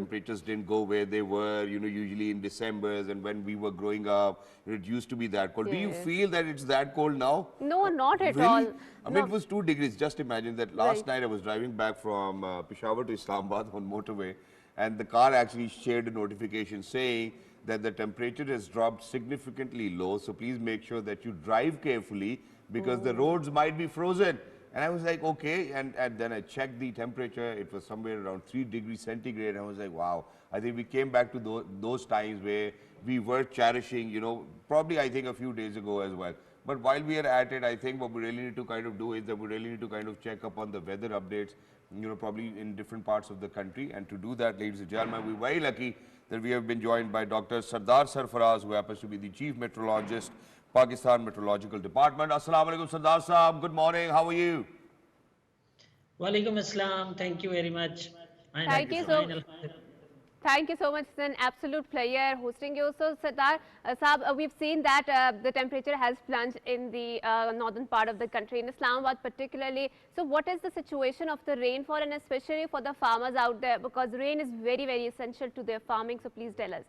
temperatures didn't go where they were, usually in Decembers, and when we were growing up, it used to be that cold. Do you Yes. feel that it's that cold now? No, not at Really? all. I mean, it No. was 2 degrees. Just imagine that last Right. night I was driving back from Peshawar to Islamabad on motorway, and the car actually shared a notification saying that the temperature has dropped significantly low, so please make sure that you drive carefully because the Oh. roads might be frozen. And I was like, okay, and then I checked the temperature, it was somewhere around 3 degrees centigrade. I was like, wow, I think we came back to those times where we were cherishing, probably I think a few days ago as well. But while we are at it, I think what we really need to kind of do is that we really need to kind of check up on the weather updates, probably in different parts of the country. And to do that, ladies and gentlemen, we're very lucky that we have been joined by Dr. Sardar Sarfaraz, who happens to be the Chief Meteorologist, Pakistan Meteorological Department. Assalamu alaikum, Sardar Saab. Good morning. How are you? Walaikum Assalam. Thank you very much. I'm Thank you fine. so Thank you so much. It's an absolute pleasure hosting you. So, Sardar Saab, we've seen that the temperature has plunged in the northern part of the country, in Islamabad particularly. So, what is the situation of the rainfall, and especially for the farmers out there, because rain is very, very essential to their farming. So, please tell us.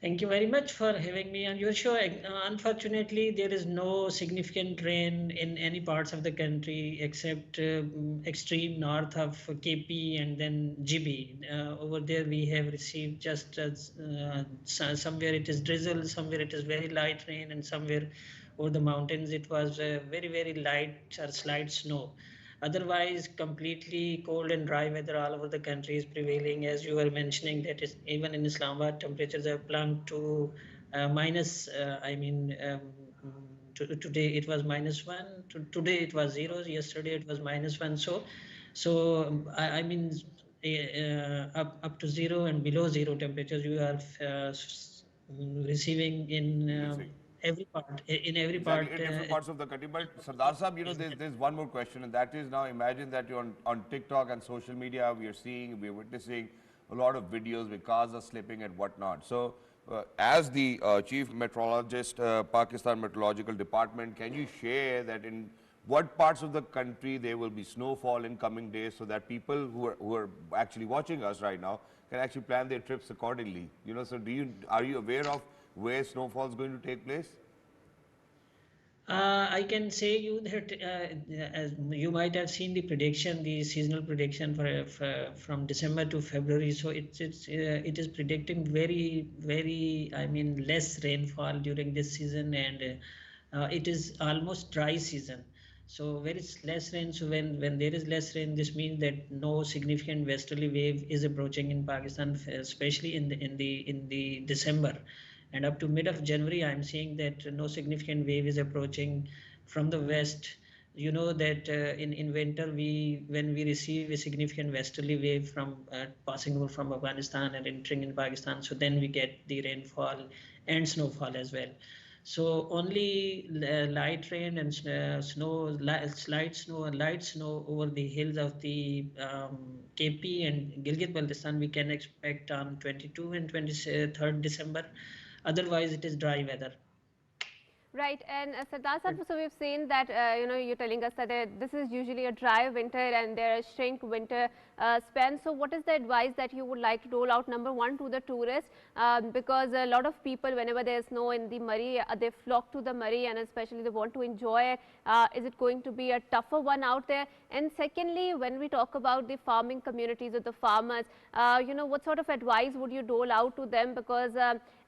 Thank you very much for having me on your show. Unfortunately, there is no significant rain in any parts of the country except extreme north of KP and then GB. Over there, we have received just somewhere it is drizzle, somewhere it is very light rain, and somewhere over the mountains it was very, very light or slight snow. Otherwise, completely cold and dry weather all over the country is prevailing. As you were mentioning, that is even in Islamabad, temperatures have plunged to minus. Today it was -1. Today it was 0. Yesterday it was -1. Up to 0 and below 0 temperatures you are receiving in every part. In every Exactly, part. in different parts of the country. But Sardar Saab, there's one more question, and that is, now imagine that you're on TikTok and social media, we're witnessing a lot of videos where cars are slipping and whatnot. So, as the Chief Meteorologist, Pakistan Meteorological Department, can you share that in what parts of the country there will be snowfall in coming days, so that people who are actually watching us right now can actually plan their trips accordingly? So are you aware of where snowfall is going to take place? I can say you that as you might have seen the prediction, the seasonal prediction from December to February. So it is predicting very less rainfall during this season, and it is almost dry season. So where it's less rain, so when there is less rain, this means that no significant westerly wave is approaching in Pakistan, especially in the December. And up to mid of January, I'm seeing that no significant wave is approaching from the west. You know that in winter, when we receive a significant westerly wave from passing over from Afghanistan and entering in Pakistan, so then we get the rainfall and snowfall as well. So only light rain and snow, slight snow and light snow over the hills of the KP and Gilgit-Baltistan we can expect on 22 and 23rd December. Otherwise, it is dry weather. Right, and Sardar Sahab, so we've seen that, you're telling us that this is usually a dry winter and there are shrink winter span. So what is the advice that you would like to roll out, number one, to the tourists? Because a lot of people, whenever there's snow in the Murray, they flock to the Murray, and especially they want to enjoy it. Is it going to be a tougher one out there? And secondly, when we talk about the farming communities or the farmers, what sort of advice would you dole out to them? Because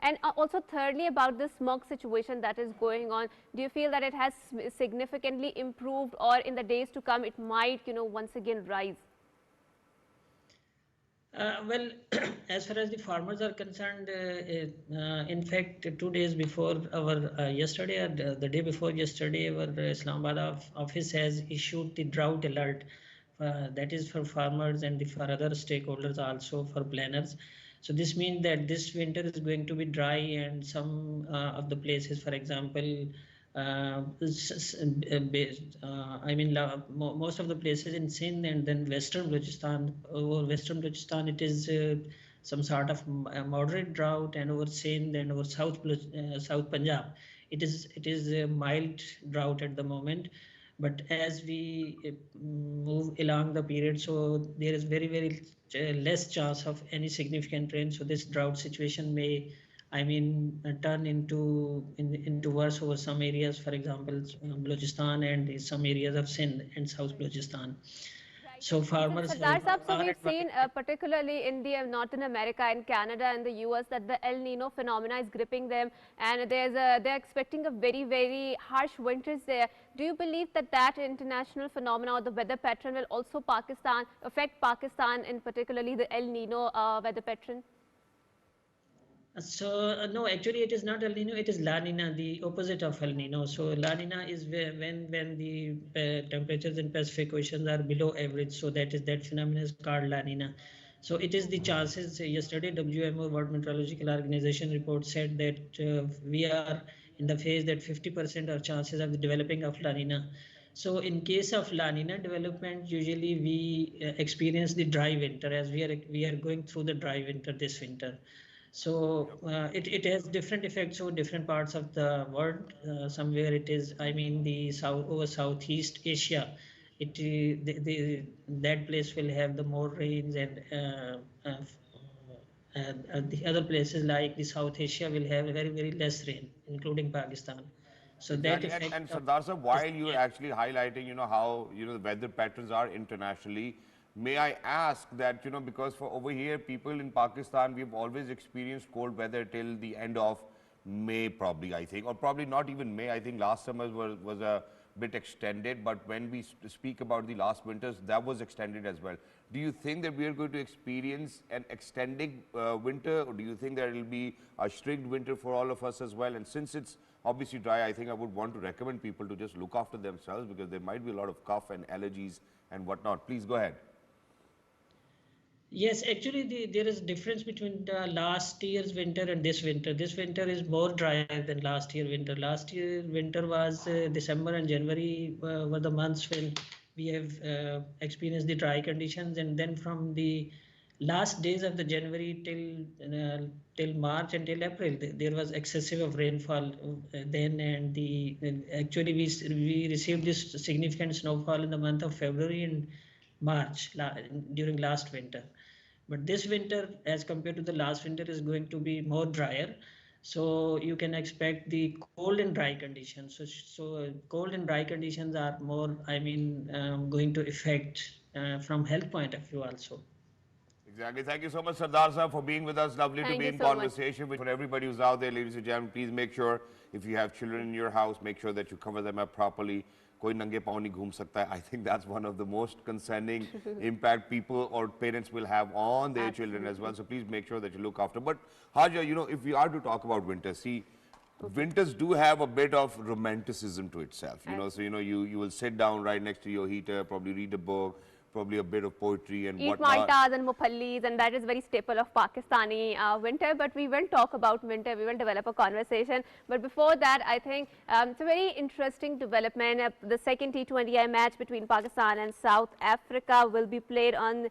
and also thirdly, about the smog situation that is going on, do you feel that it has significantly improved, or in the days to come it might once again rise? Well, as far as the farmers are concerned, in fact, 2 days before our yesterday, or the day before yesterday, our Islamabad office has issued the drought alert. That is for farmers and for other stakeholders, also for planners. So this means that this winter is going to be dry, and some of the places, for example, most of the places in Sindh and then Western Balochistan. Over Western Balochistan, it is some sort of moderate drought, and over Sindh and over South Punjab, it is a mild drought at the moment. But as we move along the period, so there is very less chance of any significant rain. So this drought situation may, turn into worse over some areas, for example, Balochistan and some areas of Sindh and South Right. Balochistan. Right. So And so, farmers Sardar Saab, so are we've advised. seen particularly in the Northern America and Canada and the US that the El Nino phenomena is gripping them, and they're expecting a very harsh winters there. Do you believe that that international phenomena or the weather pattern will also affect Pakistan, in particularly the El Nino weather pattern? So no, actually it is not El Nino, it is La Nina, the opposite of El Nino. So La Nina is when the temperatures in Pacific Oceans are below average. So that phenomenon is called La Nina. So it is the chances. Yesterday, WMO World Meteorological Organization report said that we are in the phase that 50% are chances of the developing of La Nina. So in case of La Nina development, usually we experience the dry winter, as we are going through the dry winter this winter. So it has different effects over different parts of the world. Somewhere it is, the south over Southeast Asia, that place will have the more rains, and the other places like the South Asia will have very less rain, including Pakistan. So that Exactly. And effect of Sardar sir, while you were yeah. actually highlighting, how, the weather patterns are internationally, may I ask that, because for over here, people in Pakistan, we've always experienced cold weather till the end of May, probably, I think, or probably not even May. I think last summer was a bit extended, but when we speak about the last winters, that was extended as well. Do you think that we are going to experience an extending winter, or do you think that it will be a strict winter for all of us as well? And since it's obviously dry, I think I would want to recommend people to just look after themselves, because there might be a lot of cough and allergies and whatnot. Please go ahead. Yes, actually, there is a difference between the last year's winter and this winter. This winter is more drier than last year winter. Last year winter was December and January were the months when we have experienced the dry conditions, and then from the last days of the January till March and till April, there was excessive of rainfall then, and actually we received this significant snowfall in the month of February and March during last winter. But this winter, as compared to the last winter, is going to be more drier. So you can expect the cold and dry conditions. So cold and dry conditions are more, going to affect from health point of view also. Exactly. Thank you so much, Sardar sir, for being with us. Lovely to Thank be you in so much. conversation with. For everybody who's out there, ladies and gentlemen, please make sure if you have children in your house, make sure that you cover them up properly. Koi nange paon nahi ghum sakta hai. I think that's one of the most concerning impact people or parents will have on their children as well. So please make sure that you look after. But Haja, if we are to talk about winter, see, winters do have a bit of romanticism to itself. So you will sit down right next to your heater, probably read a book, probably a bit of poetry and Eat whatnot. maltas and muphallis, and that is very staple of Pakistani winter. But we will talk about winter. We will develop a conversation. But before that, I think it's a very interesting development. The second T20I match between Pakistan and South Africa will be played on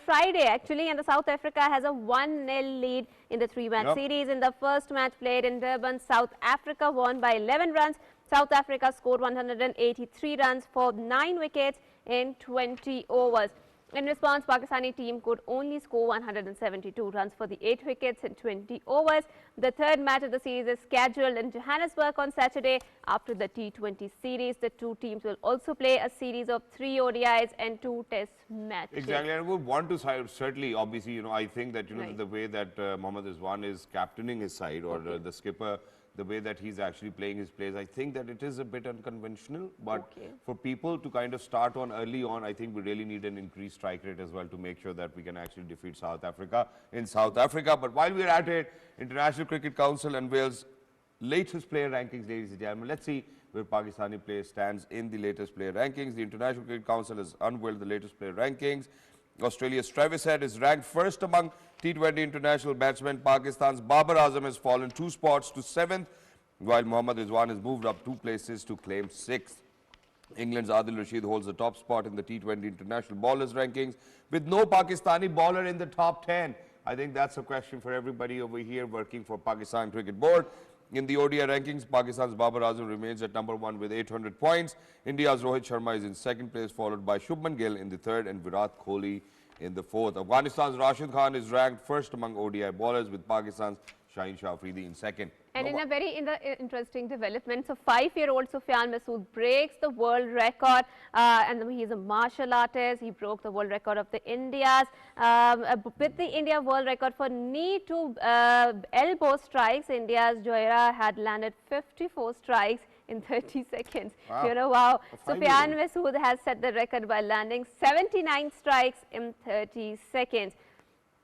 Friday, actually. And the South Africa has a 1-0 lead in the three-match series. In the first match played in Durban, South Africa won by 11 runs. South Africa scored 183 runs for 9 wickets in 20 overs. In response, Pakistani team could only score 172 runs for the 8 wickets in 20 overs. The third match of the series is scheduled in Johannesburg on Saturday. After the T20 series, the two teams will also play a series of 3 ODIs and 2 test matches. Exactly, and we would want to certainly, obviously, I think that, the way that Mohammad Rizwan is captaining his side, or the skipper, the way that he's actually playing his plays, I think that it is a bit unconventional. But for people to kind of start on early on, I think we really need an increased strike rate as well to make sure that we can actually defeat South Africa in South Africa. But while we're at it, International Cricket Council unveils latest player rankings, ladies and gentlemen. Let's see where Pakistani player stands in the latest player rankings. The International Cricket Council has unveiled the latest player rankings. Australia's Travis Head is ranked first among T20 international batsmen. Pakistan's Babar Azam has fallen 2 spots to 7th, while Mohammad Rizwan has moved up 2 places to claim 6th. England's Adil Rashid holds the top spot in the T20 international bowlers rankings, with no Pakistani bowler in the top 10. I think that's a question for everybody over here working for Pakistan Cricket Board. In the ODI rankings, Pakistan's Babar Azam remains at number 1 with 800 points. India's Rohit Sharma is in 2nd place, followed by Shubman Gill in the 3rd and Virat Kohli in the 4th. Afghanistan's Rashid Khan is ranked first among ODI bowlers, with Pakistan's Shaheen Shah Afridi in second. And in a very interesting development, so 5-year-old Sufyan Masood breaks the world record, and he's a martial artist. He broke the world record of the India's with the India world record for knee to elbow strikes. India's Joyra had landed 54 strikes in 30 seconds. Wow. You know, wow. A Sufyan 5-year-old. Masood has set the record by landing 79 strikes in 30 seconds.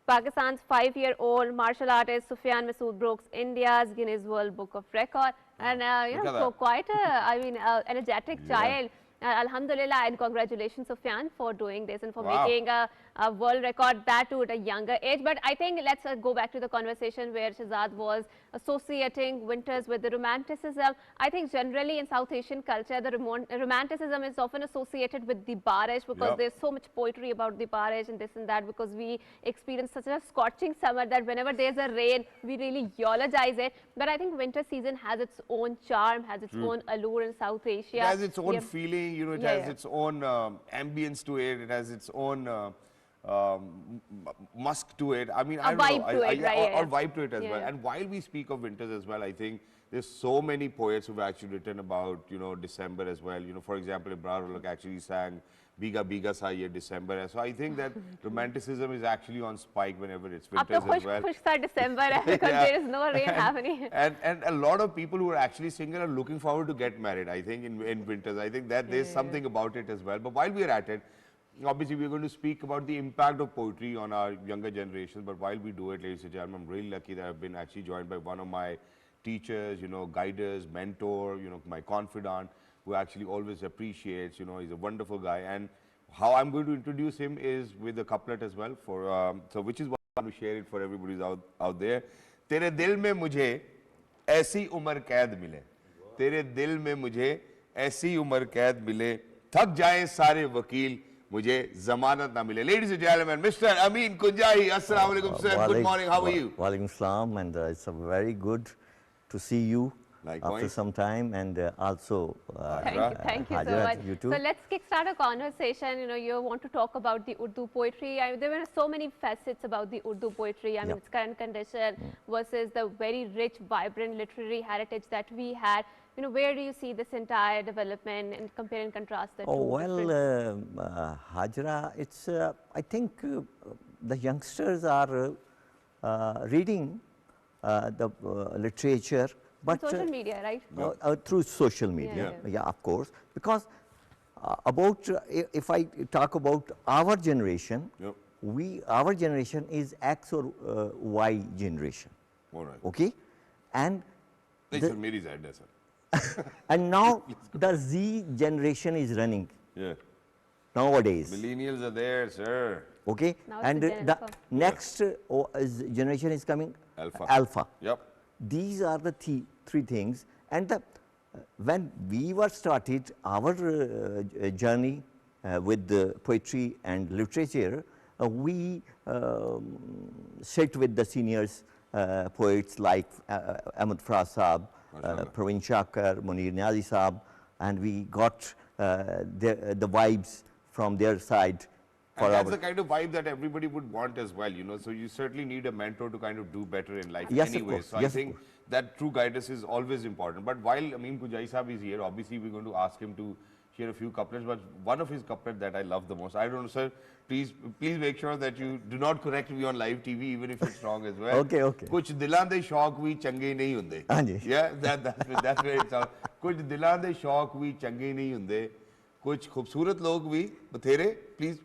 Pakistan's 5-year-old martial artist Sufyan Masood broke India's Guinness World Book of Record, and you know, so quite a energetic child. Alhamdulillah, and congratulations, Sufyan, for doing this and for making a world record, that too at a younger age. But I think let's go back to the conversation where Shahzad was associating winters with the romanticism. I think generally in South Asian culture, the romanticism is often associated with the barish, because there's so much poetry about the barish and this and that, because we experience such a scorching summer that whenever there's a rain, we really eulogize it. But I think winter season has its own charm, has its own allure in South Asia. It has its own feeling, you know, it has its own ambience to it, it has its own musk to it. I mean, I don't know. Or vibe to it as well. And while we speak of winters as well, I think there's so many poets who've actually written about, you know, December as well. You know, for example, Ibrar Ulaq actually sang Biga Biga Sa Ye December. So I think that romanticism is actually on spike whenever it's winters as well. Khush sa December because there is no rain happening. And a lot of people who are actually single are looking forward to get married, I think, in winters. I think that there's something about it as well. But while we are at it, obviously we're going to speak about the impact of poetry on our younger generation. But while we do it, ladies and gentlemen, I'm really lucky that I've been actually joined by one of my teachers, you know, guiders, mentor, you know, my confidant, who actually always appreciates, you know, he's a wonderful guy. And how I'm going to introduce him is with a couplet as well, for so which is what I'm going to share it for everybody who's out there. तेरे दिल में मुझे ऐसी उम्र कैद मिले, तेरे दिल में मुझे ऐसी उम्र कैद मिले, थक जाए सारे वकील, मुझे जमानत ना मिले. Ladies and gentlemen, Mr. Amin Kunjahi, Assalamu alaikum sir, good morning, how are you? Walaikum salam, and it's a very good to see you. Likewise. After some time, and also thank you so much. You too. So let's kickstart a conversation. You know, you want to talk about the Urdu poetry. There were so many facets about the Urdu poetry. I mean, its current condition versus the very rich, vibrant literary heritage that we had. You know, where do you see this entire development and compare and contrast the two? Oh well, Hajra, it's I think the youngsters are reading the literature. But social media, right? Through social media, yeah, of course. Because about if I talk about our generation, our generation is X or Y generation. All right. Okay, and and now the Z generation is running. Yeah. Nowadays. Millennials are there, sir. Okay, and the next generation is coming. Alpha. Yep. These are the three things, and when we were started our journey with the poetry and literature, we sit with the seniors poets like Ahmad Faraz Saab, Praveen Shakar, Munir Niazi Saab, and we got the vibes from their side. And that's the kind of vibe that everybody would want as well, you know. So you certainly need a mentor to kind of do better in life anyway. So I think that true guidance is always important. But while Amin Kunjahi Saab is here, obviously we're going to ask him to share a few couplets. But one of his couplets that I love the most, I don't know, sir, please make sure that you do not correct me on live TV, even if it's wrong as well. Okay. Kuch dilan de shauq vi change nahi hunde. Yeah, that's where it's all. Kuch dilan de shauq vi change nahi hunde. कुछ खूबसूरत लोग भी बथेरे, please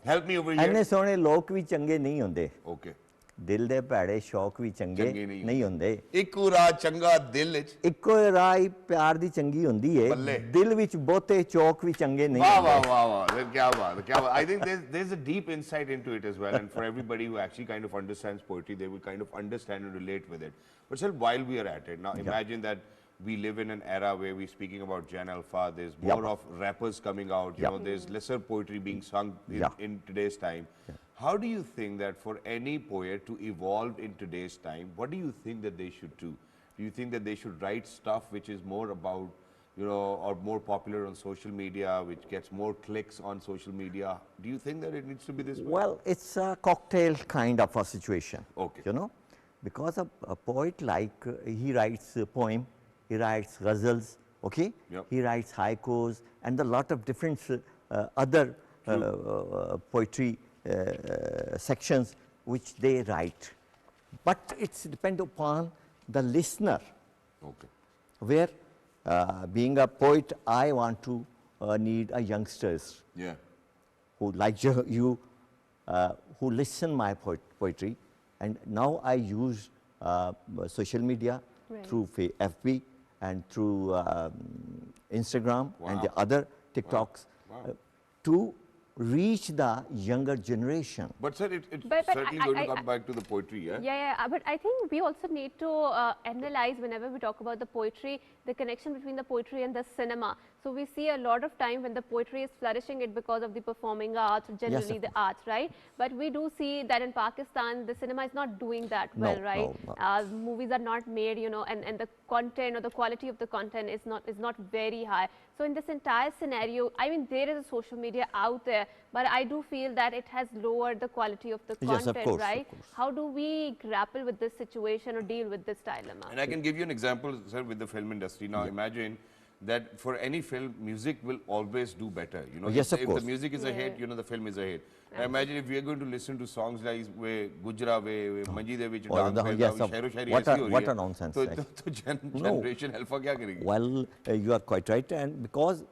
help me over here. ਇੰਨੇ ਸੋਹਣੇ ਲੋਕ ਵੀ ਚੰਗੇ ਨਹੀਂ ਹੁੰਦੇ. Okay. ਦਿਲ ਦੇ ਭੈੜੇ ਸ਼ੌਕ ਵੀ ਚੰਗੇ ਨਹੀਂ ਹੁੰਦੇ. ਇੱਕੋ ਰਾਹ ਚੰਗਾ ਦਿਲ ਵਿੱਚ. ਇੱਕੋ ਰਾਹ ਹੀ ਪਿਆਰ ਦੀ ਚੰਗੀ ਹੁੰਦੀ ਏ. ਦਿਲ ਵਿੱਚ ਬਹੁਤੇ ਚੌਕ ਵੀ ਚੰਗੇ ਨਹੀਂ ਹੁੰਦੇ. ਵਾਹ ਕੀ ਬਾਤ. I think there's a deep insight into it as well, and for everybody who actually kind of understands poetry, they will kind of understand and relate with it. But sir, while we are at it, now imagine that we live in an era where we're speaking about Gen Alpha, there's more of rappers coming out, you know, there's lesser poetry being sung in today's time. How do you think that for any poet to evolve in today's time, what do you think that they should do? Do you think that they should write stuff which is more about you know, or more popular on social media, which gets more clicks on social media. Do you think that it needs to be this way? Well, it's a cocktail kind of a situation. Okay. You know, because a poet like he writes a poem, he writes ghazals, okay? Yep. He writes haikus and a lot of different other poetry sections which they write. But it's depend upon the listener. Okay. Where being a poet, I want to need a youngsters Yeah. who like you, who listen my poetry, and now I use social media Right. through FB and through Instagram and the Wow. other TikToks Wow. to reach the younger generation. But sir, it's But certainly going to come back to the poetry, yeah? Yeah, but I think we also need to analyze whenever we talk about the poetry, the connection between the poetry and the cinema. So we see a lot of time when the poetry is flourishing it because of the performing arts, or generally of the arts, right? But we do see that in Pakistan, the cinema is not doing that well, No, right? no. Movies are not made, you know, and the content or the quality of the content is not very high. So in this entire scenario, I mean, there is a social media out there, but I do feel that it has lowered the quality of the Yes, of content, course, of right? course. How do we grapple with this situation or deal with this dilemma? And I can give you an example, sir, with the film industry. Now, imagine that for any film, music will always do better. You know, Yes, of if course. the music is a hit, you know, the film is a hit. Now, imagine if we are going to listen to songs like where Gujra, where Manji de vich Oh, dance, the- where yes, Shahro of- Shahri what aisi a- ho rahi what hai. a nonsense, So actually. generation alpha kya karegi? Well, you are quite right, and because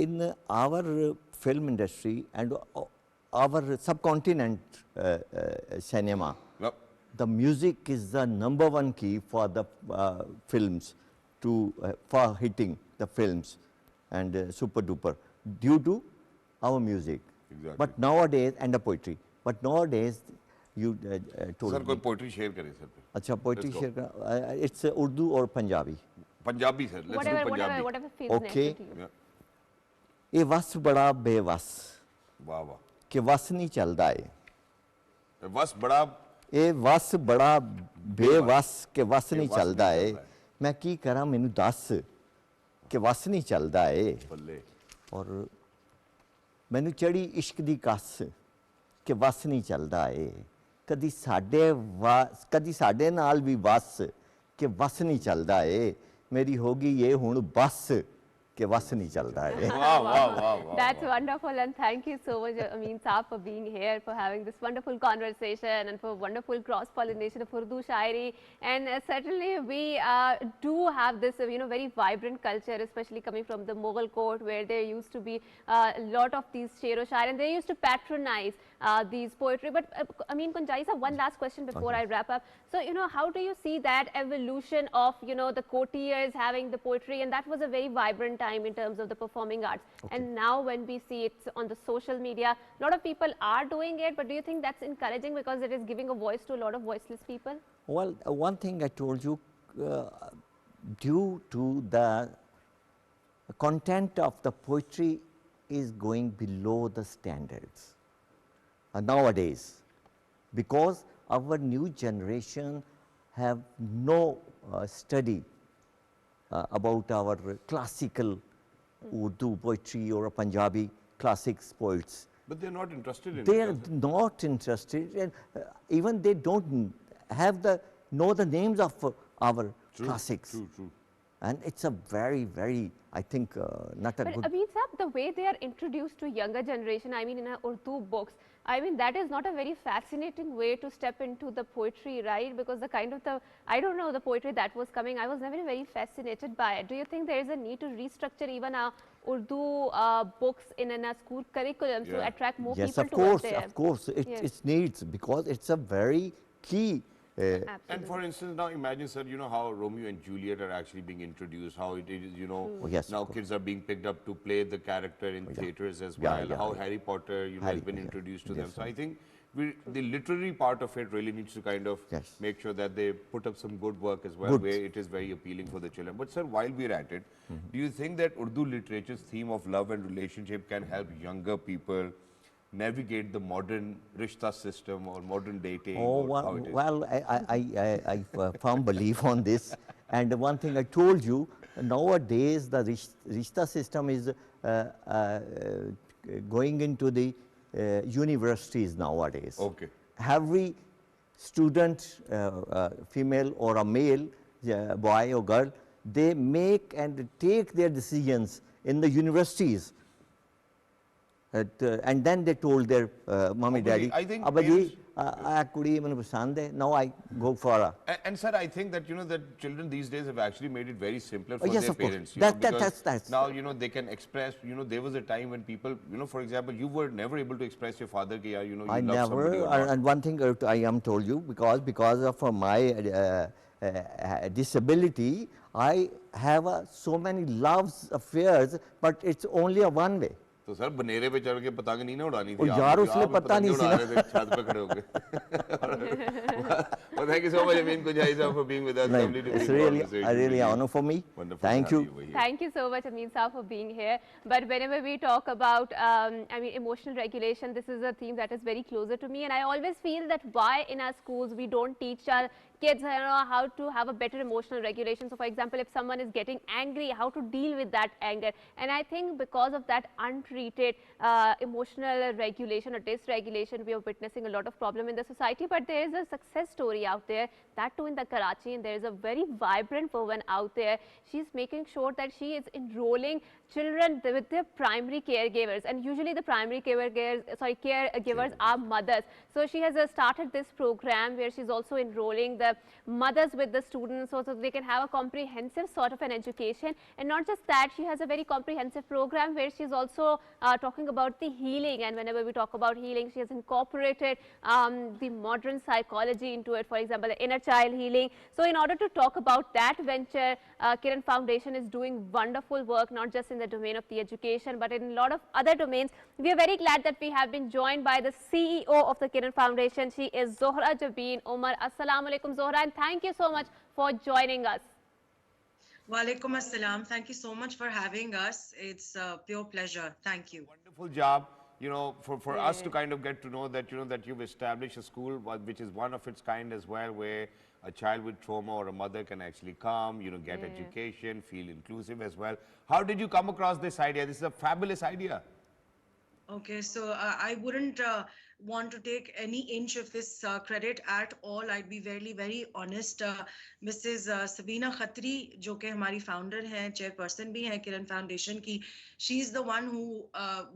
in our film industry and our subcontinent cinema, Yep. the music is the #1 key for the films for hitting the films and super duper due to our music. Exactly. But nowadays, and the poetry. But nowadays, you told Sir, me. कोई poetry share करे sir. अच्छा poetry Let's go. Share का it's Urdu और Punjabi. Punjabi sir, let's do Punjabi. Whatever feels Okay. natural to you. Yeah. ਇਹ ਵਸ ਬੜਾ ਬੇਵਸ वाह वाह. ਕਿ ਵਸ ਨਹੀਂ ਚੱਲਦਾ ਏ. बस बड़ा ਇਹ ਵਸ ਬੜਾ ਬੇਵਸ ਕਿ ਵਸ ਨਹੀਂ ਵਸ ਚੱਲਦਾ ਨਹੀਂ ਏ. ਚੱਲਦਾ ਏ। ਮੈਂ ਕੀ ਕਰਾਂ ਮੈਨੂੰ ਦੱਸ ਕਿ ਵਸ ਨਹੀਂ ਚੱਲਦਾ ਏ. बल्ले. ਔਰ ਮੈਨੂੰ ਚੜੀ ਇਸ਼ਕ ਦੀ ਕੱਸ ਕਿ ਵਸ ਨਹੀਂ ਚੱਲਦਾ ਏ. ਕਦੀ ਸਾਡੇ ਨਾਲ ਵੀ ਵਸ ਕਿ ਵਸ ਨਹੀਂ ਚੱਲਦਾ ਏ. ਮੇਰੀ ਹੋ ਗਈ ਇਹ ਹੁਣ ਬਸ कि वस नहीं चलता है. Wow. That's wonderful, and thank you so much, Amin Saab, for being here, for having this wonderful conversation, and for wonderful cross-pollination of Urdu Shairi. And certainly, we do have this, very vibrant culture, especially coming from the Mughal court, where there used to be a lot of these Shero Shair, and they used to patronize these poetry. But Amin Kunjai sir, one last question before I wrap up. So, how do you see that evolution of, the courtiers having the poetry, and that was a very vibrant time in terms of the performing arts. And now when we see it on the social media, a lot of people are doing it, but do you think that's encouraging because it is giving a voice to a lot of voiceless people? Well, one thing I told you, due to the content of the poetry is going below the standards nowadays, because our new generation have no study about our classical Urdu poetry or Punjabi classics poets. But they're not interested in They it. are not interested, and even they don't have know the names of our classics. True. And it's a very, very, I think, not a But good. Amin Saab, the way they are introduced to younger generation, I mean in our Urdu books, I mean that is not a very fascinating way to step into the poetry, right? Because the kind of I don't know, the poetry that was coming, I was never very fascinated by it. Do you think there is a need to restructure even our Urdu books in a school curriculum to Yeah. attract more Yes, people of towards course, there? of course, it needs, because it's a very key. And Absolutely. for instance, now imagine, sir, how Romeo and Juliet are actually being introduced, how it is, Oh, yes, now of course. kids are being picked up to play the character in theaters as Yeah, well, yeah, how yeah. Harry Potter, has Harry, been yeah. introduced to them. Yes, So I think the literary part of it really needs to kind of Yes. make sure that they put up some good work as well, Good. where it is very appealing for the children. But sir, while we're at it, do you think that Urdu literature's theme of love and relationship can help younger people navigate the modern rishta system or modern dating? Oh, or how it is? well, I firm believe on this. And one thing I told you, nowadays the Rishta system is going into the universities nowadays. Okay. Every student, female or a male, boy or girl, they make and take their decisions in the universities. And then they told their mommy, daddy, I think Abba parents- ji, kudi manu pasand hai, now I go for a. And sir, I think that that children these days have actually made it very simpler for yes, their of course. parents. That's now they can express. There was a time when people, for example, you were never able to express your father ki, you I love somebody never, or not. and one thing I am told you, because of my disability, I have so many loves affairs, but it's only a one way. तो sir बनेरे पे चढ़ के पतंग नहीं ना उड़ानी थी ओ यार, आप उसने पता पतंग नहीं उड़ा सी ना। रहे थे छत पे खड़े होके well, thank you so much Amin Kujai sir for being with us. Lovely to It's be in really conversation a really with you. honor for me. Wonderful to Thank have you. over here. Thank you so much, Amin Saab, for being here. But whenever we talk about, emotional regulation, this is a theme that is very closer to me. And I always feel that why in our schools we don't teach our kids how to have a better emotional regulation. So, for example, if someone is getting angry, how to deal with that anger. And I think because of that untreated emotional regulation or dysregulation, we are witnessing a lot of problem in the society. But there is a success story out there, that too in the Karachi, and there is a very vibrant woman out there. She's making sure that she is enrolling children with their primary caregivers, and usually the primary caregivers are mothers. So she has started this program where she's also enrolling the mothers with the students so they can have a comprehensive sort of an education. And not just that, she has a very comprehensive program where she's also talking about the healing. And whenever we talk about healing, she has incorporated the modern psychology into it, for example, the inner child healing. So in order to talk about that venture, Kiran Foundation is doing wonderful work, not just in the domain of the education, but in a lot of other domains. We are very glad that we have been joined by the CEO of the Kiran Foundation. She is Zohra Jabeen Omar. Assalamu alaikum, Zohra, and thank you so much for joining us. Walaikum assalam. Thank you so much for having us. It's a pure pleasure. Thank you. Wonderful job. For us to kind of get to know that, that you've established a school which is one of its kind as well, where a child with trauma or a mother can actually come, get education, feel inclusive as well. How did you come across this idea? This is a fabulous idea. Okay, so I wouldn't want to take any inch of this credit at all. I'd be very honest. Mrs. Sabina Khatri, जो कि हमारी founder हैं, chairperson भी हैं Kiran Foundation की, she's the one who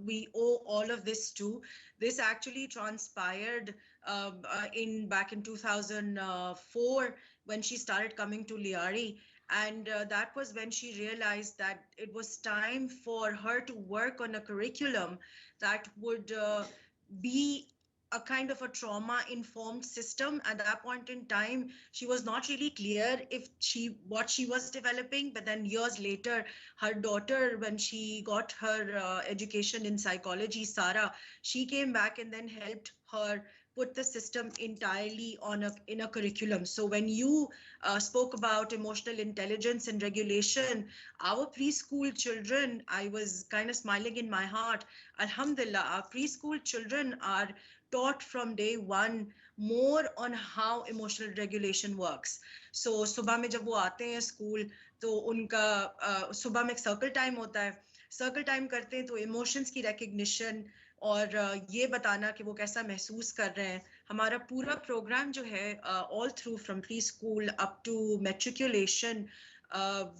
we owe all of this to. This actually transpired back in 2004 when she started coming to Liari. And that was when she realized that it was time for her to work on a curriculum that would be a kind of a trauma-informed system. At that point in time, she was not really clear what she was developing. But then years later, her daughter, when she got her education in psychology, Sara, she came back and then helped her put the system entirely in a curriculum. So when you spoke about emotional intelligence and regulation, our preschool children, I was kind of smiling in my heart. Alhamdulillah, our preschool children are taught from day one more on how emotional regulation works. So सुबह में जब वो आते हैं school तो उनका सुबह में एक सर्कल टाइम होता है. सर्कल टाइम करते हैं तो इमोशंस की रिकग्निशन और ये बताना कि वो कैसा महसूस कर रहे हैं. हमारा पूरा प्रोग्राम जो है all through from preschool up to matriculation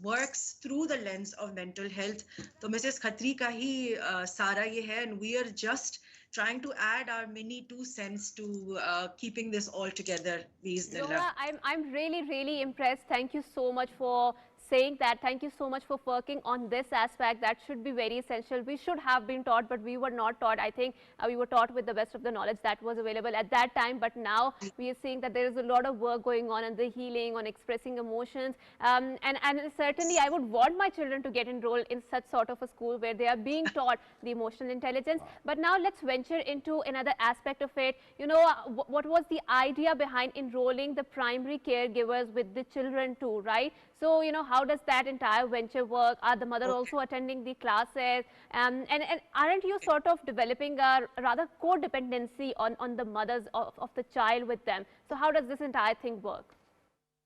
works through the lens of mental health. तो Mrs. Khatri का ही सारा ये है, and we are just trying to add our mini 2 cents to keeping this all together. Zohra, I'm really impressed. Thank you so much for saying that. Thank you so much for working on this aspect. That should be very essential. We should have been taught, but we were not taught. I think we were taught with the best of the knowledge that was available at that time. But now we are seeing that there is a lot of work going on the healing, on expressing emotions. And certainly I would want my children to get enrolled in such sort of a school where they are being taught the emotional intelligence. But now let's venture into another aspect of it. What was the idea behind enrolling the primary caregivers with the children too, right? So, how does that entire venture work? Are the mother also attending the classes? And aren't you sort of developing a rather codependency on the mothers of the child with them? So how does this entire thing work?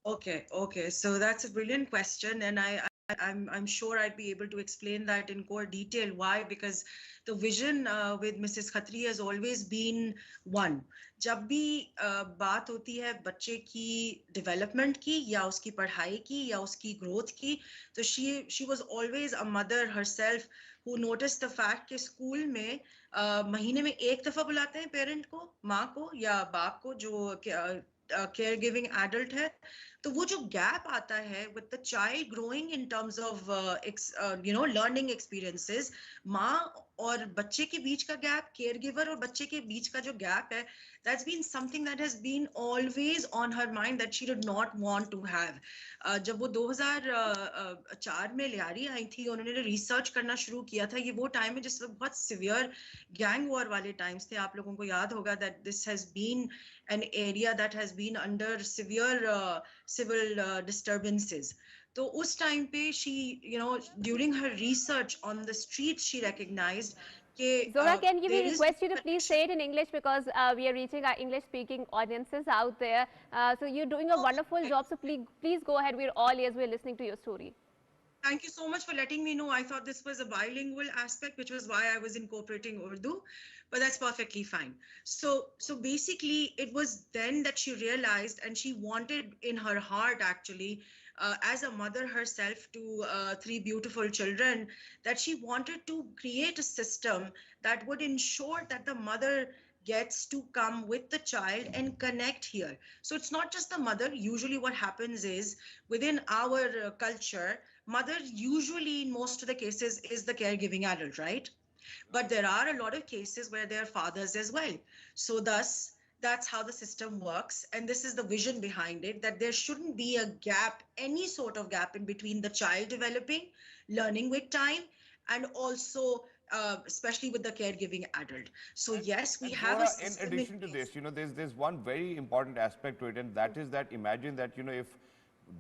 Okay. So that's a brilliant question. And I I'm sure I'd be able to explain that in core detail. Why? Because the vision with Mrs. Khatri has always been one. जब भी बात होती है बच्चे की development की या उसकी पढ़ाई की या उसकी growth की, तो she was always a mother herself who noticed the fact कि school में महीने में एक दफा बुलाते हैं parent को, माँ को या बाप को जो केयर गिविंग एडल्ट है, तो वो जो गैप आता है with the child growing in terms of learning experiences, माँ और बच्चे के बीच का गैप, केयर गिवर और बच्चे के बीच का जो गैप है, that's been something that has been always on her mind that she did not want to have. जब वो 2004 में लियारी आई थी, उन्होंने रिसर्च करना शुरू किया था, ये वो टाइम है जिस वक्त बहुत सिवियर गैंग वॉर वाले टाइम्स थे. आप लोगों को याद होगा that this has been an area that has been under severe civil disturbances. तो उस टाइम पे she, during her research on the streets, she recognized Zora, can we there is request you to please say it in English, because we are reaching our English-speaking audiences out there. So you're doing a wonderful job. So please go ahead. We're all ears. We're listening to your story. Thank you so much for letting me know. I thought this was a bilingual aspect, which was why I was incorporating Urdu, but that's perfectly fine. So basically, it was then that she realized, and she wanted in her heart, actually, as a mother herself to 3 beautiful children, that she wanted to create a system that would ensure that the mother gets to come with the child and connect here. So it's not just the mother. Usually what happens is, within our culture, mother usually in most of the cases is the caregiving adult, right? But there are a lot of cases where they are fathers as well. So thus, that's how the system works. And this is the vision behind it, that there shouldn't be a gap, any sort of gap in between the child developing, learning with time, and also especially with the caregiving adult. So yes, we have Zora, a in system addition to this, there's one very important aspect to it, and that is that imagine that, if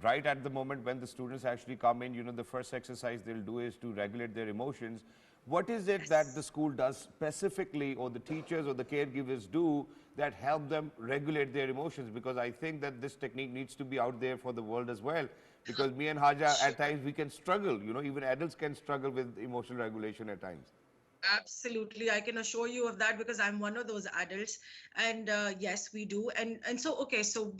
right at the moment when the students actually come in, the first exercise they'll do is to regulate their emotions. What is it that the school does specifically, or the teachers or the caregivers do, that help them regulate their emotions? Because I think that this technique needs to be out there for the world as well. Because me and Haja, at times we can struggle, even adults can struggle with emotional regulation at times. Absolutely, I can assure you of that, because I'm one of those adults, and yes, we do. And so okay, so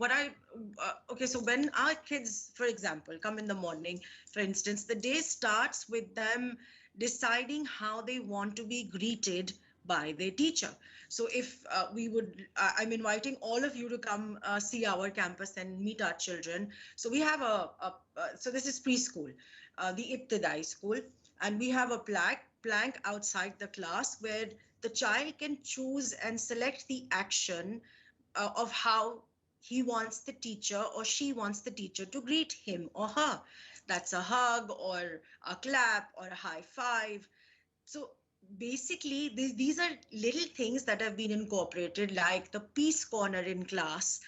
so when our kids, for example, come in the morning, for instance, the day starts with them deciding how they want to be greeted by their teacher. So if I'm inviting all of you to come see our campus and meet our children. So we have so this is preschool, the Ibtidai school, and we have a plank outside the class where the child can choose and select the action of how he wants the teacher or she wants the teacher to greet him or her. That's a hug or a clap or a high five. So basically, these are little things that have been incorporated, like the peace corner in class,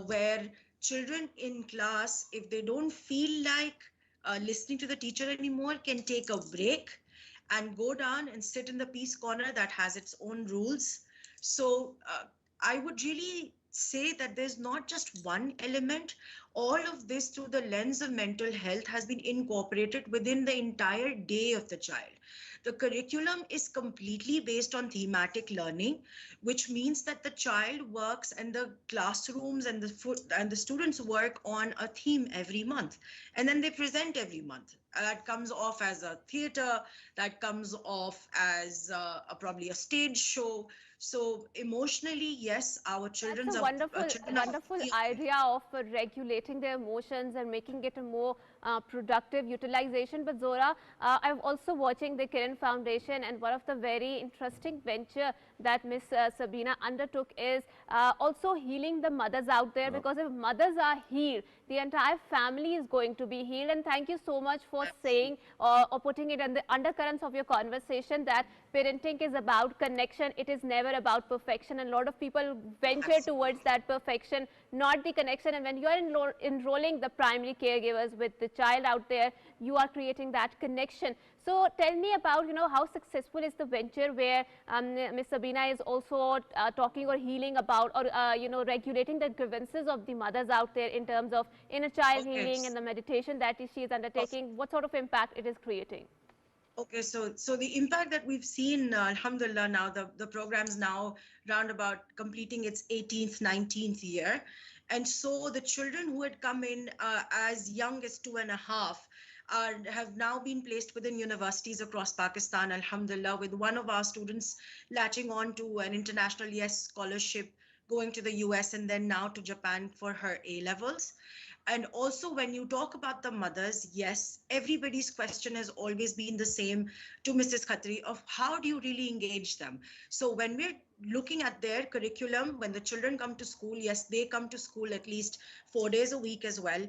where children in class, if they don't feel like listening to the teacher anymore, can take a break and go down and sit in the peace corner that has its own rules. So I would really say that there's not just one element. All of this, through the lens of mental health, has been incorporated within the entire day of the child. The curriculum is completely based on thematic learning, which means that the child works and the classrooms and the students work on a theme every month, and then they present every month. That comes off as a theater, that comes off as probably a stage show. So emotionally, yes, our children That's a wonderful idea of regulating their emotions and making it a more productive utilization. But Zora, I'm also watching the Kiran Foundation, and one of the very interesting venture that Miss Sabina undertook is also healing the mothers out there, because if mothers are healed, the entire family is going to be healed. And thank you so much for saying or putting it in the undercurrents of your conversation that parenting is about connection. It is never about perfection, and a lot of people venture towards that perfection, not the connection. And when you are enrolling the primary caregivers with the child out there, you are creating that connection. So tell me about, how successful is the venture where Ms. Sabina is also talking or healing about or, regulating the grievances of the mothers out there in terms of inner child Okay. healing and the meditation that she is undertaking. What sort of impact it is creating? Okay, so the impact that we've seen, alhamdulillah, now the program's now round about completing its 18th, 19th year. And so the children who had come in as young as 2.5 have now been placed within universities across Pakistan, alhamdulillah, with one of our students latching on to an international yes scholarship, going to the US and then now to Japan for her A levels. And also, when you talk about the mothers, yes, everybody's question has always been the same to Mrs. Khatri of how do you really engage them? So when we're looking at their curriculum, when the children come to school, yes, they come to school at least 4 days a week as well.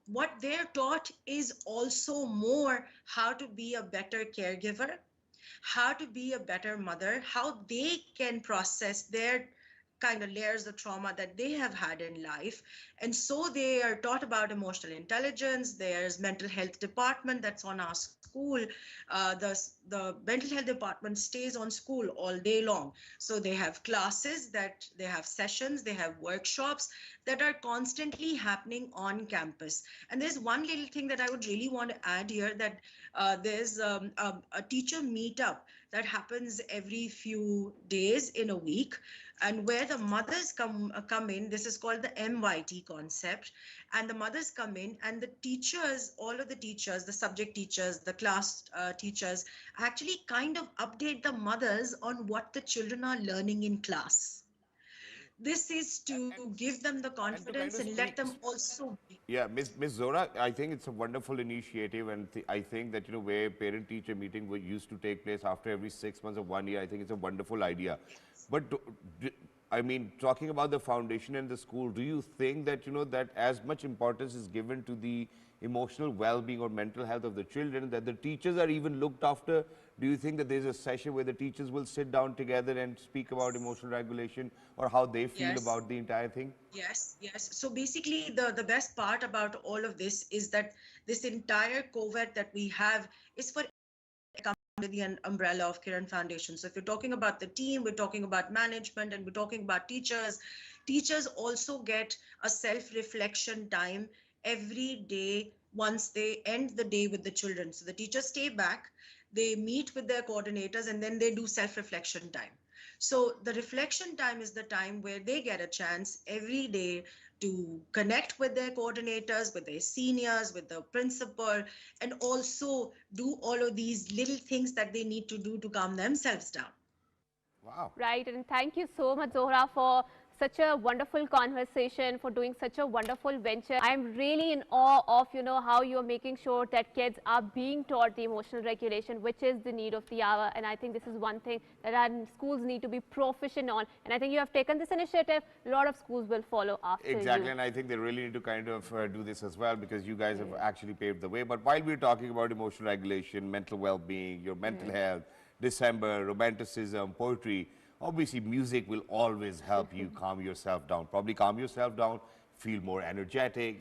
What they're taught is also more how to be a better caregiver, how to be a better mother, how they can process their kind of layers of trauma that they have had in life. And so they are taught about emotional intelligence. There's mental health department that's on our school. The mental health department stays on school all day long. So they have classes, that they have sessions, they have workshops that are constantly happening on campus. And there's one little thing that I would really want to add here, that there's a teacher meetup that happens every few days in a week, and where the mothers come in. This is called the MYT concept, and the mothers come in, and the teachers, all of the teachers, the subject teachers, the class teachers, actually kind of update the mothers on what the children are learning in class. This is to give them the And to kind confidence of and let speak, them also be. yeah, Miss Zora, I think it's a wonderful initiative, and I think that, where parent-teacher meeting used to take place after every 6 months or 1 year, I think it's a wonderful idea. But I mean, talking about the foundation and the school, do you think that, that as much importance is given to the emotional well-being or mental health of the children, that the teachers are even looked after? Do you think that there's a session where the teachers will sit down together and speak about emotional regulation or how they feel Yes. about the entire thing? Yes, yes. So basically, the best part about all of this is that this entire COVID that we have is for under the umbrella of Kiran Foundation. So if you're talking about the team, we're talking about management, and we're talking about teachers. Teachers also get a self-reflection time every day once they end the day with the children. So the teachers stay back, they meet with their coordinators, and then they do self-reflection time. So the reflection time is the time where they get a chance every day to connect with their coordinators, with their seniors, with the principal, and also do all of these little things that they need to do to calm themselves down. Wow. Right, and thank you so much, Zohra, for such a wonderful conversation, for doing such a wonderful venture. I'm really in awe of, how you're making sure that kids are being taught the emotional regulation, which is the need of the hour. And I think this is one thing that our schools need to be proficient on. And I think you have taken this initiative. A lot of schools will follow after Exactly, you. and I think they really need to kind of do this as well, because you guys have actually paved the way. But while we're talking about emotional regulation, mental well-being, your mental health, December, romanticism, poetry, obviously music will always help you calm yourself down, probably calm yourself down, feel more energetic,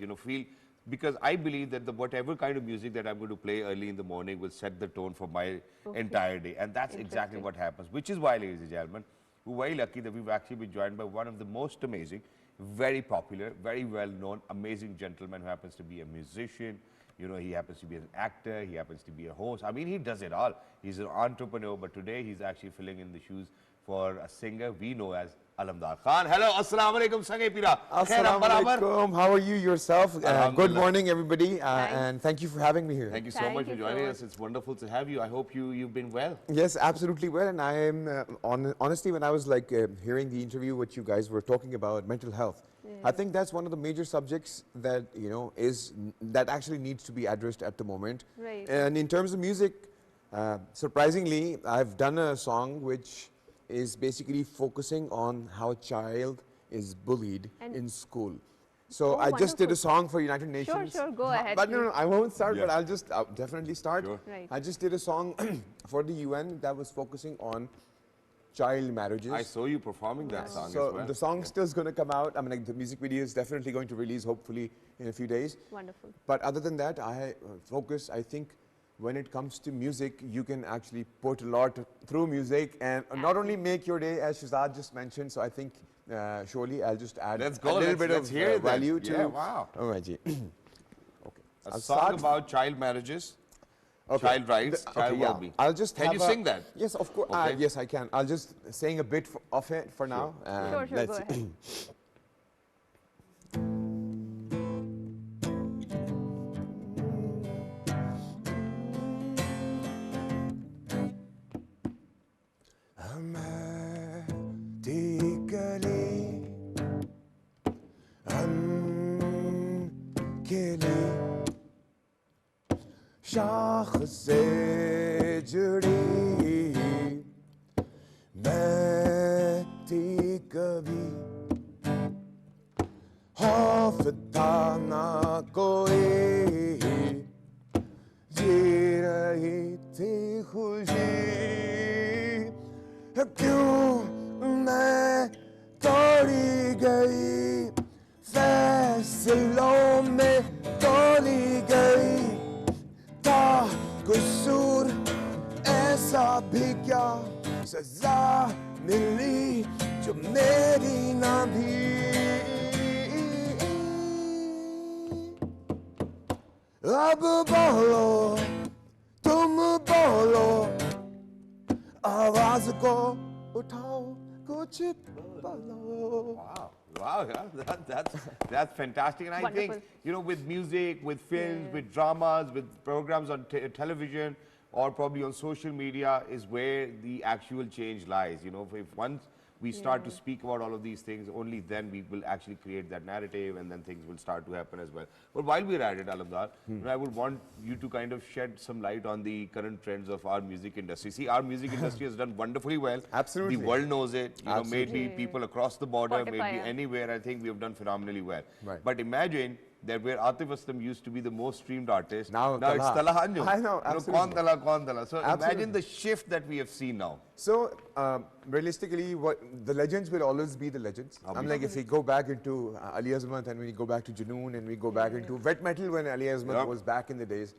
because I believe that whatever kind of music that I'm going to play early in the morning will set the tone for my entire day. And that's exactly what happens, which is why, ladies and gentlemen, we're very lucky that we've actually been joined by one of the most amazing, very popular, very well-known, amazing gentleman who happens to be a musician. He happens to be an actor, he happens to be a host. I mean, he does it all. He's an entrepreneur, but today he's actually filling in the shoes for a singer we know as Alamdar Khan. Hello, assalamu alaikum, Sange Pira. Assalamu alaikum. How are you yourself? Good morning, everybody, and thank you for having me here. Thank you so much for joining us. It's wonderful to have you. I hope you've been well. Yes, absolutely well, and I am honestly, when I was hearing the interview, what you guys were talking about, mental health, I think that's one of the major subjects that that actually needs to be addressed at the moment. Right. And in terms of music, surprisingly, I've done a song which is basically focusing on how a child is bullied in school. So I just did a song for United Nations. Sure, go ahead. But no, I won't start, but I'll definitely start. Sure. Right. I just did a song for the UN that was focusing on child marriages. I saw you performing that song So as well. the song still is going to come out. I mean, the music video is definitely going to release hopefully in a few days. Wonderful. But other than that, I think when it comes to music, you can actually put a lot through music and not only make your day, as Shazad just mentioned. So I think surely I'll just add a little bit of value to. Yeah, wow. Oh, right, ji. Okay. A song about child marriages, child rights, child well-being. I'll just Can you sing that? Yes, of course. Okay. Yes, I can. I'll just sing a bit of it for now. Sure, go ahead. शाख से जुड़ी मैं थी कभी खौफ था ना कोई जी रही थी खुशी क्यों मैं तोड़ी गई फैसलों में तोड़ी गई कसूर ऐसा भी क्या सजा मिली जो मेरी ना भी अब बोलो तुम बोलो आवाज को उठाओ कुछ बोलो. Wow, yeah, that's fantastic. And I think, you know, with music, with films, with dramas, with programs on television, or probably on social media is where the actual change lies. You know, if once we start to speak about all of these things, only then we will actually create that narrative and then things will start to happen as well. But while we're at it, Alamdar, I would want you to kind of shed some light on the current trends of our music industry. See, our music industry has done wonderfully well. Absolutely. The world knows it. You know, maybe people across the border, maybe anywhere, I think we have done phenomenally well. Right. But imagine that where Atif Aslam used to be the most streamed artist, now it's Tala Hanju. I know, absolutely. Kaun Tala. So imagine the shift that we have seen now. So realistically, the legends will always be the legends. I'm like, if we go back into Ali Azmat and we go back to Junoon and we go back into wet metal when Ali Azmat was back in the days.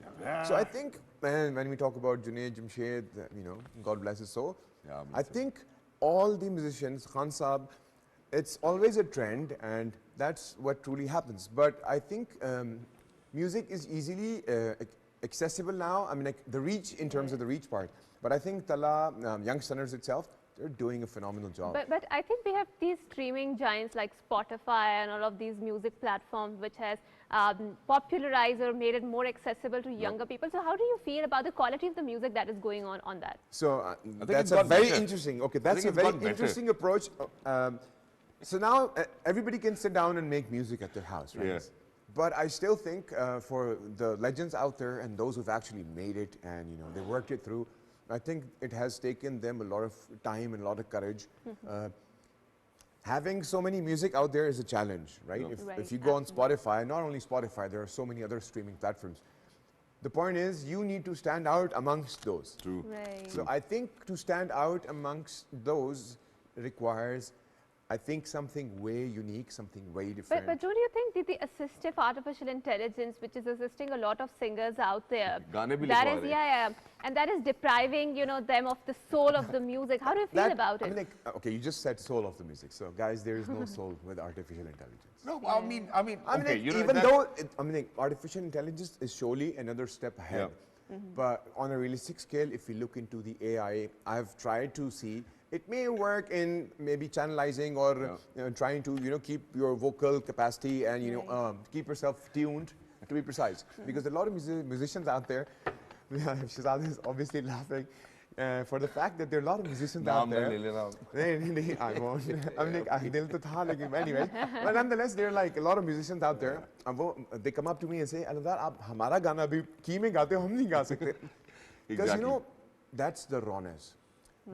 So I think when we talk about Junaid Jamshed, you know, God bless his soul, I think all the musicians, Khan Saab, it's always a trend and that's what truly happens. But I think music is easily accessible now. I mean, like the reach in terms of the reach part. But I think Tala, youngsters itself, they're doing a phenomenal job. But I think we have these streaming giants like Spotify and all of these music platforms which has popularized or made it more accessible to younger people. So how do you feel about the quality of the music that is going on that? So that's a very interesting, that's a very interesting approach. So now everybody can sit down and make music at their house, right? Yes. But I still think for the legends out there and those who've actually made it and, you know, they worked it through, I think it has taken them a lot of time and a lot of courage. Having so many music out there is a challenge, right? If you go on Spotify, not only Spotify, there are so many other streaming platforms. The point is, you need to stand out amongst those. True. Right. So I think to stand out amongst those requires, I think, something way unique, something way different. But don't you think that the assistive artificial intelligence, which is assisting a lot of singers out there, that is, and that is depriving, you know, them of the soul of the music. How do you feel about it? I mean, like, okay, you just said soul of the music. So, guys, there is no soul with artificial intelligence. No, I mean, okay, like, you know, even though, I mean, like, artificial intelligence is surely another step ahead. But on a realistic scale, if we look into the AI, I've tried to see, it may work in maybe channelizing or you know, trying to, you know, keep your vocal capacity and, you know, keep yourself tuned, to be precise. Because a lot of musicians out there, Shazad is obviously laughing for the fact that there are a lot of musicians out there. I won't. I mean, anyway. But nonetheless, there are like a lot of musicians out there. They come up to me and say, Aladar, aap hamara gana bhi key mein gaate ho, hum nahi ga sakte. Because, you know, that's the rawness.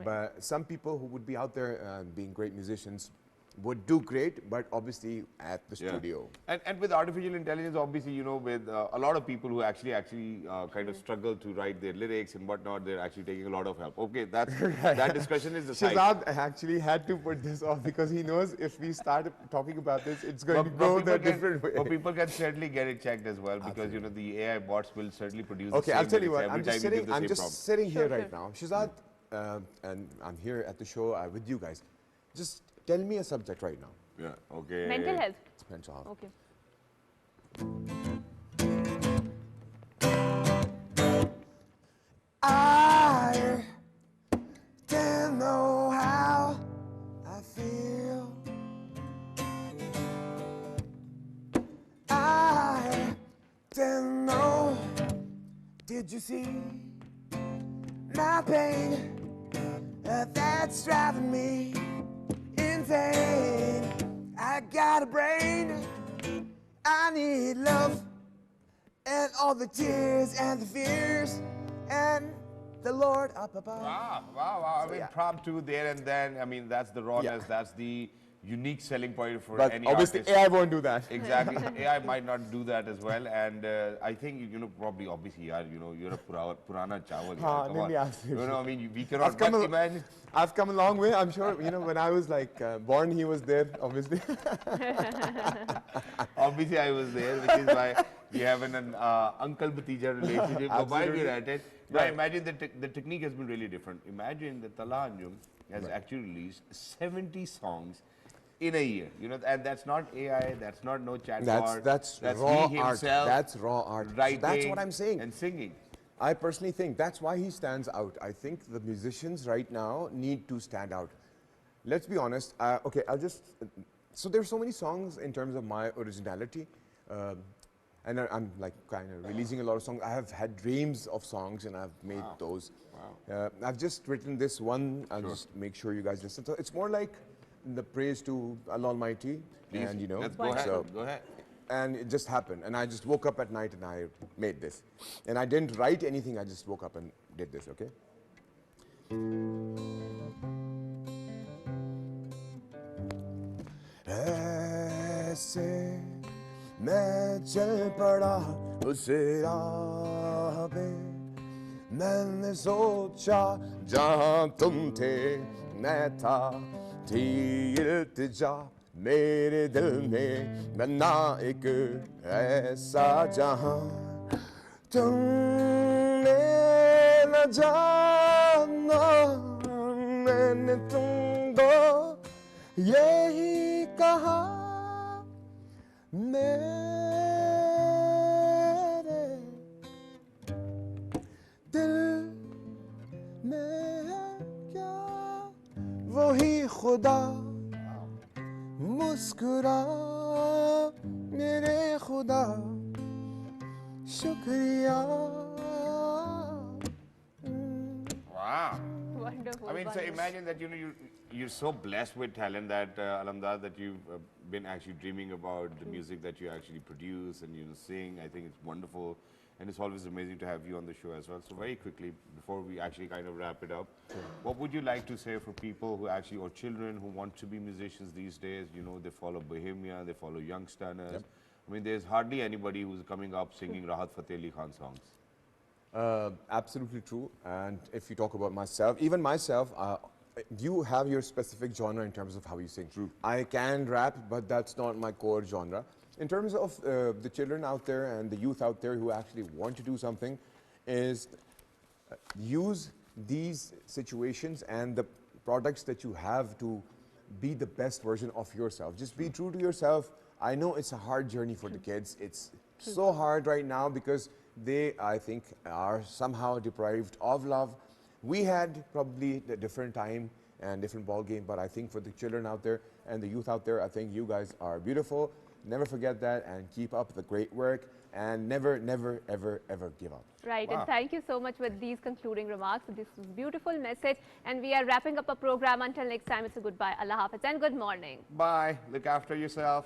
But some people who would be out there being great musicians, would do great, but obviously at the studio. And with artificial intelligence, obviously, you know, with a lot of people who actually kind of struggle to write their lyrics and whatnot, they're actually taking a lot of help. Okay, that's that discussion is aside. Shazad actually had to put this off because he knows if we start talking about this, it's going to go the different way. But people can certainly get it checked as well because, you know, the AI bots will certainly produce Okay, the I'll same tell you lyrics what, every time you give the I'm same just prompt. sitting here right now. Shazad, and I'm here at the show with you guys. Just tell me a subject right now. Yeah, okay. Mental health. It's mental health. Okay. I don't know how I feel. I don't know. Did you see my pain? That's driving me insane. I got a brain. I need love and all the tears and the fears and the Lord up above. Wow. I mean, prompt two there and then. I mean, that's the rawness. That's the unique selling point for But any obviously artist. AI won't do that. Exactly. AI might not do that as well. And I think, you know, probably, obviously, you know, you're a Purana Chawal. Come on. You know, I mean, we cannot imagine. I've come a long way. I'm sure, you know, when I was like born, he was there, obviously. Obviously, I was there, which is why we have an uncle-bhatija relationship. But while we're at it, now imagine the technique has been really different. Imagine that Tala Anjum has actually released 70 songs in a year, you know, and that's not AI, that's not no chatbot. That's raw art. That's raw art. So that's what I'm saying. And singing. I personally think that's why he stands out. I think the musicians right now need to stand out. Let's be honest. Okay, I'll just. So there's so many songs in terms of my originality, and I'm like kind of releasing a lot of songs. I have had dreams of songs, and I've made those. Wow. I've just written this one. I'll just make sure you guys listen. So it's more like the praise to Allah Almighty, Please, and you know. let's go ahead. So, Go ahead. and it just happened, and I just woke up at night and I made this, and I didn't write anything. I just woke up and did this. Okay. ऐसे मैं चल पड़ा उस राह पे मैंने सोचा जहाँ तुम थे मैं था थी इल्तिजा मेरे दिल में बना एक ऐसा जहाँ तुमने न जाना मैंने तुमको यही कहा मेरे दिल में है क्या वही खुदा मुस्कुरा मेरे खुदा शुक्रिया. Wow. Wonderful. I mean, so imagine that, you know, you're so blessed with talent that, Alamdad, that you've been actually dreaming about the music that you actually produce and, you know, sing. I think it's wonderful. And it's always amazing to have you on the show as well. So very quickly, before we actually kind of wrap it up, what would you like to say for people who actually, or children who want to be musicians these days? You know, they follow Bohemia, they follow youngsters. Yep. I mean, there's hardly anybody who's coming up singing Rahat Fateh Ali Khan songs. Absolutely true. And if you talk about myself, even myself, you have your specific genre in terms of how you sing. True. I can rap, but that's not my core genre. In terms of the children out there and the youth out there who actually want to do something, is use these situations and the products that you have to be the best version of yourself. Just be true to yourself. I know it's a hard journey for the kids. It's so hard right now because they, I think, are somehow deprived of love. We had probably a different time and different ball game, but I think for the children out there and the youth out there, I think you guys are beautiful. Never forget that and keep up the great work and never, never, ever, ever give up. Right, Wow. and thank you so much with these concluding remarks. This was a beautiful message, and we are wrapping up our program. Until next time, it's a goodbye. Allah Hafiz and good morning. Bye. Look after yourself.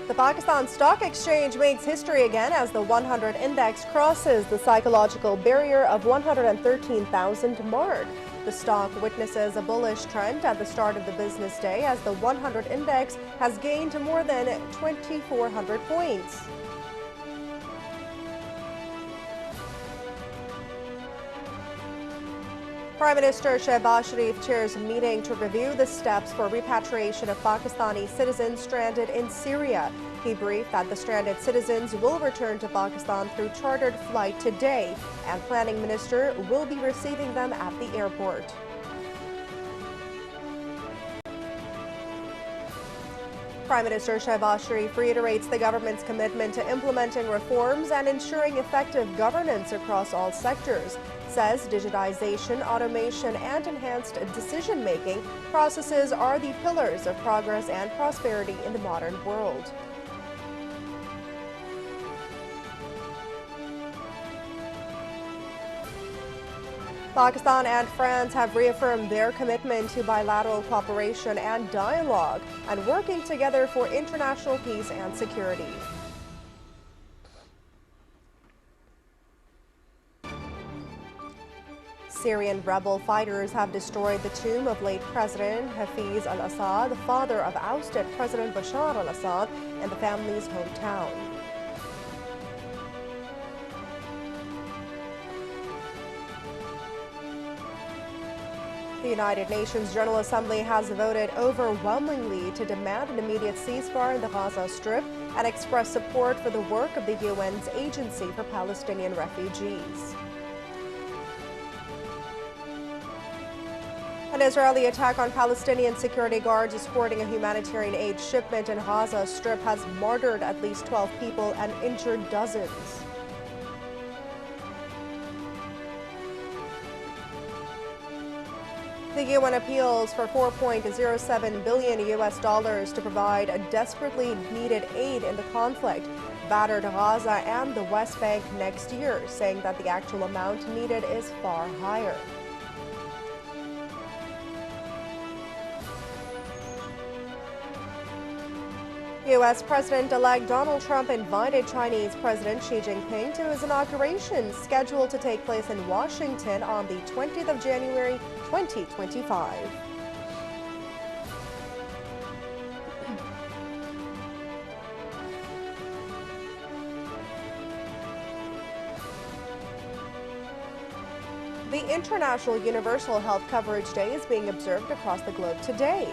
The Pakistan Stock Exchange makes history again as the 100 index crosses the psychological barrier of 113,000 mark. The stock witnesses a bullish trend at the start of the business day as the 100 index has gained more than 2,400 points. Prime Minister Shehbaz Sharif chairs a meeting to review the steps for repatriation of Pakistani citizens stranded in Syria. He briefed that the stranded citizens will return to Pakistan through chartered flight today, and Planning Minister will be receiving them at the airport. Prime Minister Shehbaz Sharif reiterates the government's commitment to implementing reforms and ensuring effective governance across all sectors. Says digitization, automation, and enhanced decision-making processes are the pillars of progress and prosperity in the modern world. Pakistan and France have reaffirmed their commitment to bilateral cooperation and dialogue and working together for international peace and security. Syrian rebel fighters have destroyed the tomb of late President Hafez al-Assad, father of ousted President Bashar al-Assad, in the family's hometown. The United Nations General Assembly has voted overwhelmingly to demand an immediate ceasefire in the Gaza Strip and express support for the work of the UN's Agency for Palestinian Refugees. An Israeli attack on Palestinian security guards escorting a humanitarian aid shipment in Gaza Strip has martyred at least 12 people and injured dozens. The UN appeals for $4.07 billion to provide a desperately needed aid in the conflict, battered Gaza and the West Bank next year, saying that the actual amount needed is far higher. U.S. President-elect Donald Trump invited Chinese President Xi Jinping to his inauguration, scheduled to take place in Washington on the 20th of January, 2025. The International Universal Health Coverage Day is being observed across the globe today.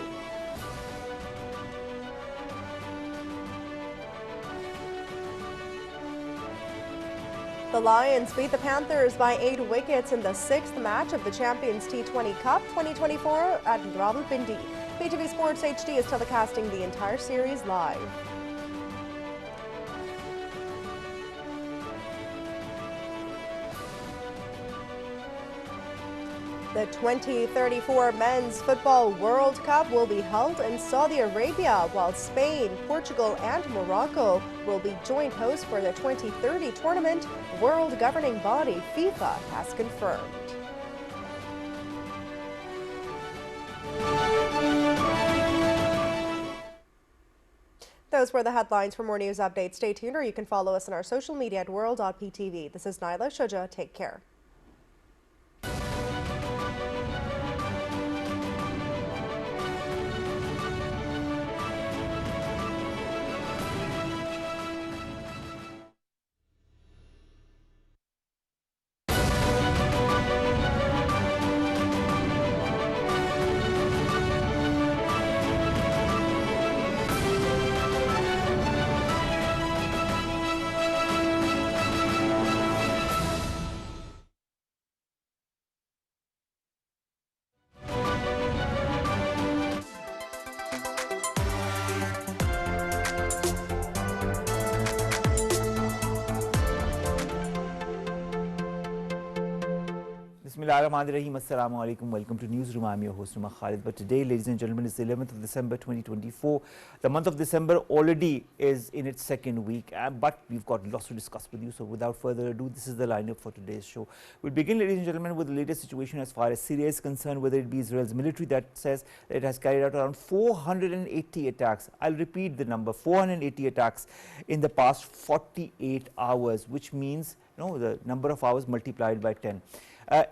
The Lions beat the Panthers by 8 wickets in the 6th match of the Champions T20 Cup 2024 at Rawalpindi. PTV Sports HD is telecasting the entire series live. The 2034 Men's Football World Cup will be held in Saudi Arabia, while Spain, Portugal, and Morocco will be joint hosts for the 2030 tournament, world governing body FIFA has confirmed. Those were the headlines. For more news updates, stay tuned, or you can follow us on our social media at world.ptv. This is Naila Shuja. Take care. Bismillahirrahmanirrahim. Assalamu alaikum. Welcome to Newsroom. I'm your host, Umar Khalid. But today, ladies and gentlemen, is the 11th of December 2024. The month of December already is in its second week, but we've got lots to discuss with you. So without further ado, this is the lineup for today's show. We'll begin, ladies and gentlemen, with the latest situation as far as Syria is concerned, whether it be Israel's military that says that it has carried out around 480 attacks. I'll repeat the number, 480 attacks in the past 48 hours, which means the number of hours multiplied by 10.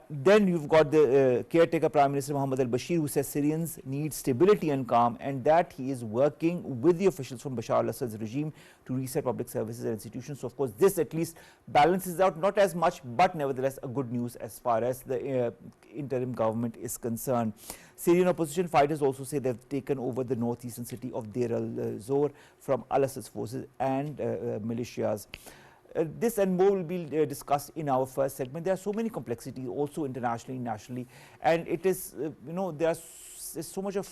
Then you've got the caretaker Prime Minister Mohammed al-Bashir, who says Syrians need stability and calm, and that he is working with the officials from Bashar al-Assad's regime to reset public services and institutions. So of course this at least balances out, not as much, but nevertheless a good news as far as the interim government is concerned. Syrian opposition fighters also say they've taken over the northeastern city of Deir al-Zor from al-Assad's forces and militias. This and more will be discussed in our first segment. There are so many complexities also internationally, nationally, and it is, there's so much of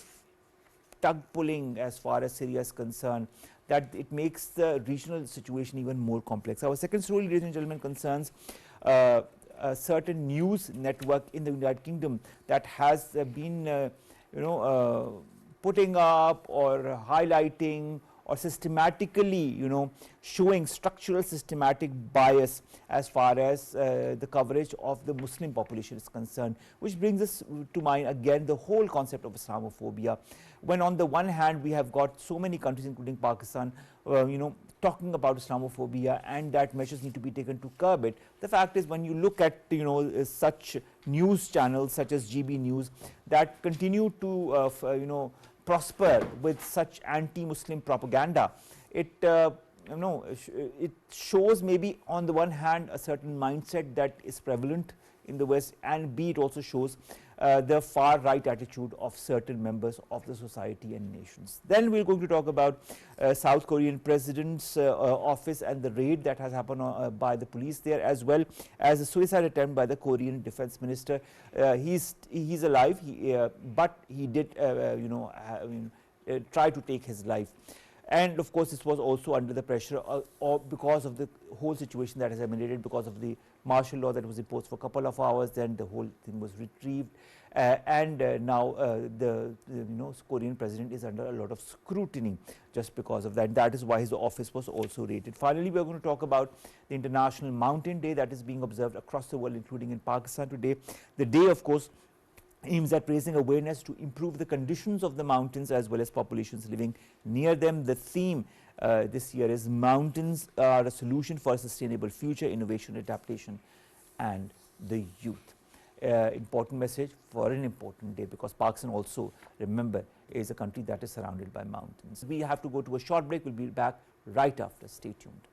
tug pulling as far as Syria is concerned that it makes the regional situation even more complex. Our second story, ladies and gentlemen, concerns a certain news network in the United Kingdom that has been, putting up or highlighting or systematically, showing structural systematic bias as far as the coverage of the Muslim population is concerned, which brings us to mind again the whole concept of Islamophobia. When on the one hand we have got so many countries, including Pakistan, talking about Islamophobia and that measures need to be taken to curb it. The fact is, when you look at such news channels such as GB News that continue to prosper with such anti-Muslim propaganda, it it shows maybe on the one hand a certain mindset that is prevalent in the West, and B, it also shows the far right attitude of certain members of the society and nations. Then we're going to talk about South Korean president's office and the raid that has happened by the police there, as well as a suicide attempt by the Korean defense minister. He's alive, but he did try to take his life. And of course this was also under the pressure because of the whole situation that has emanated because of the martial law that was imposed for a couple of hours. Then the whole thing was retrieved, and now the Korean president is under a lot of scrutiny just because of that. That is why his office was also raided. Finally, we are going to talk about the International Mountain Day that is being observed across the world, including in Pakistan today. The day, of course, aims at raising awareness to improve the conditions of the mountains as well as populations living near them. The theme this year is Mountains are a Solution for a Sustainable Future, Innovation, Adaptation and the Youth. Important message for an important day, because Pakistan also, remember, is a country that is surrounded by mountains. We have to go to a short break. We'll be back right after. Stay tuned.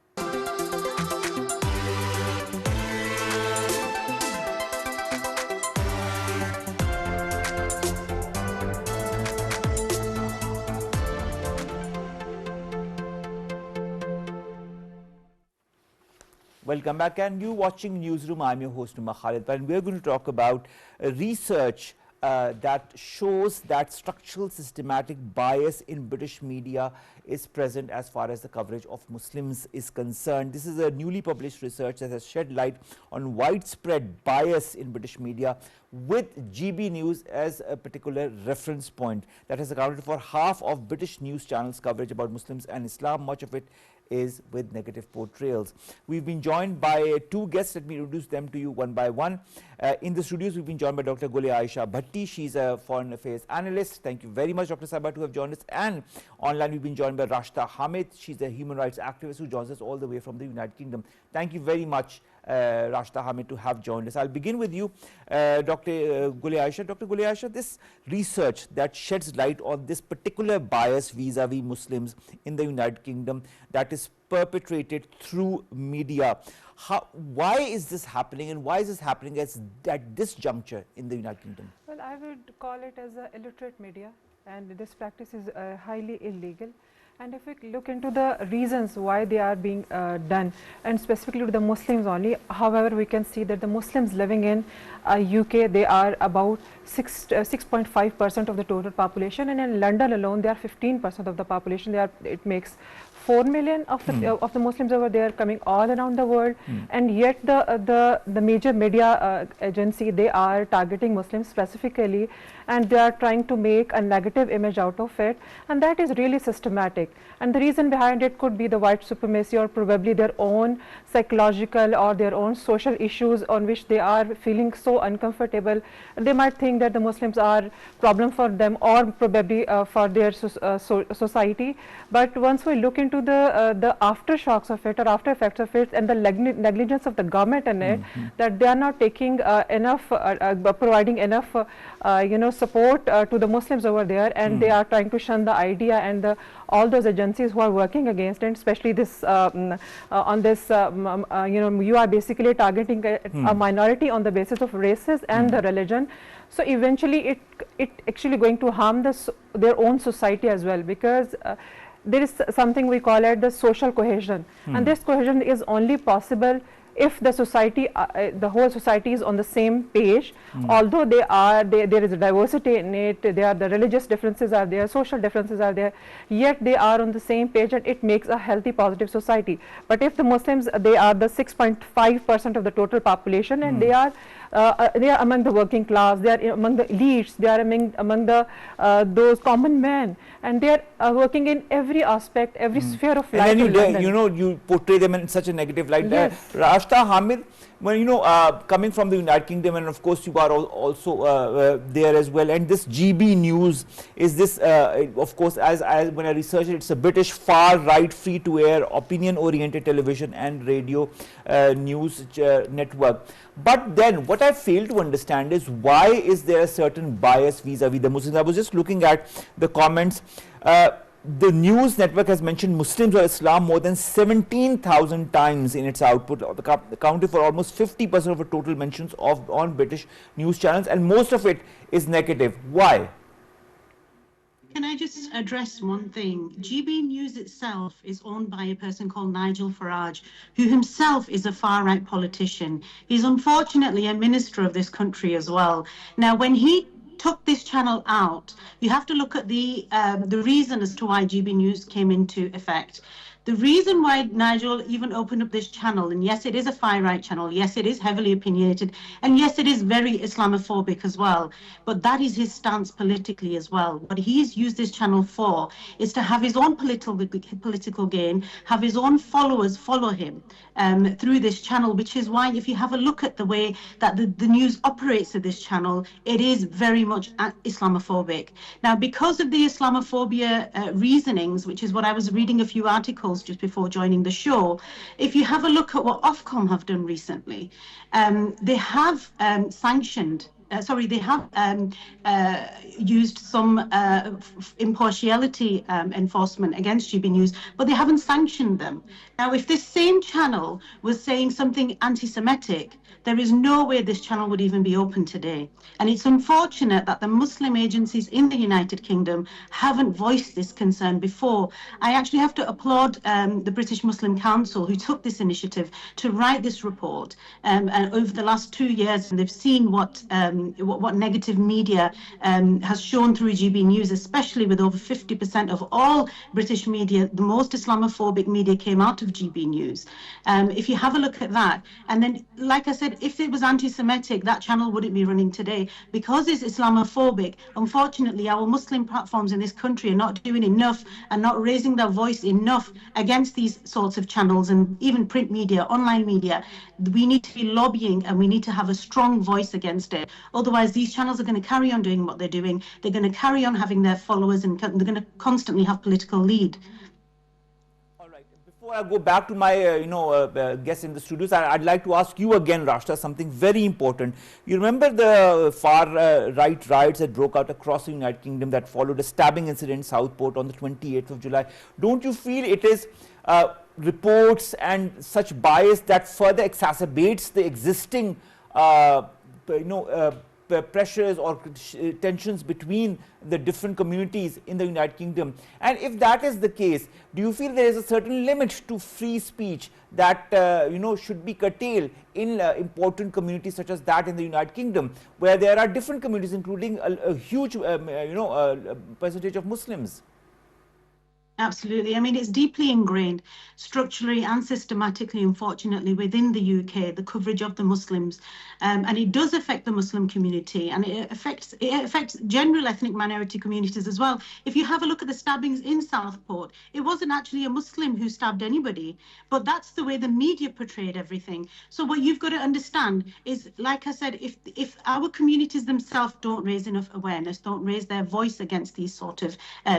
Welcome back, and you watching Newsroom. I'm your host Umar Khalid, and we're going to talk about research that shows that structural systematic bias in British media is present as far as the coverage of Muslims is concerned. This is a newly published research that has shed light on widespread bias in British media, with GB News as a particular reference point that has accounted for half of British news channels' coverage about Muslims and Islam, much of it is with negative portrayals. We've been joined by two guests. Let me introduce them to you one by one. In the studios, we've been joined by Dr. Gule Aisha Bhatti. She's a foreign affairs analyst. Thank you very much, Dr. Sabah, to have joined us. And online, we've been joined by Rashta Hamid. She's a human rights activist who joins us all the way from the United Kingdom. Thank you very much, Rashta Hamid, to have joined us. I'll begin with you, Dr. Gule Aisha. Dr. Gule Aisha, this research that sheds light on this particular bias vis-a-vis Muslims in the United Kingdom that is perpetrated through media. Why is this happening, and why is this happening at this juncture in the United Kingdom? Well, I would call it as illiterate media, and this practice is highly illegal. And if we look into the reasons why they are being done, and specifically to the Muslims only, however, we can see that the Muslims living in UK, they are about 6.5% of the total population, and in London alone, they are 15% of the population. It makes 4 million of the Muslims over there coming all around the world, and yet the major media agency, they are targeting Muslims specifically, and they are trying to make a negative image out of it, and that is really systematic. And the reason behind it could be the white supremacy, or probably their own psychological or their own social issues on which they are feeling so uncomfortable. They might think that the Muslims are problem for them, or probably for their society. But once we look into the aftershocks of it, or after effects of it, and the negligence of the government in it, that they are not taking enough, providing enough support to the Muslims over there, and they are trying to shun the idea, and all those agencies who are working against it, especially this on this you are basically targeting a minority on the basis of races and the religion. So eventually it actually going to harm their own society as well, because there is something we call it the social cohesion, and this cohesion is only possible if the society, the whole society is on the same page. Although there is a diversity in it, the religious differences are there, social differences are there, yet they are on the same page, and it makes a healthy, positive society. But if the Muslims, they are the 6.5% of the total population, and they are among the working class, they are among the elites, they are among the those common men, and they are working in every aspect, every sphere of life. And then you portray them in such a negative light. Yes. Rashta, Hamid, well, coming from the United Kingdom, and of course you are also there as well, and this GB News is this, of course, as when I researched it, it's a British far-right, free-to-air, opinion-oriented television and radio news network. But then what I fail to understand is, why is there a certain bias vis-a-vis the Muslims? I was just looking at the comments. The news network has mentioned Muslims or Islam more than 17,000 times in its output, accounting for almost 50% of the total mentions on British news channels, and most of it is negative. Why? Can I just address one thing? GB News itself is owned by a person called Nigel Farage, who himself is a far-right politician. He's unfortunately a minister of this country as well. Now, when he took this channel out, you have to look at the reason as to why GB News came into effect. The reason why Nigel even opened up this channel, and yes, it is a far-right channel, yes, it is heavily opinionated, and yes, it is very Islamophobic as well, but that is his stance politically as well. What he's used this channel for is to have his own political gain, have his own followers follow him through this channel, which is why if you have a look at the way that the news operates at this channel, it is very much Islamophobic. Now, because of the Islamophobia reasonings, which is what I was reading a few articles just before joining the show, if you have a look at what Ofcom have done recently, they have sanctioned they have used some impartiality enforcement against GB News, but they haven't sanctioned them. Now, if this same channel was saying something anti-Semitic, there is no way this channel would even be open today. And it's unfortunate that the Muslim agencies in the United Kingdom haven't voiced this concern before. I actually have to applaud the British Muslim Council, who took this initiative to write this report. And over the last 2 years, and they've seen what negative media has shown through GB News, especially with over 50% of all British media, the most Islamophobic media came out of GB News. If you have a look at that, and then, like I said, if it was anti-Semitic, that channel wouldn't be running today. Because it's Islamophobic, unfortunately, our Muslim platforms in this country are not doing enough and not raising their voice enough against these sorts of channels, and even print media, online media. We need to be lobbying, and we need to have a strong voice against it. Otherwise, these channels are going to carry on doing what they're doing. They're going to carry on having their followers, and they're going to constantly have political lead. Before I go back to my guests in the studios, I'd like to ask you again, Rashta, something very important. You remember the far-right riots that broke out across the United Kingdom that followed a stabbing incident in Southport on the 28th of July. Don't you feel it is reports and such bias that further exacerbates the existing pressures or tensions between the different communities in the United Kingdom? And if that is the case, do you feel there is a certain limit to free speech that should be curtailed in important communities such as that in the United Kingdom, where there are different communities, including a huge percentage of Muslims? Absolutely. I mean, it's deeply ingrained structurally and systematically, unfortunately, within the UK, the coverage of the Muslims. And it does affect the Muslim community, and it affects general ethnic minority communities as well. If you have a look at the stabbings in Southport, it wasn't actually a Muslim who stabbed anybody, but that's the way the media portrayed everything. So what you've got to understand is, like I said, if our communities themselves don't raise enough awareness, don't raise their voice against these sort of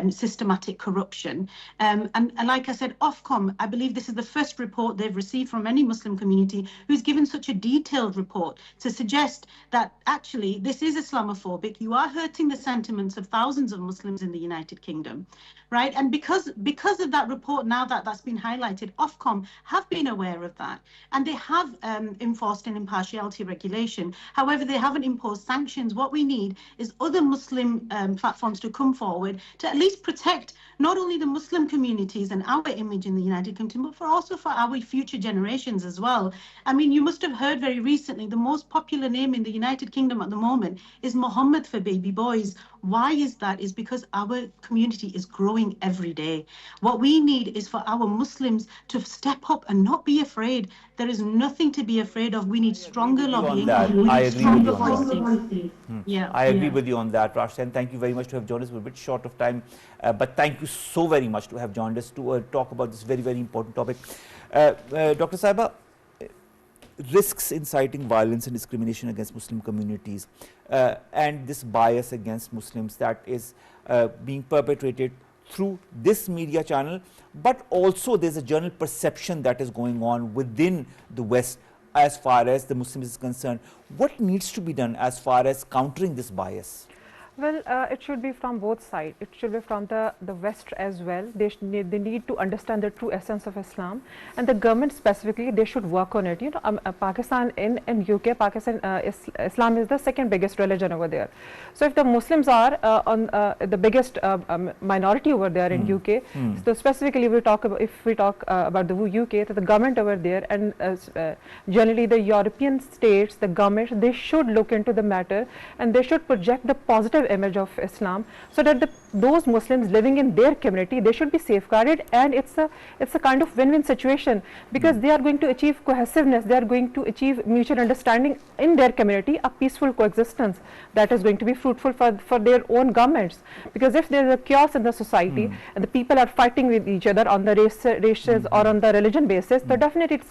systematic corruption, and like I said, Ofcom, I believe this is the first report they've received from any Muslim community who's given such a detailed report to suggest that actually this is Islamophobic. You are hurting the sentiments of thousands of Muslims in the United Kingdom, right? And because of that report, now that's been highlighted, Ofcom have been aware of that, and they have enforced an impartiality regulation. However, they haven't imposed sanctions. What we need is other Muslim platforms to come forward to at least protect not only the Muslim communities and our image in the United Kingdom, but also for our future generations as well. I mean, you must have heard very recently, the most popular name in the United Kingdom at the moment is Muhammad for baby boys. Why is that? Is because our community is growing every day. What we need is for our Muslims to step up and not be afraid. There is nothing to be afraid of. We need stronger lobbying. I agree with you on that. Yeah, I agree with you on that, Rashid, and thank you very much to have joined us. We're a bit short of time, but thank you so very much to have joined us to talk about this very, very important topic. Dr. Saiba, risks inciting violence and discrimination against Muslim communities and this bias against Muslims that is being perpetrated through this media channel, but also there's a general perception that is going on within the West as far as the Muslims is concerned. What needs to be done as far as countering this bias? Well, it should be from both sides. It should be from the West as well. They need to understand the true essence of Islam, and the government specifically, they should work on it. You know, Pakistan in UK, Islam is the second biggest religion over there. So if the Muslims are on the biggest minority over there in UK, so specifically if we talk about the UK, that the government over there and generally the European states, the government, they should look into the matter, and they should project the positive image of Islam, so that those Muslims living in their community, they should be safeguarded, and it's a kind of win-win situation, because they are going to achieve cohesiveness, they are going to achieve mutual understanding in their community, a peaceful coexistence that is going to be fruitful for their own governments. Because if there is a chaos in the society and the people are fighting with each other on the races or on the religion basis, so definitely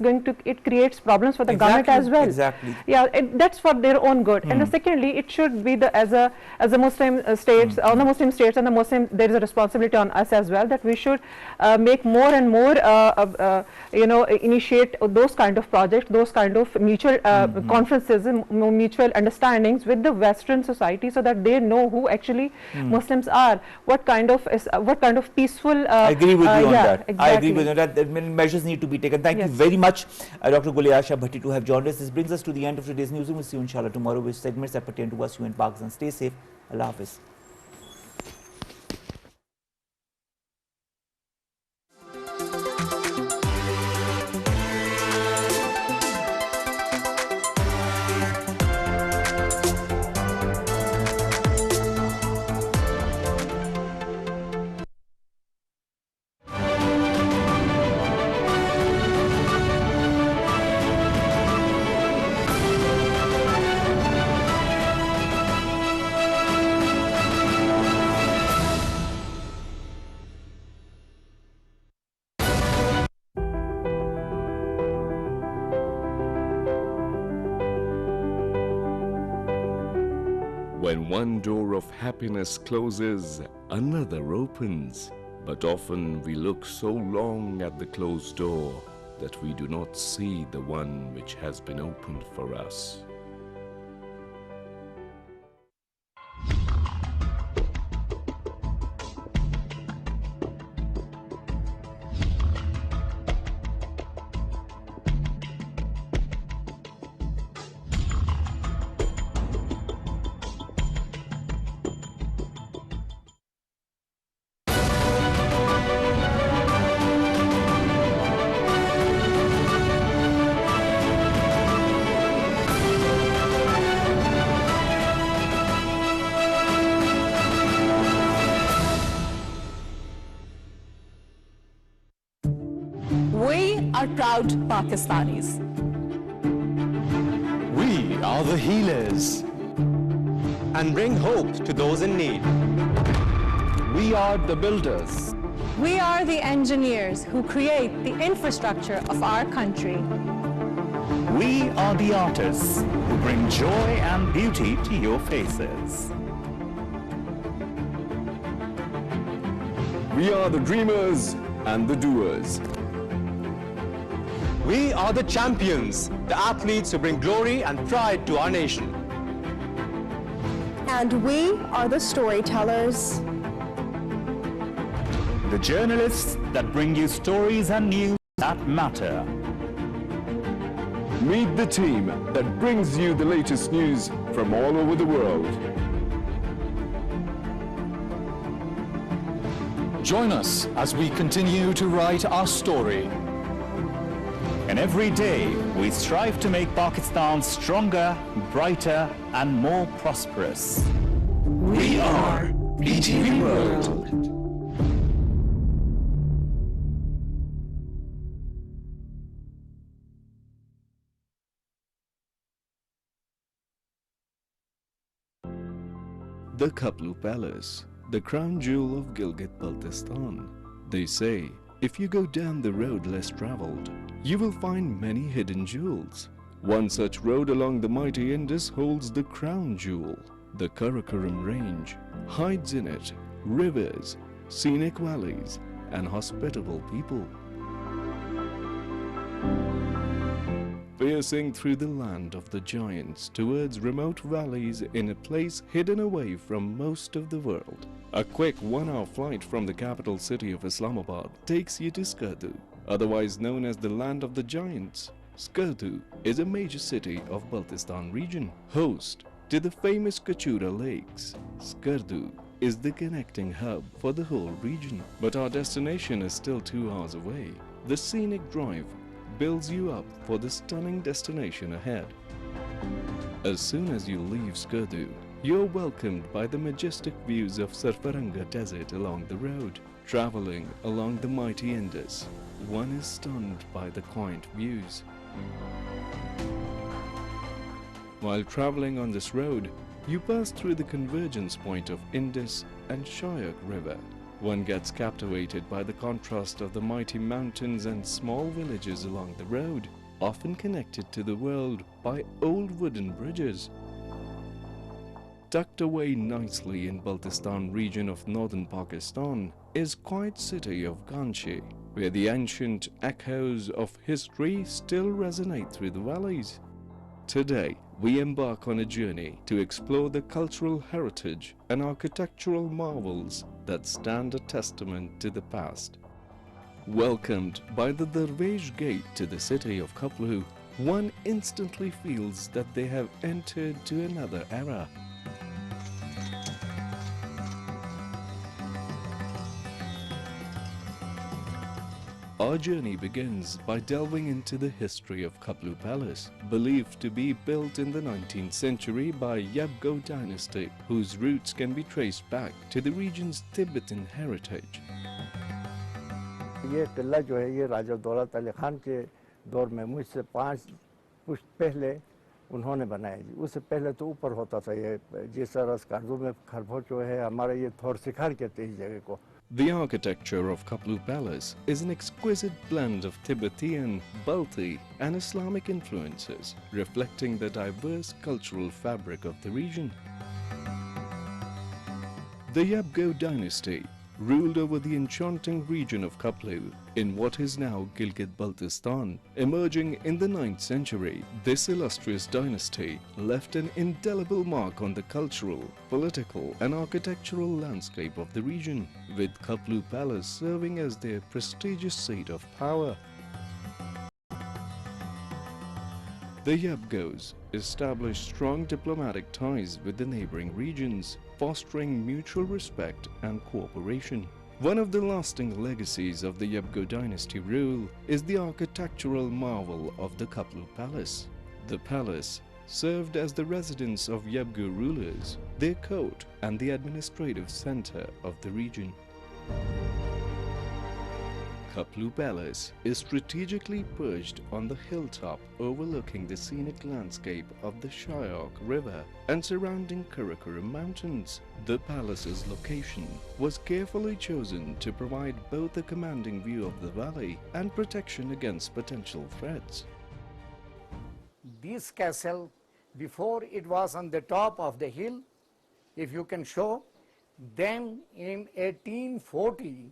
it creates problems for the government as well. Exactly. Yeah, that's for their own good. And secondly, it should be as a Muslim states, on the Muslim states and the Muslim, there is a responsibility on us as well, that we should make more and more, initiate those kind of projects, those kind of mutual conferences and mutual understandings with the Western society, so that they know who actually Muslims are, what kind of peaceful. I agree with you on that. Exactly. I agree with you that measures need to be taken. Thank you very much, Dr. Guliasha Bhatti, to have joined us. This brings us to the end of today's newsroom. We'll see you inshallah tomorrow with segments that pertain to us, you in Pakistan. Stay safe. Allah Hafiz. When one door of happiness closes, another opens. But often we look so long at the closed door that we do not see the one which has been opened for us. we are proud Pakistanis. We are the healers and bring hope to those in need. We are the builders. We are the engineers who create the infrastructure of our country. We are the artists who bring joy and beauty to your faces. We are the dreamers and the doers. We are the champions, the athletes who bring glory and pride to our nation. And we are the storytellers. The journalists that bring you stories and news that matter. Meet the team that brings you the latest news from all over the world. Join us as we continue to write our story. And every day, we strive to make Pakistan stronger, brighter, and more prosperous. We are PTV World. The Kaplu Palace, the crown jewel of Gilgit-Baltistan. They say, if you go down the road less traveled, you will find many hidden jewels. One such road along the mighty Indus holds the crown jewel. The Karakoram range hides in it rivers, scenic valleys, and hospitable people. Piercing through the land of the giants towards remote valleys in a place hidden away from most of the world. A quick 1-hour flight from the capital city of Islamabad takes you to Skardu, otherwise known as the land of the giants. Skardu is a major city of Baltistan region, host to the famous Kachura lakes. Skardu is the connecting hub for the whole region, but our destination is still 2 hours away. The scenic drive builds you up for the stunning destination ahead. As soon as you leave Skardu, you're welcomed by the majestic views of Sarfaranga Desert along the road. Traveling along the mighty Indus, one is stunned by the quaint views. While traveling on this road, you pass through the convergence point of Indus and Shyok River. One gets captivated by the contrast of the mighty mountains and small villages along the road, often connected to the world by old wooden bridges. Tucked away nicely in Baltistan region of northern Pakistan is quiet city of Ganshi, where the ancient echoes of history still resonate through the valleys. Today, we embark on a journey to explore the cultural heritage and architectural marvels that stand a testament to the past. Welcomed by the Darvesh Gate to the city of Kaplu, one instantly feels that they have entered to another era. Our journey begins by delving into the history of Kaplu Palace, believed to be built in the 19th century by Yabgo dynasty, whose roots can be traced back to the region's Tibetan heritage. ये किला जो है ये राजा दौलत अली खान के दौर में मुझसे 5 पुश्त पहले उन्होंने बनाया जी। उससे पहले तो ऊपर होता था ये जिस तरह स्कार्दू में खरबो जो है हमारा ये थोर शिखर कहते हैं इस जगह को। The architecture of Kaplu Palace is an exquisite blend of Tibetan, Balti and Islamic influences, reflecting the diverse cultural fabric of the region. The Yabgo dynasty ruled over the enchanting region of Kaplu in what is now Gilgit-Baltistan. Emerging in the 9th century, this illustrious dynasty left an indelible mark on the cultural, political and architectural landscape of the region, with Kaplu Palace serving as their prestigious seat of power. The Yabgos established strong diplomatic ties with the neighboring regions, fostering mutual respect and cooperation. One of the lasting legacies of the Yabgo dynasty rule is the architectural marvel of the Kaplu Palace. The palace served as the residence of Yabgo rulers, their court and the administrative center of the region. Kaplu Palace is strategically perched on the hilltop overlooking the scenic landscape of the Shyok River and surrounding Karakoram Mountains. The palace's location was carefully chosen to provide both a commanding view of the valley and protection against potential threats. This castle, before it was on the top of the hill, if you can show, then in 1840,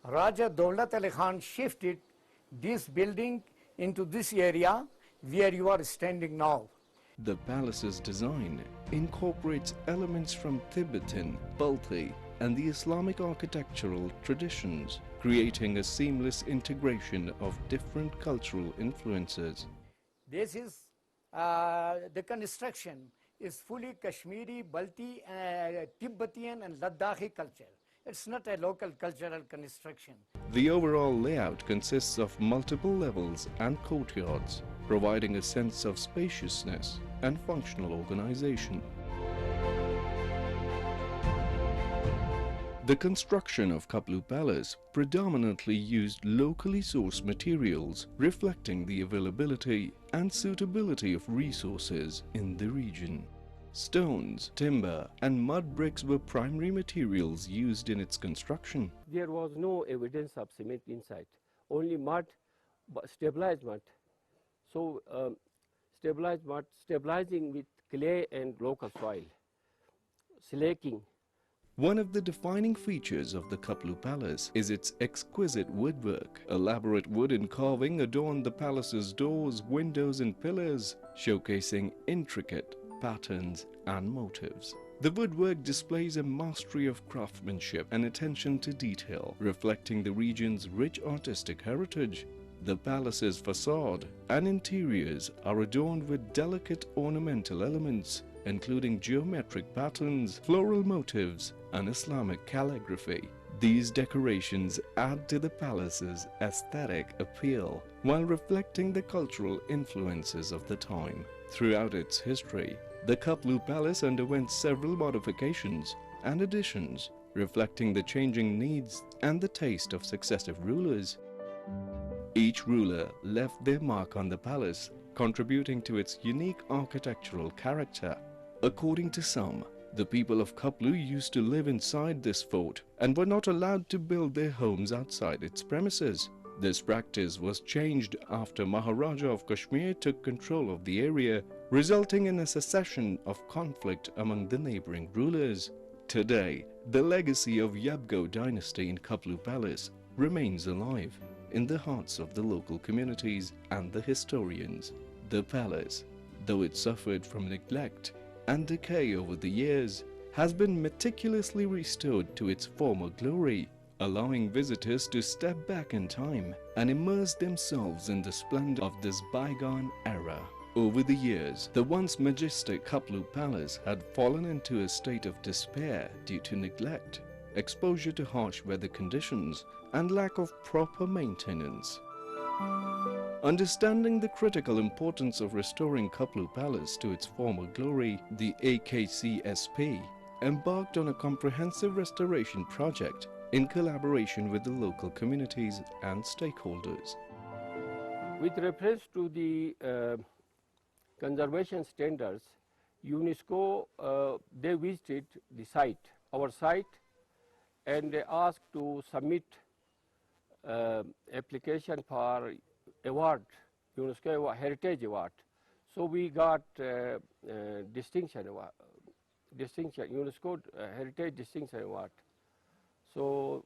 Raja Daulat Ali Khan shifted this building into this area where you are standing now. The palace's design incorporates elements from Tibetan, Balti, and the Islamic architectural traditions, creating a seamless integration of different cultural influences. This is the construction is fully Kashmiri, Balti, Tibetan and Ladakhi culture. It's not a local cultural construction. The overall layout consists of multiple levels and courtyards, providing a sense of spaciousness and functional organization. The construction of Kaplu Palace predominantly used locally sourced materials, reflecting the availability and suitability of resources in the region. Stones, timber, and mud bricks were primary materials used in its construction. There was no evidence of cement inside, only mud, stabilized mud. So, stabilized mud, stabilizing with clay and local soil, slaking. One of the defining features of the Kaplu Palace is its exquisite woodwork. Elaborate wooden carving adorned the palace's doors, windows, and pillars, showcasing intricate patterns and motifs. The woodwork displays a mastery of craftsmanship and attention to detail, reflecting the region's rich artistic heritage. The palace's facade and interiors are adorned with delicate ornamental elements, including geometric patterns, floral motifs, and Islamic calligraphy. These decorations add to the palace's aesthetic appeal while reflecting the cultural influences of the time. Throughout its history, the Kaplu Palace underwent several modifications and additions, reflecting the changing needs and the taste of successive rulers. Each ruler left their mark on the palace, contributing to its unique architectural character. According to some, the people of Kaplu used to live inside this fort and were not allowed to build their homes outside its premises. This practice was changed after Maharaja of Kashmir took control of the area, resulting in a cessation of conflict among the neighboring rulers. Today, the legacy of Yabgo dynasty in Kaplu Palace remains alive in the hearts of the local communities and the historians. The palace, though it suffered from neglect and decay over the years, has been meticulously restored to its former glory, allowing visitors to step back in time and immerse themselves in the splendor of this bygone era. Over the years, the once majestic Kaplu Palace had fallen into a state of despair due to neglect, exposure to harsh weather conditions, and lack of proper maintenance. Understanding the critical importance of restoring Kaplu Palace to its former glory, the AKCSP embarked on a comprehensive restoration project in collaboration with the local communities and stakeholders. With reference to the conservation standards, UNESCO, they visited the site, our site, and they asked to submit application for award, UNESCO Heritage Award. So we got distinction award, UNESCO Heritage Distinction Award. So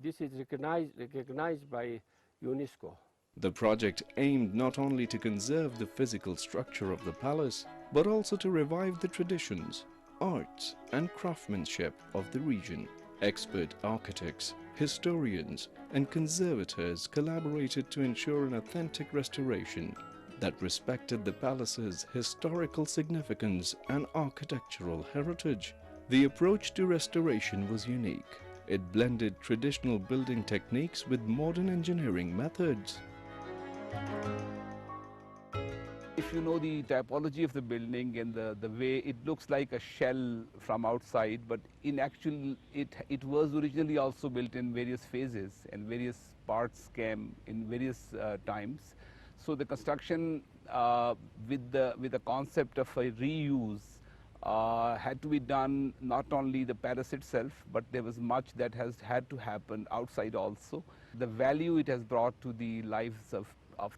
this is recognized by UNESCO. The project aimed not only to conserve the physical structure of the palace, but also to revive the traditions, arts, and craftsmanship of the region. Expert architects, historians, and conservators collaborated to ensure an authentic restoration that respected the palace's historical significance and architectural heritage. The approach to restoration was unique. It blended traditional building techniques with modern engineering methods. If if you know the typology of the building and the way it looks like a shell from outside, but in actual it was originally also built in various phases and various parts came in various times. So the construction with the concept of a reuse had to be done, not only the palace itself, but there was much that has had to happen outside also. The value it has brought to the lives of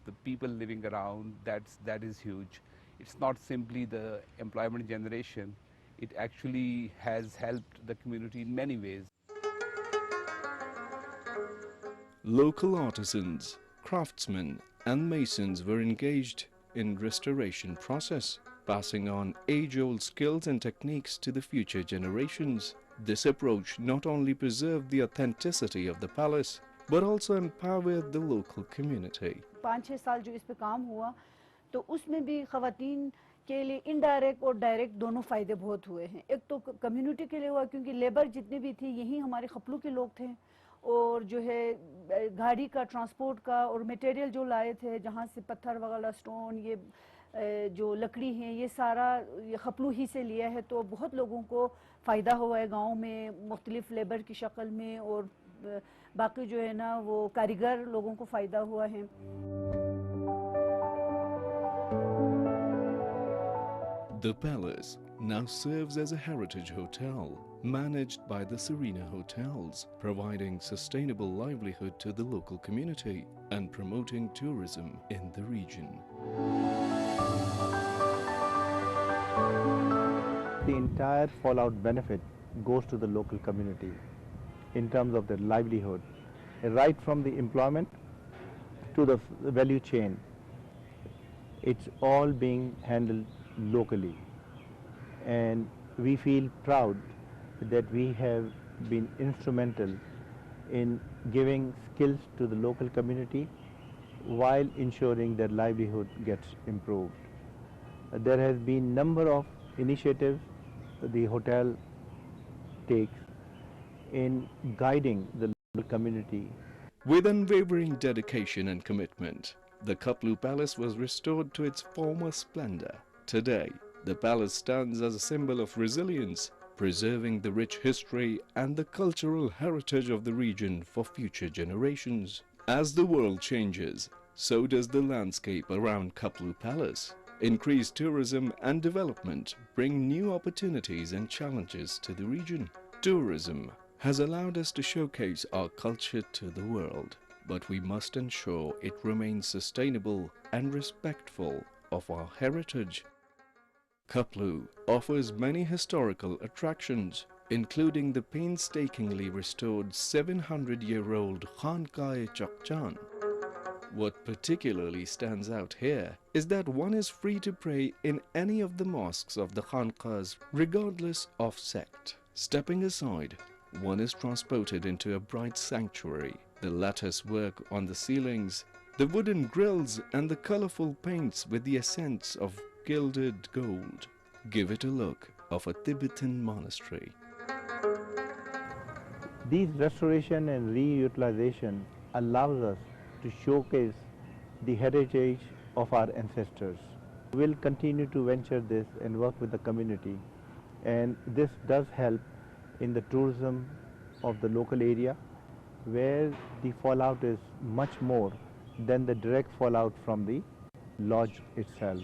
the people living around, that is huge. It's not simply the employment generation, it actually has helped the community in many ways. Local artisans, craftsmen and masons were engaged in restoration process, passing on age-old skills and techniques to the future generations. This approach not only preserved the authenticity of the palace, but also empowered the local community. 5-6 साल जो इस पे काम हुआ तो उसमें भी ख़वातीन के लिए इनडायरेक्ट और डायरेक्ट दोनों फ़ायदे बहुत हुए हैं। एक तो कम्युनिटी के लिए हुआ क्योंकि लेबर जितने भी थी यही हमारे खपलू के लोग थे और जो है गाड़ी का ट्रांसपोर्ट का और मटेरियल जो लाए थे जहाँ से पत्थर वगैरह स्टोन ये जो लकड़ी है ये सारा ये खपलू ही से लिया है तो बहुत लोगों को फ़ायदा हुआ है गाँव में मुख्तलिफ लेबर की शक्ल में और बाकी जो है ना वो कारीगर लोगों को फ़ायदा हुआ है। The palace now serves as a heritage hotel, managed by the Serena Hotels, providing sustainable livelihood to the local community and promoting tourism in the region. The entire fallout benefit goes to the local community in terms of their livelihood, right from the employment to the value chain. It's all being handled locally, and we feel proud that we have been instrumental in giving skills to the local community while ensuring their livelihood gets improved. There has been number of initiatives the hotel takes in guiding the local community. With unwavering dedication and commitment, the Kaplu Palace was restored to its former splendor. Today, the palace stands as a symbol of resilience, preserving the rich history and the cultural heritage of the region for future generations. As the world changes, so does the landscape around Kaplu Palace. Increased tourism and development bring new opportunities and challenges to the region. Tourism has allowed us to showcase our culture to the world, but we must ensure it remains sustainable and respectful of our heritage. Kaplu offers many historical attractions, including the painstakingly restored 700-year-old Khankai Chakchan. What particularly stands out here is that one is free to pray in any of the mosques of the Khankas regardless of sect. Stepping aside, one is transported into a bright sanctuary. The lattice work on the ceilings, the wooden grills and the colorful paints with the essence of gilded gold give it a look of a Tibetan monastery. These restoration and reutilization allows us to showcase the heritage of our ancestors. We will continue to venture this and work with the community, and this does help in the tourism of the local area where the fallout is much more than the direct fallout from the lodge itself.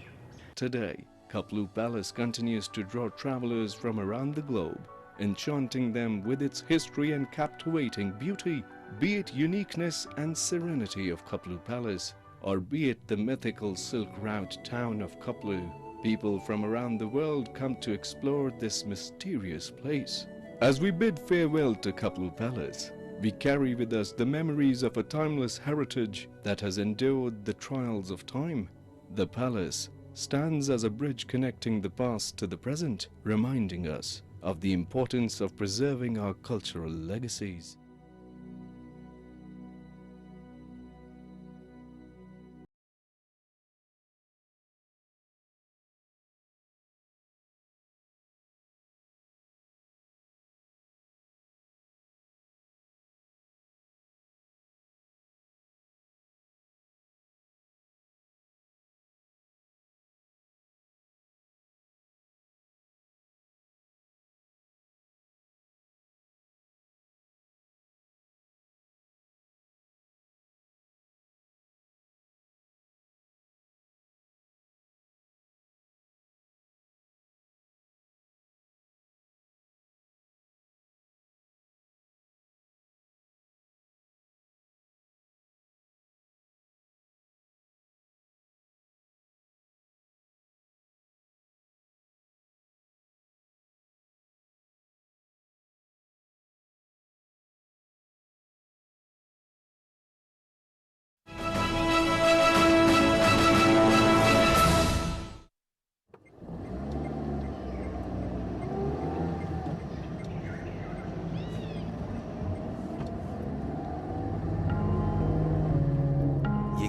Today, Kaplu Palace continues to draw travelers from around the globe, enchanting them with its history and captivating beauty. Be it uniqueness and serenity of Kaplu Palace, or be it the mythical Silk Route town of Kaplu, people from around the world come to explore this mysterious place. As we bid farewell to Kaplu Palace, we carry with us the memories of a timeless heritage that has endured the trials of time. The palace stands as a bridge connecting the past to the present, reminding us of the importance of preserving our cultural legacies.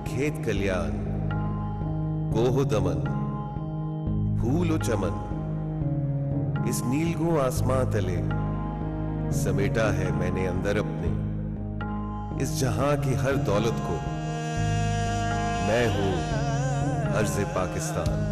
खेत कल्याण coho दमन फूलो चमन इस नीलगो आसमां तले समेटा है मैंने अंदर अपने इस जहां की हर दौलत को मैं हूं अर्ज़ Pakistan.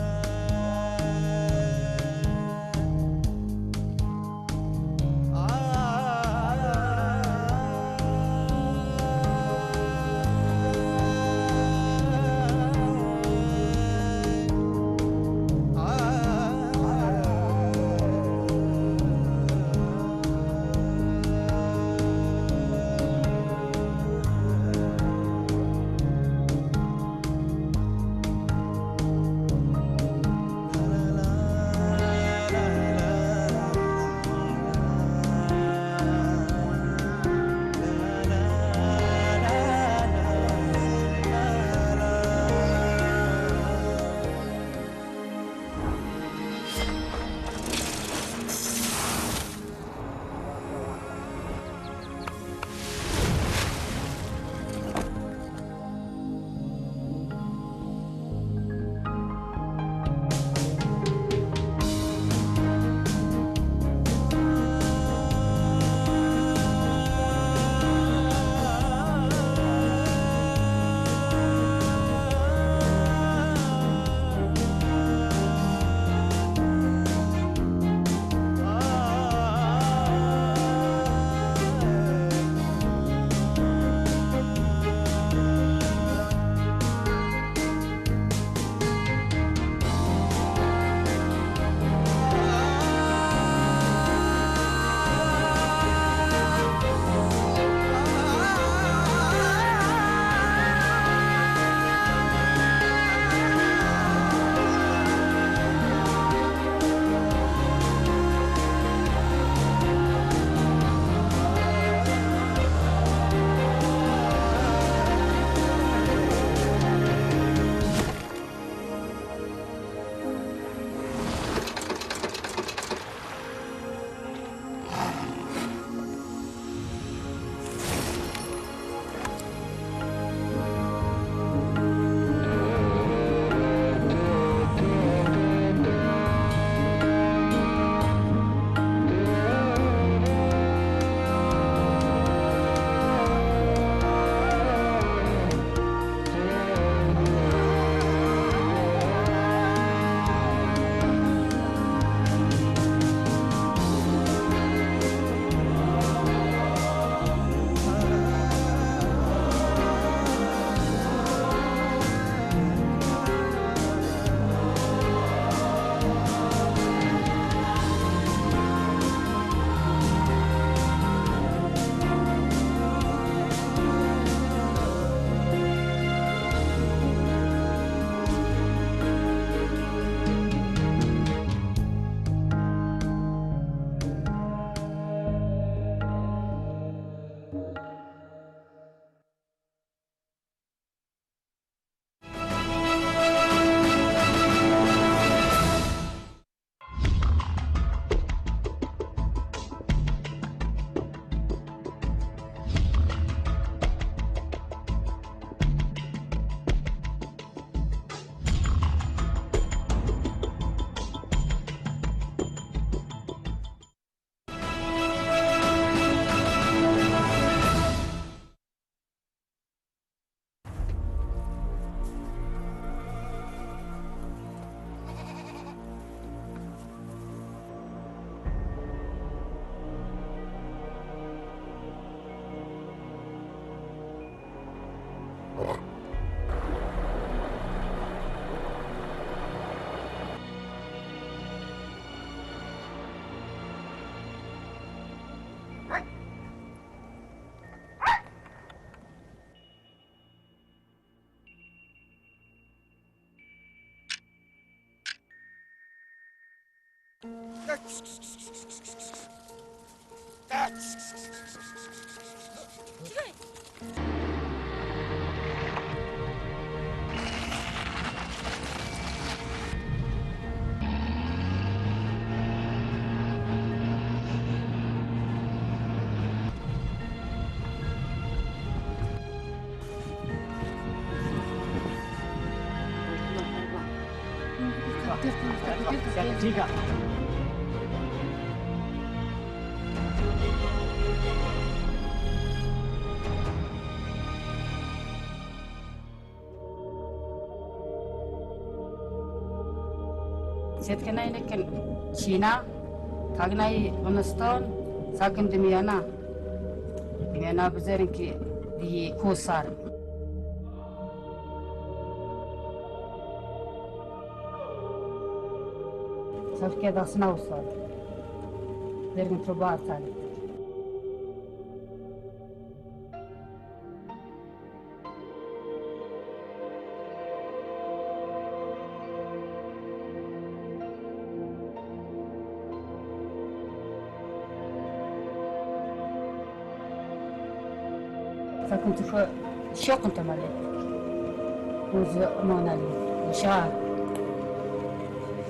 Setkenai nekken China, tagnai Afghanistan, sakin Dimiana bezerinki di kusar. Safke da snausa, zergin trubata. فكنت في شوق انت مالك وز مونالي وشعر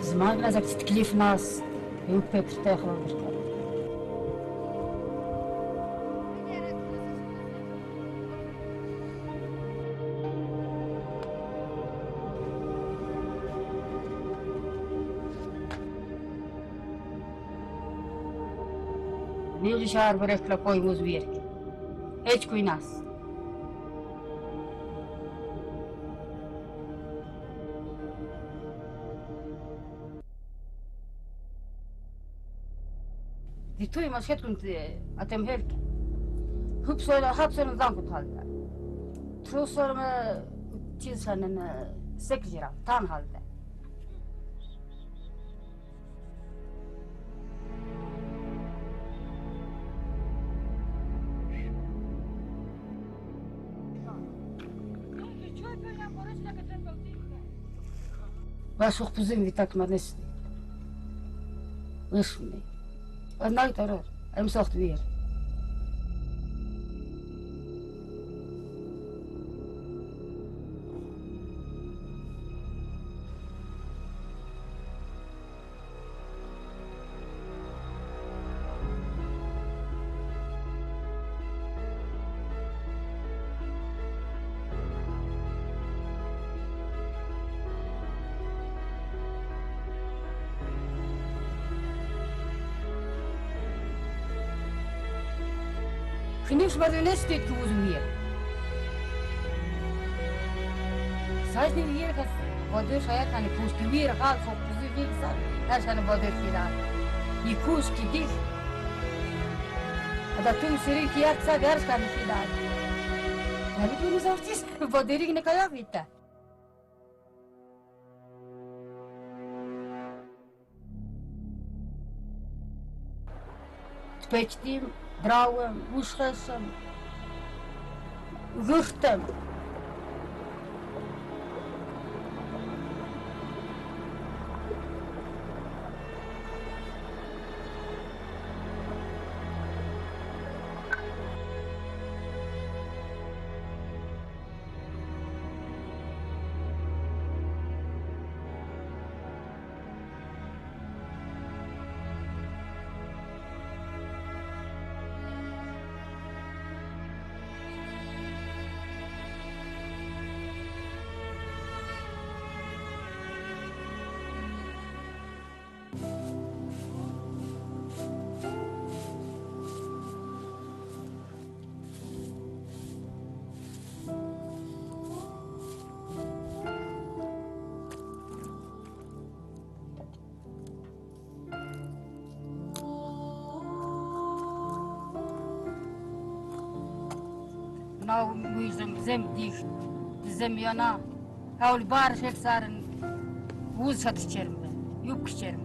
زمان لازم تتكليف ناس يمكن ترتاح وبركة نيجي شعر بريك لكوي وزويرك هيك كوي ناس دي توي مشيت كنت أتمهلك هبصر نظام كنت هالدا توصل ما تيزهن سكجرا تان هالدا بس وقت زين تاك ما نسني نسني أنا ترى أنا مسخت بير Finish maar de les dit kozen hier. Zij niet hier gaat. Wat dus hij kan ik koos weer gaat voor positief zijn. Daar zijn wat er gedaan. Je koos kies. Dat toen serie kiert zij daar kan ik gedaan. Maar ik moet zelfs iets wat er in elkaar weten. Spettim. Brouwen, woesgessen, vruchten. Nou moet je zem dicht, zem jana. Hou de bar zet saren, hoe zat het chermen, juk chermen.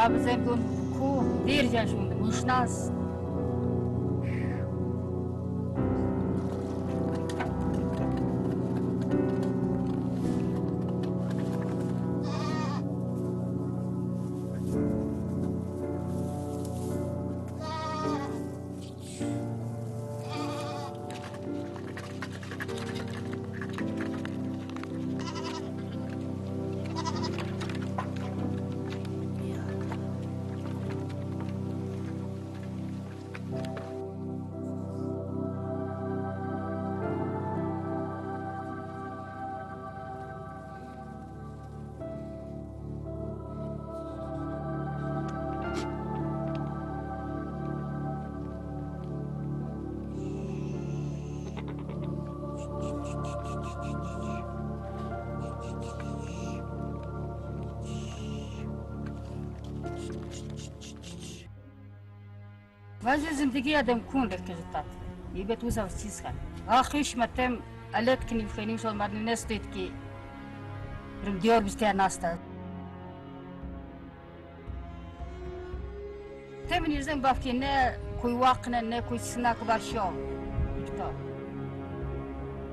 شاب زين بيقول كو دير جاشون مش ناس وجه زندگی آدم کون رکجتات یبت وزا چیز کن آخرش متم الات کنی خیلی شد مرد نستید که رم دیار بستیار ناستا تم نیزم بافکی نه کوی واقعا نه کوی سناک باشو تو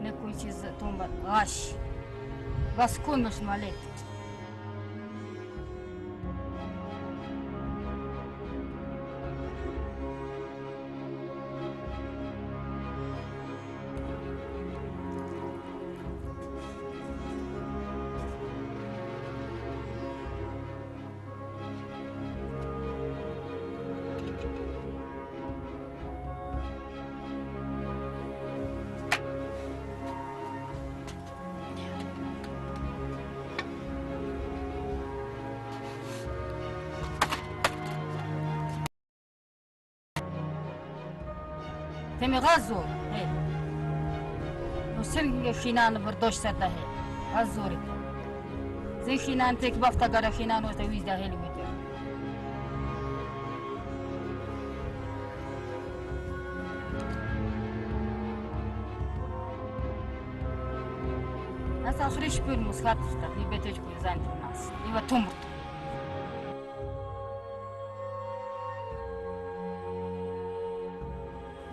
نه کوی چیز توم غاش بس کون مش مالک تمی غازور هی وسنگ خینان برداشت سرده هی غازوری زی خینان تک بافتا گره خینان و تویز ده هی لیمیده از آخرش بیر مسخط شد لی بتش بیر زن ناس لی و توم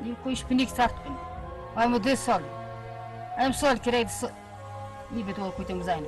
لی کویش بینیک سخت بینی وای مده سال ام سال کرد لی بتو کویت مزاین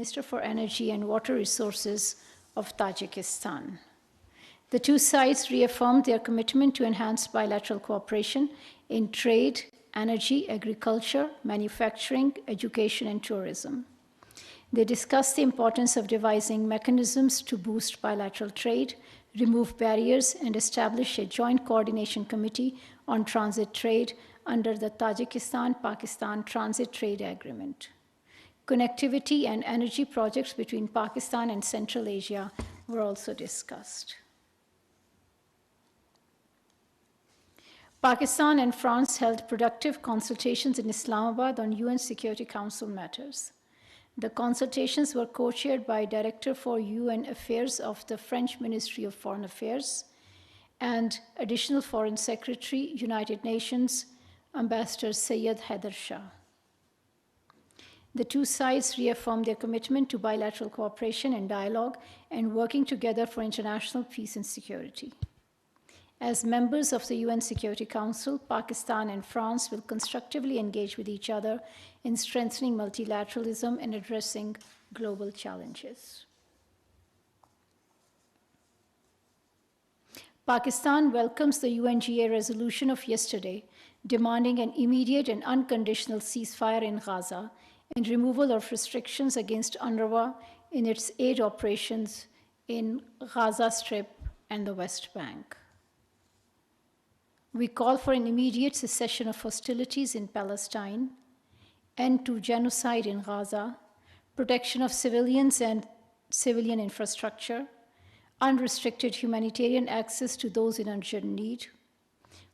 Minister for Energy and Water Resources of Tajikistan. The two sides reaffirmed their commitment to enhance bilateral cooperation in trade, energy, agriculture, manufacturing, education, and tourism. They discussed the importance of devising mechanisms to boost bilateral trade, remove barriers, and establish a joint coordination committee on transit trade under the Tajikistan-Pakistan Transit Trade Agreement. Connectivity and energy projects between Pakistan and Central Asia were also discussed. Pakistan and France held productive consultations in Islamabad on UN Security Council matters. The consultations were co-chaired by Director for UN Affairs of the French Ministry of Foreign Affairs and Additional Foreign Secretary, United Nations, Ambassador Syed Haider Shah. The two sides reaffirmed their commitment to bilateral cooperation and dialogue and working together for international peace and security. As members of the UN Security Council, Pakistan and France will constructively engage with each other in strengthening multilateralism and addressing global challenges. Pakistan welcomes the UNGA resolution of yesterday demanding an immediate and unconditional ceasefire in Gaza and removal of restrictions against UNRWA in its aid operations in Gaza Strip and the West Bank. We call for an immediate cessation of hostilities in Palestine, end to genocide in Gaza, protection of civilians and civilian infrastructure, unrestricted humanitarian access to those in urgent need,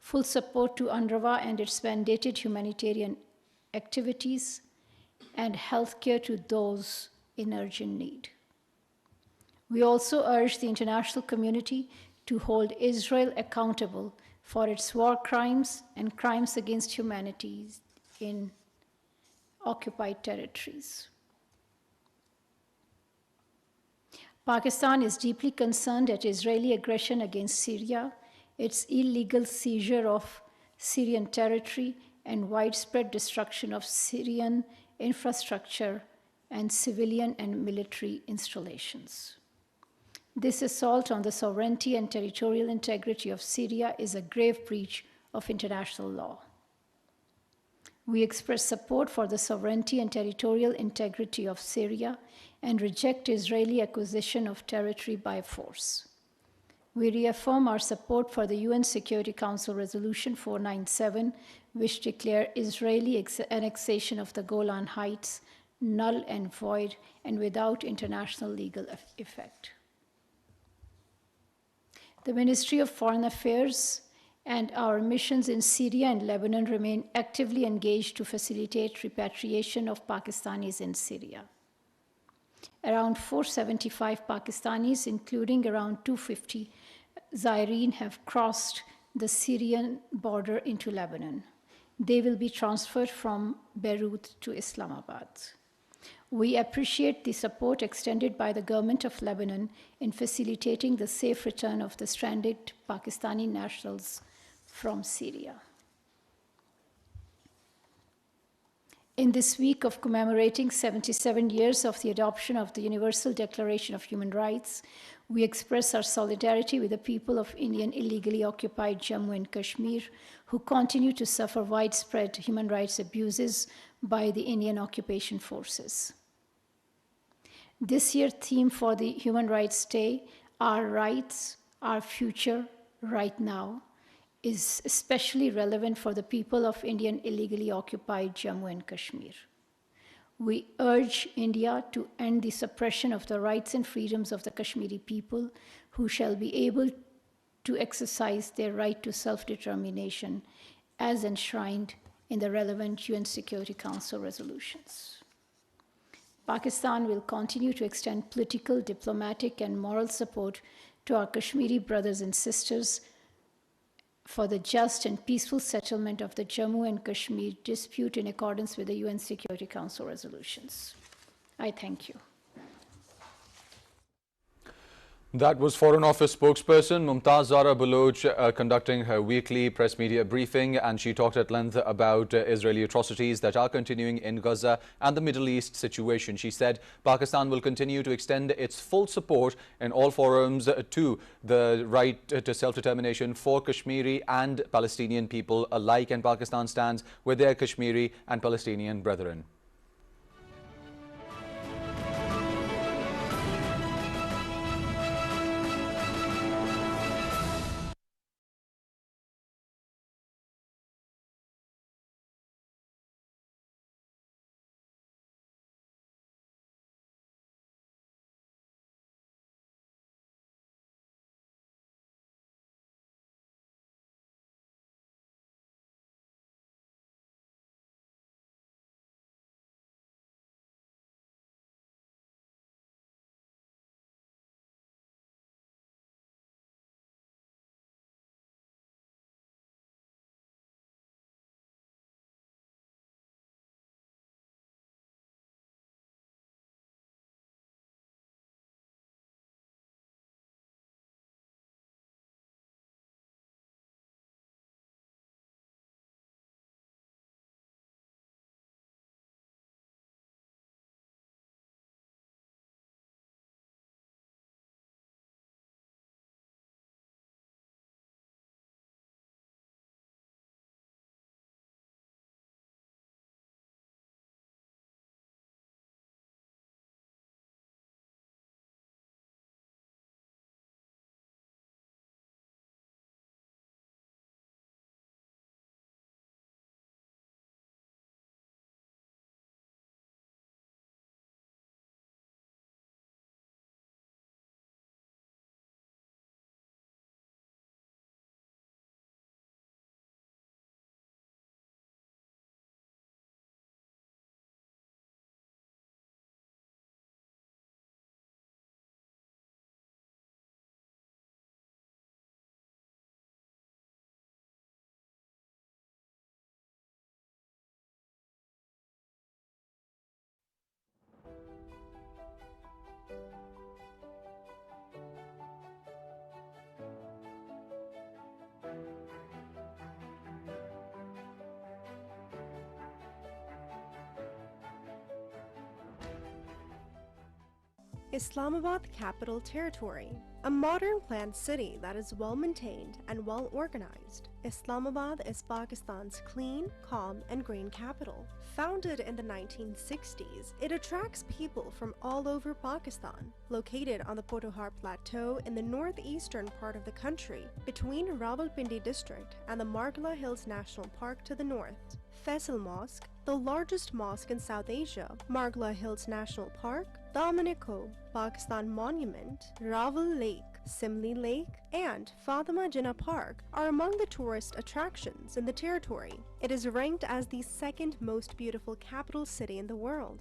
full support to UNRWA and its mandated humanitarian activities, and healthcare to those in urgent need. We also urge the international community to hold Israel accountable for its war crimes and crimes against humanity in occupied territories. Pakistan is deeply concerned at Israeli aggression against Syria, its illegal seizure of Syrian territory, and widespread destruction of Syrian infrastructure and civilian and military installations. This assault on the sovereignty and territorial integrity of Syria is a grave breach of international law. We express support for the sovereignty and territorial integrity of Syria and reject Israeli acquisition of territory by force. We reaffirm our support for the UN Security Council Resolution 497, which declared Israeli annexation of the Golan Heights null and void and without international legal effect. The Ministry of Foreign Affairs and our missions in Syria and Lebanon remain actively engaged to facilitate repatriation of Pakistanis in Syria. Around 475 Pakistanis, including around 250 Zairine, have crossed the Syrian border into Lebanon. They will be transferred from Beirut to Islamabad. We appreciate the support extended by the government of Lebanon in facilitating the safe return of the stranded Pakistani nationals from Syria. In this week of commemorating 77 years of the adoption of the Universal Declaration of Human Rights, we express our solidarity with the people of Indian illegally occupied Jammu and Kashmir, who continue to suffer widespread human rights abuses by the Indian occupation forces. This year's theme for the Human Rights Day, Our Rights, Our Future, Right Now, is especially relevant for the people of Indian illegally occupied Jammu and Kashmir. We urge India to end the suppression of the rights and freedoms of the Kashmiri people, who shall be able to exercise their right to self-determination as enshrined in the relevant UN Security Council resolutions. Pakistan will continue to extend political, diplomatic, and moral support to our Kashmiri brothers and sisters for the just and peaceful settlement of the Jammu and Kashmir dispute in accordance with the UN Security Council resolutions. I thank you. That was Foreign Office spokesperson Mumtaz Zara Baloch conducting her weekly press media briefing, and she talked at length about Israeli atrocities that are continuing in Gaza and the Middle East situation. She said Pakistan will continue to extend its full support in all forums to the right to self-determination for Kashmiri and Palestinian people alike, and Pakistan stands with their Kashmiri and Palestinian brethren. Islamabad Capital Territory, a modern planned city that is well maintained and well organized. Islamabad is Pakistan's clean, calm, and green capital. Founded in the 1960s, it attracts people from all over Pakistan. Located on the Potohar Plateau in the northeastern part of the country, between Rawalpindi district and the Margla Hills National Park to the north. Faisal Mosque, the largest mosque in South Asia, Margla Hills National Park, Damanico, Pakistan Monument, Rawal Lake, Simli Lake, and Fatima Jinnah Park are among the tourist attractions in the territory. It is ranked as the second most beautiful capital city in the world.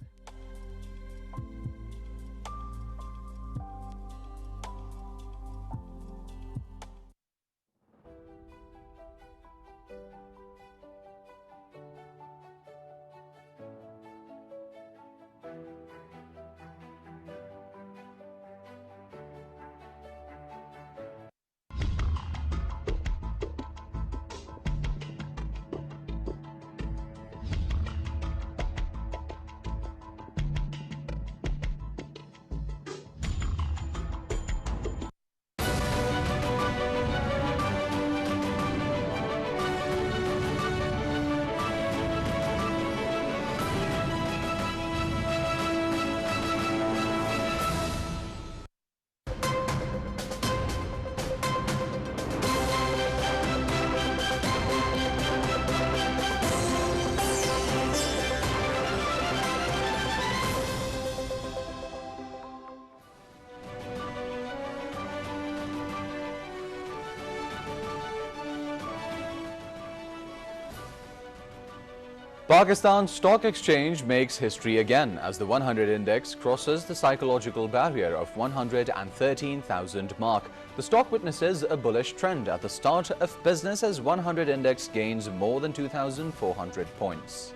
Pakistan Stock Exchange makes history again as the 100 index crosses the psychological barrier of 113,000 mark. The stock witnesses a bullish trend at the start of business as 100 index gains more than 2,400 points.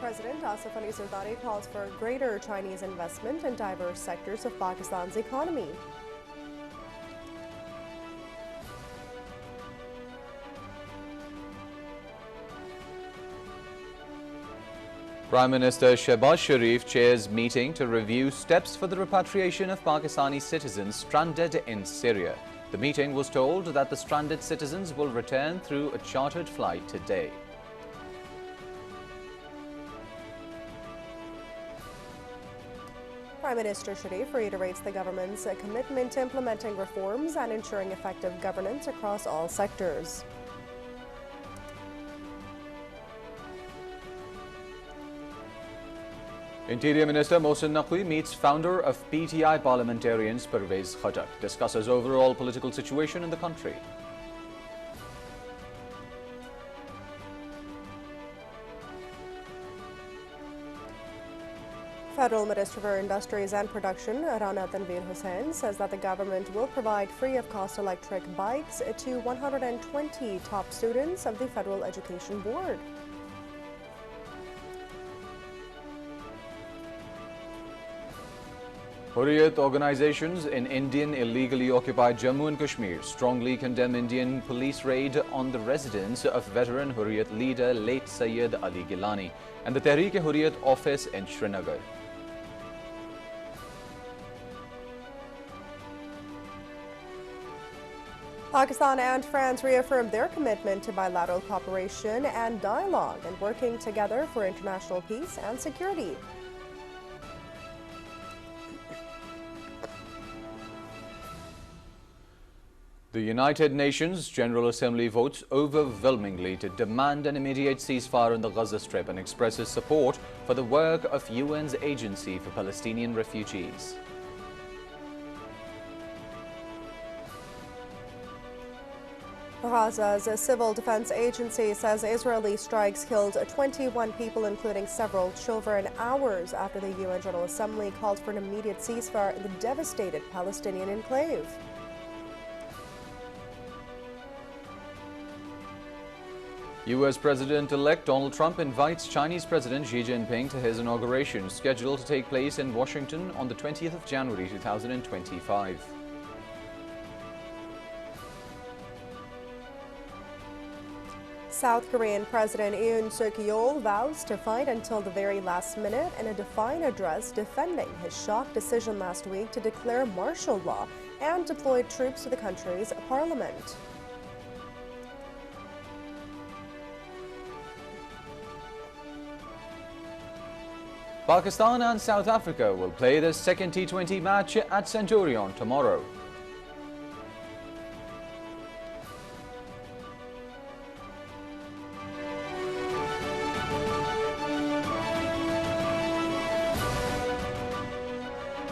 President Asif Ali Zardari calls for greater Chinese investment in diverse sectors of Pakistan's economy. Prime Minister Shehbaz Sharif chairs meeting to review steps for the repatriation of Pakistani citizens stranded in Syria. The meeting was told that the stranded citizens will return through a chartered flight today. Prime Minister Sharif reiterates the government's commitment to implementing reforms and ensuring effective governance across all sectors. Interior Minister Mohsin Naqvi meets founder of PTI parliamentarians Pervez Khattak, discusses overall political situation in the country. Federal Minister for Industries and Production, Rana Tanveer Hussain, says that the government will provide free of cost electric bikes to 120 top students of the Federal Education Board. Hurriyat organizations in Indian illegally occupied Jammu and Kashmir strongly condemn Indian police raid on the residence of veteran Hurriyat leader late Sayyid Ali Gilani and the Tehreek-e-Hurriyat office in Srinagar. Pakistan and France reaffirmed their commitment to bilateral cooperation and dialogue and working together for international peace and security. The United Nations General Assembly votes overwhelmingly to demand an immediate ceasefire in the Gaza Strip and expresses support for the work of UN's Agency for Palestinian Refugees. Gaza's Civil Defense Agency says Israeli strikes killed 21 people, including several children, hours after the UN General Assembly called for an immediate ceasefire in the devastated Palestinian enclave. U.S. President-elect Donald Trump invites Chinese President Xi Jinping to his inauguration, scheduled to take place in Washington on the 20th of January 2025. South Korean President Yoon Suk-yeol vows to fight until the very last minute in a defiant address defending his shock decision last week to declare martial law and deploy troops to the country's parliament. Pakistan and South Africa will play their second T20 match at Centurion tomorrow.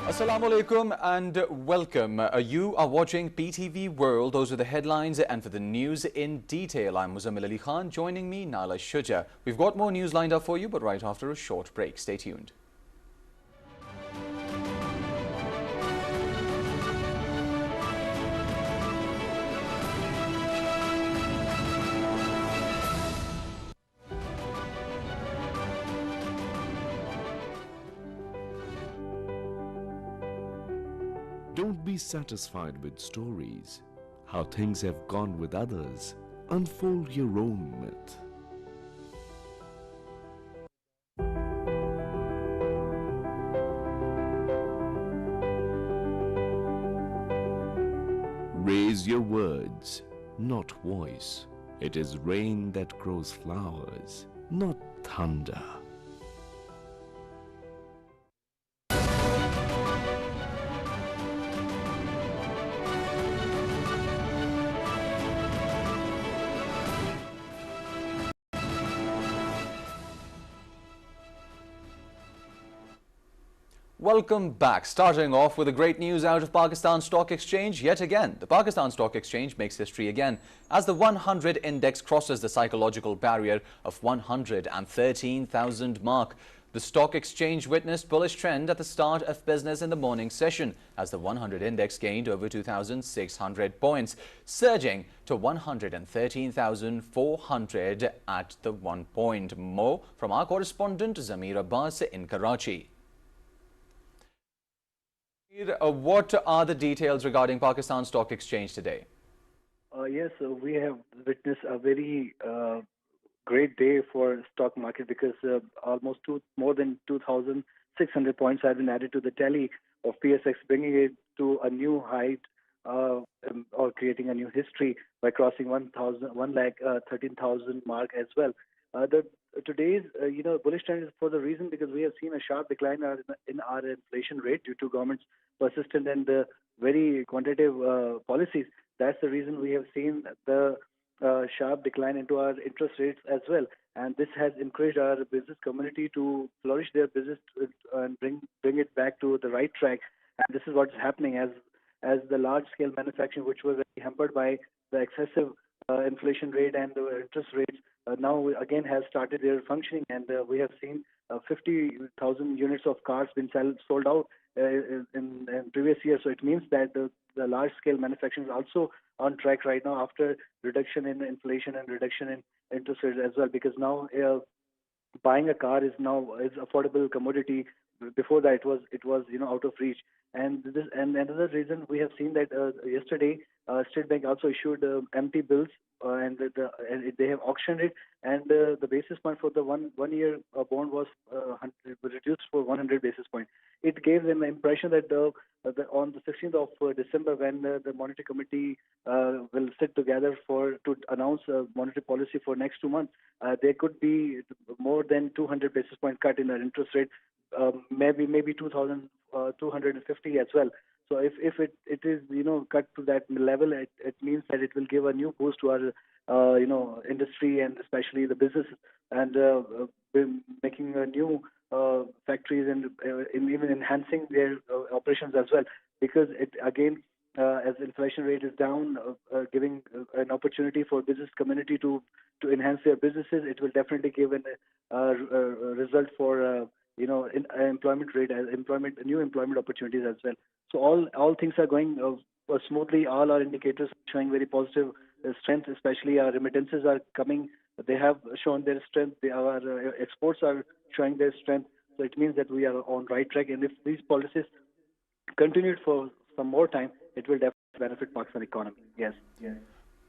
Assalamu alaikum and welcome. You are watching PTV World. Those are the headlines, and for the news in detail, I'm Muzammil Ali Khan. Joining me, Nala Shuja. We've got more news lined up for you, but right after a short break. Stay tuned. Don't be satisfied with stories, how things have gone with others. Unfold your own myth. Raise your words, not voice. It is rain that grows flowers, not thunder. Welcome back. Starting off with the great news out of Pakistan Stock Exchange yet again. The Pakistan Stock Exchange makes history again as the 100 index crosses the psychological barrier of 113,000 mark. The stock exchange witnessed bullish trend at the start of business in the morning session as the 100 index gained over 2,600 points, surging to 113,400 at the 1 point. More from our correspondent Zamir Abbas in Karachi. What are the details regarding Pakistan Stock Exchange today? Yes, we have witnessed a very great day for stock market because more than 2,600 points have been added to the tally of PSX, bringing it to a new height or creating a new history by crossing 1,13,000 mark as well. Today's bullish trend is for the reason because we have seen a sharp decline in our inflation rate due to government's persistent and very quantitative policies. That's the reason we have seen the sharp decline into our interest rates as well, and this has encouraged our business community to flourish their business and bring it back to the right track. And this is what's happening as the large scale manufacturing, which was very hampered by the excessive inflation rate and the interest rates, now again has started their functioning, and we have seen 50,000 units of cars been sold out in previous years. So it means that the large scale manufacturing is also on track right now after reduction in inflation and reduction in interest rates as well, because now buying a car is affordable commodity. Before that it was out of reach. And another reason we have seen that yesterday State Bank also issued empty bills and they have auctioned it, and the basis point for the one year bond was reduced for 100 basis points. It gave them the impression that on the 16th of December, when the monetary committee will sit together to announce monetary policy for next 2 months, there could be more than 200 basis point cut in our interest rate, maybe 2,250 as well. So if it is cut to that level, it means that it will give a new boost to our industry and especially the businesses, and making new factories and even enhancing their operations as well, because it again as inflation rate is down, giving an opportunity for business community to enhance their businesses. It will definitely give a result for employment rate, new employment opportunities as well. So all things are going smoothly. All our indicators are showing very positive strength, especially our remittances are coming. They have shown their strength. Our exports are showing their strength. So it means that we are on right track. And if these policies continue for some more time, it will definitely benefit Pakistan economy. Yes.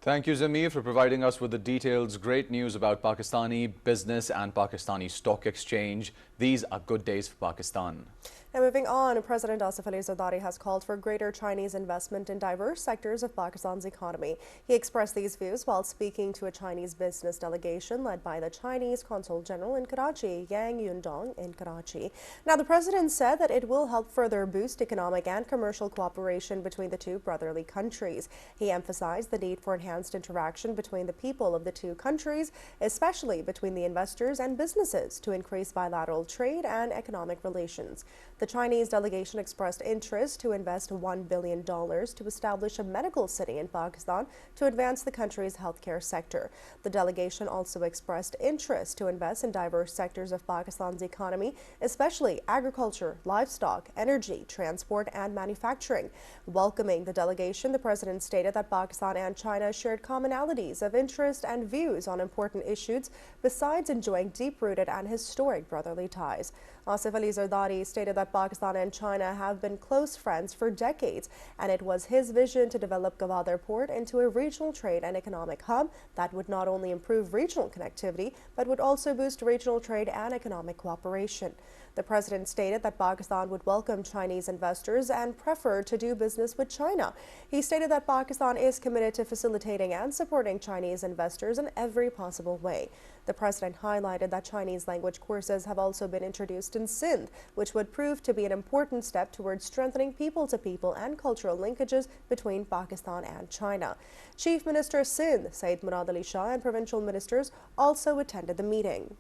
Thank you, Zamir, for providing us with the details. Great news about Pakistani business and Pakistani stock exchange. These are good days for Pakistan. Now moving on, President Asif Ali Zardari has called for greater Chinese investment in diverse sectors of Pakistan's economy. He expressed these views while speaking to a Chinese business delegation led by the Chinese Consul General in Karachi, Yang Yundong in Karachi. Now the president said that it will help further boost economic and commercial cooperation between the two brotherly countries. He emphasized the need for enhanced interaction between the people of the two countries, especially between the investors and businesses, to increase bilateral trade and economic relations. The Chinese delegation expressed interest to invest $1 billion to establish a medical city in Pakistan to advance the country's healthcare sector. The delegation also expressed interest to invest in diverse sectors of Pakistan's economy, especially agriculture, livestock, energy, transport, and manufacturing. Welcoming the delegation, the president stated that Pakistan and China shared commonalities of interest and views on important issues, besides enjoying deep-rooted and historic brotherly ties. Asif Ali Zardari stated that Pakistan and China have been close friends for decades, and it was his vision to develop Gwadar Port into a regional trade and economic hub that would not only improve regional connectivity, but would also boost regional trade and economic cooperation. The president stated that Pakistan would welcome Chinese investors and prefer to do business with China. He stated that Pakistan is committed to facilitating and supporting Chinese investors in every possible way. The president highlighted that Chinese language courses have also been introduced in Sindh, which would prove to be an important step towards strengthening people-to-people and cultural linkages between Pakistan and China. Chief Minister Sindh, Said Murad Ali Shah, and provincial ministers also attended the meeting.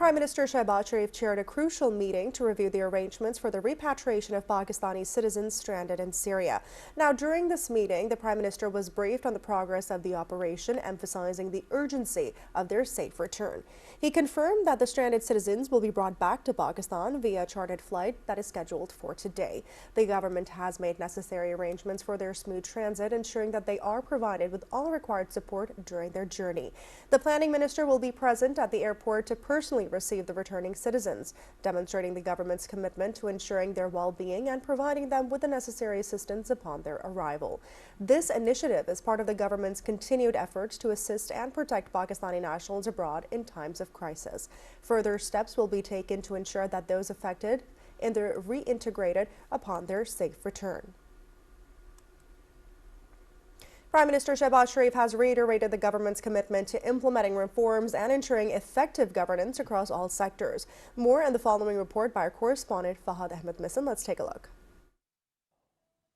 Prime Minister Shehbaz Sharif chaired a crucial meeting to review the arrangements for the repatriation of Pakistani citizens stranded in Syria. Now, during this meeting, the Prime Minister was briefed on the progress of the operation, emphasizing the urgency of their safe return. He confirmed that the stranded citizens will be brought back to Pakistan via a chartered flight that is scheduled for today. The government has made necessary arrangements for their smooth transit, ensuring that they are provided with all required support during their journey. The planning minister will be present at the airport to personally receive the returning citizens, demonstrating the government's commitment to ensuring their well-being and providing them with the necessary assistance upon their arrival. This initiative is part of the government's continued efforts to assist and protect Pakistani nationals abroad in times of crisis. Further steps will be taken to ensure that those affected are reintegrated upon their safe return. Prime Minister Shehbaz Sharif has reiterated the government's commitment to implementing reforms and ensuring effective governance across all sectors. More in the following report by our correspondent Fahad Ahmed Missan. Let's take a look.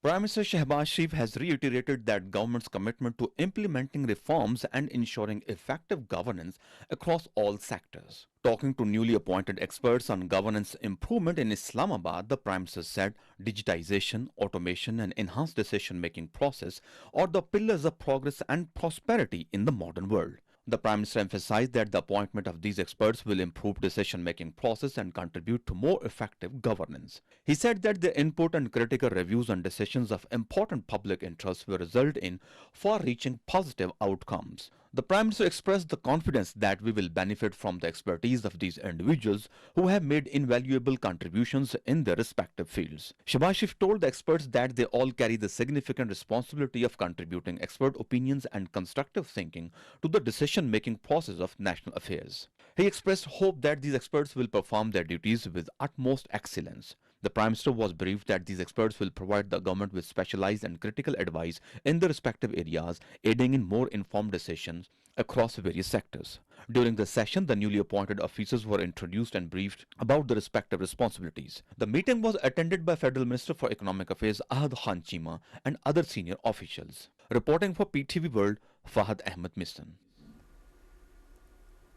Prime Minister Shehbaz Sharif has reiterated that government's commitment to implementing reforms and ensuring effective governance across all sectors. Talking to newly appointed experts on governance improvement in Islamabad, the Prime Minister said digitization, automation and enhanced decision-making process are the pillars of progress and prosperity in the modern world. The Prime Minister emphasized that the appointment of these experts will improve decision-making process and contribute to more effective governance. He said that the input and critical reviews on decisions of important public interest will result in far-reaching positive outcomes. The Prime Minister expressed the confidence that we will benefit from the expertise of these individuals who have made invaluable contributions in their respective fields. Shehbaz Sharif told the experts that they all carry the significant responsibility of contributing expert opinions and constructive thinking to the decision-making process of national affairs. He expressed hope that these experts will perform their duties with utmost excellence. The Prime Minister was briefed that these experts will provide the government with specialized and critical advice in their respective areas, aiding in more informed decisions across various sectors. During the session, the newly appointed officers were introduced and briefed about their respective responsibilities. The meeting was attended by Federal Minister for Economic Affairs Ahad Khan Chima and other senior officials. Reporting for PTV World, Fahad Ahmed Missan.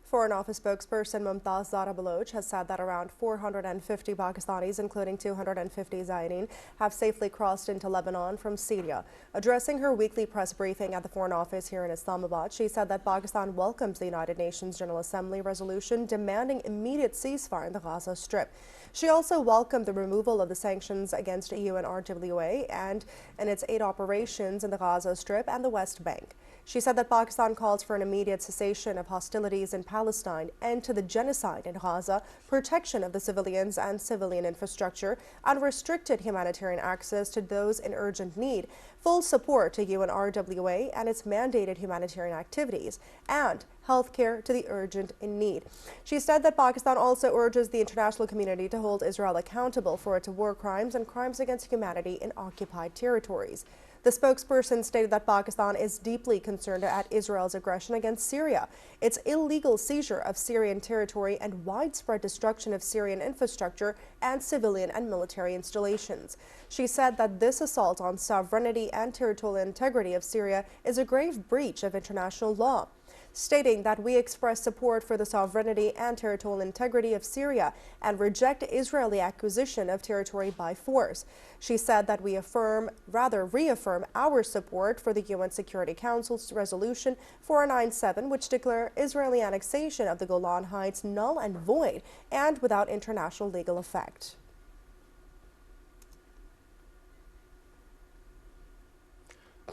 Foreign Office spokesperson Mumtaz Zara Baloch has said that around 450 Pakistanis, including 250 Zaireen, have safely crossed into Lebanon from Syria. Addressing her weekly press briefing at the Foreign Office here in Islamabad, she said that Pakistan welcomes the United Nations General Assembly resolution demanding immediate ceasefire in the Gaza Strip. She also welcomed the removal of the sanctions against UNRWA and its aid operations in the Gaza Strip and the West Bank. She said that Pakistan calls for an immediate cessation of hostilities in Palestine, end to the genocide in Gaza, protection of the civilians and civilian infrastructure, unrestricted humanitarian access to those in urgent need, full support to UNRWA and its mandated humanitarian activities, and health care to the urgent in need. She said that Pakistan also urges the international community to hold Israel accountable for its war crimes and crimes against humanity in occupied territories. The spokesperson stated that Pakistan is deeply concerned at Israel's aggression against Syria, its illegal seizure of Syrian territory, and widespread destruction of Syrian infrastructure and civilian and military installations. She said that this assault on sovereignty and territorial integrity of Syria is a grave breach of international law, stating that we express support for the sovereignty and territorial integrity of Syria and reject Israeli acquisition of territory by force. She said that we reaffirm our support for the UN Security Council's resolution 497, which declare Israeli annexation of the Golan Heights null and void and without international legal effect.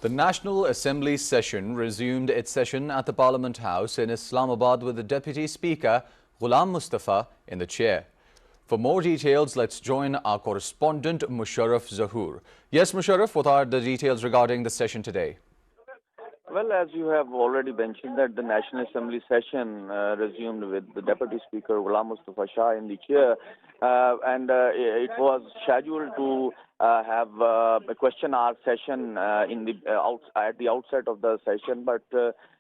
The National Assembly session resumed its session at the Parliament House in Islamabad with the Deputy Speaker Ghulam Mustafa in the chair. For more details, let's join our correspondent Musharraf Zahoor. Yes, Musharraf, what are the details regarding the session today? Well, as you have already mentioned, that the National Assembly session resumed with the Deputy Speaker Ghulam Mustafa Shah in the chair, and it was scheduled to have a question hour session at the outset of the session, but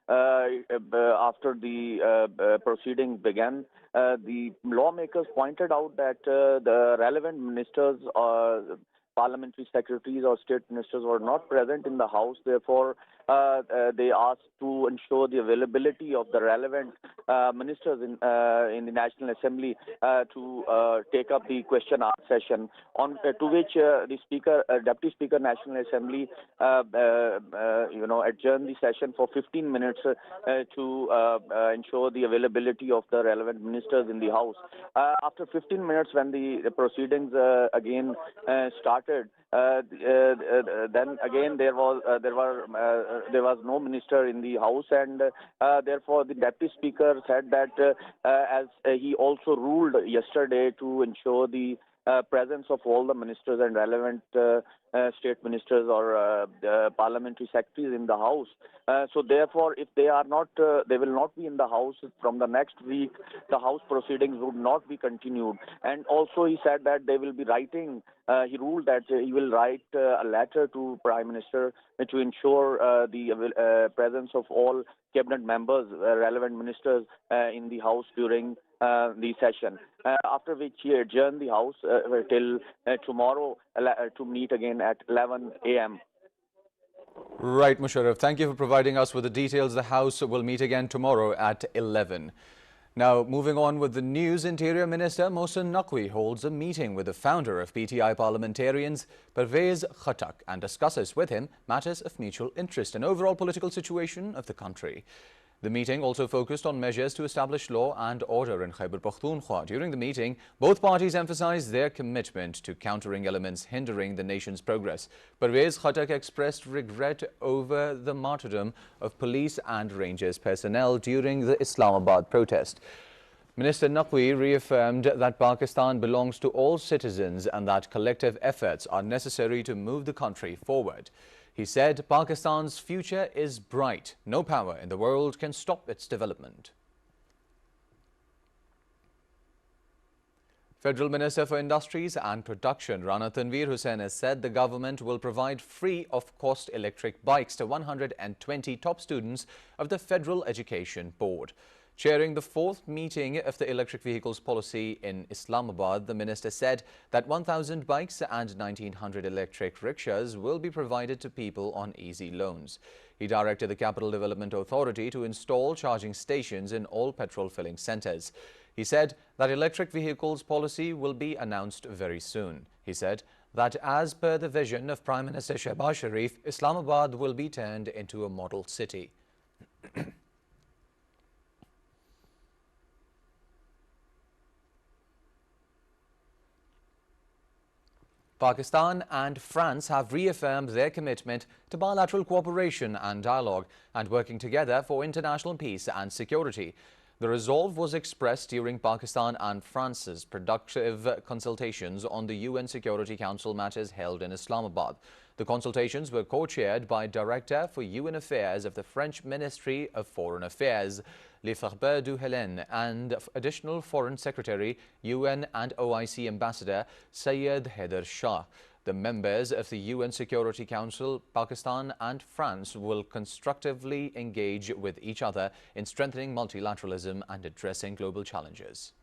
after the proceedings began, the lawmakers pointed out that the relevant ministers or parliamentary secretaries or state ministers were not present in the House. Therefore, they asked to ensure the availability of the relevant ministers in the National Assembly to take up the question answer session. On to which the Speaker, Deputy Speaker, National Assembly, adjourned the session for 15 minutes to ensure the availability of the relevant ministers in the House. After 15 minutes, when the proceedings again started, then again there was no minister in the House, and therefore the Deputy Speaker said that as he also ruled yesterday to ensure the presence of all the ministers and relevant state ministers or parliamentary secretaries in the House. So therefore, if they are not, they will not be in the House from the next week. The House proceedings would not be continued. And also, he said that they will be writing. He ruled that he will write a letter to Prime Minister to ensure the presence of all cabinet members, relevant ministers in the House during the session. After which he adjourned the House till tomorrow to meet again at 11 a.m. Right, Musharraf. Thank you for providing us with the details. The House will meet again tomorrow at 11. Now, moving on with the news, Interior Minister Mohsin Naqvi holds a meeting with the founder of PTI parliamentarians, Pervez Khattak, and discusses with him matters of mutual interest and overall political situation of the country. The meeting also focused on measures to establish law and order in Khyber Pakhtunkhwa. During the meeting, both parties emphasized their commitment to countering elements hindering the nation's progress. Pervez Khattak expressed regret over the martyrdom of police and Rangers personnel during the Islamabad protest. Minister Naqvi reaffirmed that Pakistan belongs to all citizens and that collective efforts are necessary to move the country forward. He said Pakistan's future is bright. No power in the world can stop its development. Federal Minister for Industries and Production Rana Tanveer Hussain has said the government will provide free-of-cost electric bikes to 120 top students of the Federal Education Board. Chairing the fourth meeting of the electric vehicles policy in Islamabad, the minister said that 1,000 bikes and 1,900 electric rickshaws will be provided to people on easy loans. He directed the Capital Development Authority to install charging stations in all petrol filling centres. He said that electric vehicles policy will be announced very soon. He said that as per the vision of Prime Minister Shehbaz Sharif, Islamabad will be turned into a model city. Pakistan and France have reaffirmed their commitment to bilateral cooperation and dialogue and working together for international peace and security. The resolve was expressed during Pakistan and France's productive consultations on the UN Security Council matters held in Islamabad. The consultations were co-chaired by Director for UN Affairs of the French Ministry of Foreign Affairs, Le Farber du Hélène, and Additional Foreign Secretary, UN and OIC Ambassador Syed Haider Shah. The members of the UN Security Council, Pakistan and France will constructively engage with each other in strengthening multilateralism and addressing global challenges.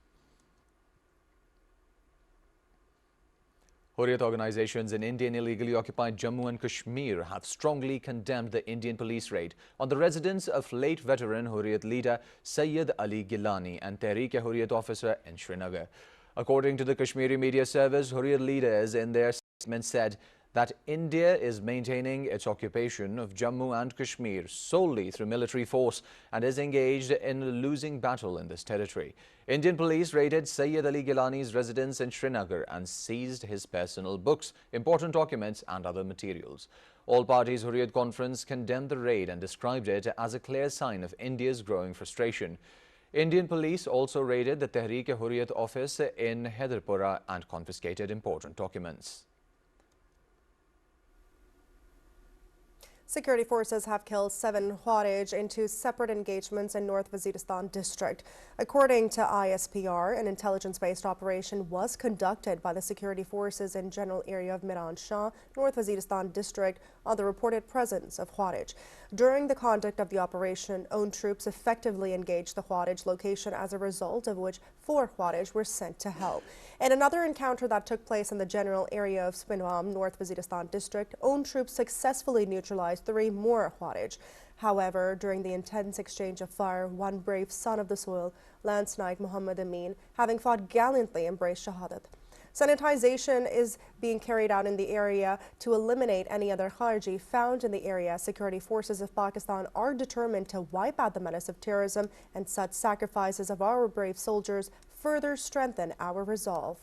Hurriyat organizations in Indian illegally occupied Jammu and Kashmir have strongly condemned the Indian police raid on the residence of late veteran Hurriyat leader Sayyid Ali Gilani and Tehreek-e-Hurriyat officer in Srinagar. According to the Kashmiri media service, Hurriyat leaders in their statement said that India is maintaining its occupation of Jammu and Kashmir solely through military force and is engaged in a losing battle in this territory. Indian police raided Sayyid Ali Gilani's residence in Srinagar and seized his personal books, important documents and other materials. All parties Hurriyat conference condemned the raid and described it as a clear sign of India's growing frustration. Indian police also raided the Tehreek-e-Hurriyat office in Haidarpura and confiscated important documents. Security forces have killed 7 Khawarij in 2 separate engagements in North Waziristan district. According to ISPR, an intelligence-based operation was conducted by the security forces in general area of Miran Shah, North Waziristan district, on the reported presence of Khawarij. During the conduct of the operation, own troops effectively engaged the Khawarij location, as a result of which 4 Khawarij were sent to help. In another encounter that took place in the general area of Spinwam, North Waziristan district, own troops successfully neutralized 3 more Khawarij. However, during the intense exchange of fire, one brave son of the soil, Lance Naik Muhammad Amin, having fought gallantly, embraced Shahadat. Sanitization is being carried out in the area to eliminate any other Khariji found in the area. Security forces of Pakistan are determined to wipe out the menace of terrorism, and such sacrifices of our brave soldiers further strengthen our resolve.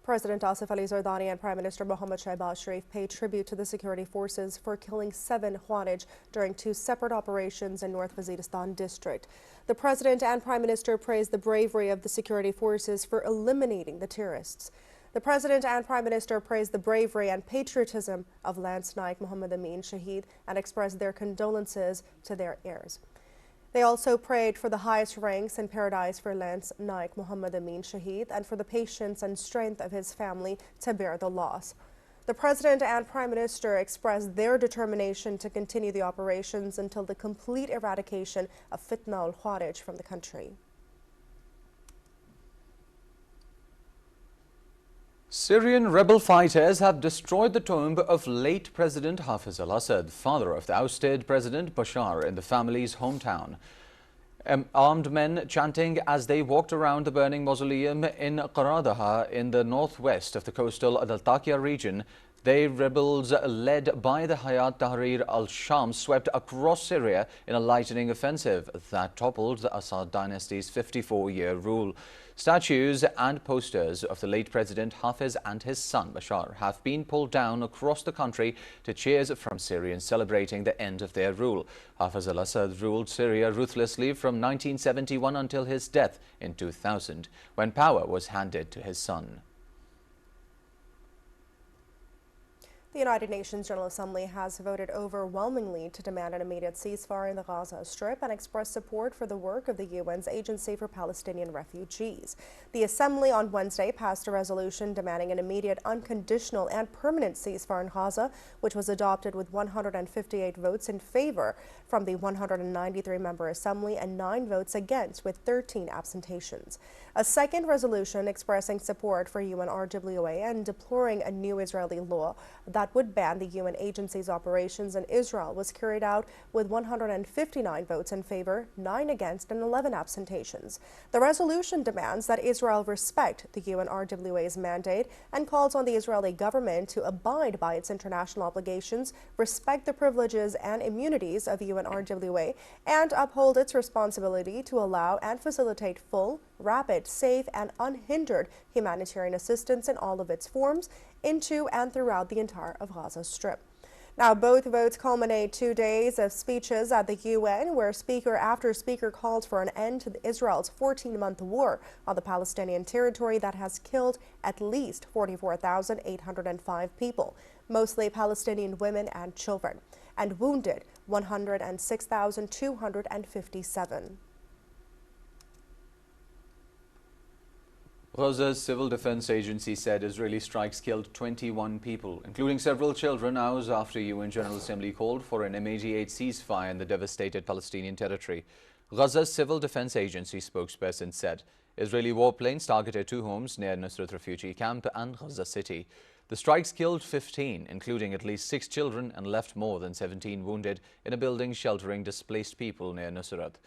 President Asif Ali Zardani and Prime Minister Mohammad Shehbaz Sharif paid tribute to the security forces for killing 7 Khawarij during 2 separate operations in North Waziristan district. The President and Prime Minister praised the bravery of the security forces for eliminating the terrorists. The President and Prime Minister praised the bravery and patriotism of Lance Naik Muhammad Amin Shaheed and expressed their condolences to their heirs. They also prayed for the highest ranks in paradise for Lance Naik Muhammad Amin Shaheed and for the patience and strength of his family to bear the loss. The President and Prime Minister expressed their determination to continue the operations until the complete eradication of Fitna al-Khawarij from the country. Syrian rebel fighters have destroyed the tomb of late President Hafiz al-Assad, father of the ousted President Bashar, in the family's hometown. Armed men chanting as they walked around the burning mausoleum in Qaradaha in the northwest of the coastal Adal-Takia region. The rebels, led by the Hayat Tahrir al-Sham, swept across Syria in a lightning offensive that toppled the Assad dynasty's 54-year rule. Statues and posters of the late President Hafiz and his son Bashar have been pulled down across the country to cheers from Syrians celebrating the end of their rule. Hafiz al-Assad ruled Syria ruthlessly from 1971 until his death in 2000, when power was handed to his son. The United Nations General Assembly has voted overwhelmingly to demand an immediate ceasefire in the Gaza Strip and express support for the work of the UN's Agency for Palestinian Refugees. The Assembly on Wednesday passed a resolution demanding an immediate, unconditional and permanent ceasefire in Gaza, which was adopted with 158 votes in favor from the 193-member Assembly and 9 votes against, with 13 absentations. A second resolution expressing support for UNRWA and deploring a new Israeli law that would ban the UN agency's operations in Israel was carried out with 159 votes in favor, 9 against, and 11 absentations. The resolution demands that Israel respect the UNRWA's mandate and calls on the Israeli government to abide by its international obligations, respect the privileges and immunities of UNRWA, and uphold its responsibility to allow and facilitate full, rapid, safe, and unhindered humanitarian assistance in all of its forms into and throughout the entire of Gaza Strip. Now, both votes culminate 2 days of speeches at the UN, where speaker after speaker called for an end to Israel's 14-month war on the Palestinian territory that has killed at least 44,805 people, mostly Palestinian women and children, and wounded 106,257. Gaza's Civil Defense Agency said Israeli strikes killed 21 people, including several children, hours after UN General Assembly called for an immediate ceasefire in the devastated Palestinian territory. Gaza's Civil Defense Agency spokesperson said Israeli warplanes targeted 2 homes near Nusrat refugee camp and Gaza City. The strikes killed 15, including at least 6 children, and left more than 17 wounded in a building sheltering displaced people near Nusrat.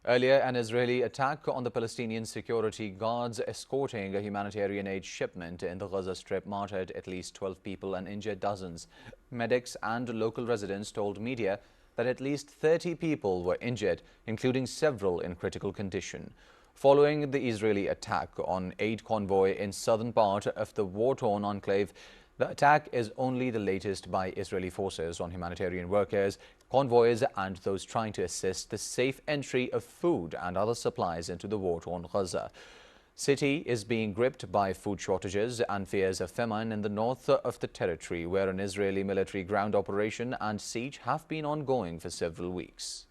Earlier, an Israeli attack on the Palestinian security guards escorting a humanitarian aid shipment in the Gaza Strip martyred at least 12 people and injured dozens. Medics and local residents told media that at least 30 people were injured, including several in critical condition. Following the Israeli attack on aid convoy in southern part of the war-torn enclave, the attack is only the latest by Israeli forces on humanitarian workers, convoys and those trying to assist the safe entry of food and other supplies into the war-torn Gaza. City is being gripped by food shortages and fears of famine in the north of the territory, where an Israeli military ground operation and siege have been ongoing for several weeks.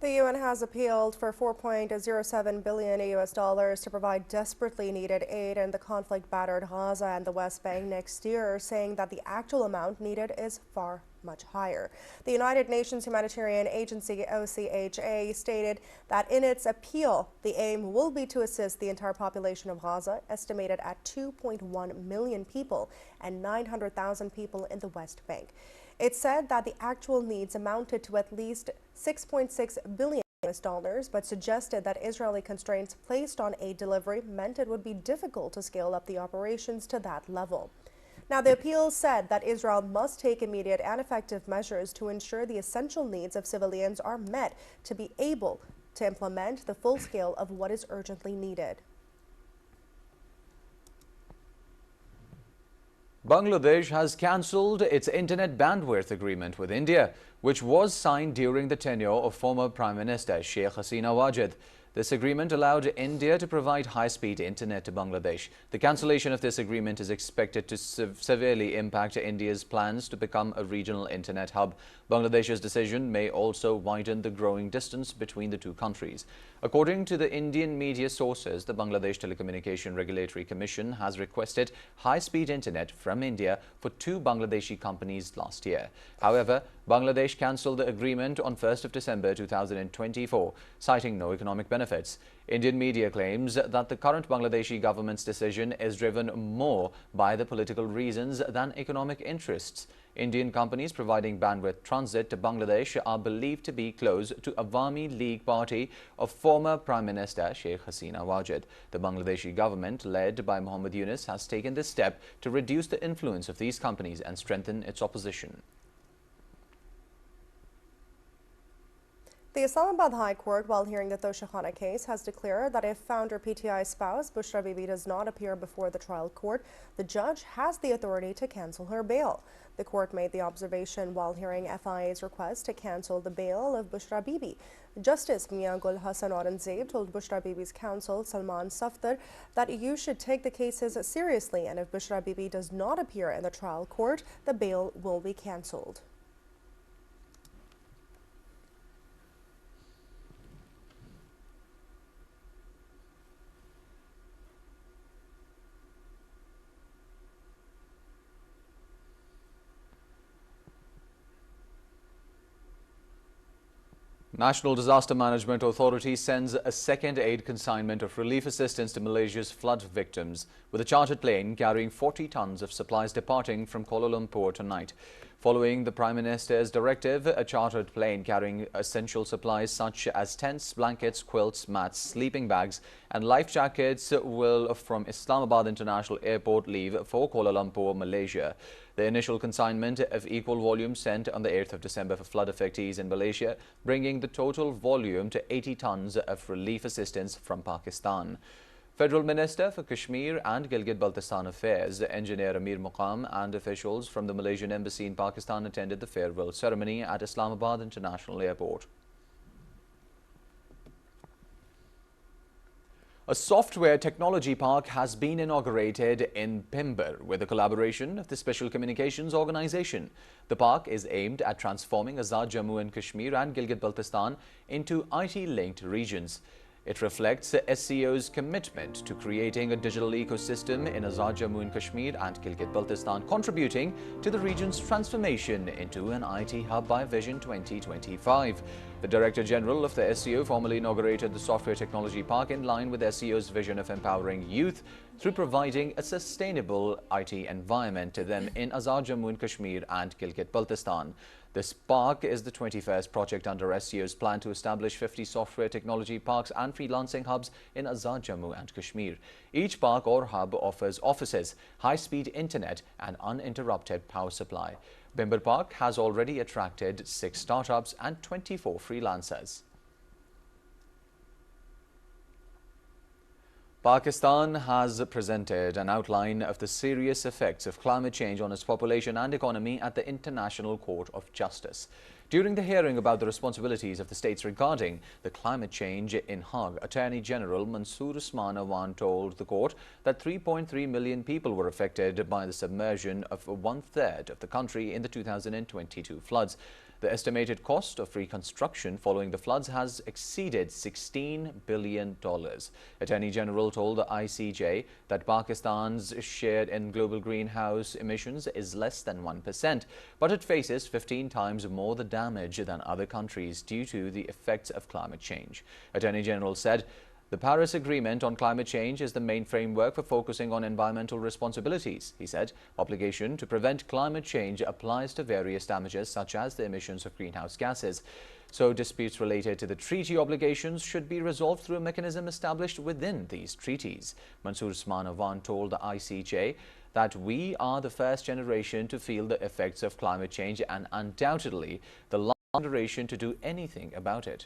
The UN has appealed for $4.07 billion to provide desperately needed aid in the conflict-battered Gaza and the West Bank next year, saying that the actual amount needed is far much higher. The United Nations Humanitarian Agency, OCHA, stated that in its appeal, the aim will be to assist the entire population of Gaza, estimated at 2.1 million people and 900,000 people in the West Bank. It said that the actual needs amounted to at least $6.6 billion, but suggested that Israeli constraints placed on aid delivery meant it would be difficult to scale up the operations to that level. Now, the appeal said that Israel must take immediate and effective measures to ensure the essential needs of civilians are met to be able to implement the full scale of what is urgently needed. Bangladesh has cancelled its internet bandwidth agreement with India, which was signed during the tenure of former Prime Minister Sheikh Hasina Wajid. This agreement allowed India to provide high-speed internet to Bangladesh. The cancellation of this agreement is expected to severely impact India's plans to become a regional internet hub. Bangladesh's decision may also widen the growing distance between the two countries. According to the Indian media sources, the Bangladesh Telecommunication Regulatory Commission has requested high-speed internet from India for two Bangladeshi companies last year. However, Bangladesh cancelled the agreement on 1st of December 2024, citing no economic benefits. Indian media claims that the current Bangladeshi government's decision is driven more by the political reasons than economic interests. Indian companies providing bandwidth transit to Bangladesh are believed to be close to Awami League party of former Prime Minister Sheikh Hasina Wajid. The Bangladeshi government, led by Mohammad Yunus, has taken this step to reduce the influence of these companies and strengthen its opposition. The Islamabad High Court, while hearing the Toshakhana case, has declared that if founder PTI spouse Bushra Bibi does not appear before the trial court, the judge has the authority to cancel her bail. The court made the observation while hearing FIA's request to cancel the bail of Bushra Bibi. Justice Mia Gul Hassan Aurangzeb told Bushra Bibi's counsel Salman Safdar that you should take the cases seriously, and if Bushra Bibi does not appear in the trial court, the bail will be cancelled. National Disaster Management Authority sends a second aid consignment of relief assistance to Malaysia's flood victims, with a chartered plane carrying 40 tons of supplies departing from Kuala Lumpur tonight. Following the Prime Minister's directive, a chartered plane carrying essential supplies such as tents, blankets, quilts, mats, sleeping bags and life jackets will from Islamabad International Airport leave for Kuala Lumpur, Malaysia. The initial consignment of equal volume sent on the 8th of December for flood affectees in Malaysia, bringing the total volume to 80 tons of relief assistance from Pakistan. Federal Minister for Kashmir and Gilgit-Baltistan Affairs, Engineer Amir Muqam, and officials from the Malaysian Embassy in Pakistan attended the farewell ceremony at Islamabad International Airport. A software technology park has been inaugurated in Pimber with the collaboration of the Special Communications Organization. The park is aimed at transforming Azad Jammu and Kashmir and Gilgit-Baltistan into IT-linked regions. It reflects SCO's commitment to creating a digital ecosystem in Azad Jammu and Kashmir and Gilgit-Baltistan, contributing to the region's transformation into an IT hub by Vision 2025. The Director General of the SCO formally inaugurated the Software Technology Park in line with SCO's vision of empowering youth through providing a sustainable IT environment to them in Azad Jammu and Kashmir and Gilgit-Baltistan. This park is the 21st project under SCO's plan to establish 50 software technology parks and freelancing hubs in Azad Jammu and Kashmir. Each park or hub offers offices, high-speed internet and uninterrupted power supply. Bimber Park has already attracted 6 startups and 24 freelancers. Pakistan has presented an outline of the serious effects of climate change on its population and economy at the International Court of Justice. During the hearing about the responsibilities of the states regarding the climate change in Hague, Attorney General Mansoor Usman Awan told the court that 3.3 million people were affected by the submersion of 1/3 of the country in the 2022 floods. The estimated cost of reconstruction following the floods has exceeded $16 billion. Attorney General told the ICJ that Pakistan's share in global greenhouse emissions is less than 1%, but it faces 15 times more the damage than other countries due to the effects of climate change. Attorney General said the Paris Agreement on climate change is the main framework for focusing on environmental responsibilities. He said obligation to prevent climate change applies to various damages such as the emissions of greenhouse gases. So disputes related to the treaty obligations should be resolved through a mechanism established within these treaties. Mansoor Usmanavan told the ICJ that we are the first generation to feel the effects of climate change and undoubtedly the last generation to do anything about it.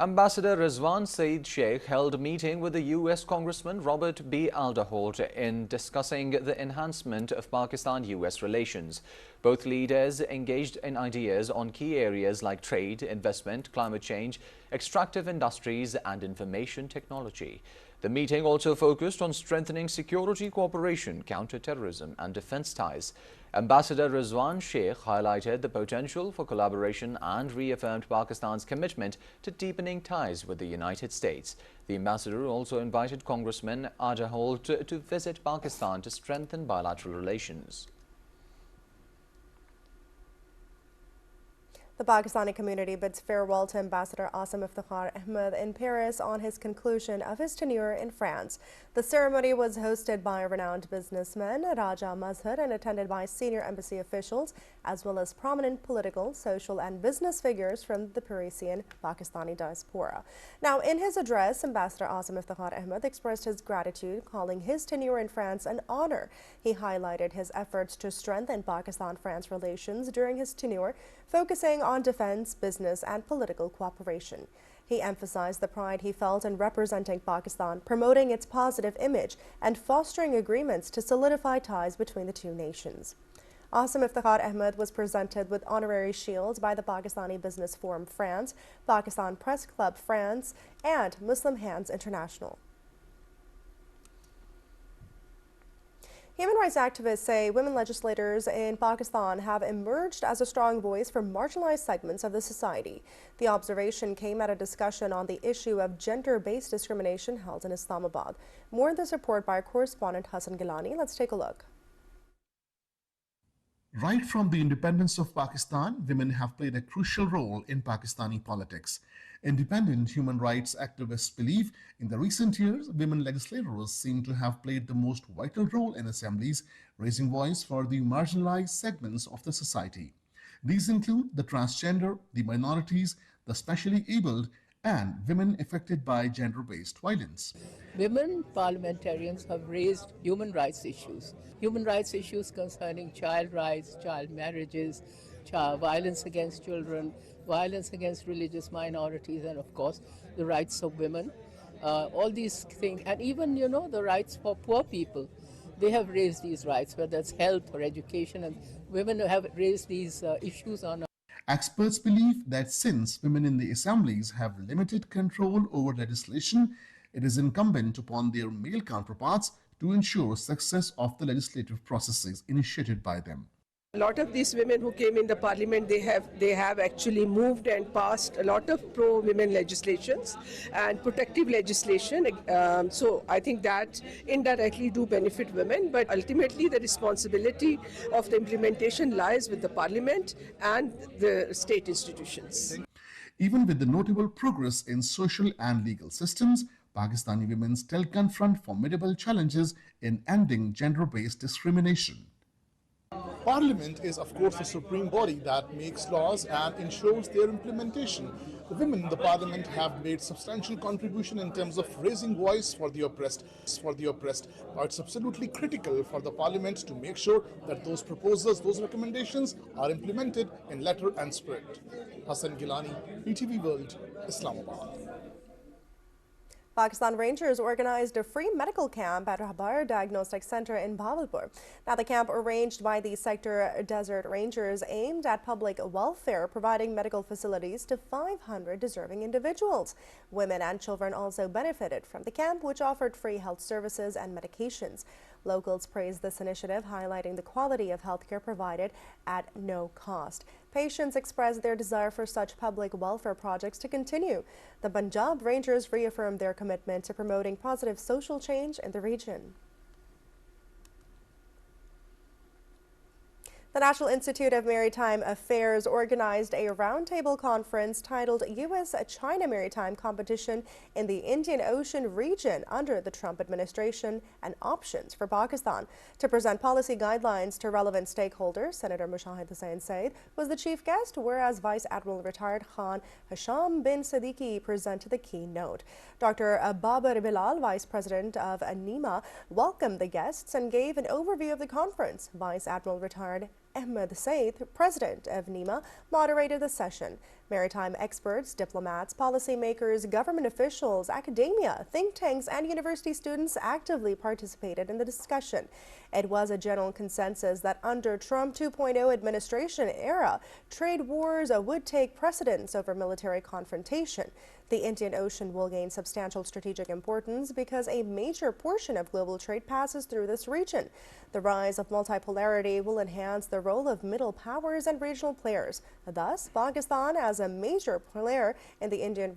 Ambassador Rizwan Saeed Sheikh held a meeting with the U.S. Congressman Robert B. Alderholt in discussing the enhancement of Pakistan-U.S. relations. Both leaders engaged in ideas on key areas like trade, investment, climate change, extractive industries and information technology. The meeting also focused on strengthening security cooperation, counter-terrorism and defense ties. Ambassador Rizwan Sheikh highlighted the potential for collaboration and reaffirmed Pakistan's commitment to deepening ties with the United States. The ambassador also invited Congressman Alderholt to visit Pakistan to strengthen bilateral relations. The Pakistani community bids farewell to Ambassador Asim Iftikhar Ahmed in Paris on his conclusion of his tenure in France. The ceremony was hosted by renowned businessman Raja Mazhar and attended by senior embassy officials as well as prominent political, social and business figures from the Parisian Pakistani diaspora. Now, in his address, Ambassador Asim Iftikhar Ahmed expressed his gratitude, calling his tenure in France an honor. He highlighted his efforts to strengthen Pakistan-France relations during his tenure, focusing on defense, business and political cooperation. He emphasized the pride he felt in representing Pakistan, promoting its positive image and fostering agreements to solidify ties between the two nations. Asim Iftikhar Ahmed was presented with honorary shields by the Pakistani Business Forum France, Pakistan Press Club France and Muslim Hands International. Human rights activists say women legislators in Pakistan have emerged as a strong voice for marginalized segments of the society. The observation came at a discussion on the issue of gender-based discrimination held in Islamabad. More in this report by our correspondent Hassan Gilani. Let's take a look. Right from the independence of Pakistan, women have played a crucial role in Pakistani politics. Independent human rights activists believe in the recent years, women legislators seem to have played the most vital role in assemblies, raising voice for the marginalized segments of the society. These include the transgender, the minorities, the specially abled, and women affected by gender-based violence. Women parliamentarians have raised human rights issues concerning child rights, child marriages, violence against children, violence against religious minorities, and of course the rights of women. All these things, and even the rights for poor people. They have raised these rights, whether it's health or education, and women have raised these issues on. Experts believe that since women in the assemblies have limited control over legislation, it is incumbent upon their male counterparts to ensure success of the legislative processes initiated by them. A lot of these women who came in the parliament, they have actually moved and passed a lot of pro-women legislations and protective legislation. So I think that indirectly do benefit women, but ultimately the responsibility of the implementation lies with the parliament and the state institutions. Even with the notable progress in social and legal systems, Pakistani women still confront formidable challenges in ending gender-based discrimination. Parliament is, of course, the supreme body that makes laws and ensures their implementation. The women in the Parliament have made substantial contribution in terms of raising voice for the oppressed. Now, it's absolutely critical for the Parliament to make sure that those proposals, those recommendations are implemented in letter and spirit. Hassan Gilani, PTV World, Islamabad. Pakistan Rangers organized a free medical camp at Rahbar Diagnostic Center in Bahawalpur. Now, the camp arranged by the Sector Desert Rangers aimed at public welfare, providing medical facilities to 500 deserving individuals. Women and children also benefited from the camp, which offered free health services and medications. Locals praised this initiative, highlighting the quality of healthcare provided at no cost. Patients expressed their desire for such public welfare projects to continue. The Punjab Rangers reaffirmed their commitment to promoting positive social change in the region. The National Institute of Maritime Affairs organized a roundtable conference titled U.S.-China Maritime Competition in the Indian Ocean Region under the Trump administration and Options for Pakistan. To present policy guidelines to relevant stakeholders, Senator Mushahid Hussain Said was the chief guest, whereas Vice Admiral retired Khan Hasham bin Siddiqui presented the keynote. Dr. Babar Bilal, Vice President of NEMA, welcomed the guests and gave an overview of the conference. Vice Admiral retired Ahmed Said, president of NEMA, moderated the session. Maritime experts, diplomats, policymakers, government officials, academia, think tanks, and university students actively participated in the discussion. It was a general consensus that under Trump 2.0 administration era, trade wars would take precedence over military confrontation. The Indian Ocean will gain substantial strategic importance because a major portion of global trade passes through this region. The rise of multipolarity will enhance the role of middle powers and regional players. Thus, Pakistan, as a major player in the Indian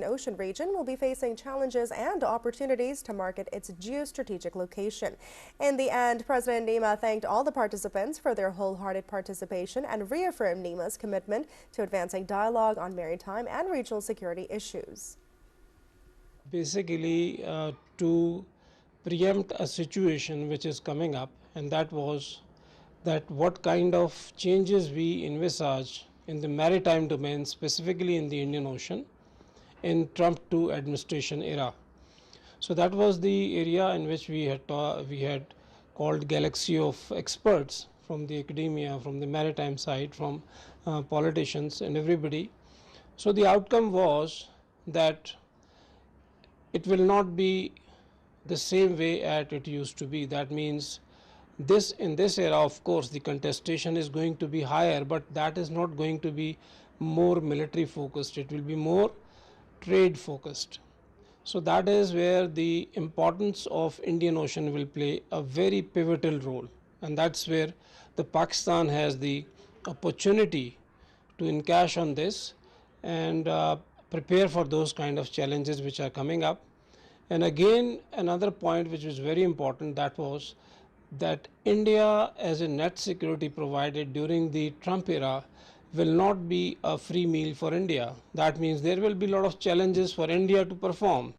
Ocean region, will be facing challenges and opportunities to market its geostrategic location. In the end, President NEMA thanked all the participants for their wholehearted participation and reaffirmed NEMA's commitment to advancing dialogue on maritime and regional security issues. Basically, to preempt a situation which is coming up, and that was that what kind of changes we envisage in the maritime domain, specifically in the Indian Ocean, in Trump 2 administration era. So that was the area in which we had called galaxy of experts from the academia, from the maritime side, from politicians and everybody. So the outcome was that it will not be the same way as it used to be. That means in this era, of course, the contestation is going to be higher, but that is not going to be more military focused. It will be more trade focused. So that is where the importance of Indian Ocean will play a very pivotal role, and that's where the Pakistan has the opportunity to encash on this and prepare for those kind of challenges which are coming up. And again, another point which was very important, that was that India as a net security provider during the Trump era will not be a free meal for India. That means there will be a lot of challenges for India to perform.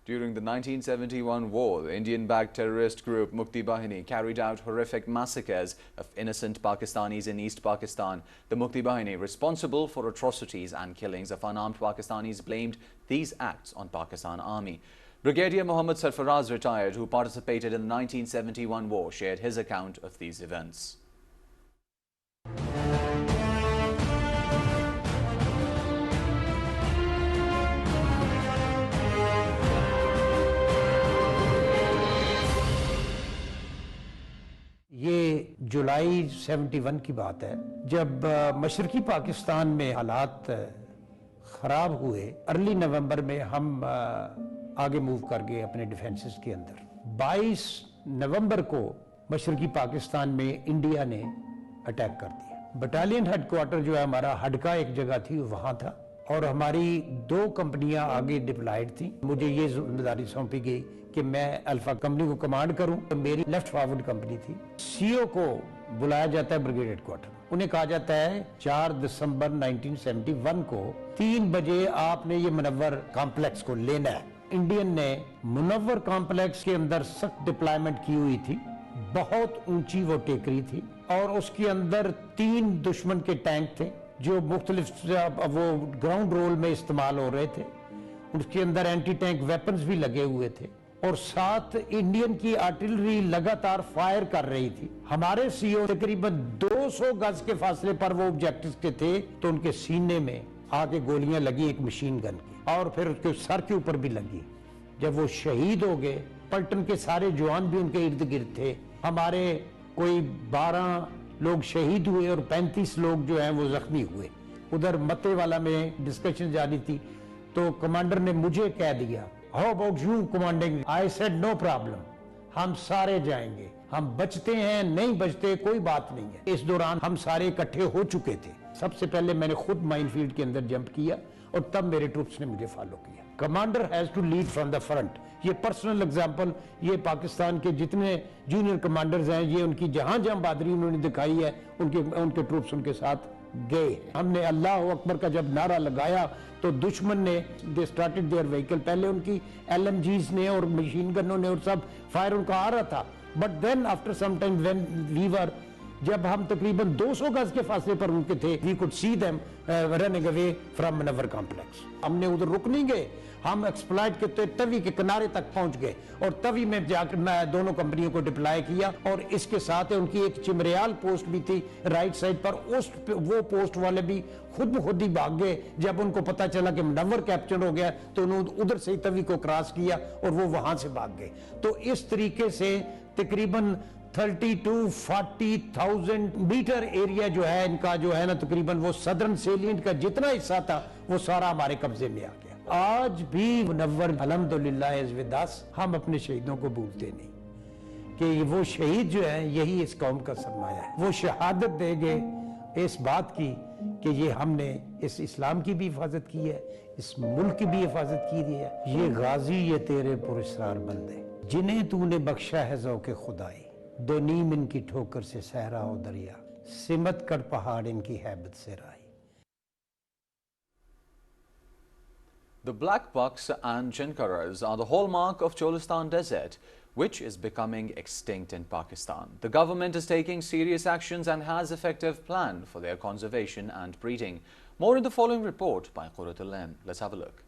During the 1971 war, the Indian-backed terrorist group Mukti Bahini carried out horrific massacres of innocent Pakistanis in East Pakistan. The Mukti Bahini, responsible for atrocities and killings of unarmed Pakistanis, blamed these acts on Pakistan Army. Brigadier Mohammad Sarfaraz, retired, who participated in the 1971 war, shared his account of these events. ये जुलाई 71 की बात है जब मशरकी पाकिस्तान में हालात ख़राब हुए। Early नवंबर में हम आगे मूव कर गए अपने डिफेंसेस के अंदर। 22 नवंबर को मशरकी पाकिस्तान में इंडिया ने अटैक कर दिया। बटालियन हेडक्वार्टर जो है हमारा हडका एक जगह थी, वहाँ था, और हमारी 2 कंपनियां आगे डिप्लॉयड थी। मुझे ये जिम्मेदारी सौंपी गई कि मैं अल्फा कंपनी को कमांड करूं। तो मेरी लेफ्ट फॉरवर्ड कंपनी थी। सीओ को बुलाया जाता है ब्रिगेड हेडक्वार्टर, उन्हें कहा जाता है 4 दिसंबर 1971 को 3 बजे आपने ये मुनव्वर कॉम्प्लेक्स को लेना है। इंडियन ने मुनव्वर कॉम्प्लेक्स के अंदर सख्त डिप्लॉयमेंट की हुई थी। बहुत ऊंची वो टेकरी थी और उसके अंदर 3 दुश्मन के टैंक थे जो मुख्तलिफ वो ग्राउंड रोल में इस्तेमाल हो रहे थे। उसके अंदर एंटी टैंक वेपन्स भी लगे हुए थे और साथ इंडियन की आर्टिलरी लगातार फायर कर रही थी। हमारे सीओ तकरीबन 200 गज के फासले पर वो ऑब्जेक्टिव्स के थे, तो उनके सीने में आके गोलियां लगी एक मशीन गन की, और फिर उसके सर के ऊपर भी लगी। जब वो शहीद हो गए, पलटन के सारे जवान भी उनके इर्द गिर्द थे। हमारे कोई 12 लोग शहीद हुए और 35 लोग जो हैं वो जख्मी हुए। उधर मतेवाला में डिस्कशन जारी थी, तो कमांडर ने मुझे कह दिया how about you commanding? I said no problem, हम सारे जाएंगे, हम बचते हैं नहीं बचते कोई बात नहीं है। इस दौरान हम सारे इकट्ठे हो चुके थे। सबसे पहले मैंने खुद माइनफील्ड के अंदर जंप किया और तब मेरे ट्रूप्स ने मुझे फॉलो किया। Commander has to lead from the front. ये पर्सनल एग्जांपल, ये पाकिस्तान के जितने जूनियर कमांडर्स हैं, ये उनकी जहां जहां बहादुरी उन्होंने दिखाई है, उनके ट्रूप्स उनके साथ गए। हमने अल्लाह अकबर का जब नारा लगाया तो दुश्मन ने दे स्टार्टेड देयर व्हीकल, पहले उनकी LMGs ने और मशीन गनों ने और सब फायर उनका आ रहा था, but then after some time when we were, जब हम तकरीबन 200 गज के फासले पर उनके थे, we could see them running away from Manawar complex. हमने उधर रुक नहीं गए, हम एक्सप्लॉइट के तवी के किनारे तक पहुंच गए और तवी में जाकर मैं दोनों कंपनियों को डिप्लॉय किया। और इसके साथ उनकी एक चिमरियाल पोस्ट भी थी राइट साइड पर, वो पोस्ट वाले भी खुद ही भाग गए। जब उनको पता चला कि मनवर कैप्चर हो गया तो उन्होंने उधर से ही तवी को क्रॉस किया और वो वहां से भाग गए। तो इस तरीके से तकरीबन 30 to 40,000 मीटर एरिया जो है इनका, जो है ना, तकरीबन वो सदर्न सेलिएंट का जितना हिस्सा था वो सारा हमारे कब्जे में आ गया। आज भी मुनव्वर अल्हम्दुलिल्लाह इज विद अस। हम अपने शहीदों को भूलते नहीं कि वो शहीद जो है यही इस कौम का सरमाया है। वो शहादत देंगे इस बात की कि ये हमने इस इस्लाम की भी हिफाजत की है, इस मुल्क की भी हिफाजत की है। ये गाजी ये तेरे पुरस्कार बंदे जिन्हें तूने बख्शा है ज़ौक़े खुदाई, दो नीम इनकी ठोकर से सहरा हो दरिया, सिमत कर पहाड़ इनकी हैबत से राई। The black bucks and chinkaras are the hallmark of Cholistan Desert, which is becoming extinct in Pakistan. The government is taking serious actions and has effective plan for their conservation and breeding. More in the following report by Quratul Ain. Let's have a look.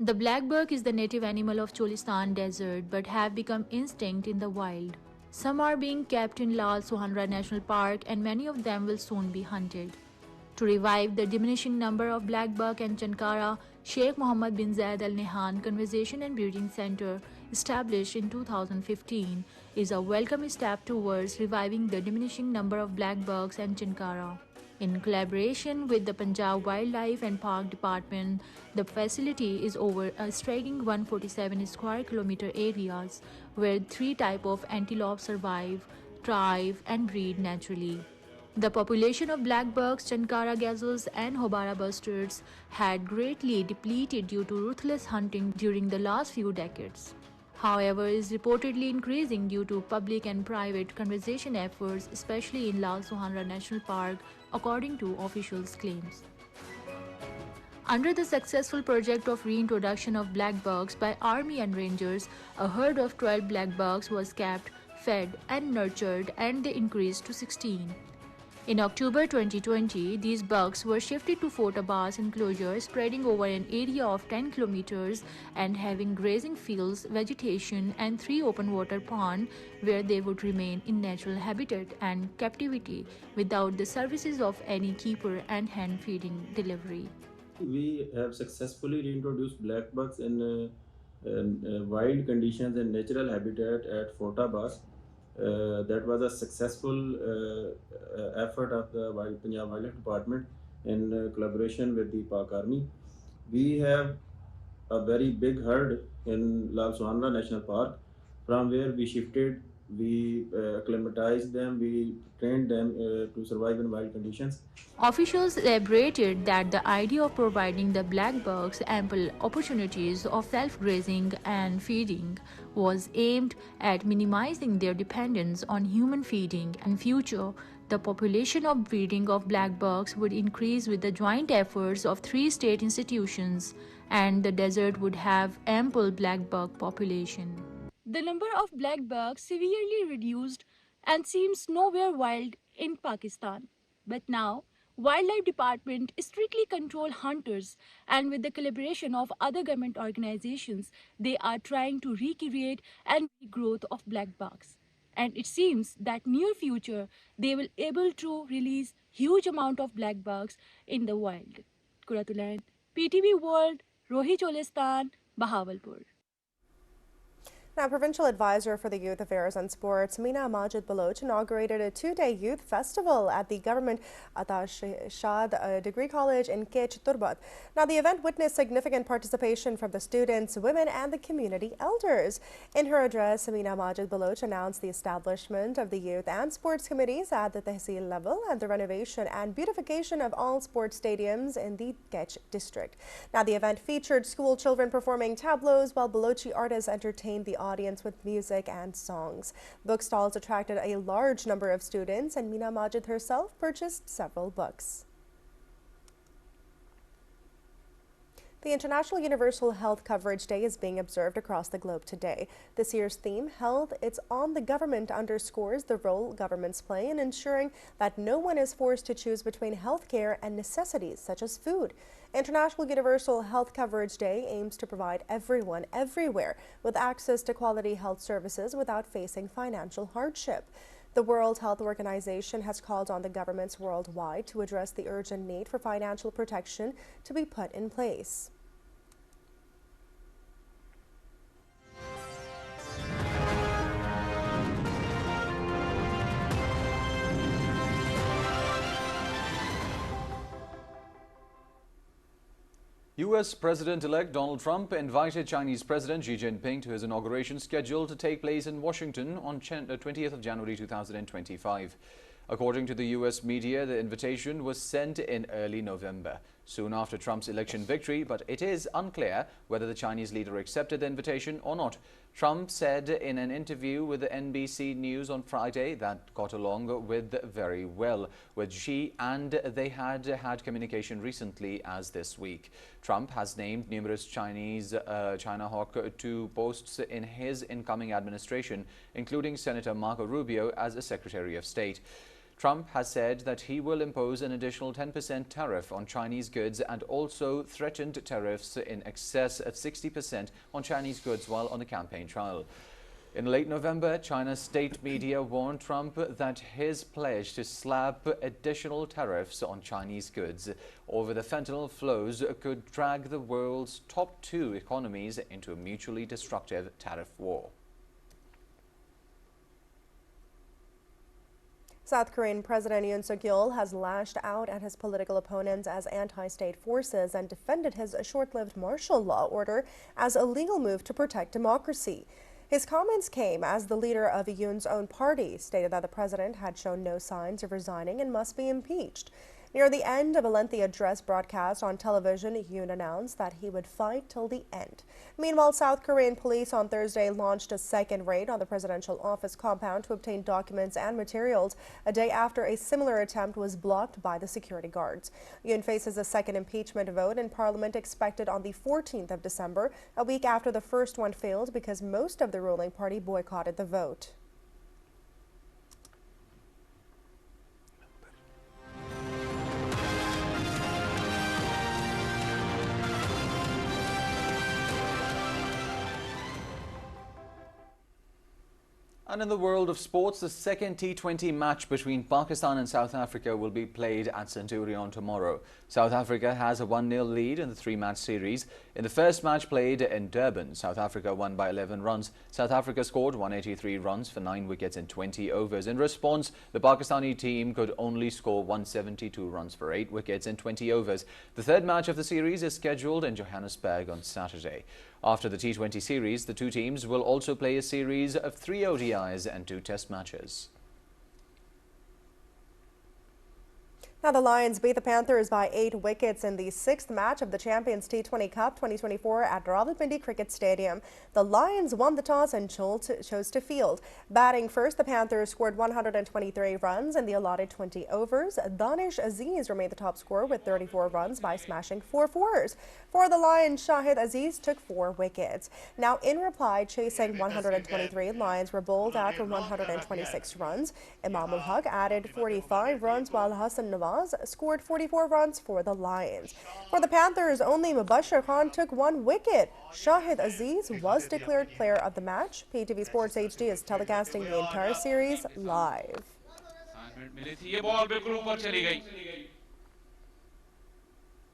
The blackbuck is the native animal of Cholistan Desert but have become extinct in the wild. Some are being kept in Lal Sohanra National Park and many of them will soon be hunted. To revive the diminishing number of blackbuck and chankara, Sheikh Mohammed bin Zayed Al Nahyan Conservation and Breeding Center, established in 2015, is a welcome step towards reviving the diminishing number of blackbucks and chankara. In collaboration with the Punjab Wildlife and Park Department, the facility is over a striking 147 square kilometer areas where 3 types of antelope survive, thrive and breed naturally. The population of blackbucks, chankara gazelles and hobara bustards had greatly depleted due to ruthless hunting during the last few decades. However, is reportedly increasing due to public and private conservation efforts, especially in Lal Sohanra National Park, according to officials' claims. Under the successful project of reintroduction of blackbucks by Army and Rangers, a herd of 12 blackbucks was kept, fed and nurtured, and they increased to 16. In October 2020, these bucks were shifted to Fort Abbas enclosure spreading over an area of 10 kilometers and having grazing fields, vegetation and 3 open water ponds where they would remain in natural habitat and captivity without the services of any keeper and hand feeding delivery. We have successfully reintroduced blackbucks in wild conditions and natural habitat at Fort Abbas. That was a successful effort of the Punjab Wildlife Department in collaboration with the Pak Army. We have a very big herd in Lal Sohanra National Park, from where we shifted, we acclimatized them, we trained them to survive in wild conditions. Officials elaborated that the idea of providing the blackbucks ample opportunities of self-grazing and feeding was aimed at minimizing their dependence on human feeding. In future, the population of breeding of blackbucks would increase with the joint efforts of 3 state institutions, and the desert would have ample blackbuck population. The number of blackbucks severely reduced and seems nowhere wild in Pakistan. But now, Wildlife Department strictly control hunters, and with the collaboration of other government organizations, they are trying to recreate and growth of blackbucks. And it seems that near future they will able to release huge amount of blackbucks in the wild. Kuratulan, PTV World, Rohi Cholistan, Bahawalpur. Now, Provincial Advisor for the Youth Affairs and Sports, Meena Majid Baloch, inaugurated a two-day youth festival at the government Atash Shad Degree College in Kech Turbat. Now, the event witnessed significant participation from the students, women, and the community elders. In her address, Meena Majid Baloch announced the establishment of the youth and sports committees at the Tehsil level and the renovation and beautification of all sports stadiums in the Kech district. Now, the event featured school children performing tableaus while Balochi artists entertained the audience with music and songs. Bookstalls attracted a large number of students, and Meena Majid herself purchased several books. The International Universal Health Coverage Day is being observed across the globe today. This year's theme, Health, It's on the Government, underscores the role governments play in ensuring that no one is forced to choose between health care and necessities such as food. International Universal Health Coverage Day aims to provide everyone, everywhere, with access to quality health services without facing financial hardship. The World Health Organization has called on the governments worldwide to address the urgent need for financial protection to be put in place. U.S. President-elect Donald Trump invited Chinese President Xi Jinping to his inauguration scheduled to take place in Washington on 20th of January 2025. According to the U.S. media, the invitation was sent in early November, soon after Trump's election victory, but it is unclear whether the Chinese leader accepted the invitation or not. Trump said in an interview with the NBC News on Friday that got along very well with Xi, and they had had communication recently as this week. Trump has named numerous China hawk to posts in his incoming administration, including Senator Marco Rubio as a Secretary of State. Trump has said that he will impose an additional 10% tariff on Chinese goods and also threatened tariffs in excess of 60% on Chinese goods while on the campaign trail. In late November, China's state media warned Trump that his pledge to slap additional tariffs on Chinese goods over the fentanyl flows could drag the world's top two economies into a mutually destructive tariff war. South Korean President Yoon Suk-yeol has lashed out at his political opponents as anti-state forces and defended his short-lived martial law order as a legal move to protect democracy. His comments came as the leader of Yoon's own party stated that the president had shown no signs of resigning and must be impeached. Near the end of a lengthy address broadcast on television, Yoon announced that he would fight till the end. Meanwhile, South Korean police on Thursday launched a second raid on the presidential office compound to obtain documents and materials, a day after a similar attempt was blocked by the security guards. Yoon faces a second impeachment vote in Parliament expected on the 14th of December, a week after the first one failed because most of the ruling party boycotted the vote. And in the world of sports, the second T20 match between Pakistan and South Africa will be played at Centurion tomorrow. South Africa has a 1-0 lead in the three-match series. In the first match played in Durban, South Africa won by 11 runs. South Africa scored 183 runs for 9 wickets in 20 overs. In response, the Pakistani team could only score 172 runs for 8 wickets in 20 overs. The third match of the series is scheduled in Johannesburg on Saturday. After the T20 series, the two teams will also play a series of 3 ODIs and 2 test matches. Now, the Lions beat the Panthers by 8 wickets in the 6th match of the Champions T20 Cup 2024 at Rawalpindi Cricket Stadium. The Lions won the toss and chose to field. Batting first, the Panthers scored 123 runs in the allotted 20 overs. Danish Aziz remained the top scorer with 34 runs by smashing 4 fours. For the Lions, Shahid Aziz took 4 wickets. Now, in reply, chasing 123, Lions were bowled out for 126 runs. Imam ul Haq added 45 runs while Hassan Nawaz scored 44 runs for the Lions. For the Panthers, only Mubashir Khan took 1 wicket. Shahid Aziz was declared player of the match. PTV Sports HD is telecasting the entire series live.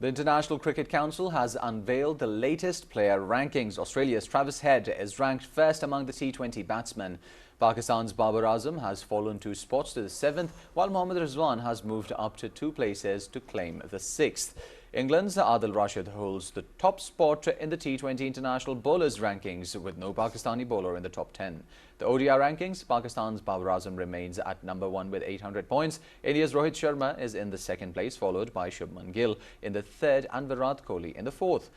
The International Cricket Council has unveiled the latest player rankings. Australia's Travis Head is ranked first among the T20 batsmen. Pakistan's Babar Azam has fallen 2 spots to the 7th, while Mohammad Rizwan has moved up to 2 places to claim the 6th. England's Adil Rashid holds the top spot in the T20 international bowlers rankings, with no Pakistani bowler in the top 10. The ODI rankings, Pakistan's Babar Azam remains at number 1 with 800 points. India's Rohit Sharma is in the 2nd place, followed by Shubman Gill in the 3rd and Virat Kohli in the 4th.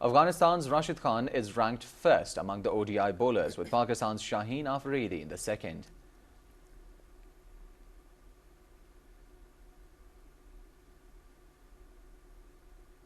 Afghanistan's Rashid Khan is ranked first among the ODI bowlers, with Pakistan's Shaheen Afridi in the 2nd.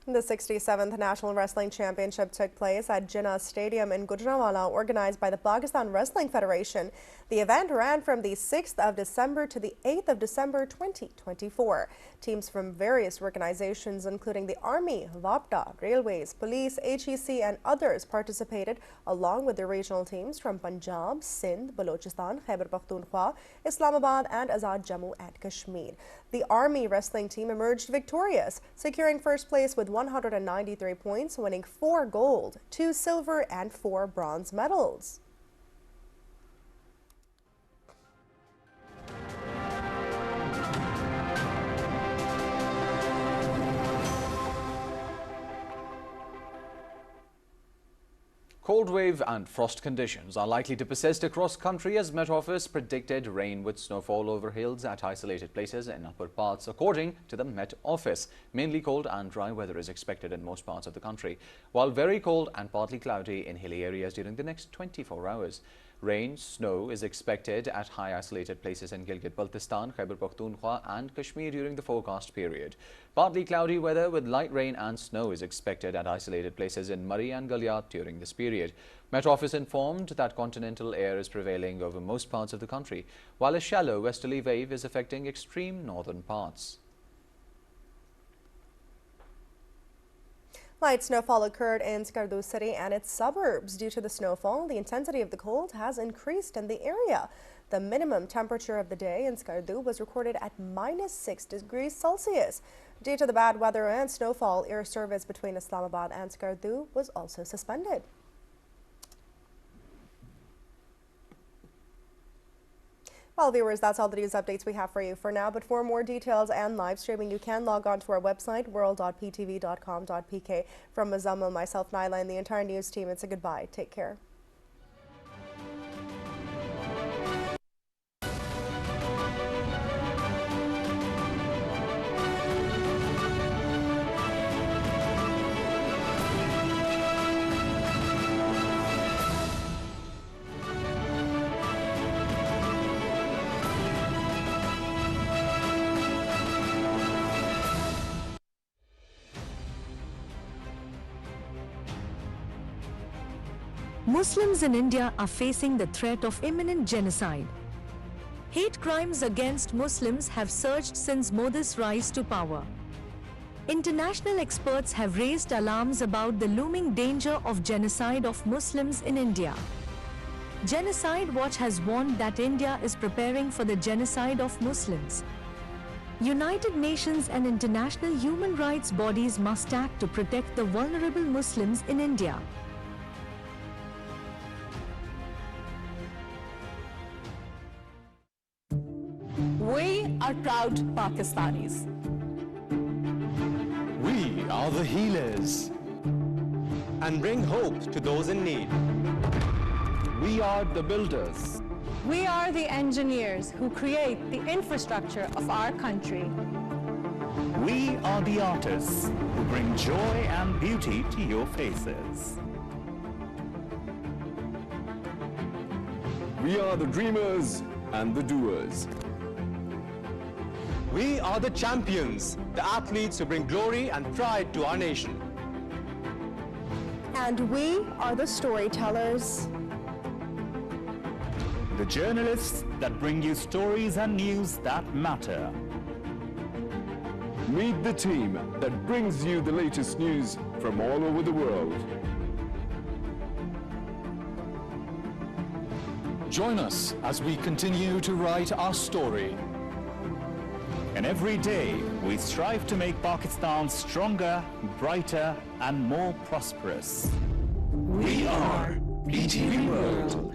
The 67th National Wrestling Championship took place at Jinnah Stadium in Gujranwala, organized by the Pakistan Wrestling Federation. The event ran from the 6th of December to the 8th of December 2024. Teams from various organizations, including the Army, WAPDA, Railways, Police, HEC, and others participated, along with the regional teams from Punjab, Sindh, Balochistan, Khyber Pakhtunkhwa, Islamabad, and Azad Jammu and Kashmir. The Army wrestling team emerged victorious, securing first place with 193 points, winning 4 gold, 2 silver, and 4 bronze medals. Cold wave and frost conditions are likely to persist across country as Met Office predicted rain with snowfall over hills at isolated places in upper parts. According to the Met Office, mainly cold and dry weather is expected in most parts of the country, while very cold and partly cloudy in hilly areas during the next 24 hours. Rain, snow is expected at high isolated places in Gilgit-Baltistan, Khyber Pakhtunkhwa and Kashmir during the forecast period. Partly cloudy weather with light rain and snow is expected at isolated places in Murree and Galyat during this period. Met Office informed that continental air is prevailing over most parts of the country, while a shallow westerly wave is affecting extreme northern parts. Light snowfall occurred in Skardu city and its suburbs. Due to the snowfall, the intensity of the cold has increased in the area. The minimum temperature of the day in Skardu was recorded at -6 degrees Celsius. Due to the bad weather and snowfall, air service between Islamabad and Skardu was also suspended. Well, viewers, that's all the news updates we have for you for now. But for more details and live streaming, you can log on to our website, world.ptv.com.pk. From Muzammil, myself, Naila, and the entire news team, it's a goodbye. Take care. Muslims in India are facing the threat of imminent genocide. Hate crimes against Muslims have surged since Modi's rise to power. International experts have raised alarms about the looming danger of genocide of Muslims in India. Genocide Watch has warned that India is preparing for the genocide of Muslims. United Nations and international human rights bodies must act to protect the vulnerable Muslims in India. We are proud Pakistanis. We are the healers and bring hope to those in need. We are the builders. We are the engineers who create the infrastructure of our country. We are the artists who bring joy and beauty to your faces. We are the dreamers and the doers. We are the champions, the athletes who bring glory and pride to our nation. And we are the storytellers. The journalists that bring you stories and news that matter. Meet the team that brings you the latest news from all over the world. Join us as we continue to write our story. And every day, we strive to make Pakistan stronger, brighter, and more prosperous. We are PTV World.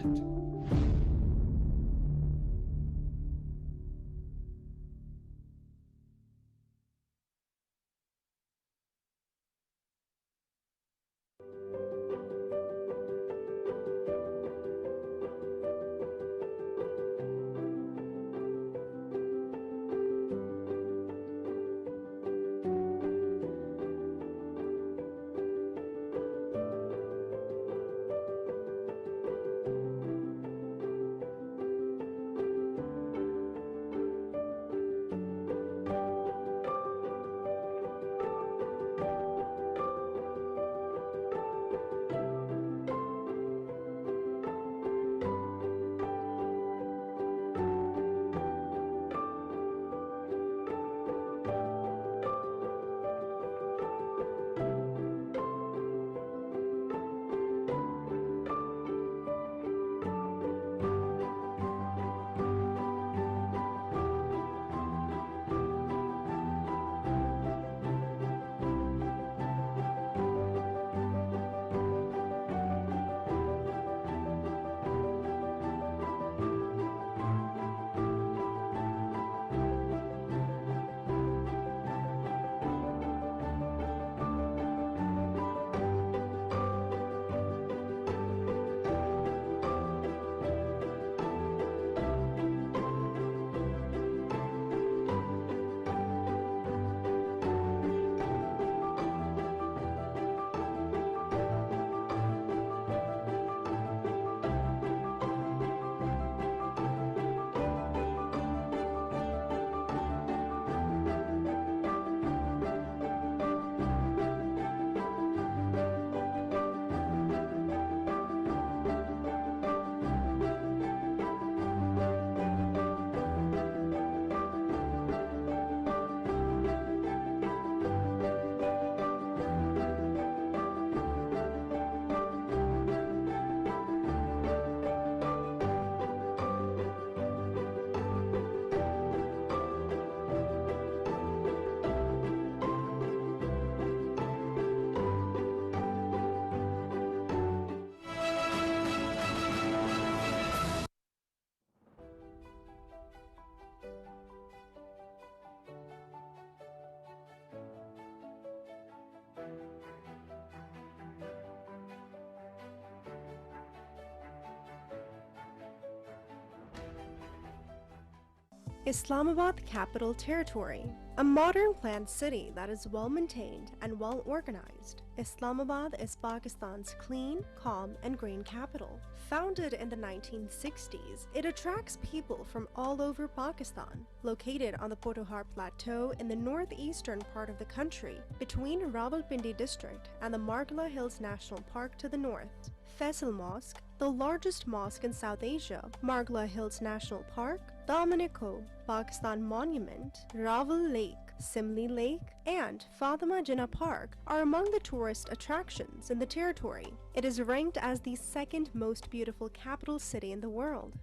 Islamabad Capital Territory, a modern planned city that is well maintained and well organized. Islamabad is Pakistan's clean, calm, and green capital. Founded in the 1960s, it attracts people from all over Pakistan. Located on the Potohar Plateau in the northeastern part of the country, between Rawalpindi district and the Margla Hills National Park to the north. Faisal Mosque, the largest mosque in South Asia, Margla Hills National Park, Dominico, Pakistan Monument, Rawal Lake, Simli Lake, and Fatima Jinnah Park are among the tourist attractions in the territory. It is ranked as the second most beautiful capital city in the world.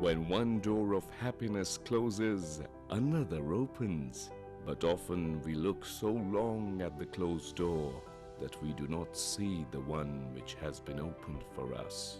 When one door of happiness closes, another opens. But often we look so long at the closed door that we do not see the one which has been opened for us.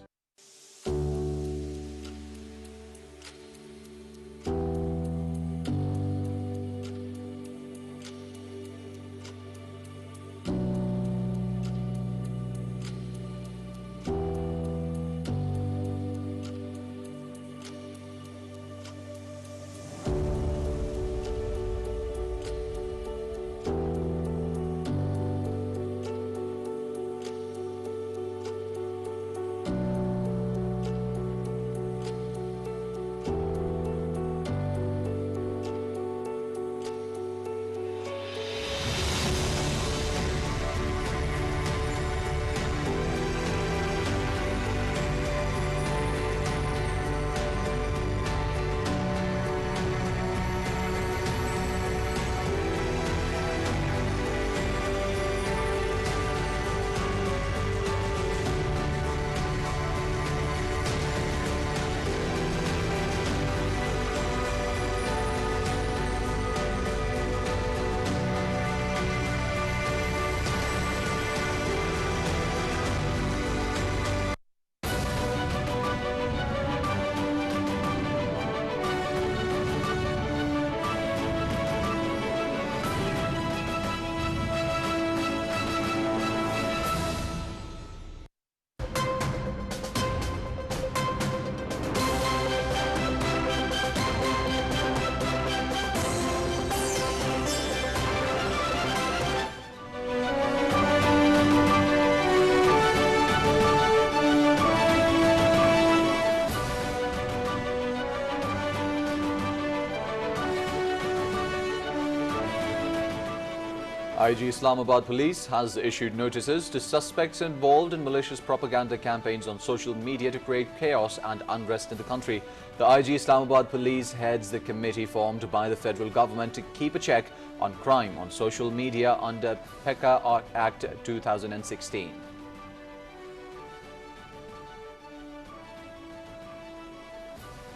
IG Islamabad Police has issued notices to suspects involved in malicious propaganda campaigns on social media to create chaos and unrest in the country. The IG Islamabad Police heads the committee formed by the federal government to keep a check on crime on social media under PECA Act 2016.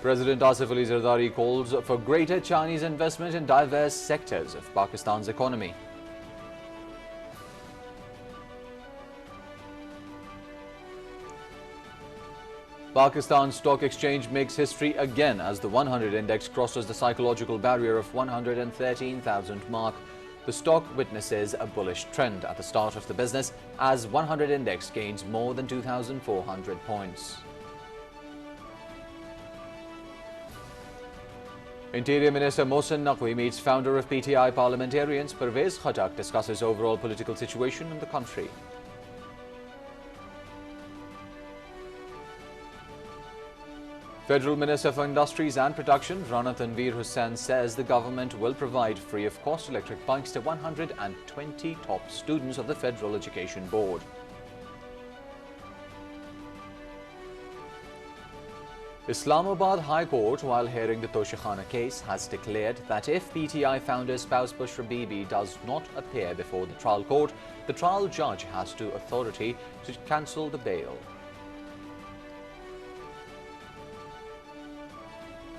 President Asif Ali Zardari calls for greater Chinese investment in diverse sectors of Pakistan's economy. Pakistan Stock Exchange makes history again as the 100 index crosses the psychological barrier of 113,000 mark. The stock witnesses a bullish trend at the start of the business as 100 index gains more than 2,400 points. Interior Minister Mohsin Naqvi meets founder of PTI parliamentarians Pervez Khattak, discusses overall political situation in the country. Federal Minister for Industries and Production Rana Tanveer Hussain says the government will provide free of cost electric bikes to 120 top students of the Federal Education Board. Islamabad High Court, while hearing the Toshikhana case, has declared that if PTI founder spouse Bushra Bibi does not appear before the trial court, the trial judge has the authority to cancel the bail.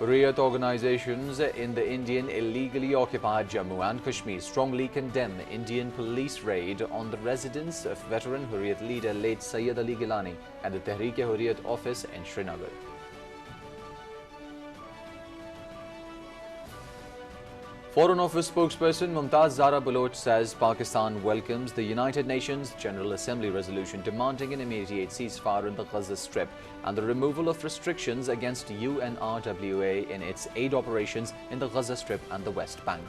Hurriyat organizations in the Indian illegally occupied Jammu and Kashmir strongly condemn Indian police raid on the residence of veteran Hurriyat leader late Sayyid Ali Gilani and the Tehreek-e-Hurriyat office in Srinagar. Foreign Office spokesperson Mumtaz Zara Baloch says Pakistan welcomes the United Nations General Assembly resolution demanding an immediate ceasefire in the Gaza Strip and the removal of restrictions against UNRWA in its aid operations in the Gaza Strip and the West Bank.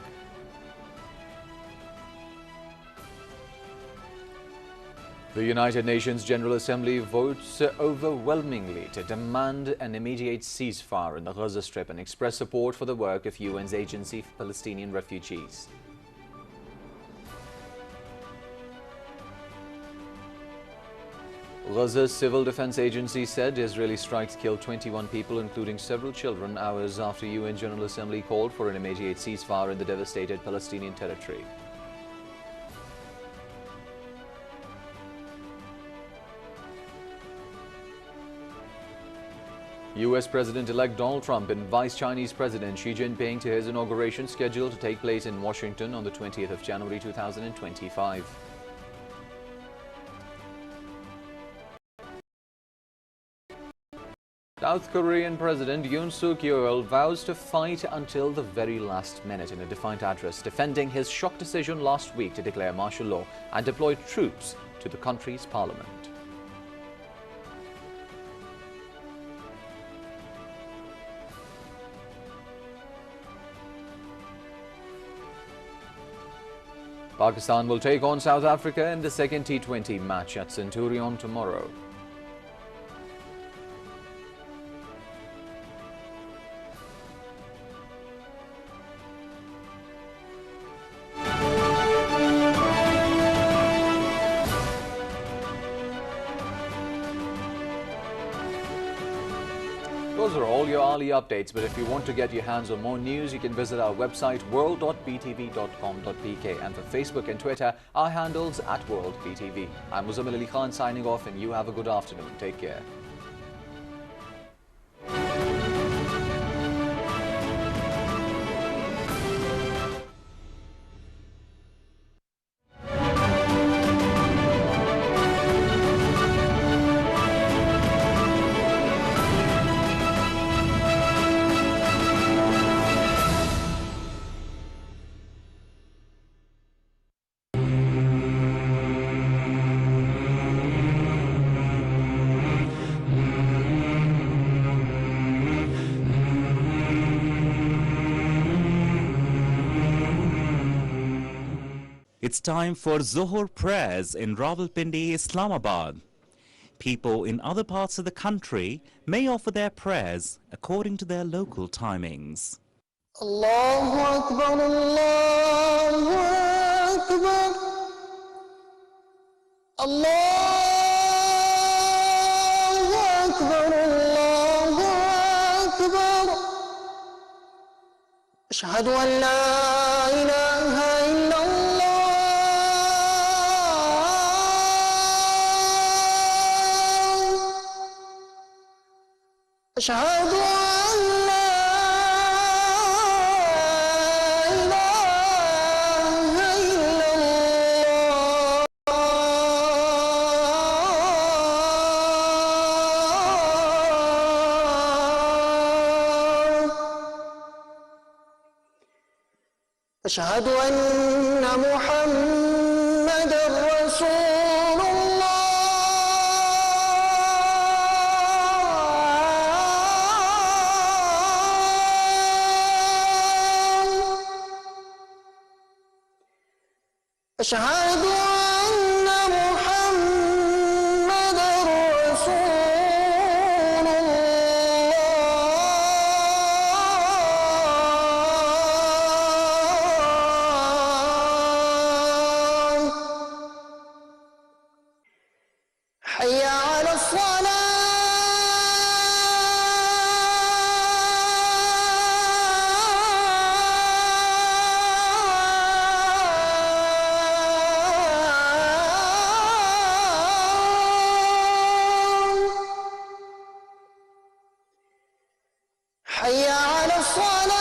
The United Nations General Assembly votes overwhelmingly to demand an immediate ceasefire in the Gaza Strip and express support for the work of UN's Agency for Palestinian Refugees. Gaza's Civil Defense Agency said Israeli strikes killed 21 people, including several children, hours after UN General Assembly called for an immediate ceasefire in the devastated Palestinian territory. US President-elect Donald Trump invites Chinese President Xi Jinping to his inauguration scheduled to take place in Washington on the 20th of January 2025. South Korean President Yoon Suk-yeol vows to fight until the very last minute in a defiant address, defending his shock decision last week to declare martial law and deploy troops to the country's parliament. Pakistan will take on South Africa in the second T20 match at Centurion tomorrow. Those are all your hourly updates, but if you want to get your hands on more news, you can visit our website world.btv.com.pk, and for Facebook and Twitter, our handles @WorldBTV. I'm Muzammil Ali Khan signing off, and you have a good afternoon. Take care. It's time for Zuhur prayers in Rawalpindi, Islamabad. People in other parts of the country may offer their prayers according to their local timings. Allahu Akbar, Allahu Akbar. الله أكبر الله أكبر أشهد أن لا إله إلا الله أشهد أن لا إله إلا الله أشهد أن محمدا رسول الله أشهد أن محمدا رسول الله حي على الصلاة حي على الصلاة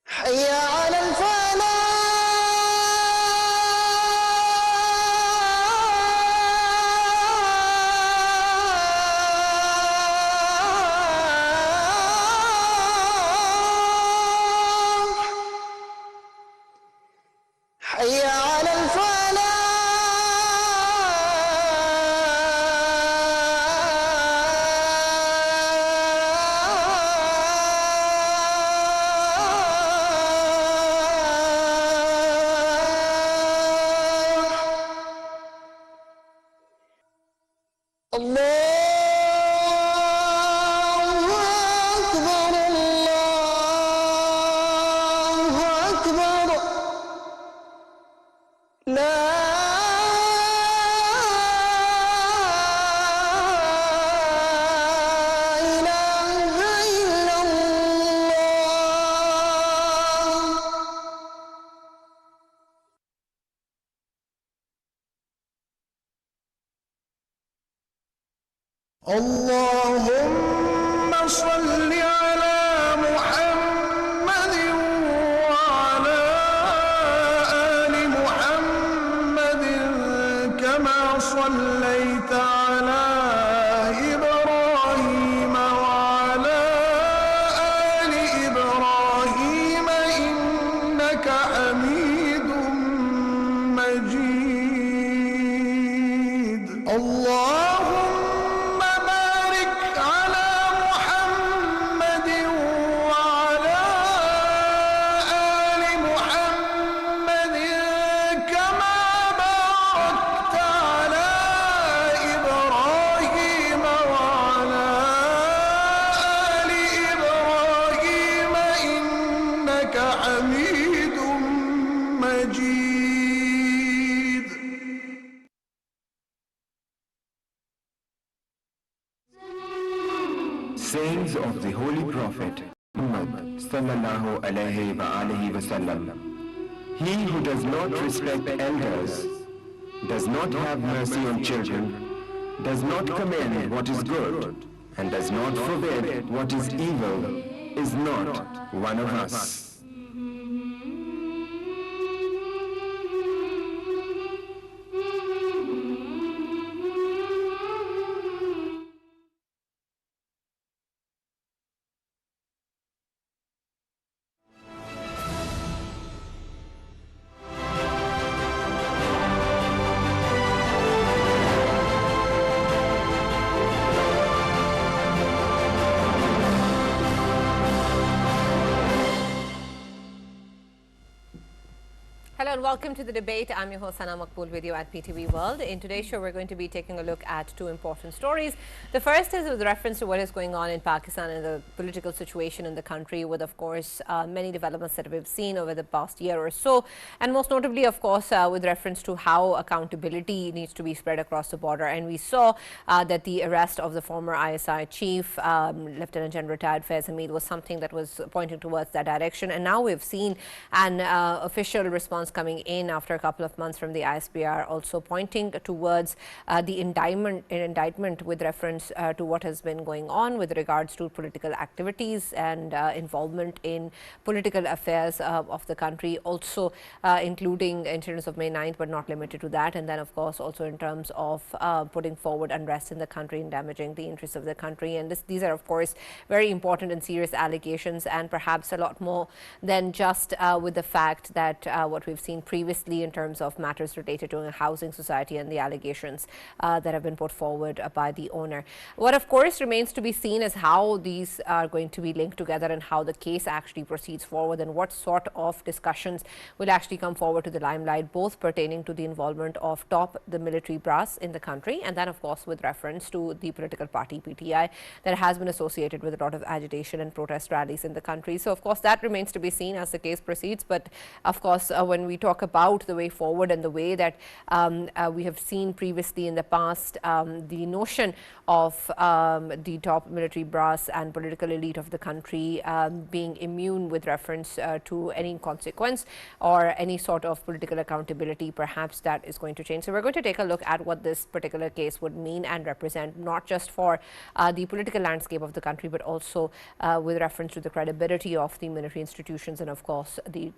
حي على الفلاح حي على الفلاح الله أكبر الله أكبر لا إله إلا الله اللهم صل على محمد وعلى آل محمد كما صليت على إبراهيم وعلى آل إبراهيم إنك حميد مجيد اللهم بارك على محمد وعلى آل محمد كما باركت على إبراهيم وعلى آل إبراهيم إنك حميد مجيد Sayings of the Holy Prophet Muhammad sallallahu alayhi wa alihi wasallam. He who does not respect elders, does not have mercy on children, does not commend what is good, and does not forbid what is evil, is not one of us. and welcome to the debate. I'm your host, Sana Makbul, with you at PTV World. In today's show, we're going to be taking a look at two important stories. The first is with reference to what is going on in Pakistan and the political situation in the country, with, of course, many developments that we've seen over the past year or so, and most notably, of course, with reference to how accountability needs to be spread across the border. And we saw that the arrest of the former ISI chief, Lieutenant General retired Faiz Hamid, was something that was pointing towards that direction. And now we've seen an official response coming in after a couple of months from the ISPR, also pointing towards the indictment with reference to what has been going on with regards to political activities and involvement in political affairs of the country, also including in terms of May 9th, but not limited to that. And then, of course, also in terms of putting forward unrest in the country and damaging the interests of the country. And these are, of course, very important and serious allegations, and perhaps a lot more than just with the fact that what we've seen previously in terms of matters related to a housing society and the allegations that have been put forward by the owner. What, of course, remains to be seen is how these are going to be linked together and how the case actually proceeds forward, and what sort of discussions will actually come forward to the limelight, both pertaining to the involvement of the military brass in the country, and then, of course, with reference to the political party PTI that has been associated with a lot of agitation and protest rallies in the country. So, of course, that remains to be seen as the case proceeds. But, of course, when we talk about the way forward and the way that we have seen previously in the past, the notion of the top military brass and political elite of the country being immune with reference to any consequence or any sort of political accountability, perhaps that is going to change. So we're going to take a look at what this particular case would mean and represent, not just for the political landscape of the country, but also with reference to the credibility of the military institutions and, of course, the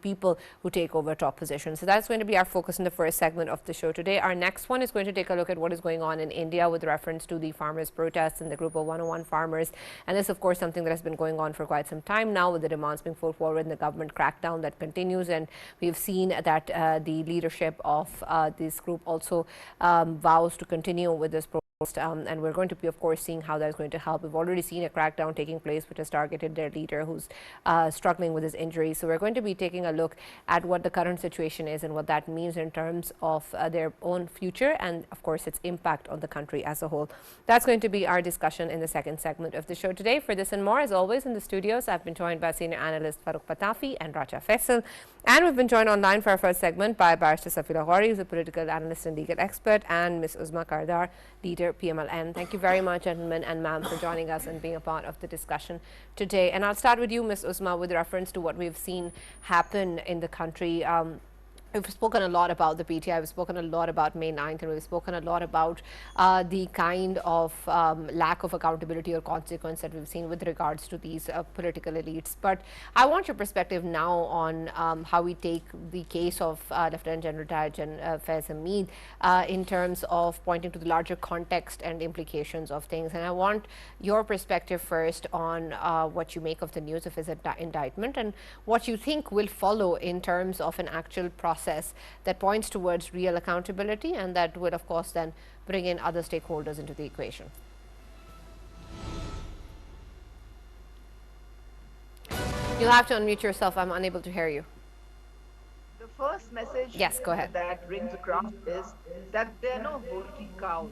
people who take over top positions. So that's going to be our focus in the first segment of the show today. Our next one is going to take a look at what is going on in India with reference to the farmers' protests and the group of 101 farmers. And this, of course, something that has been going on for quite some time now, with the demands being put forward and the government crackdown that continues. And we've seen that the leadership of this group also vows to continue with this protest. And we're going to be, of course, seeing how that is going to help. We've already seen a crackdown taking place, which has targeted their leader, who's struggling with his injury. So we're going to be taking a look at what the current situation is and what that means in terms of their own future and, of course, its impact on the country as a whole. That's going to be our discussion in the second segment of the show today. For this and more, as always, in the studios, I've been joined by senior analyst Farooq Patafi and Raja Faisal. And we've been joined online for our first segment by Barrister Safira Ghori, who's a political analyst and legal expert, and Ms. Uzma Kardar, leader PMLN. Thank you very much, gentlemen and ma'am, for joining us and being a part of the discussion today. And I'll start with you, Ms. Uzma, with reference to what we've seen happen in the country. We've spoken a lot about the PTI, we've spoken a lot about May 9th, and we've spoken a lot about the kind of lack of accountability or consequence that we've seen with regards to these political elites. But I want your perspective now on how we take the case of Lieutenant General retired Faiz Hamid in terms of pointing to the larger context and implications of things. And I want your perspective first on what you make of the news of his indictment and what you think will follow in terms of an actual process that points towards real accountability, and that will, of course, then bring in other stakeholders into the equation. You'll have to unmute yourself. I'm unable to hear you. The first message yes, go ahead. that rings across is that there are no holy cows,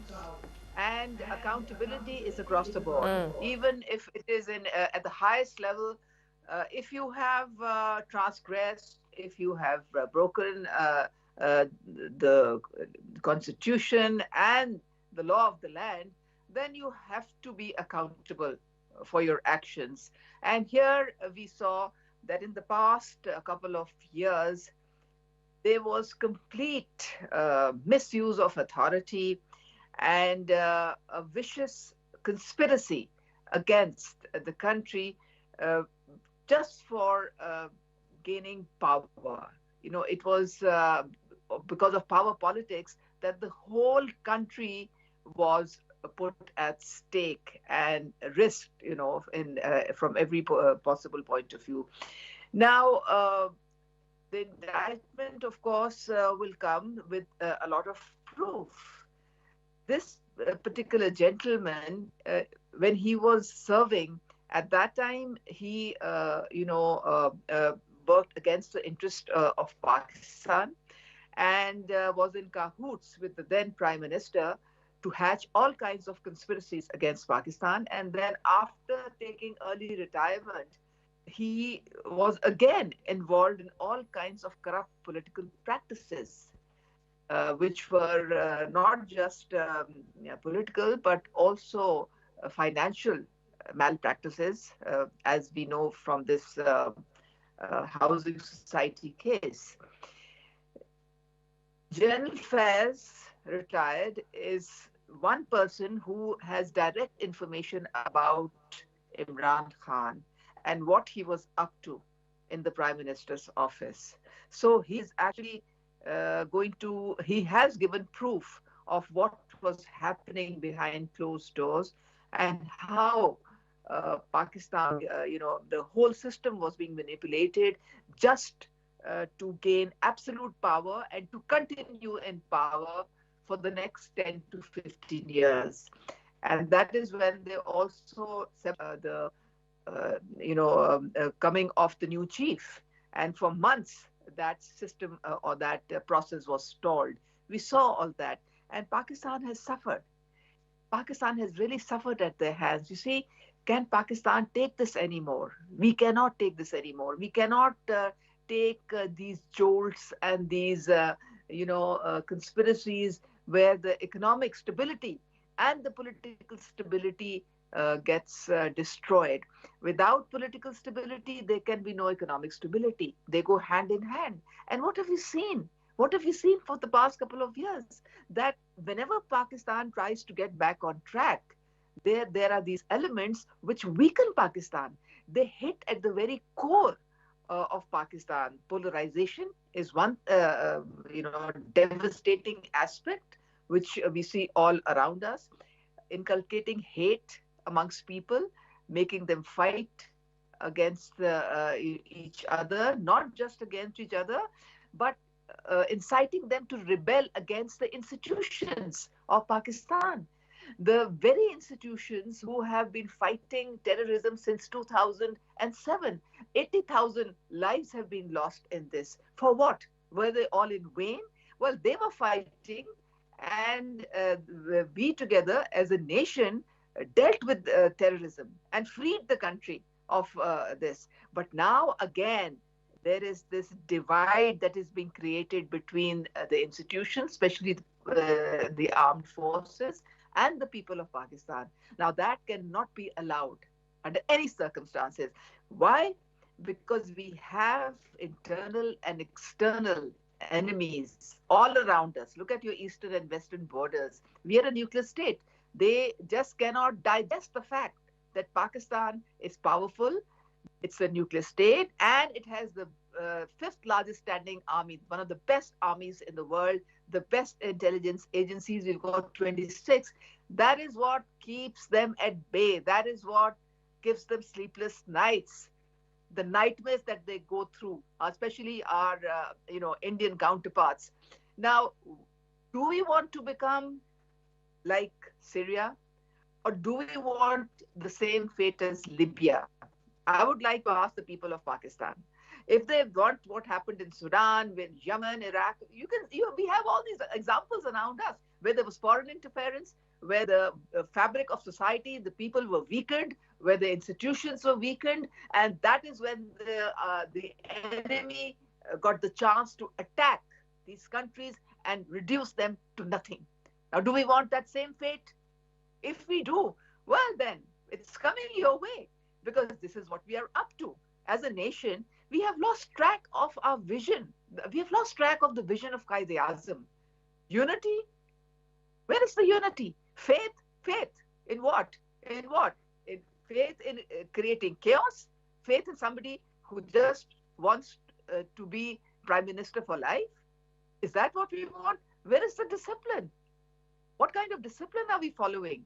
and accountability is across the board. Even if it is at the highest level, if you have transgressed, if you have broken the constitution and the law of the land, then you have to be accountable for your actions. And here we saw that in the past couple of years, there was complete misuse of authority and a vicious conspiracy against the country just for gaining power. You know, it was because of power politics that the whole country was put at stake and risked, you know, from every possible point of view. Now, the indictment, of course, will come with a lot of proof. This particular gentleman, when he was serving, at that time, he, worked against the interest of Pakistan and was in cahoots with the then Prime Minister to hatch all kinds of conspiracies against Pakistan. And then after taking early retirement, he was again involved in all kinds of corrupt political practices, which were not just political, but also financial malpractices, as we know from this housing society case. General Faiz, retired, is one person who has direct information about Imran Khan and what he was up to in the Prime Minister's office. So he's actually he has given proof of what was happening behind closed doors and how Pakistan, the whole system was being manipulated just to gain absolute power and to continue in power for the next 10 to 15 years. And that is when they also the coming of the new chief. And for months, that system or that process was stalled. We saw all that. And Pakistan has suffered. Pakistan has really suffered at their hands. You see, can Pakistan take this anymore? We cannot take this anymore. We cannot take these jolts and these, conspiracies where the economic stability and the political stability gets destroyed. Without political stability, there can be no economic stability. They go hand in hand. And what have we seen? What have we seen for the past couple of years? That whenever Pakistan tries to get back on track, there are these elements which weaken Pakistan. They hit at the very core of Pakistan. Polarization is one, devastating aspect which we see all around us. Inculcating hate amongst people, making them fight against each other, not just against each other, but inciting them to rebel against the institutions of Pakistan. The very institutions who have been fighting terrorism since 2007. 80,000 lives have been lost in this. For what? Were they all in vain? Well, they were fighting, and we together as a nation dealt with terrorism and freed the country of this. But now again, there is this divide that is being created between the institutions, especially the armed forces, and the people of Pakistan. Now that cannot be allowed under any circumstances. Why? Because we have internal and external enemies all around us. Look at your eastern and western borders. We are a nuclear state. They just cannot digest the fact that Pakistan is powerful. It's a nuclear state, and it has the fifth largest standing army, one of the best armies in the world, the best intelligence agencies. We've got 26. That is what keeps them at bay. That is what gives them sleepless nights. The nightmares that they go through, especially our, Indian counterparts. Now, do we want to become like Syria, or do we want the same fate as Libya? I would like to ask the people of Pakistan. If they want what happened in Sudan, with Yemen, Iraq, we have all these examples around us where there was foreign interference, where the fabric of society, the people were weakened, where the institutions were weakened, and that is when the enemy got the chance to attack these countries and reduce them to nothing. Now, do we want that same fate? If we do, well then, it's coming your way, because this is what we are up to. As a nation, we have lost track of our vision. We have lost track of the vision of Qaid-e-Azam. Unity? Where is the unity? Faith? Faith in what? In what? In faith in creating chaos? Faith in somebody who just wants to be Prime Minister for life? Is that what we want? Where is the discipline? What kind of discipline are we following?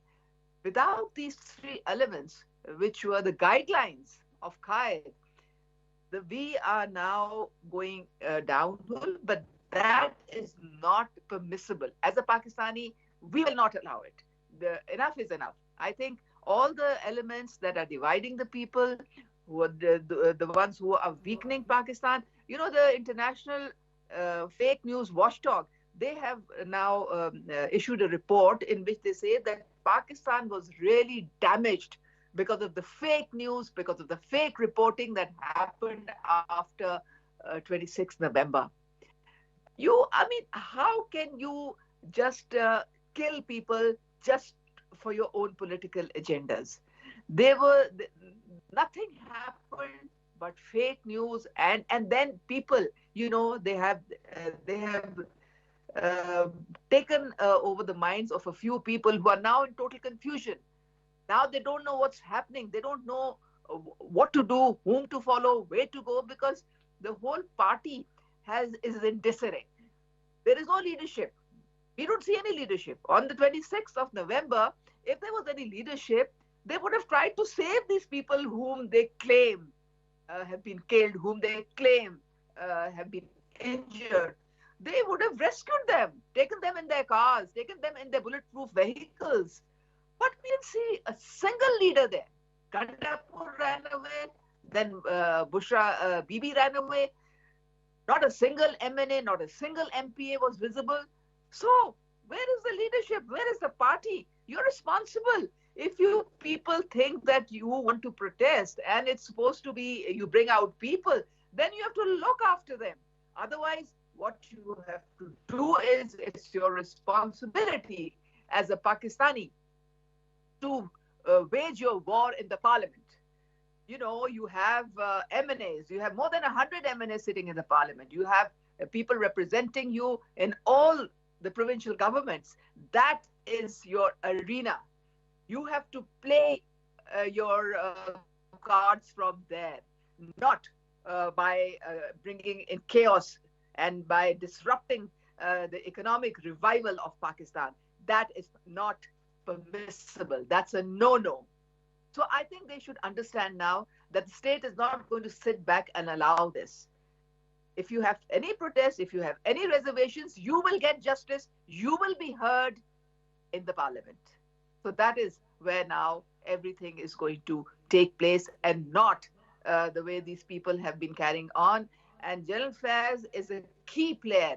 Without these three elements, which were the guidelines of Qaid, we are now going downhill, but that is not permissible. As a Pakistani, we will not allow it. Enough is enough. I think all the elements that are dividing the people, who are the ones who are weakening Pakistan. You know, the international fake news watchdog, they have now issued a report in which they say that Pakistan was really damaged because of the fake news, because of the fake reporting that happened after 26th November. I mean, how can you just kill people just for your own political agendas? Nothing happened but fake news, and then people, you know, they have taken over the minds of a few people who are now in total confusion. Now they don't know what's happening. They don't know what to do, whom to follow, where to go, because the whole party is in disarray. There is no leadership. We don't see any leadership. On the 26th of November, if there was any leadership, they would have tried to save these people whom they claim have been killed, whom they claim have been injured. They would have rescued them, taken them in their cars, taken them in their bulletproof vehicles. But we didn't see a single leader there. Gandapur ran away, then Bushra Bibi ran away. Not a single MNA, not a single MPA was visible. So, where is the leadership? Where is the party? You're responsible. If you people think that you want to protest and it's supposed to be you bring out people, then you have to look after them. Otherwise, what you have to do is it's your responsibility as a Pakistani to wage your war in the parliament. You know, you have MNAs, you have more than 100 MNAs sitting in the parliament. You have people representing you in all the provincial governments. That is your arena. You have to play your cards from there, not by bringing in chaos and by disrupting the economic revival of Pakistan. That is not permissible. That's a no-no. So I think they should understand now that the state is not going to sit back and allow this. If you have any protests, if you have any reservations, you will get justice. You will be heard in the parliament. So that is where now everything is going to take place, and not the way these people have been carrying on. And General Faiz is a key player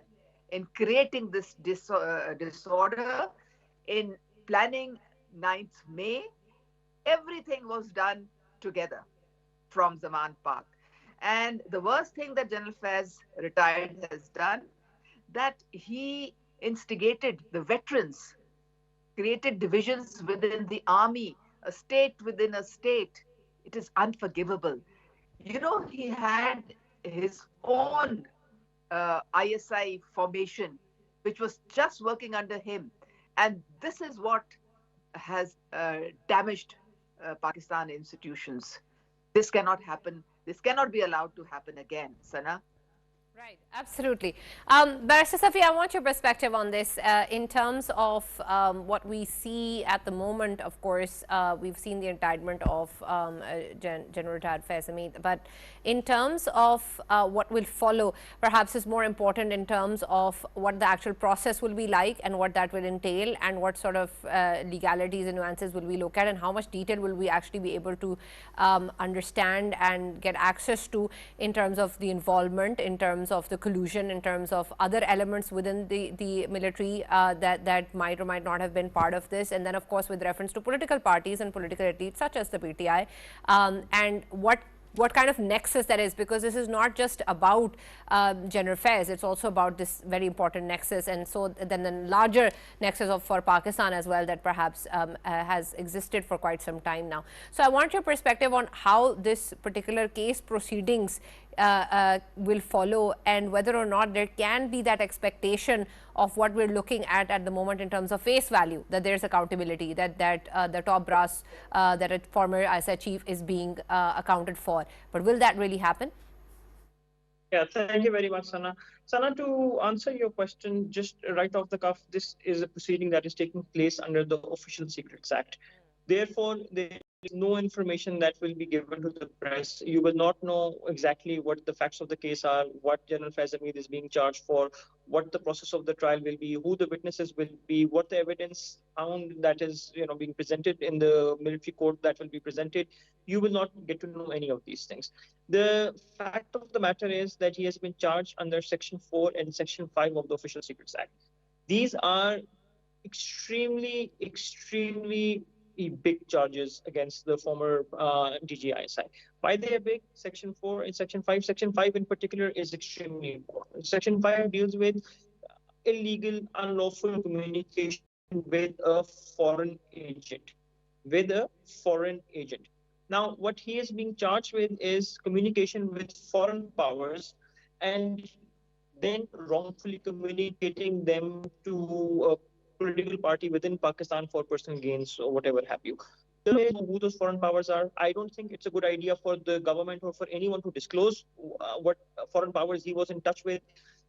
in creating this disorder, in planning 9th May. Everything was done together from Zaman Park. And the worst thing that General Faiz retired has done, that he instigated the veterans, created divisions within the army, a state within a state. It is unforgivable. You know, he had his own ISI formation, which was just working under him. And this is what has damaged Pakistan institutions. This cannot happen. This cannot be allowed to happen again, Sana. Right, absolutely. Barrister Safi, I want your perspective on this in terms of what we see at the moment. Of course, we've seen the indictment of General Retired Faiz Hamid, but in terms of what will follow, perhaps is more important in terms of what the actual process will be like and what that will entail, and what sort of legalities and nuances will we look at, and how much detail will we actually be able to understand and get access to in terms of the involvement, in terms of the collusion, in terms of other elements within the military that might or might not have been part of this, and then of course with reference to political parties and political elites such as the PTI, and what kind of nexus that is, because this is not just about General Faiz, it's also about this very important nexus, and so then the larger nexus for Pakistan as well, that perhaps has existed for quite some time now. So I want your perspective on how this particular case proceedings will follow, and whether or not there can be that expectation of what we're looking at the moment in terms of face value, that there's accountability, that the top brass, that a former ISI chief is being accounted for. But will that really happen? Yeah, thank you very much, Sana. Sana, to answer your question just right off the cuff, this is a proceeding that is taking place under the Official Secrets Act. Therefore, there no information that will be given to the press. You will not know exactly what the facts of the case are, what General Faiz Hamid is being charged for, what the process of the trial will be, who the witnesses will be, what the evidence found that is being presented in the military court that will be presented. You will not get to know any of these things. The fact of the matter is that he has been charged under Section 4 and Section 5 of the Official Secrets Act. These are extremely big charges against the former DGISI. Why they are big? Section 4 and Section 5. Section 5 in particular is extremely important. Section 5 deals with illegal, unlawful communication with a foreign agent. With a foreign agent. Now, what he is being charged with is communication with foreign powers and then wrongfully communicating them to a political party within Pakistan for personal gains or whatever have you. Who those foreign powers are, I don't think it's a good idea for the government or for anyone to disclose what foreign powers he was in touch with,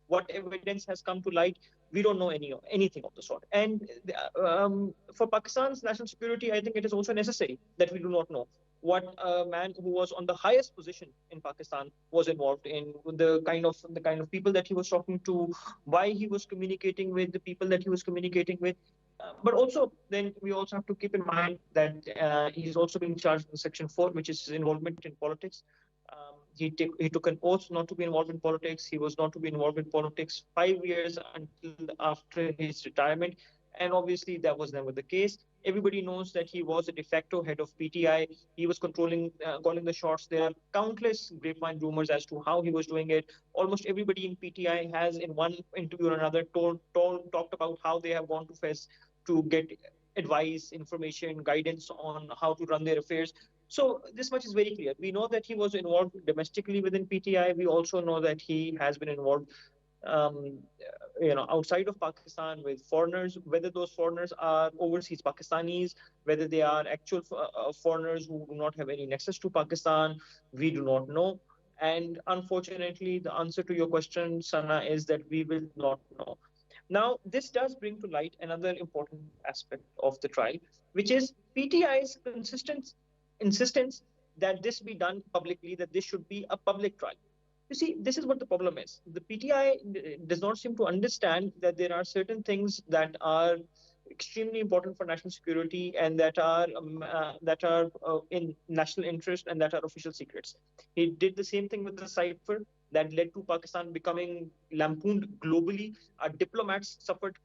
what evidence has come to light. We don't know anything of the sort. And for Pakistan's national security, I think it is also necessary that we do not know what a man who was on the highest position in Pakistan was involved in, the kind of people that he was talking to, why he was communicating with the people that he was communicating with. But also, then we also have to keep in mind that he's also being charged in Section 4, which is his involvement in politics. He took an oath not to be involved in politics. He was not to be involved in politics 5 years until after his retirement. And obviously, that was never the case. Everybody knows that he was a de facto head of PTI. He was calling the shots. There are countless grapevine rumors as to how he was doing it. Almost everybody in PTI has, in one interview or another, talked about how they have gone to Fez to get advice, information, guidance on how to run their affairs. So this much is very clear. We know that he was involved domestically within PTI. We also know that he has been involved outside of Pakistan with foreigners, whether those foreigners are overseas Pakistanis, whether they are actual foreigners who do not have any nexus to Pakistan, we do not know. And unfortunately, the answer to your question, Sana, is that we will not know. Now, this does bring to light another important aspect of the trial, which is PTI's consistent insistence that this be done publicly, that this should be a public trial. You see, this is what the problem is. The PTI does not seem to understand that there are certain things that are extremely important for national security and that are in national interest and that are official secrets. He did the same thing with the cipher that led to Pakistan becoming lampooned globally. Our diplomats suffered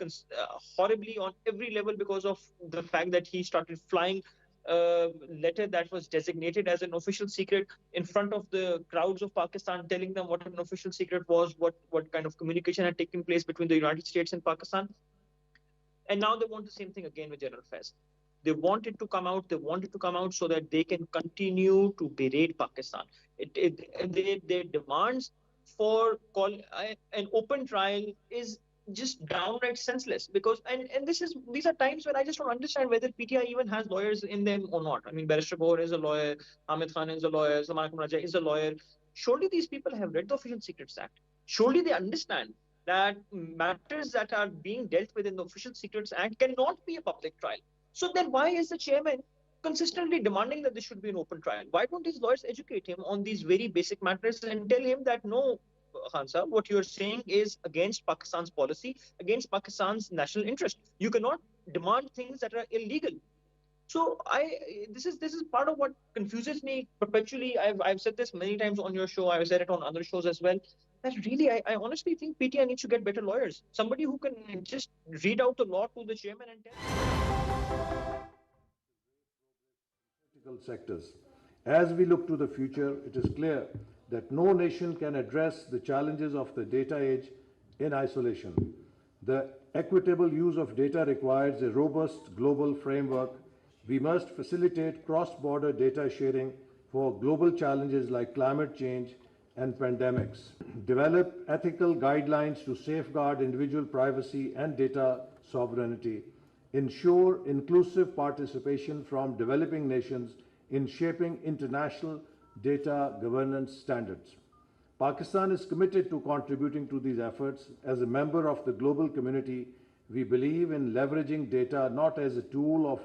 horribly on every level because of the fact that he started flying a letter that was designated as an official secret in front of the crowds of Pakistan, telling them what an official secret was, what kind of communication had taken place between the United States and Pakistan. And now they want the same thing again with General Faiz. They want it to come out. They want it to come out so that they can continue to berate Pakistan. Their demands for an open trial is just downright senseless, because these are times when I just don't understand whether PTI even has lawyers in them or not. I mean, Barrister Gohar is a lawyer, Hamid Khan is a lawyer, Zaman Raja is a lawyer. Surely these people have read the Official Secrets Act. Surely they understand that matters that are being dealt with in the Official Secrets Act cannot be a public trial. So then why is the chairman consistently demanding that this should be an open trial? Why don't his lawyers educate him on these very basic matters and tell him that no, Khansa, what you're saying is against Pakistan's policy, against Pakistan's national interest. You cannot demand things that are illegal. So this is part of what confuses me perpetually. I've said this many times on your show. I've said it on other shows as well. That really, I honestly think PTI needs to get better lawyers. Somebody who can just read out the law to the chairman and tell. Sectors. As we look to the future, it is clear that no nation can address the challenges of the data age in isolation. The equitable use of data requires a robust global framework. We must facilitate cross-border data sharing for global challenges like climate change and pandemics. Develop ethical guidelines to safeguard individual privacy and data sovereignty. Ensure inclusive participation from developing nations in shaping international data governance standards. Pakistan is committed to contributing to these efforts. As a member of the global community, we believe in leveraging data not as a tool of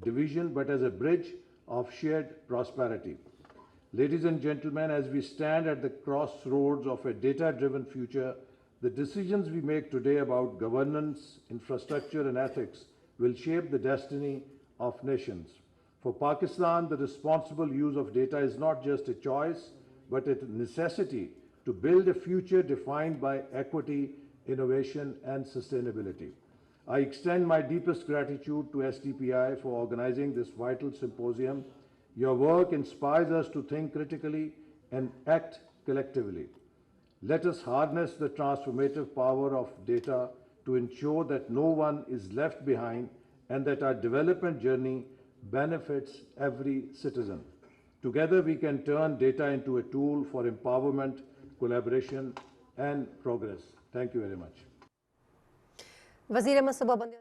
division but as a bridge of shared prosperity. Ladies and gentlemen, as we stand at the crossroads of a data-driven future, the decisions we make today about governance, infrastructure, and ethics will shape the destiny of nations. For Pakistan, the responsible use of data is not just a choice, but a necessity to build a future defined by equity, innovation, and sustainability. I extend my deepest gratitude to SDPI for organizing this vital symposium. Your work inspires us to think critically and act collectively. Let us harness the transformative power of data to ensure that no one is left behind and that our development journey benefits every citizen. Together, we can turn data into a tool for empowerment, collaboration, and progress. Thank you very much. वज़ीर मनसूबाबंदी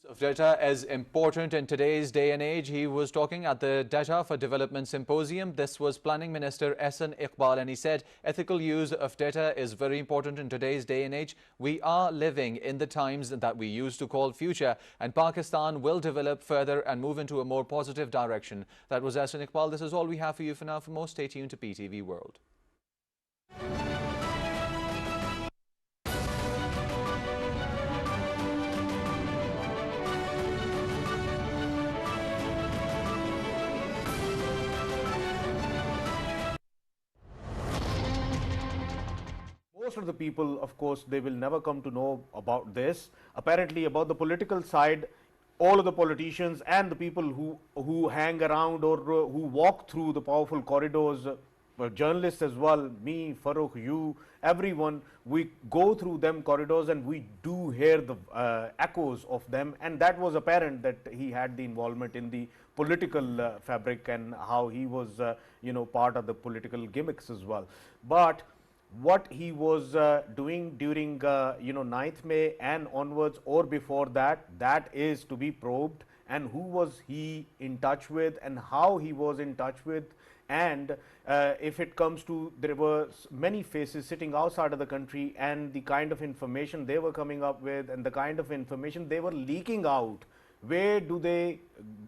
of data is important in today's day and age. He was talking at the Data for Development Symposium. This was Planning Minister Ehsan Iqbal, and he said ethical use of data is very important in today's day and age. We are living in the times that we used to call future, and Pakistan will develop further and move into a more positive direction. That was Ehsan Iqbal. This is all we have for you for now. For more, stay tuned to PTV World. Most of the people, of course, they will never come to know about this. Apparently, about the political side, all of the politicians and the people who hang around or who walk through the powerful corridors, journalists as well, me, Farooq, you, everyone, we go through them corridors and we do hear the echoes of them, and that was apparent that he had the involvement in the political fabric and how he was, part of the political gimmicks as well. But what he was doing during 9th May and onwards or before that, that is to be probed, and who was he in touch with and how he was in touch with. And if it comes to, there were many faces sitting outside of the country, and the kind of information they were coming up with and the kind of information they were leaking out. Where do they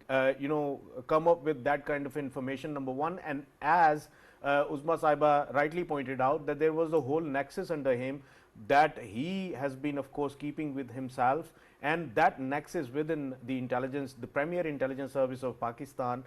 come up with that kind of information, number one? And as Uzma Saiba rightly pointed out, that there was a whole nexus under him that he has been, of course, keeping with himself, and that nexus within the intelligence, the premier intelligence service of Pakistan,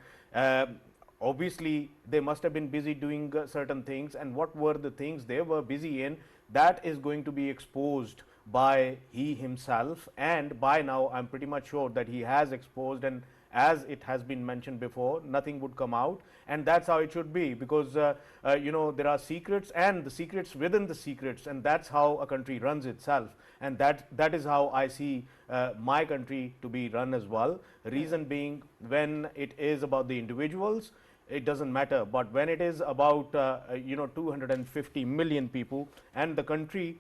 obviously they must have been busy doing certain things, and what were the things they were busy in, that is going to be exposed by he himself. And by now I'm pretty much sure that he has exposed, and as it has been mentioned before, nothing would come out, and that's how it should be, because there are secrets and the secrets within the secrets, and that's how a country runs itself, and that is how I see my country to be run as well. Reason being, when it is about the individuals, it doesn't matter, but when it is about 250 million people and the country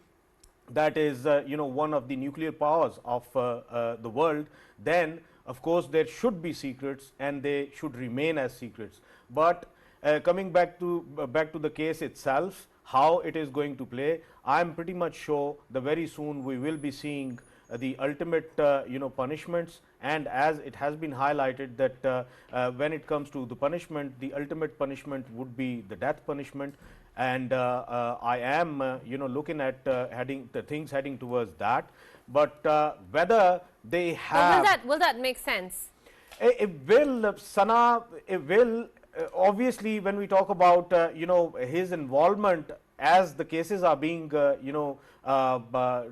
that is one of the nuclear powers of the world, then of course there should be secrets and they should remain as secrets. But coming back to the case itself, how it is going to play, I am pretty much sure that very soon we will be seeing the ultimate punishments. And as it has been highlighted that when it comes to the punishment, the ultimate punishment would be the death punishment. And I am looking at things heading towards that. But whether they have, will that make sense? It will, Sana. It will. Obviously, when we talk about his involvement, as the cases are being are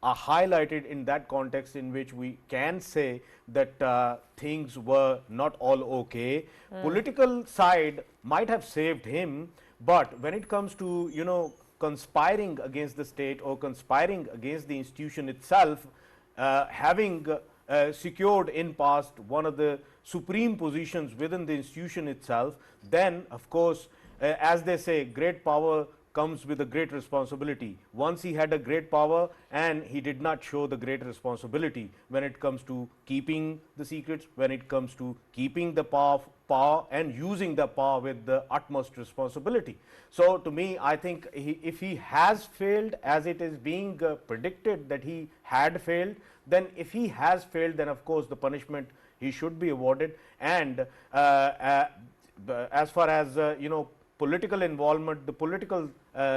highlighted in that context, in which we can say that things were not all okay. Political side might have saved him, but when it comes to conspiring against the state or conspiring against the institution itself, having secured in past one of the supreme positions within the institution itself, then of course, as they say, great power comes with a great responsibility. Once he had a great power and he did not show the great responsibility when it comes to keeping the secrets, when it comes to keeping the power and using the power with the utmost responsibility. So to me, I think if he has failed, as it is being predicted that he had failed, then if he has failed, then of course the punishment he should be awarded. And as far as political involvement, the political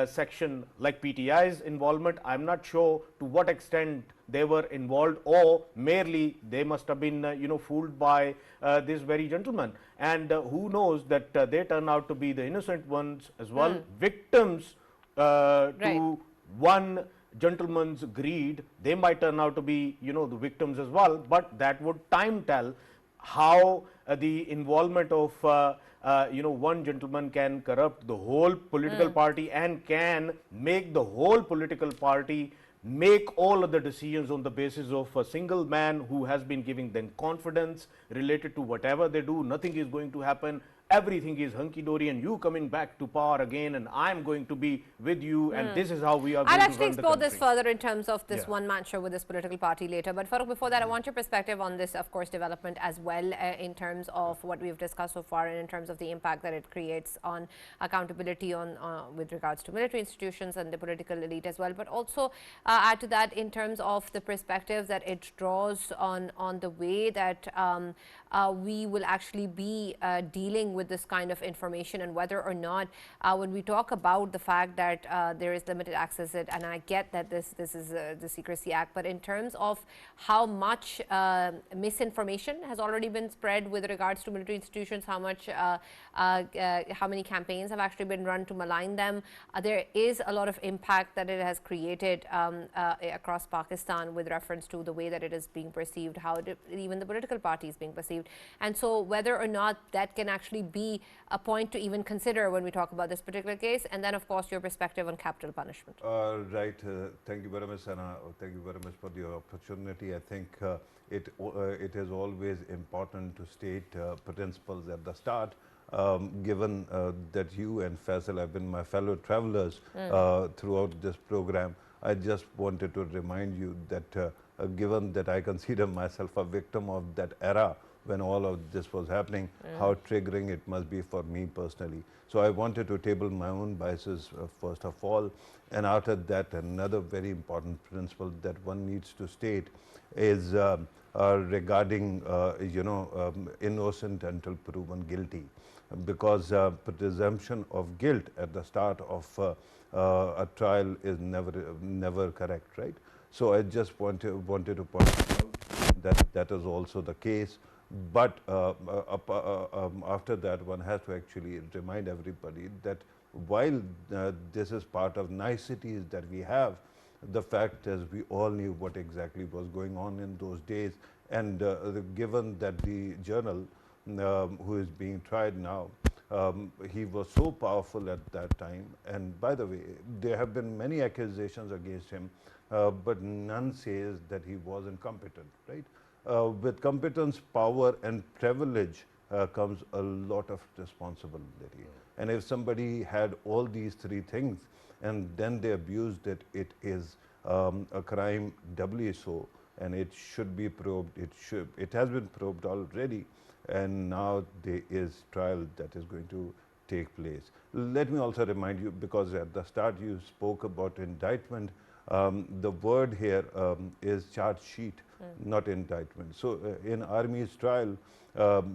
section like PTI's involvement, I'm not sure to what extent they were involved, or merely they must have been fooled by this very gentleman. And who knows that they turn out to be the innocent ones as well, victims to one gentleman's greed. They might turn out to be the victims as well, but that would time tell how the involvement of one gentleman can corrupt the whole political party and can make the whole political party make all of the decisions on the basis of a single man who has been giving them confidence related to whatever they do. Nothing is going to happen. Everything is hunky-dory and you coming back to power again and I'm going to be with you and this is how we are going to run the country. I'll actually explore this further in terms of this one-man show with this political party later. But Farooq, before that, I want your perspective on this, of course, development as well in terms of what we've discussed so far and in terms of the impact that it creates on accountability on with regards to military institutions and the political elite as well. But also add to that in terms of the perspective that it draws on the way that we will actually be dealing with this kind of information, and whether or not when we talk about the fact that there is limited access, and I get that this is the Secrecy Act, but in terms of how much misinformation has already been spread with regards to military institutions, how many campaigns have actually been run to malign them, there is a lot of impact that it has created across Pakistan with reference to the way that it is being perceived, how even the political party is being perceived. And so whether or not that can actually be a point to even consider when we talk about this particular case, and then of course your perspective on capital punishment. Right. Thank you very much, Sana. Thank you very much for the opportunity. I think it is always important to state principles at the start. Given that you and Faisal have been my fellow travelers throughout this program, I just wanted to remind you that given that I consider myself a victim of that era when all of this was happening, how triggering it must be for me personally. So I wanted to table my own biases first of all, and after that another very important principle that one needs to state is regarding innocent until proven guilty, because presumption of guilt at the start of a trial is never correct, right? So I just wanted to point out that that is also the case. But after that, one has to actually remind everybody that while this is part of niceties that we have, the fact is we all knew what exactly was going on in those days. And given that the journal who is being tried now, he was so powerful at that time. And by the way, there have been many accusations against him, but none says that he was incompetent, right? With competence, power and privilege comes a lot of responsibility. And if somebody had all these three things and then they abused it, it is a crime doubly so, and it should be probed. It has been probed already, and now there is trial that is going to take place. Let me also remind you, because at the start you spoke about indictment, the word here is charge sheet, not indictment. So in Army's trial,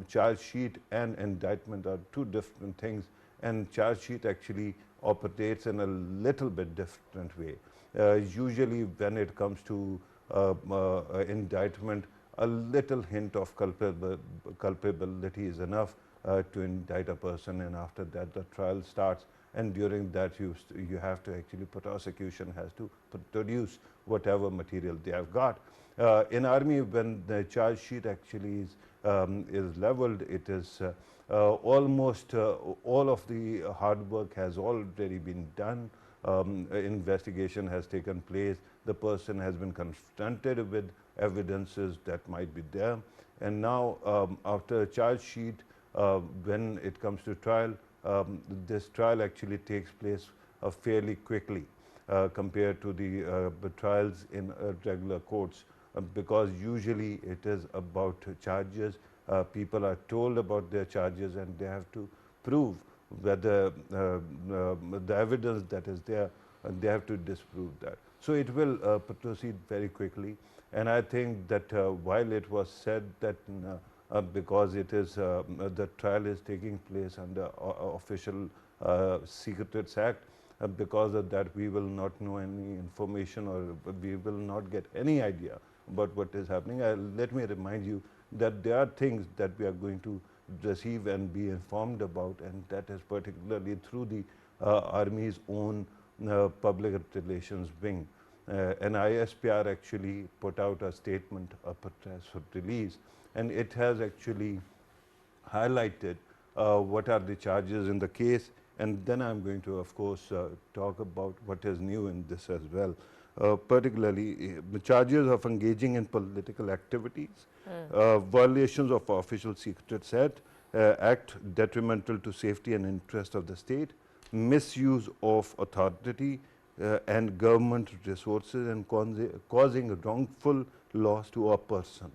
charge sheet and indictment are two different things, and charge sheet actually operates in a little bit different way. Usually when it comes to indictment, a little hint of culpability is enough to indict a person, and after that the trial starts, and during that you have to actually, prosecution has to produce whatever material they have got. In Army, when the charge sheet actually is leveled, it is almost all of the hard work has already been done. Investigation has taken place. The person has been confronted with evidences that might be there. And now after charge sheet, when it comes to trial, this trial actually takes place fairly quickly compared to the trials in regular courts, because usually it is about charges. People are told about their charges and they have to prove whether the evidence that is there, and they have to disprove that. So it will proceed very quickly. And I think that while it was said that because it is the trial is taking place under official Secrets Act, because of that we will not know any information, or we will not get any idea about what is happening. Let me remind you that there are things that we are going to receive and be informed about, and that is particularly through the Army's own public relations wing. And ISPR actually put out a statement, a press release, and it has actually highlighted what are the charges in the case, and then I'm going to, of course, talk about what is new in this as well. Particularly the charges of engaging in political activities, violations of Official Secrets Act detrimental to safety and interest of the state, misuse of authority and government resources, and causing wrongful loss to a person.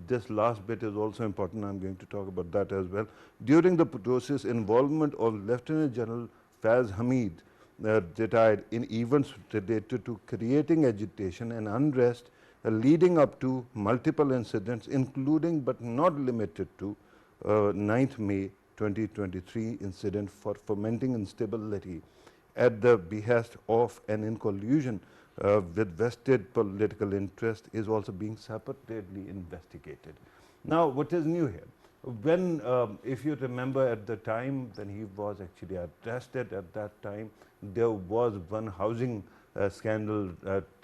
This last bit is also important. I'm going to talk about that as well. During the process, involvement of Lieutenant General Faz Hamid, retired, in events related to creating agitation and unrest leading up to multiple incidents, including but not limited to 9th May 2023 incident for fomenting instability at the behest of and in collusion with vested political interest, is also being separately investigated. Now, what is new here? When, if you remember at the time when he was actually arrested, at that time, there was one housing scandal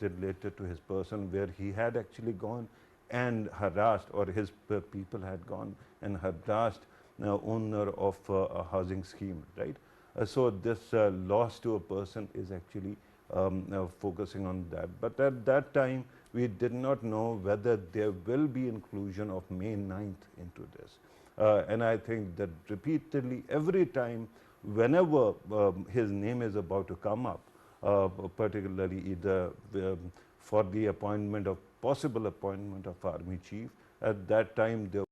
related to his person, where he had actually gone and harassed, or his people had gone and harassed owner of a housing scheme, right? So this loss to a person is actually focusing on that. But at that time, we did not know whether there will be inclusion of May 9th into this. And I think that repeatedly, every time, whenever his name is about to come up, particularly either for the appointment of, possible appointment of Army Chief, at that time there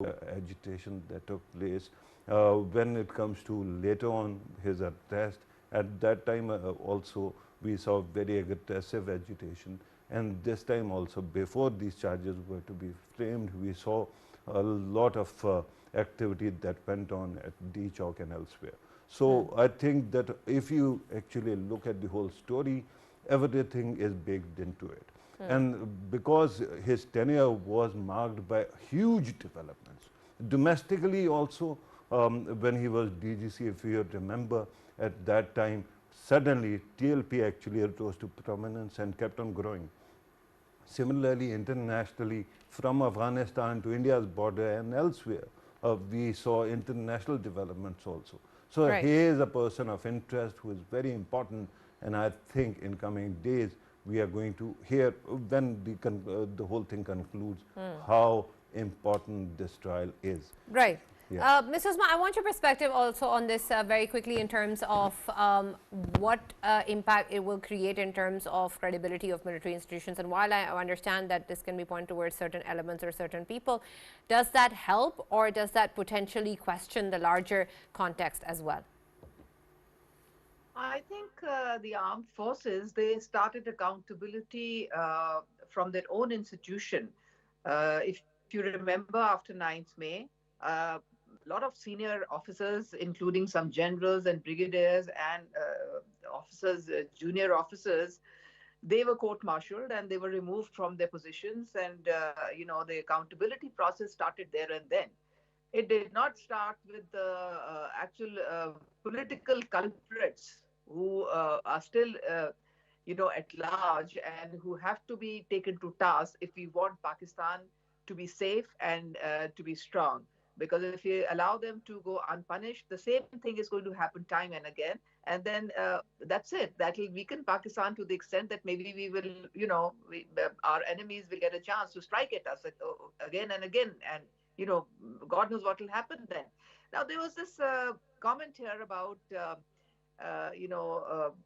was agitation that took place. When it comes to later on his arrest, at that time also we saw very aggressive agitation, and this time also, before these charges were to be framed, we saw a lot of activity that went on at D Chowk and elsewhere. So I think that if you actually look at the whole story, everything is baked into it. And because his tenure was marked by huge developments, domestically also, when he was DGC, if you remember, at that time, suddenly TLP actually rose to prominence and kept on growing. Similarly, internationally, from Afghanistan to India's border and elsewhere, we saw international developments also. So he is a person of interest who is very important, and I think in coming days we are going to hear, when the whole thing concludes, how important this trial is. Right. Ms. Usma, I want your perspective also on this very quickly, in terms of what impact it will create in terms of credibility of military institutions. And while I understand that this can be pointed towards certain elements or certain people, does that help, or does that potentially question the larger context as well? I think the armed forces, they started accountability from their own institution. If you remember, after 9th May, a lot of senior officers, including some generals and brigadiers and officers, junior officers, they were court-martialed and they were removed from their positions. And, you know, the accountability process started there and then. It did not start with the actual political culprits who are still, you know, at large, and who have to be taken to task if we want Pakistan to be safe and to be strong. Because if you allow them to go unpunished, the same thing is going to happen time and again. And then that's it. That will weaken Pakistan to the extent that maybe we will, you know, our enemies will get a chance to strike at us again and again. And, you know, God knows what will happen then. Now, there was this comment here about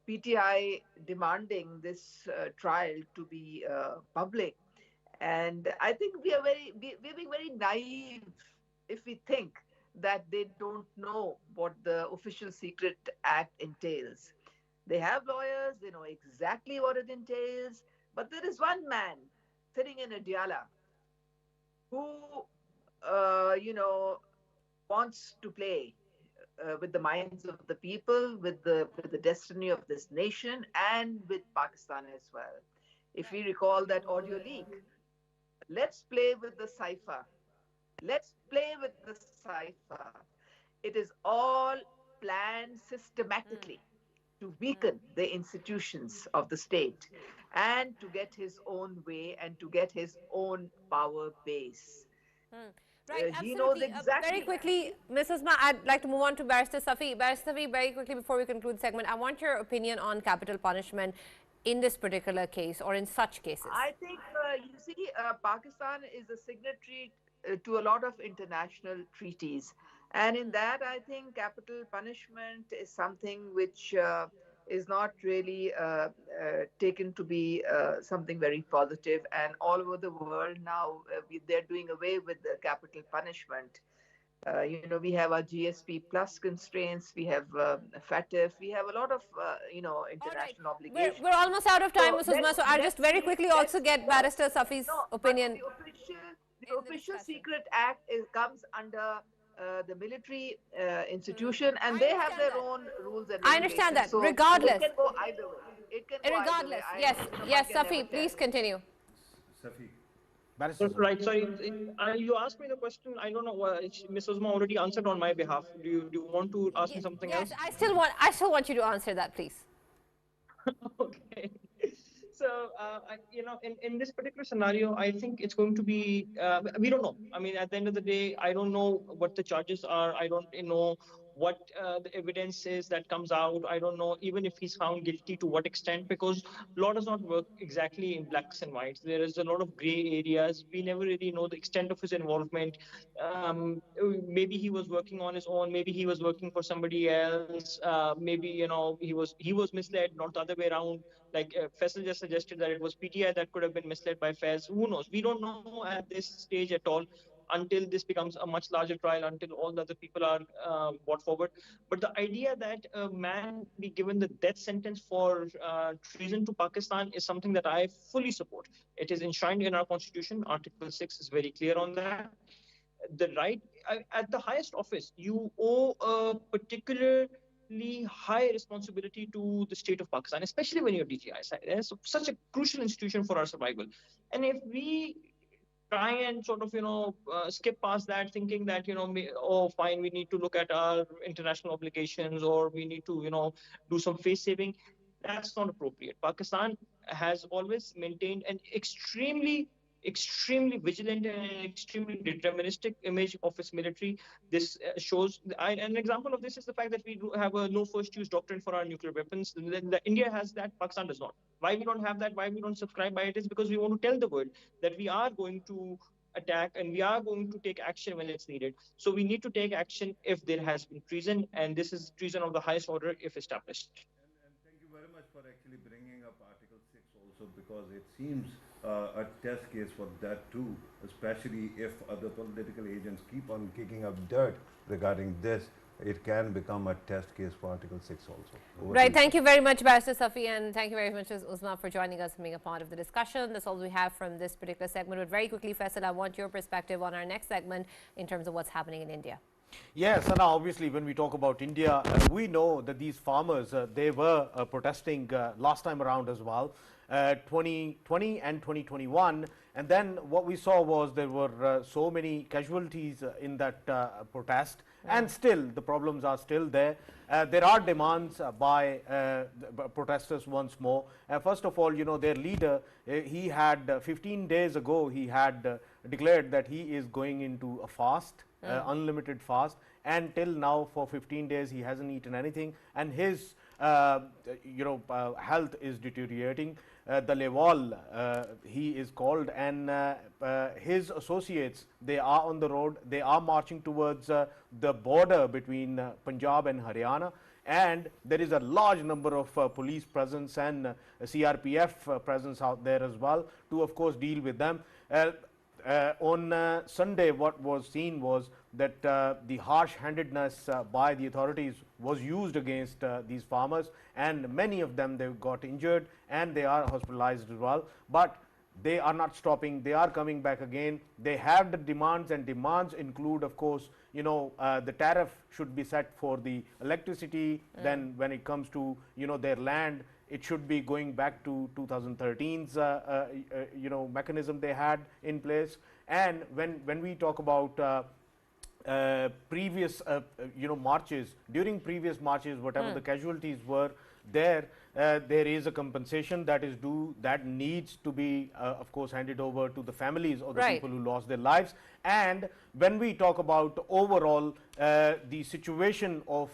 PTI demanding this trial to be public. And I think we're being very naive if we think that they don't know what the Official Secret Act entails. They have lawyers, they know exactly what it entails, but there is one man sitting in a diala who, wants to play with the minds of the people, with the destiny of this nation, and with Pakistan as well. If we recall that audio leak, let's play with the cipher. Let's play with the cipher. It is all planned systematically to weaken the institutions of the state and to get his own way and to get his own power base. Right, He knows absolutely. Very exactly. quickly, Mrs. Ma, I'd like to move on to Barrister Safi. Barrister Safi, very quickly before we conclude the segment, I want your opinion on capital punishment in this particular case or in such cases. I think, you see, Pakistan is a signatory to a lot of international treaties. And in that, I think capital punishment is something which is not really taken to be something very positive. And all over the world now, they're doing away with the capital punishment. We have our GSP plus constraints, we have FATF, we have a lot of, international obligations. We're almost out of time, Mrs. Ma, so I'll just very quickly also get Barrister Safi's opinion. The Official Secret Act comes under the military institution, and they have their own rules and regulations. I understand that. So regardless. it can go either way. It can go regardless. Either way. Yes, Safi, please continue. Safi. Right, sorry. You asked me the question. I don't know. Ms. Uzma already answered on my behalf. Do you want to ask me something else? Yes, I still want you to answer that, please. Okay. So, in this particular scenario, I think it's going to be, we don't know. I mean, at the end of the day, I don't know what the charges are. I don't know what the evidence is that comes out. I don't know even if he's found guilty to what extent, because law does not work exactly in blacks and whites. There is a lot of gray areas. We never really know the extent of his involvement. Maybe he was working on his own. Maybe he was working for somebody else. Maybe, he was misled, not the other way around. Like Faisal just suggested that it was PTI that could have been misled by Fez. Who knows? We don't know at this stage at all, until this becomes a much larger trial, until all the other people are brought forward. But the idea that a man be given the death sentence for treason to Pakistan is something that I fully support. It is enshrined in our constitution. Article 6 is very clear on that. The right, at the highest office, you owe a particularly high responsibility to the state of Pakistan, especially when you're DGI. It's such a crucial institution for our survival. And if we try and sort of, skip past that, thinking that, fine, we need to look at our international obligations, or we need to, do some face saving, that's not appropriate. Pakistan has always maintained an extremely vigilant and extremely deterministic image of its military. This shows, an example of this is the fact that we do have a no first use doctrine for our nuclear weapons. India has that, Pakistan does not. Why we don't have that, why we don't subscribe by it, is because we want to tell the world that we are going to attack and we are going to take action when it's needed. So we need to take action if there has been treason, and this is treason of the highest order if established. And thank you very much for actually bringing up Article 6 also, because it seems a test case for that too, especially if other political agents keep on kicking up dirt regarding this. It can become a test case for Article 6 also. Right, thank you very much, Barrister Safi, and thank you very much, Uzma, for joining us and being a part of the discussion. That's all we have from this particular segment. But very quickly, Faisal, I want your perspective on our next segment in terms of what's happening in India. Yes, and obviously when we talk about India, we know that these farmers, they were protesting last time around as well, 2020 and 2021. And then what we saw was there were so many casualties in that protest. And still, the problems are still there. There are demands by the protesters once more. First of all, their leader, he had 15 days ago, he had declared that he is going into a fast, unlimited fast. And till now, for 15 days, he hasn't eaten anything. And his, health is deteriorating. The Leval, he is called, and his associates, they are on the road. They are marching towards the border between Punjab and Haryana. and there is a large number of police presence and CRPF presence out there as well to, of course, deal with them. On Sunday, what was seen was that the harsh-handedness by the authorities was used against these farmers, and many of them, they got injured and they are hospitalized as well. But they are not stopping, they are coming back again. They have the demands, and demands include, of course, the tariff should be set for the electricity. Then when it comes to their land, it should be going back to 2013's mechanism they had in place. And when we talk about previous marches, during previous marches, whatever the casualties were there, there is a compensation that is due, that needs to be of course handed over to the families of the people who lost their lives. And when we talk about overall the situation of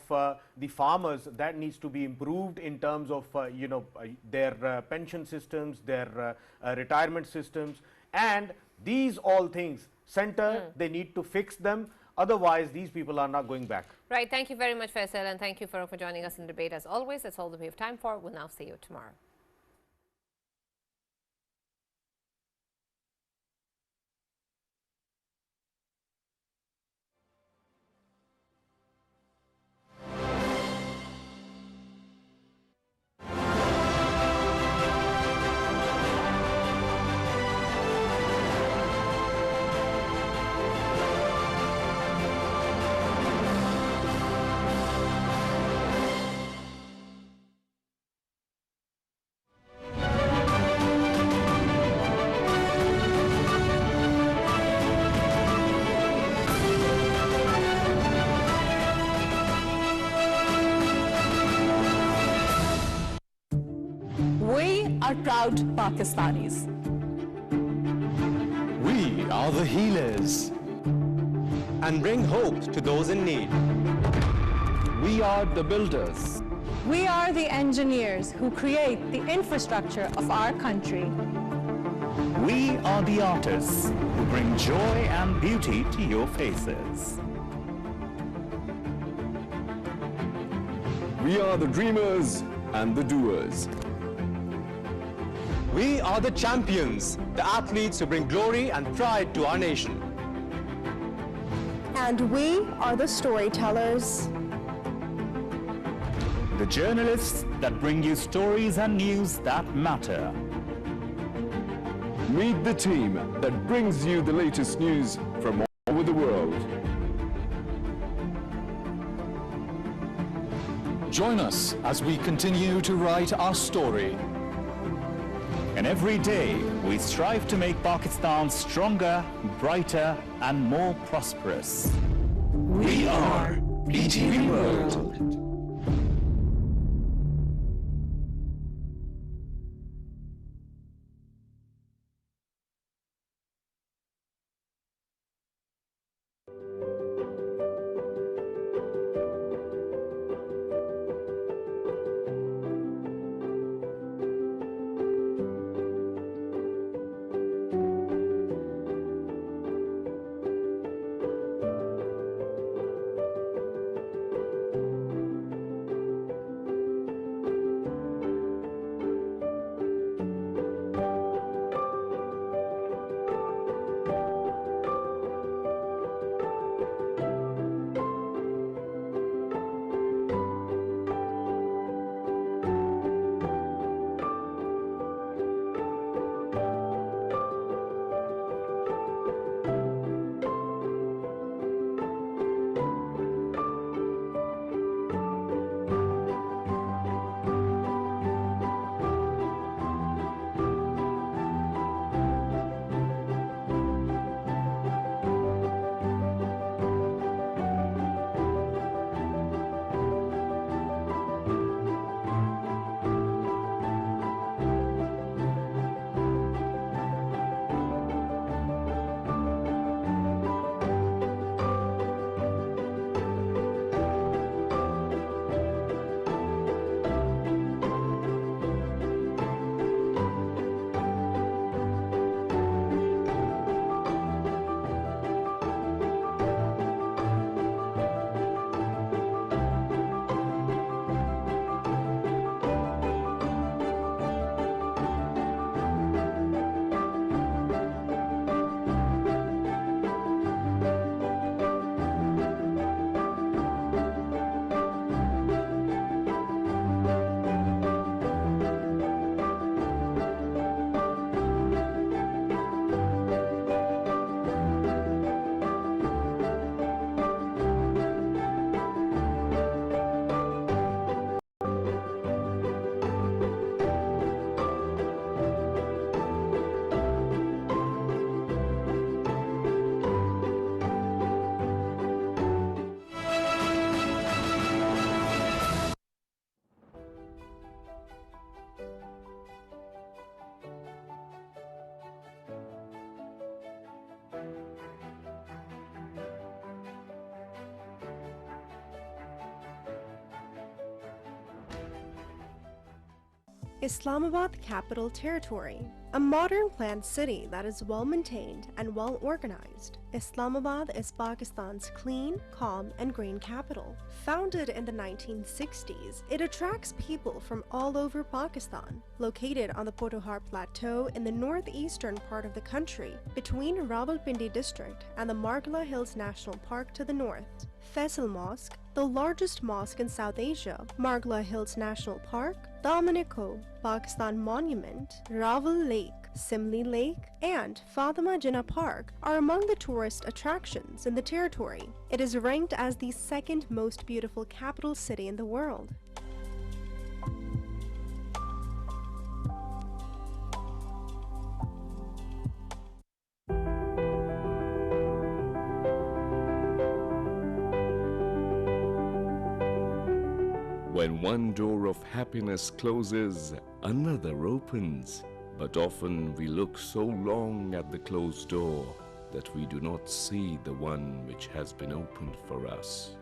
the farmers, that needs to be improved in terms of their pension systems, their retirement systems, and these all things center, they need to fix them. Otherwise, these people are not going back. Right. Thank you very much, Faisal, and thank you for joining us in the debate as always. That's all that we have time for. We'll now see you tomorrow. We are proud Pakistanis. We are the healers and bring hope to those in need. We are the builders. We are the engineers who create the infrastructure of our country. We are the artists who bring joy and beauty to your faces. We are the dreamers and the doers. We are the champions, the athletes who bring glory and pride to our nation. And we are the storytellers. The journalists that bring you stories and news that matter. Meet the team that brings you the latest news from all over the world. Join us as we continue to write our story. And every day, we strive to make Pakistan stronger, brighter, and more prosperous. We are PTV World. Islamabad Capital Territory, a modern planned city that is well maintained and well organized. Islamabad is Pakistan's clean, calm, and green capital. Founded in the 1960s, it attracts people from all over Pakistan. Located on the Pothohar Plateau in the northeastern part of the country, between Rawalpindi district and the Margla Hills National Park to the north. Faisal Mosque, the largest mosque in South Asia, Margla Hills National Park, Dominico, Pakistan Monument, Rawal Lake, Simli Lake, and Fatima Jinnah Park are among the tourist attractions in the territory. It is ranked as the second most beautiful capital city in the world. When one door of happiness closes, another opens. But often we look so long at the closed door that we do not see the one which has been opened for us.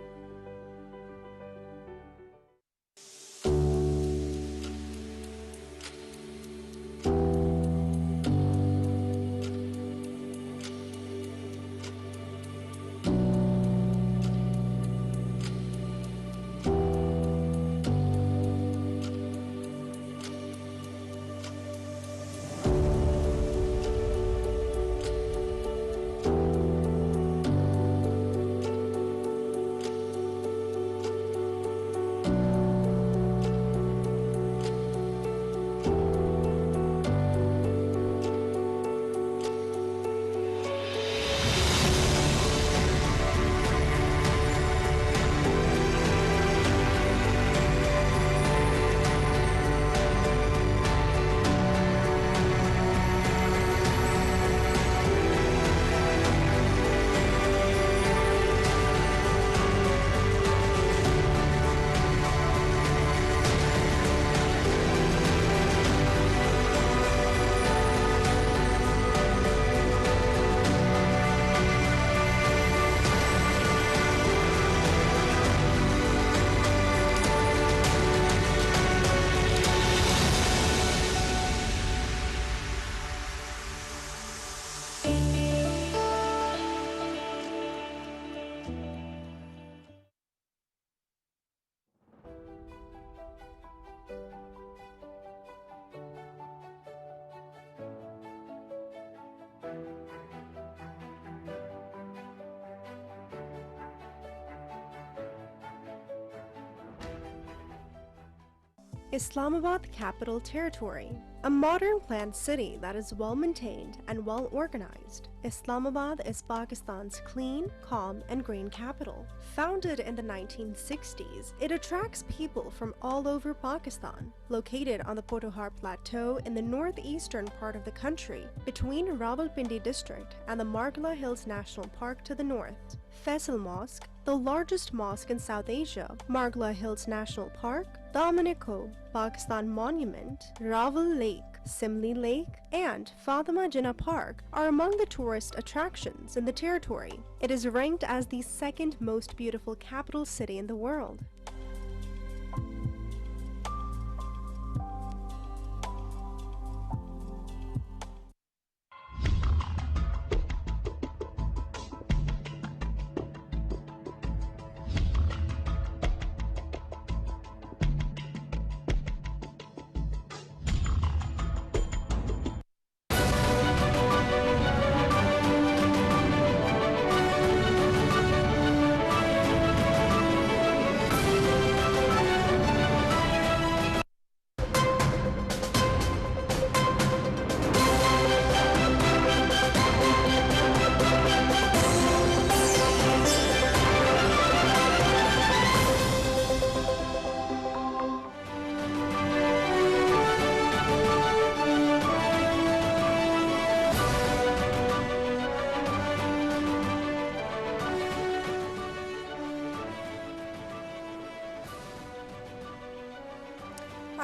Islamabad Capital Territory, a modern planned city that is well maintained and well organized. Islamabad is Pakistan's clean, calm, and green capital. Founded in the 1960s, it attracts people from all over Pakistan. Located on the Pothohar Plateau in the northeastern part of the country, between Rawalpindi district and the Margla Hills National Park to the north. Faisal Mosque, the largest mosque in South Asia, Margla Hills National Park, Dominico, Pakistan Monument, Rawal Lake, Simli Lake, and Fatima Jinnah Park are among the tourist attractions in the territory. It is ranked as the second most beautiful capital city in the world.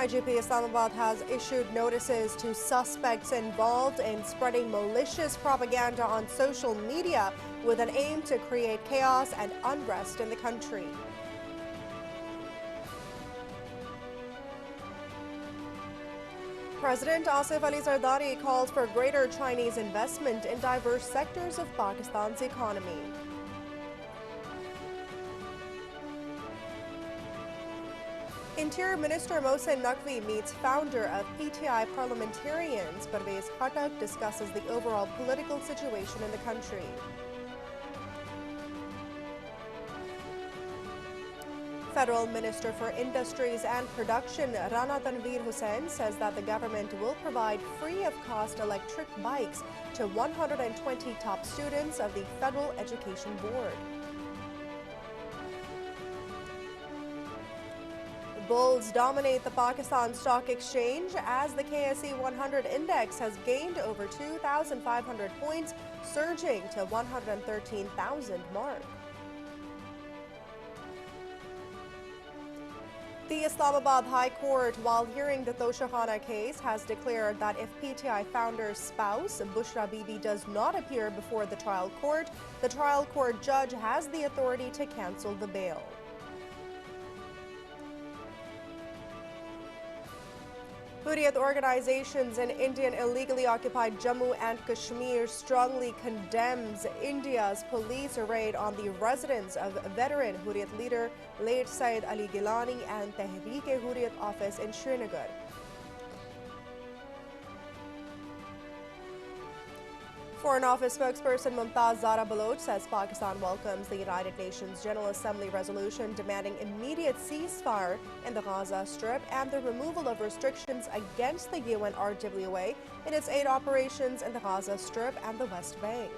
IGP Islamabad has issued notices to suspects involved in spreading malicious propaganda on social media with an aim to create chaos and unrest in the country. President Asif Ali Zardari called for greater Chinese investment in diverse sectors of Pakistan's economy. Interior Minister Mohsin Naqvi meets founder of PTI parliamentarians. Parvez Khattak discusses the overall political situation in the country. Federal Minister for Industries and Production Rana Tanveer Hussain says that the government will provide free of cost electric bikes to 120 top students of the Federal Education Board. Bulls dominate the Pakistan Stock Exchange as the KSE 100 index has gained over 2,500 points, surging to 113,000 mark. The Islamabad High Court, while hearing the Toshakhana case, has declared that if PTI founder's spouse, Bushra Bibi, does not appear before the trial court judge has the authority to cancel the bail. Hurriyat organizations in Indian illegally occupied Jammu and Kashmir strongly condemns India's police raid on the residence of veteran Hurriyat leader late Syed Ali Gilani and Tehreek-e-Hurriyat office in Srinagar. Foreign Office spokesperson Mumtaz Zara Baloch says Pakistan welcomes the United Nations General Assembly resolution demanding immediate ceasefire in the Gaza Strip and the removal of restrictions against the UNRWA in its aid operations in the Gaza Strip and the West Bank.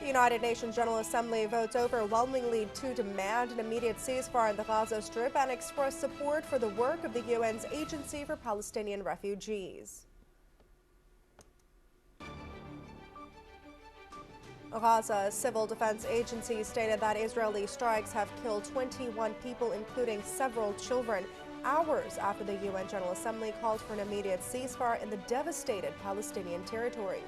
The United Nations General Assembly votes overwhelmingly to demand an immediate ceasefire in the Gaza Strip and express support for the work of the UN's Agency for Palestinian Refugees. Gaza's Civil Defense Agency stated that Israeli strikes have killed 21 people, including several children, hours after the UN General Assembly called for an immediate ceasefire in the devastated Palestinian territory.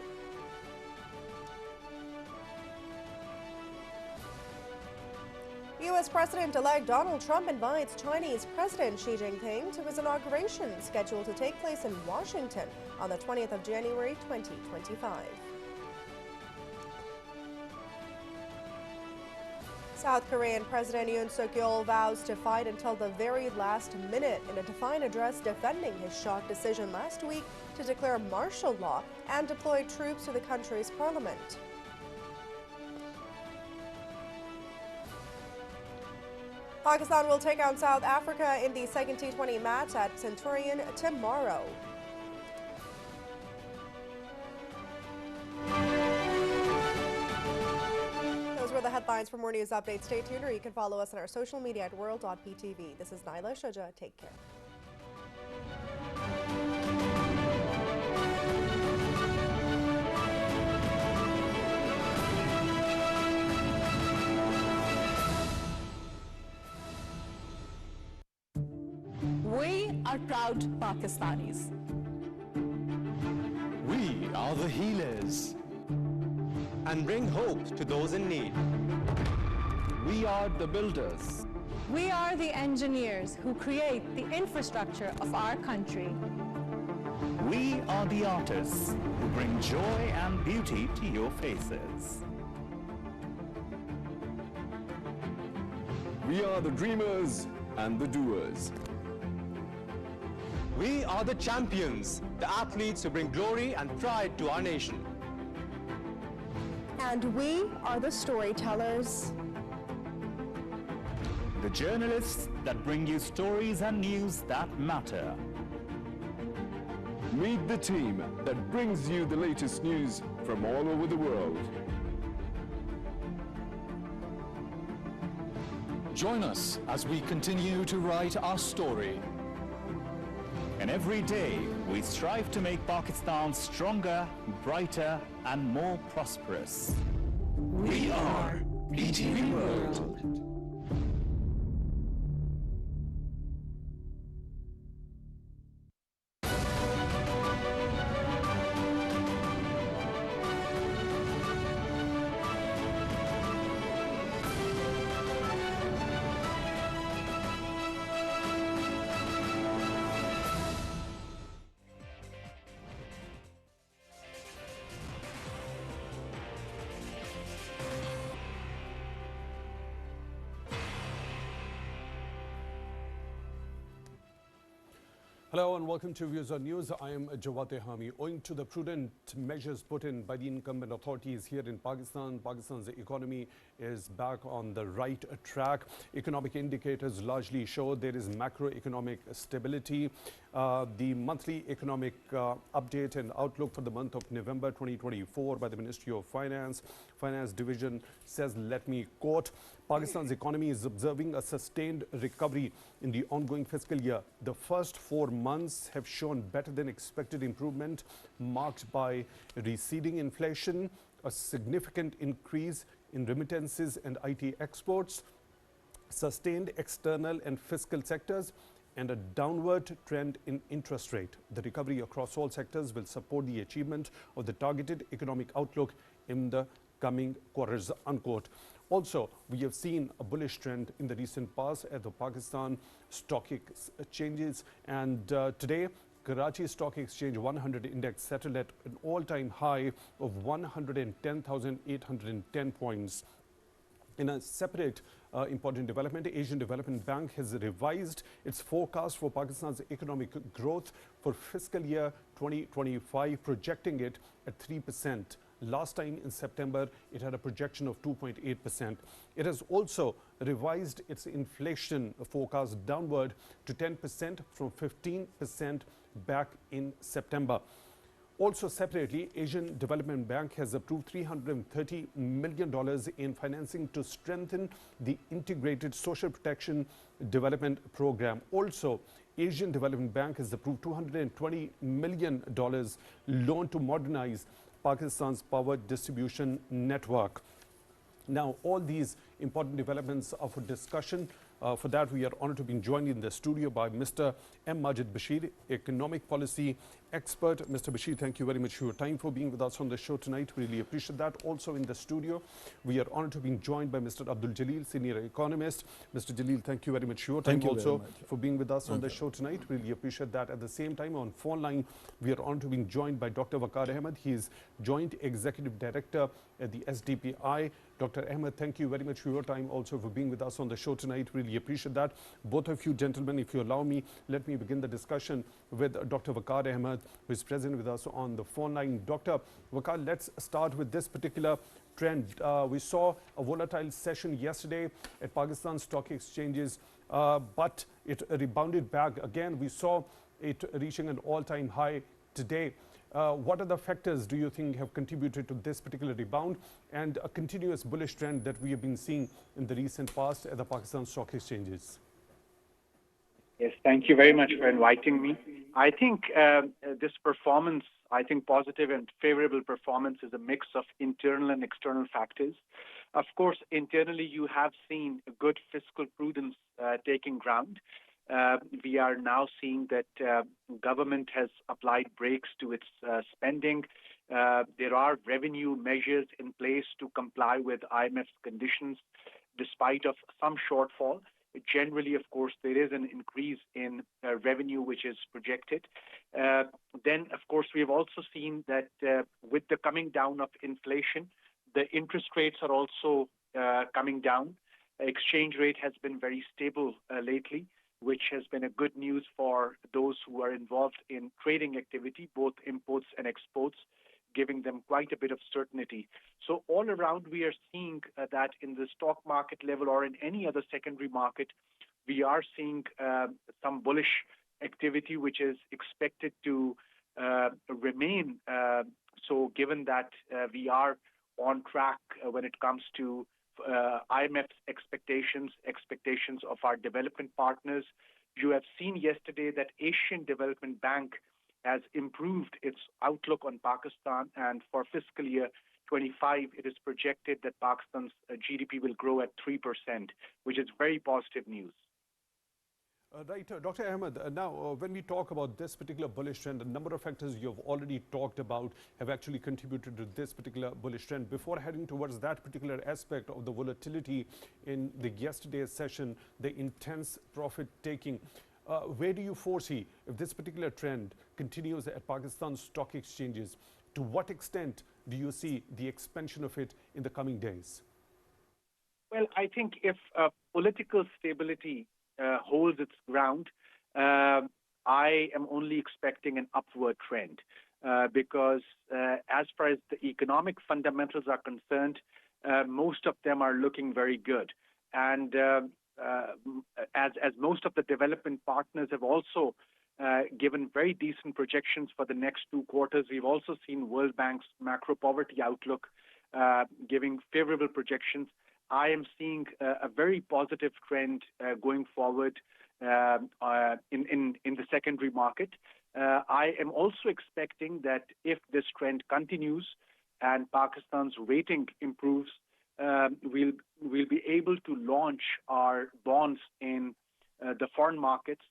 U.S. President-elect Donald Trump invites Chinese President Xi Jinping to his inauguration, scheduled to take place in Washington on the 20th of January 2025. South Korean President Yoon Suk-yeol vows to fight until the very last minute in a defiant address defending his shock decision last week to declare martial law and deploy troops to the country's parliament. Pakistan will take on South Africa in the second T20 match at Centurion tomorrow. Those were the headlines. For more news updates, stay tuned, or you can follow us on our social media at world.ptv. This is Naila Shaja. Take care. We are proud Pakistanis. We are the healers and bring hope to those in need. We are the builders. We are the engineers who create the infrastructure of our country. We are the artists who bring joy and beauty to your faces. We are the dreamers and the doers. We are the champions, the athletes who bring glory and pride to our nation. And we are the storytellers. The journalists that bring you stories and news that matter. Meet the team that brings you the latest news from all over the world. Join us as we continue to write our story. And every day, we strive to make Pakistan stronger, brighter, and more prosperous. We are PTV World. Hello and welcome to Views on News. I am Jawad Hami. Owing to the prudent measures put in by the incumbent authorities here in Pakistan, Pakistan's economy is back on the right track. Economic indicators largely show there is macroeconomic stability. The monthly economic update and outlook for the month of November 2024 by the Ministry of Finance Division says, let me quote, Pakistan's economy is observing a sustained recovery in the ongoing fiscal year. The first 4 months have shown better than expected improvement, marked by receding inflation, a significant increase in remittances and IT exports, sustained external and fiscal sectors, and a downward trend in interest rate. The recovery across all sectors will support the achievement of the targeted economic outlook in the coming quarters, unquote. Also, we have seen a bullish trend in the recent past at the Pakistan stock exchanges, and today Karachi Stock Exchange 100 index settled at an all-time high of 110,810 points. In a separate important development, the Asian Development Bank has revised its forecast for Pakistan's economic growth for fiscal year 2025, projecting it at 3%. Last time in September, it had a projection of 2.8%. It has also revised its inflation forecast downward to 10% from 15% back in September. Also separately, Asian Development Bank has approved $330 million in financing to strengthen the integrated social protection development program. Also, Asian Development Bank has approved $220 million loan to modernize Pakistan's power distribution network. Now, all these important developments are for discussion. For that, we are honored to be joined in the studio by Mr. M. Majid Bashir, economic policy expert. Mr. Bashir, thank you very much for your time, for being with us on the show tonight. Really appreciate that. Also in the studio, we are honored to be joined by Mr. Abdul Jalil, senior economist. Mr. Jalil, thank you very much for your time also for being with us on the show tonight. Really appreciate that. At the same time, on phone line, we are honored to be joined by Dr. Waqar Ahmed. He is Joint Executive Director at the SDPI. Dr. Ahmed, thank you very much for your time also for being with us on the show tonight. Really appreciate that. Both of you gentlemen, if you allow me, let me begin the discussion with Dr. Waqar Ahmed, who is present with us on the phone line. Dr. Waqar, let's start with this particular trend. We saw a volatile session yesterday at Pakistan stock exchanges, but it rebounded back. Again, we saw it reaching an all-time high today. What other factors do you think have contributed to this particular rebound and a continuous bullish trend that we have been seeing in the recent past at the Pakistan stock exchanges? Yes, thank you very much for inviting me. I think this performance, I think positive and favorable performance is a mix of internal and external factors. Of course, internally, you have seen a good fiscal prudence taking ground. We are now seeing that government has applied brakes to its spending. There are revenue measures in place to comply with IMF's conditions, despite of some shortfall. Generally, of course, there is an increase in revenue which is projected. Then, of course, we have also seen that with the coming down of inflation, the interest rates are also coming down. Exchange rate has been very stable lately, which has been a good news for those who are involved in trading activity, both imports and exports, giving them quite a bit of certainty. So all around, we are seeing that in the stock market level or in any other secondary market, we are seeing some bullish activity, which is expected to remain. So given that we are on track when it comes to IMF's expectations of our development partners. You have seen yesterday that Asian Development Bank has improved its outlook on Pakistan, and for fiscal year 25, it is projected that Pakistan's GDP will grow at 3%, which is very positive news. Right, Dr. Ahmed, now when we talk about this particular bullish trend, a number of factors you have already talked about have actually contributed to this particular bullish trend. Before heading towards that particular aspect of the volatility in the yesterday's session, the intense profit taking, where do you foresee if this particular trend continues at Pakistan stock exchanges? To what extent do you see the expansion of it in the coming days? Well, I think if political stability holds its ground, I am only expecting an upward trend because as far as the economic fundamentals are concerned, most of them are looking very good. And as most of the development partners have also given very decent projections for the next 2 quarters, we've also seen World Bank's macro poverty outlook giving favorable projections. I am seeing a very positive trend going forward in the secondary market. I am also expecting that if this trend continues and Pakistan's rating improves, we'll be able to launch our bonds in the foreign markets,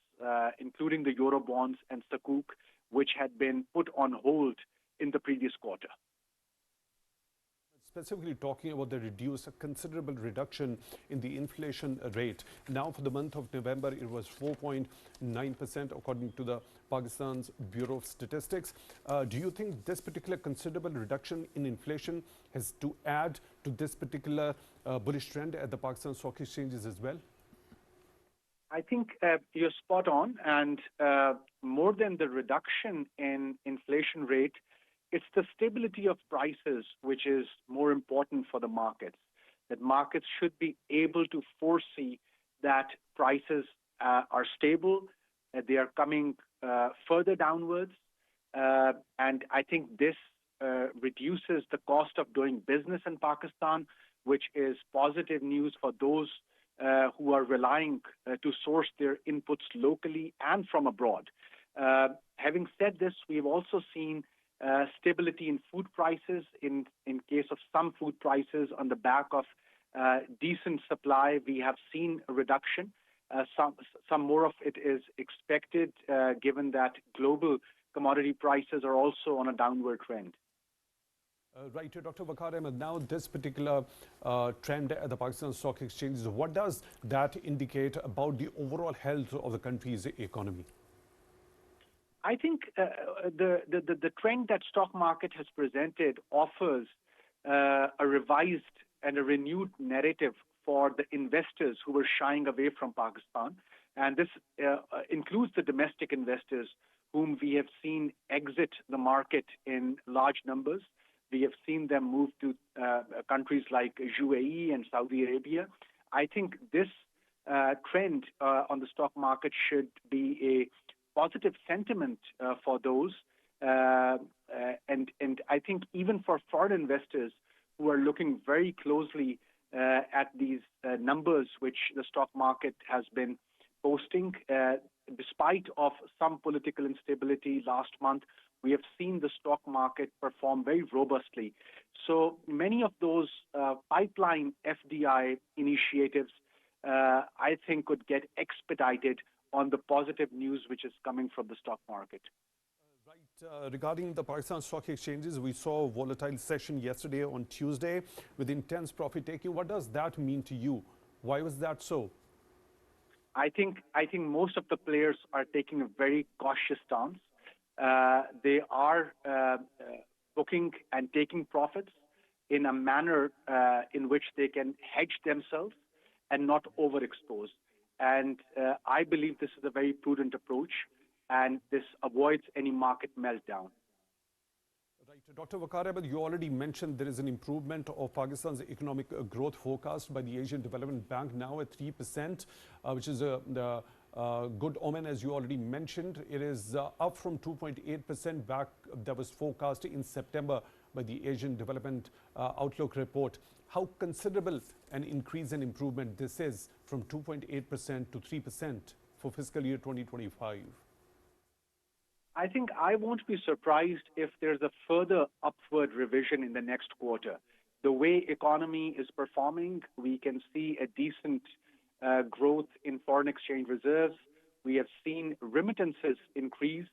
including the Euro bonds and Sukuk, which had been put on hold in the previous quarter. Specifically talking about a considerable reduction in the inflation rate. Now for the month of November, it was 4.9% according to the Pakistan's Bureau of Statistics. Do you think this particular considerable reduction in inflation has to add to this particular bullish trend at the Pakistan stock exchanges as well? I think you're spot on, and more than the reduction in inflation rate, it's the stability of prices which is more important for the markets. That markets should be able to foresee that prices are stable, that they are coming further downwards, and I think this reduces the cost of doing business in Pakistan, which is positive news for those who are relying to source their inputs locally and from abroad. Having said this, we've also seen stability in food prices. In case of some food prices, on the back of decent supply, we have seen a reduction. Some more of it is expected, given that global commodity prices are also on a downward trend. Right, Dr. Waqar Ahmed, now this particular trend at the Pakistan Stock Exchange, what does that indicate about the overall health of the country's economy? I think the trend that stock market has presented offers a revised and a renewed narrative for the investors who were shying away from Pakistan. And this includes the domestic investors whom we have seen exit the market in large numbers. We have seen them move to countries like UAE and Saudi Arabia. I think this trend on the stock market should be a positive sentiment for those. And I think even for foreign investors who are looking very closely at these numbers which the stock market has been posting, despite of some political instability last month, we have seen the stock market perform very robustly. So many of those pipeline FDI initiatives, I think, could get expedited on the positive news which is coming from the stock market. Right. Regarding the Pakistan stock exchanges, we saw a volatile session yesterday on Tuesday with intense profit taking. What does that mean to you? Why was that so? I think most of the players are taking a very cautious stance. They are booking and taking profits in a manner in which they can hedge themselves and not overexpose. And I believe this is a very prudent approach, and this avoids any market meltdown. Right. Dr. Waqar Ahmed, you already mentioned there is an improvement of Pakistan's economic growth forecast by the Asian Development Bank now at 3%, which is a good omen, as you already mentioned. It is up from 2.8% back that was forecast in September by the Asian Development Outlook report. How considerable an increase and improvement this is from 2.8% to 3% for fiscal year 2025? I think I won't be surprised if there's a further upward revision in the next quarter. The way economy is performing, we can see a decent growth in foreign exchange reserves. We have seen remittances increase.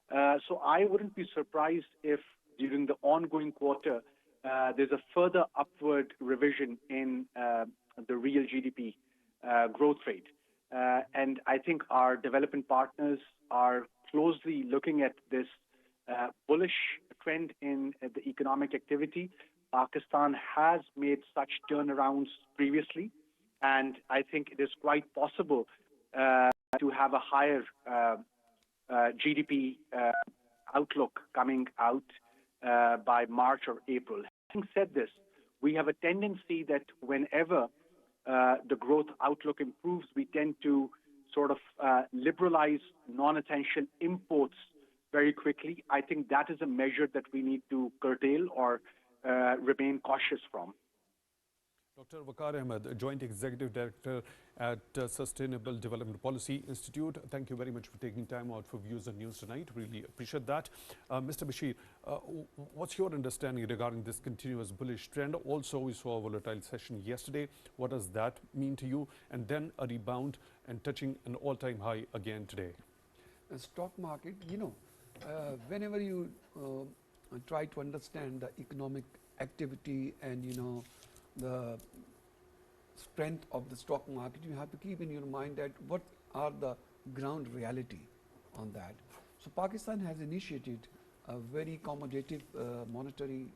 So I wouldn't be surprised if during the ongoing quarter, there's a further upward revision in the real GDP growth rate. And I think our development partners are closely looking at this bullish trend in the economic activity. Pakistan has made such turnarounds previously, and I think it is quite possible to have a higher GDP outlook coming out by March or April. Having said this, we have a tendency that whenever the growth outlook improves, we tend to sort of liberalize non-essential imports very quickly. I think that is a measure that we need to curtail or remain cautious from. Dr. Waqar Ahmed, Joint Executive Director at Sustainable Development Policy Institute. Thank you very much for taking time out for Views on News tonight. Really appreciate that. Mr. Bashir, what's your understanding regarding this continuous bullish trend? Also, we saw a volatile session yesterday. What does that mean to you? And then a rebound and touching an all-time high again today. The stock market, whenever you try to understand the economic activity and, the strength of the stock market, you have to keep in your mind that what are the ground reality on that. So Pakistan has initiated a very accommodative monetary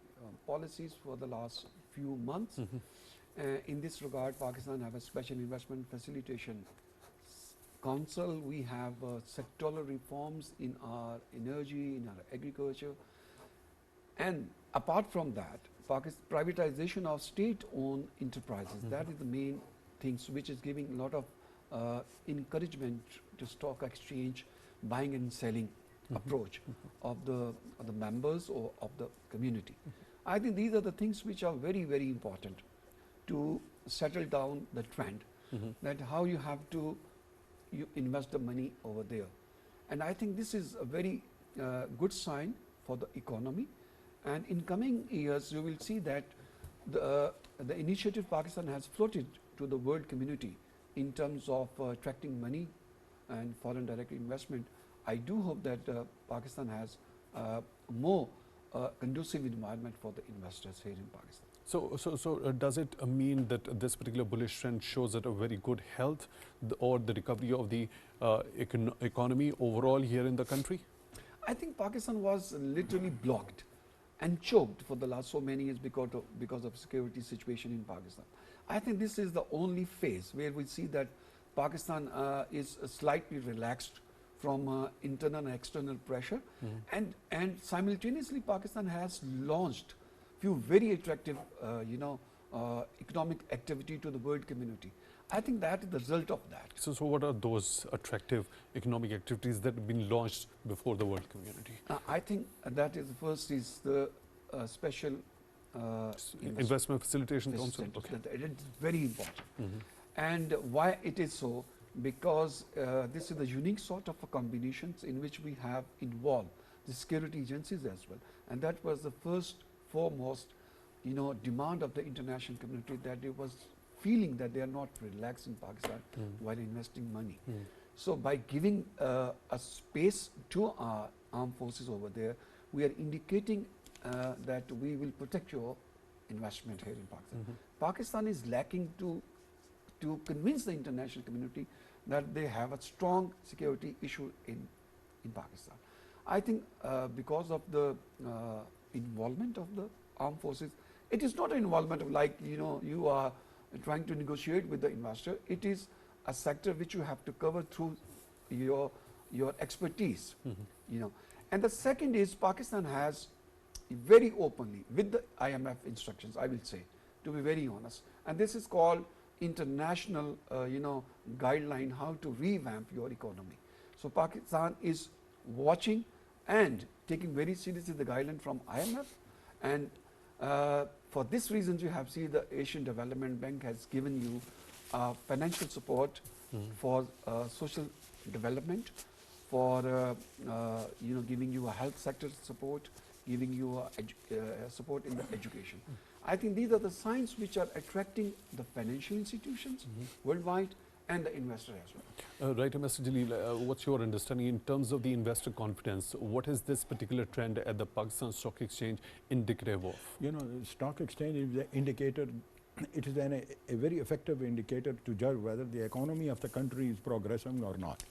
policies for the last few months. In this regard, Pakistan have a special investment facilitation council. We have sectoral reforms in our energy, in our agriculture. And apart from that, privatization of state-owned enterprises, that is the main things which is giving a lot of encouragement to stock exchange, buying and selling approach of the members or of the community. I think these are the things which are very, very important to settle down the trend, that how you have to invest the money over there. And I think this is a very good sign for the economy. And in coming years, you will see that the initiative Pakistan has floated to the world community in terms of attracting money and foreign direct investment. I do hope that Pakistan has more conducive environment for the investors here in Pakistan. So does it mean that this particular bullish trend shows that a very good health or the recovery of the economy overall here in the country? I think Pakistan was literally blocked and choked for the last so many years because of security situation in Pakistan. I think this is the only phase where we see that Pakistan is slightly relaxed from internal and external pressure, and simultaneously Pakistan has launched few very attractive economic activity to the world community. I think that is the result of that. So what are those attractive economic activities that have been launched before the world community? I think that is first is the special investment facilitation council. Okay. It is very important. And why it is so? Because this is the unique sort of combinations in which we have involved the security agencies as well. And that was the first foremost demand of the international community, that it was feeling that they are not relaxed in Pakistan while investing money. So by giving a space to our armed forces over there, we are indicating that we will protect your investment here in Pakistan. Pakistan is lacking to convince the international community that they have a strong security issue in Pakistan. I think because of the involvement of the armed forces, it is not an involvement of like you are trying to negotiate with the investor. It is a sector which you have to cover through your expertise. And the second is Pakistan has very openly, with the IMF instructions, I will say, to be very honest, and this is called international guideline how to revamp your economy. So Pakistan is watching and taking very seriously the guideline from IMF, and for this reason you have seen the Asian Development Bank has given you financial support for social development, for giving you a health sector support, giving you support in the education. I think these are the signs which are attracting the financial institutions worldwide and the investor as well. Right, Mr. Jalil, what's your understanding in terms of the investor confidence? What is this particular trend at the Pakistan Stock Exchange indicative of? Stock exchange is an indicator. It is a very effective indicator to judge whether the economy of the country is progressing or not.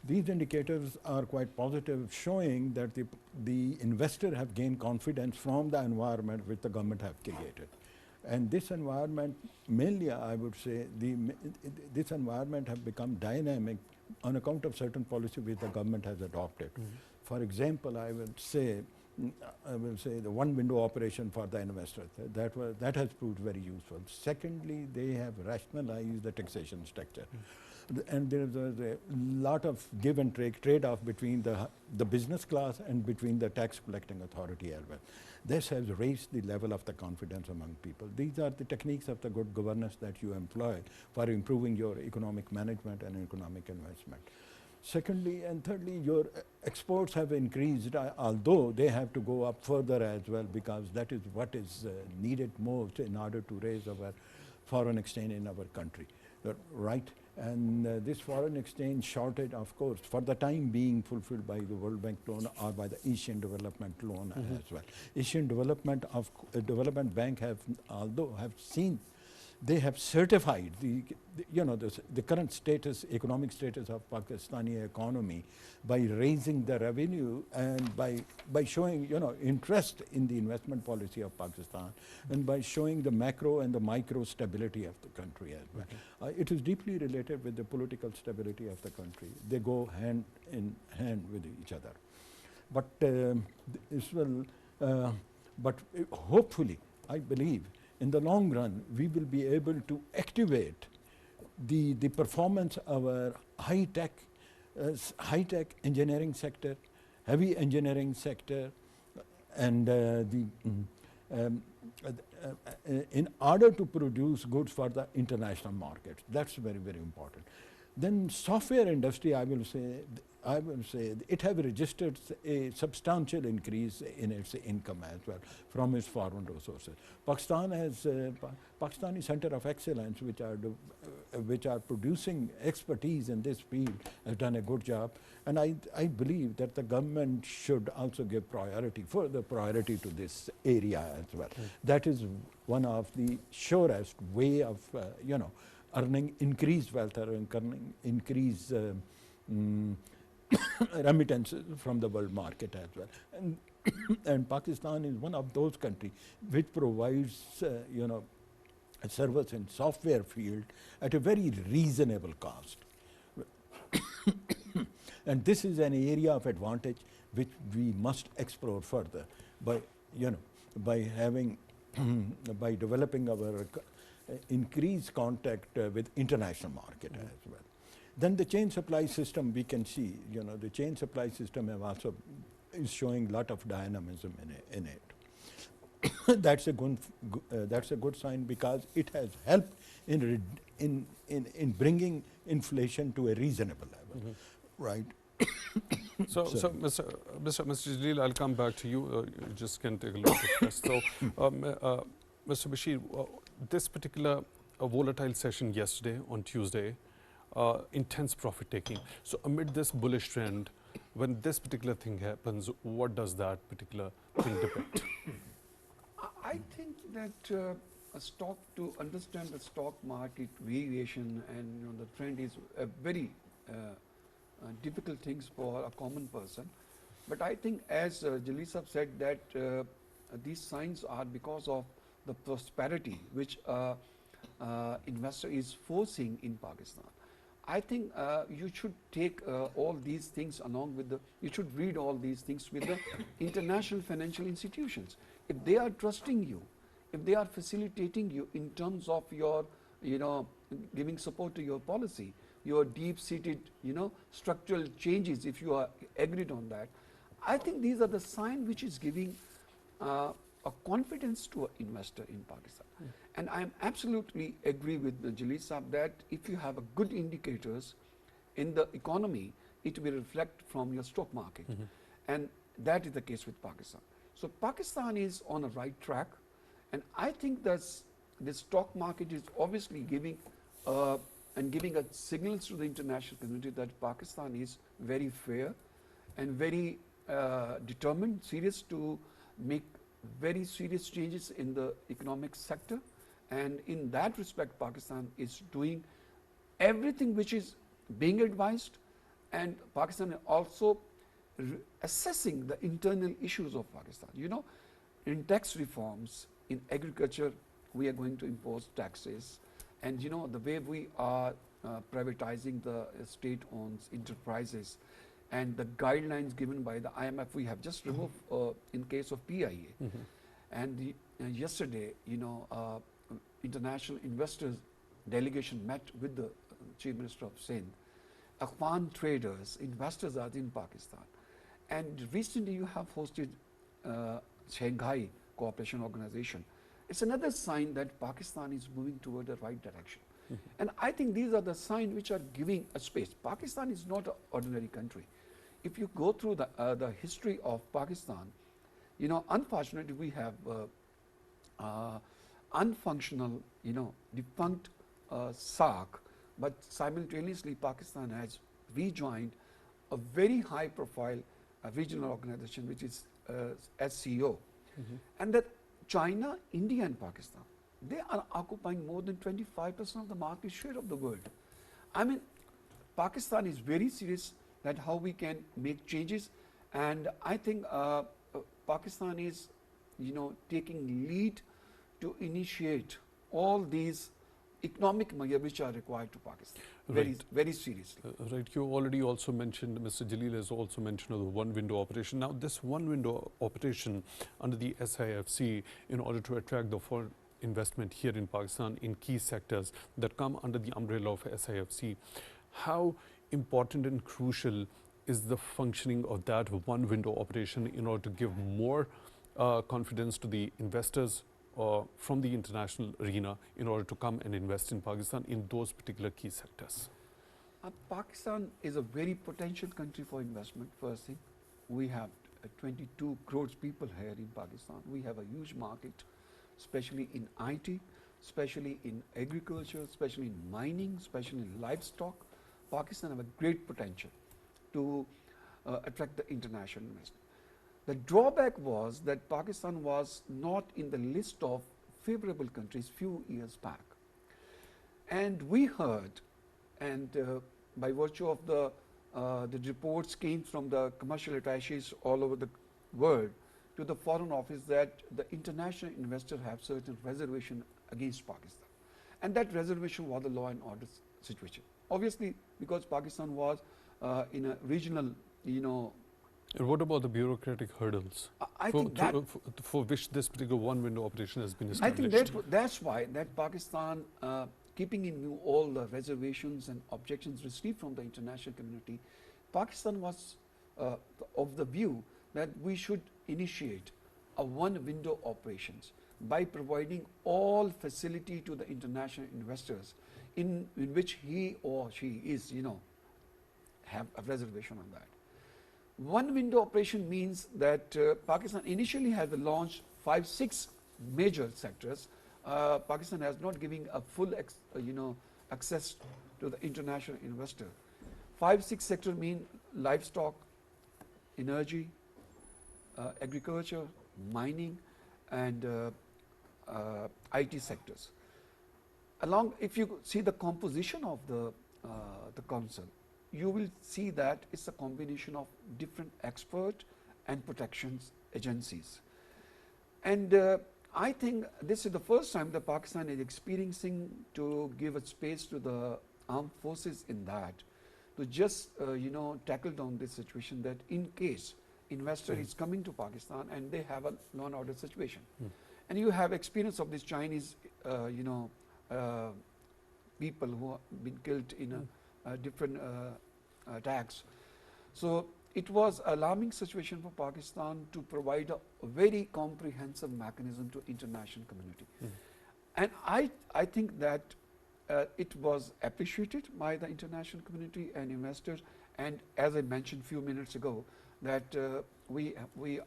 These indicators are quite positive, showing that the investor have gained confidence from the environment which the government have created. And this environment, mainly I would say, this environment have become dynamic on account of certain policy which the government has adopted. For example, I will say the one window operation for the investors. That has proved very useful. Secondly, they have rationalized the taxation structure. And there is a lot of give and trade-off between the business class and between the tax collecting authority as well. This has raised the level of the confidence among people. These are the techniques of the good governance that you employ for improving your economic management and economic investment. Secondly and thirdly, your exports have increased, although they have to go up further as well, because that is what is needed most in order to raise our foreign exchange in our country, right? And this foreign exchange shortage, of course, for the time being fulfilled by the World Bank loan or by the Asian Development Loan as well. Asian Development Bank have, although have seen, they have certified the current status, economic status of Pakistani economy by raising the revenue and by showing interest in the investment policy of Pakistan and by showing the macro and the micro stability of the country as well. It is deeply related with the political stability of the country. They go hand in hand with each other. But hopefully, I believe, in the long run, we will be able to activate the performance of our high-tech engineering sector, heavy engineering sector, and in order to produce goods for the international market. That's very, very important. Then software industry, I will say it have registered a substantial increase in its income as well from its foreign resources. Pakistan has Pakistani Center of Excellence, which are producing expertise in this field, has done a good job. And I believe that the government should also give further priority to this area as well. That is one of the surest way of earning increased wealth or earning increased remittances from the world market as well. And Pakistan is one of those countries which provides a service in software field at a very reasonable cost. And this is an area of advantage which we must explore further by developing our increased contact with international market as well. Then the chain supply system, we can see, the chain supply system is showing a lot of dynamism in it. That's a good sign because it has helped in bringing inflation to a reasonable level, right? So Mr. Jalil, I'll come back to you. You just can take a look at this. So, Mr. Bashir, this particular volatile session yesterday on Tuesday, intense profit taking. So amid this bullish trend, when this particular thing happens, what does that particular thing depict? I think that to understand the stock market variation and the trend is a very difficult things for a common person. But I think, as Jalil Sahab said, that these signs are because of the prosperity which investor is forcing in Pakistan. I think you should take all these things along with you should read all these things with the international financial institutions. If they are trusting you, if they are facilitating you in terms of your, giving support to your policy, your deep-seated, structural changes, if you are agreed on that, I think these are the sign which is giving a confidence to an investor in Pakistan. And I am absolutely agree with Jalil Sahab that if you have a good indicators in the economy, it will reflect from your stock market. And that is the case with Pakistan. So Pakistan is on a right track. And I think that the stock market is obviously giving a signals to the international community that Pakistan is very fair and very determined, serious to make very serious changes in the economic sector. And in that respect, Pakistan is doing everything which is being advised, and Pakistan is also assessing the internal issues of Pakistan. In tax reforms, in agriculture, we are going to impose taxes. And you know, the way we are privatizing the state-owned enterprises and the guidelines given by the IMF, we have just removed in case of PIA. And yesterday, you know, international investors delegation met with the Chief Minister of Sindh. Afghan traders, investors are in Pakistan. And recently you have hosted Shanghai Cooperation Organization. It's another sign that Pakistan is moving toward the right direction. And I think these are the signs which are giving a space. Pakistan is not an ordinary country. If you go through the history of Pakistan, you know, unfortunately we have unfunctional, you know, defunct SARC, but simultaneously Pakistan has rejoined a very high profile regional organization which is SCO. And that China, India and Pakistan, they are occupying more than 25% of the market share of the world. I mean, Pakistan is very serious that how we can make changes, and I think Pakistan is, you know, taking lead to initiate all these economic measures which are required to Pakistan, very seriously. Right, you already also mentioned, Mr. Jalil has also mentioned the one window operation. Now this one window operation under the SIFC, in order to attract the foreign investment here in Pakistan in key sectors that come under the umbrella of SIFC, how important and crucial is the functioning of that one window operation in order to give more confidence to the investors from the international arena in order to come and invest in Pakistan in those particular key sectors? Pakistan is a very potential country for investment. First thing, we have 22 crores people here in Pakistan. We have a huge market, especially in IT, especially in agriculture, especially in mining, especially in livestock. Pakistan have a great potential to attract the international investment. The drawback was that Pakistan was not in the list of favorable countries few years back. And we heard, and by virtue of the reports came from the commercial attaches all over the world to the Foreign Office, that the international investors have certain reservation against Pakistan. And that reservation was the law and order situation. Obviously, because Pakistan was in a regional, you know. And what about the bureaucratic hurdles for which this particular one window operation has been established? I think that's why that Pakistan, keeping in view all the reservations and objections received from the international community, Pakistan was of the view that we should initiate a one window operations by providing all facility to the international investors in which he or she is, you know, have a reservation on that. One window operation means that Pakistan initially has launched 5-6 major sectors. Pakistan has not given a full access to the international investor. 5-6 sectors mean livestock, energy, agriculture, mining and IT sectors. If you see the composition of the council, you will see that it's a combination of different expert and protections agencies. And I think this is the first time that Pakistan is experiencing to give a space to the armed forces in that, to just tackle down this situation, that in case investor is coming to Pakistan and they have a law and order situation. And you have experience of this Chinese people who have been killed in different attacks. So it was an alarming situation for Pakistan to provide a very comprehensive mechanism to international community. And I think that it was appreciated by the international community and investors. And as I mentioned a few minutes ago, that we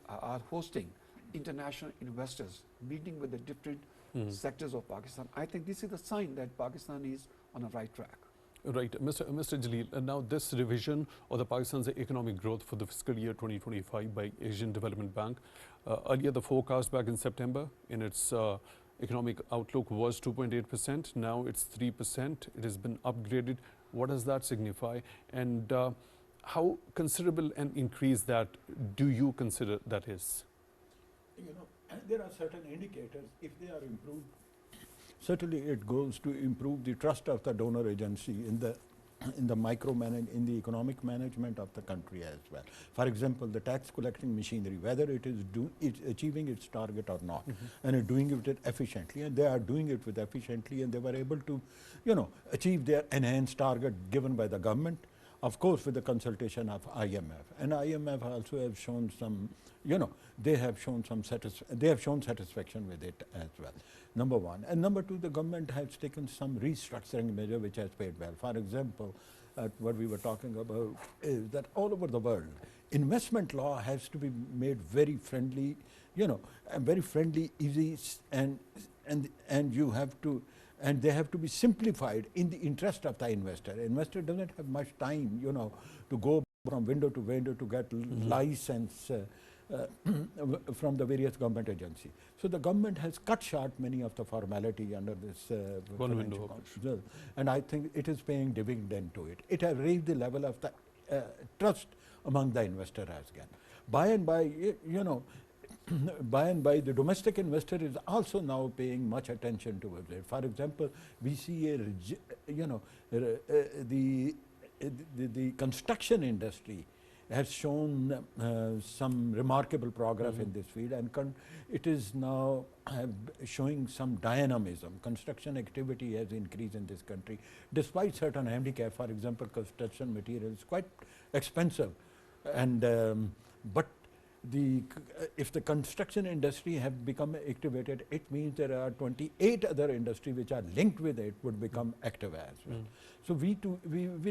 are hosting international investors meeting with the different sectors of Pakistan. I think this is a sign that Pakistan is on a right track. Right, Mr. Jalil, now this revision of the Pakistan's economic growth for the fiscal year 2025 by Asian Development Bank, earlier the forecast back in September in its economic outlook was 2.8%, now it's 3%, it has been upgraded. What does that signify, and how considerable an increase that do you consider that is? There are certain indicators, if they are improved, certainly it goes to improve the trust of the donor agency in the in the economic management of the country as well. For example, the tax collecting machinery, whether it is achieving its target or not, and doing it efficiently, and they are doing it with efficiently, and they were able to, achieve their enhanced target given by the government, of course, with the consultation of IMF. And IMF also have shown some, they have shown satisfaction with it as well. Number one. And number two, the government has taken some restructuring measure which has paid well. For example, what we were talking about is that all over the world, investment law has to be made very friendly, very friendly, easy, and you have to, and they have to be simplified in the interest of the investor. Investor doesn't have much time, to go from window to window to get license from the various government agencies. So the government has cut short many of the formality under this one window bill, and I think it is paying dividend to it. It has raised the level of the trust among the investor as again. By and by, by and by, the domestic investor is also now paying much attention towards it. For example, we see the construction industry has shown some remarkable progress in this field, and it is now showing some dynamism. Construction activity has increased in this country, despite certain handicap. For example, construction material is quite expensive, and but if the construction industry have become activated, it means there are 28 other industries which are linked with it would become active as well. So we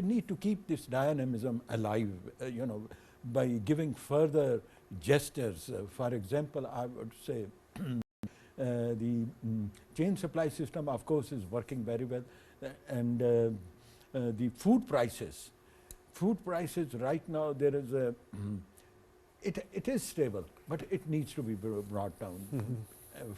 need to keep this dynamism alive, by giving further gestures. For example, I would say the chain supply system, of course, is working very well, and the food prices right now, there is a it is stable, but it needs to be brought down.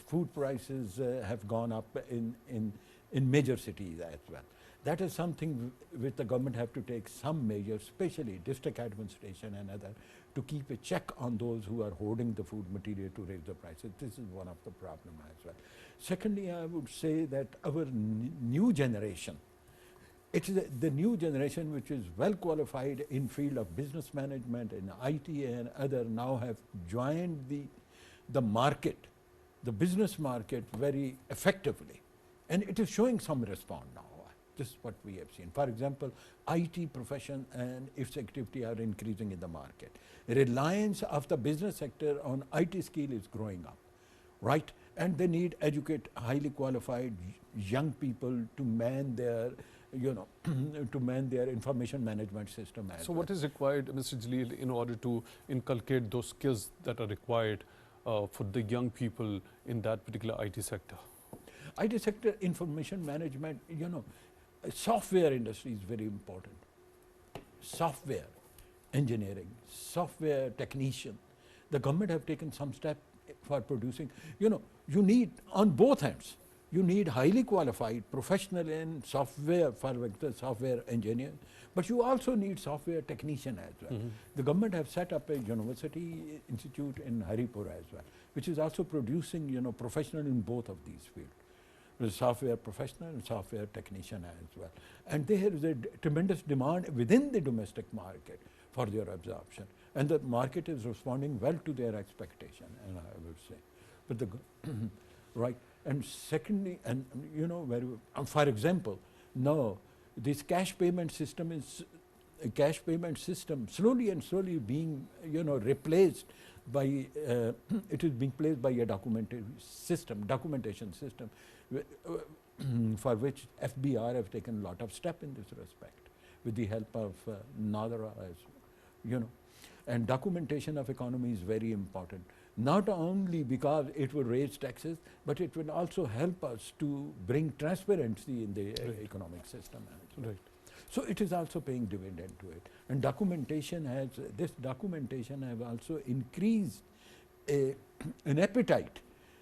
Food prices have gone up in major cities as well. That is something which the government have to take some measures, especially district administration and other, to keep a check on those who are hoarding the food material to raise the prices. This is one of the problems as well. Secondly, I would say that our new generation, it is the new generation which is well qualified in field of business management and IT and other, now have joined the market, the business market, very effectively, and it is showing some response now. This is what we have seen. For example, IT profession and its activity are increasing in the market. Reliance of the business sector on IT skill is growing up, right? And they need educate, highly qualified young people to man their, to man their information management system as well. What is required, Mr. Jaleel, in order to inculcate those skills that are required for the young people in that particular IT sector? IT sector, information management, software industry is very important. Software engineering, software technician. The government have taken some step for producing, you need on both ends. You need highly qualified professional in software, for example, software engineer, but you also need software technician as well. The government have set up a university institute in Haripur as well, which is also producing, professional in both of these fields. Software professional and software technician as well. And there is a tremendous demand within the domestic market for their absorption. And the market is responding well to their expectation, and I would say. But the, right. And secondly, and for example, now this cash payment system is, slowly and slowly being, replaced by, it is being placed by a documentation system, for which FBR have taken a lot of steps in this respect, with the help of NADRA, as and documentation of economy is very important. Not only because it will raise taxes, but it will also help us to bring transparency in the economic system. Right. So it is also paying dividend to it. And documentation has, this documentation have also increased an appetite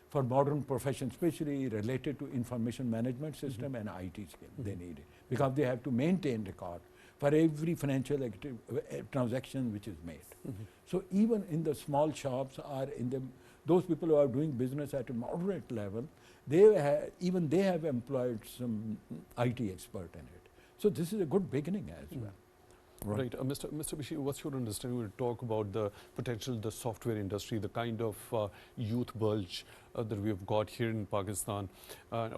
for modern professions, especially related to information management system and IT skill. They need it because they have to maintain record for every financial transaction which is made. So even in the small shops or in the those people who are doing business at a moderate level, even they have employed some IT expert in it. So this is a good beginning as well. Right. Mr. Bashir, what's your understanding? We'll talk about the potential, the software industry, the kind of youth bulge that we have got here in Pakistan,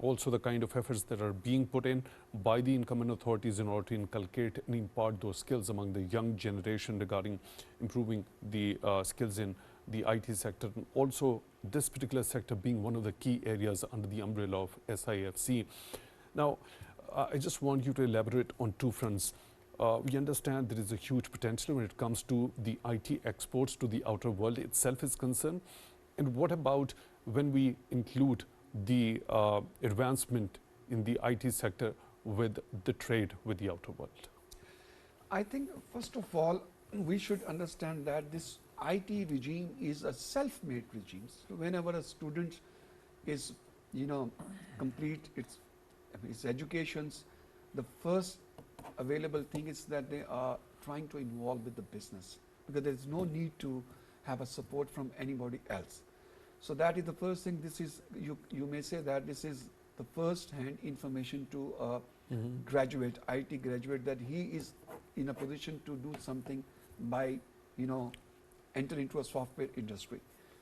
also the kind of efforts that are being put in by the incumbent authorities in order to inculcate and impart those skills among the young generation regarding improving the skills in the IT sector, and also this particular sector being one of the key areas under the umbrella of SIFC. Now, I just want you to elaborate on two fronts. We understand there is a huge potential when it comes to the IT exports to the outer world itself is concerned. And what about when we include the advancement in the IT sector with the trade with the outer world? I think, first of all, we should understand that this IT regime is a self-made regime. So whenever a student is, complete its educations, the first available thing is that they are trying to involve with the business, because there is no need to have a support from anybody else. So that is the first thing. This is, you may say that this is the first hand information to a graduate, IT graduate, that he is in a position to do something by, enter into a software industry.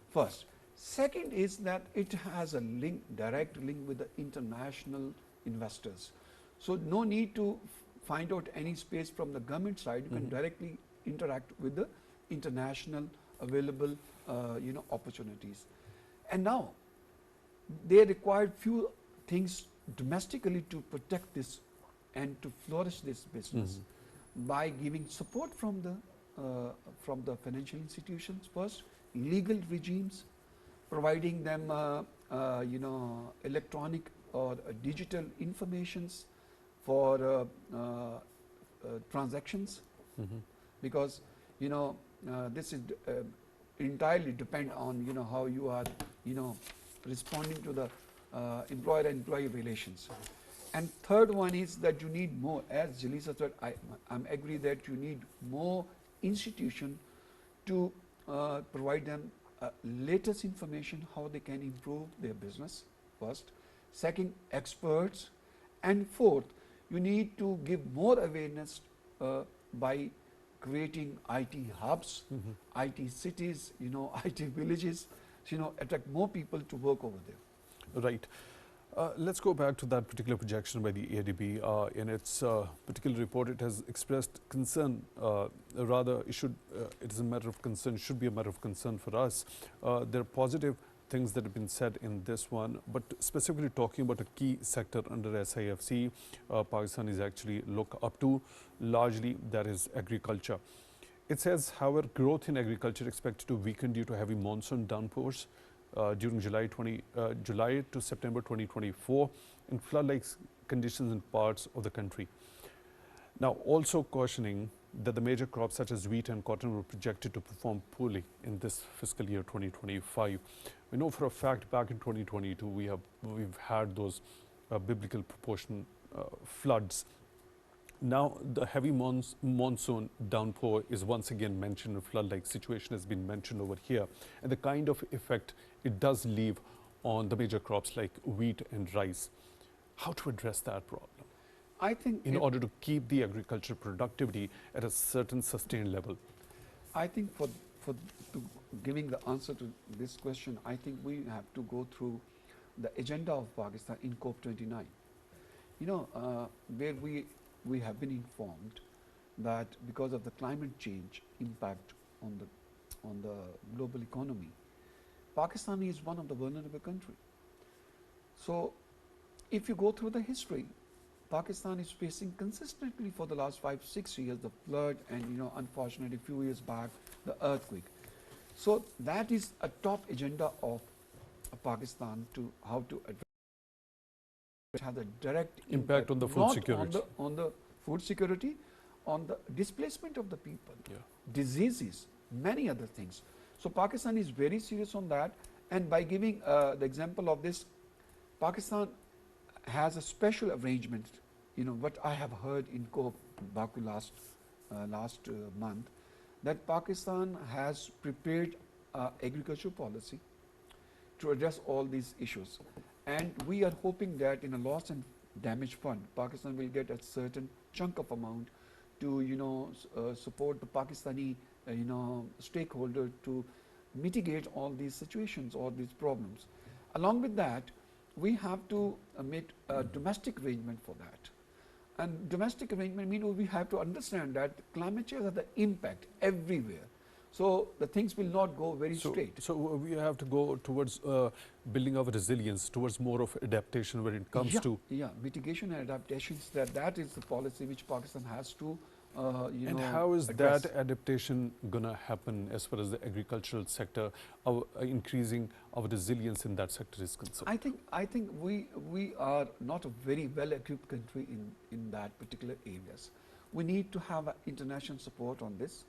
First. Second is that it has a link, direct link with the international investors. So no need to find out any space from the government side. You can directly interact with the international available opportunities. And now they require few things domestically to protect this and to flourish this business by giving support from the financial institutions first, legal regimes, providing them electronic or digital informations for transactions, because this is entirely depend on how you are responding to the employer-employee relations. And third one is that you need more, as Jalisa said, I'm agree that you need more institution to provide them latest information how they can improve their business first. Second, experts. And fourth, you need to give more awareness by creating IT hubs, IT cities, IT villages, attract more people to work over there. Right. Let's go back to that particular projection by the ADB. In its particular report, it has expressed concern, rather it is a matter of concern, should be a matter of concern for us. There are positive things that have been said in this one, but specifically talking about a key sector under SIFC, Pakistan is actually look up to, largely that is agriculture. It says, however, growth in agriculture expected to weaken due to heavy monsoon downpours during July to September 2024 and flood-like conditions in parts of the country. Now, also cautioning that the major crops such as wheat and cotton were projected to perform poorly in this fiscal year 2025. We know for a fact back in 2022 we've had those biblical proportion floods. Now the heavy monsoon downpour is once again mentioned, a flood-like situation has been mentioned over here, and the kind of effect it does leave on the major crops like wheat and rice. How to address that problem? I think in order to keep the agricultural productivity at a certain sustained level. I think for giving the answer to this question, I think we have to go through the agenda of Pakistan in COP29. Where we have been informed that because of the climate change impact on the global economy, Pakistan is one of the vulnerable countries. So if you go through the history, Pakistan is facing consistently for the last 5-6 years the flood and unfortunately a few years back the earthquake. So that is a top agenda of Pakistan to how to address. It has a direct impact on the food security. On the food security, on the displacement of the people, diseases, many other things. So Pakistan is very serious on that, and by giving the example of this, Pakistan has a special arrangement. What I have heard in COP Baku last month, that Pakistan has prepared agricultural policy to address all these issues, And we are hoping that in a loss and damage fund, Pakistan will get a certain chunk of amount to, support the Pakistani, stakeholder to mitigate all these situations or these problems. Along with that, we have to make a domestic arrangement for that. And domestic arrangement means we have to understand that climate change has the impact everywhere. So the things will not go very straight. So we have to go towards building our resilience, towards more of adaptation when it comes to... Yeah, mitigation and adaptations, that is the policy which Pakistan has to and how is address. that adaptation going to happen as far as the agricultural sector, increasing our resilience in that sector is concerned? I think we are not a very well equipped country in that particular areas. We need to have international support on this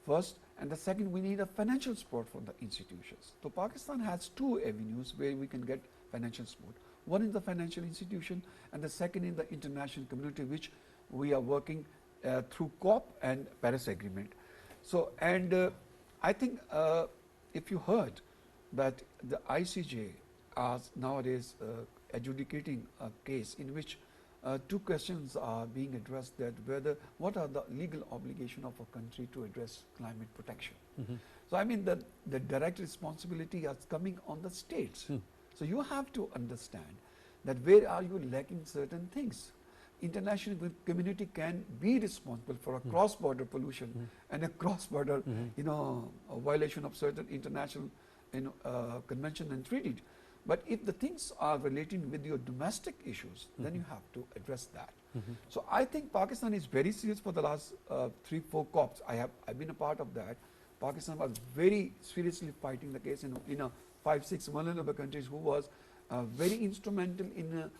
first, and the second, we need a financial support from the institutions. So Pakistan has two avenues where we can get financial support. One is the financial institution, and the second in the international community, which we are working through COP and Paris Agreement. So, and I think if you heard that the ICJ is nowadays adjudicating a case in which two questions are being addressed, that what are the legal obligation of a country to address climate protection. So I mean the direct responsibility is coming on the states. So you have to understand that where are you lacking certain things. International community can be responsible for a cross-border pollution and a cross-border, a violation of certain international, convention and treaties. But if the things are relating with your domestic issues, then you have to address that. So I think Pakistan is very serious for the last 3-4 COPs. I've been a part of that. Pakistan was very seriously fighting the case in 5-6 vulnerable countries who was very instrumental in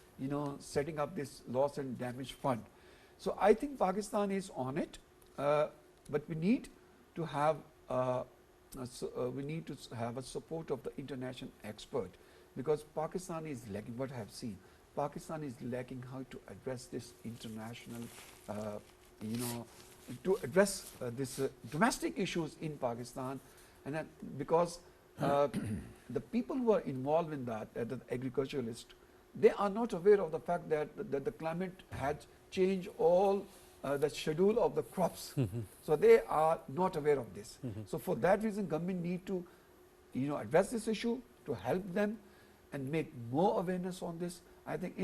setting up this loss and damage fund. So I think Pakistan is on it, but we need to have a support of the international expert, because Pakistan is lacking. What I have seen, Pakistan is lacking how to address this international, to address this domestic issues in Pakistan, and because the people who are involved in that, the agriculturalists, they are not aware of the fact that the climate has changed all the schedule of the crops. So they are not aware of this. So for that reason, government need to, address this issue, to help them and make more awareness on this. I think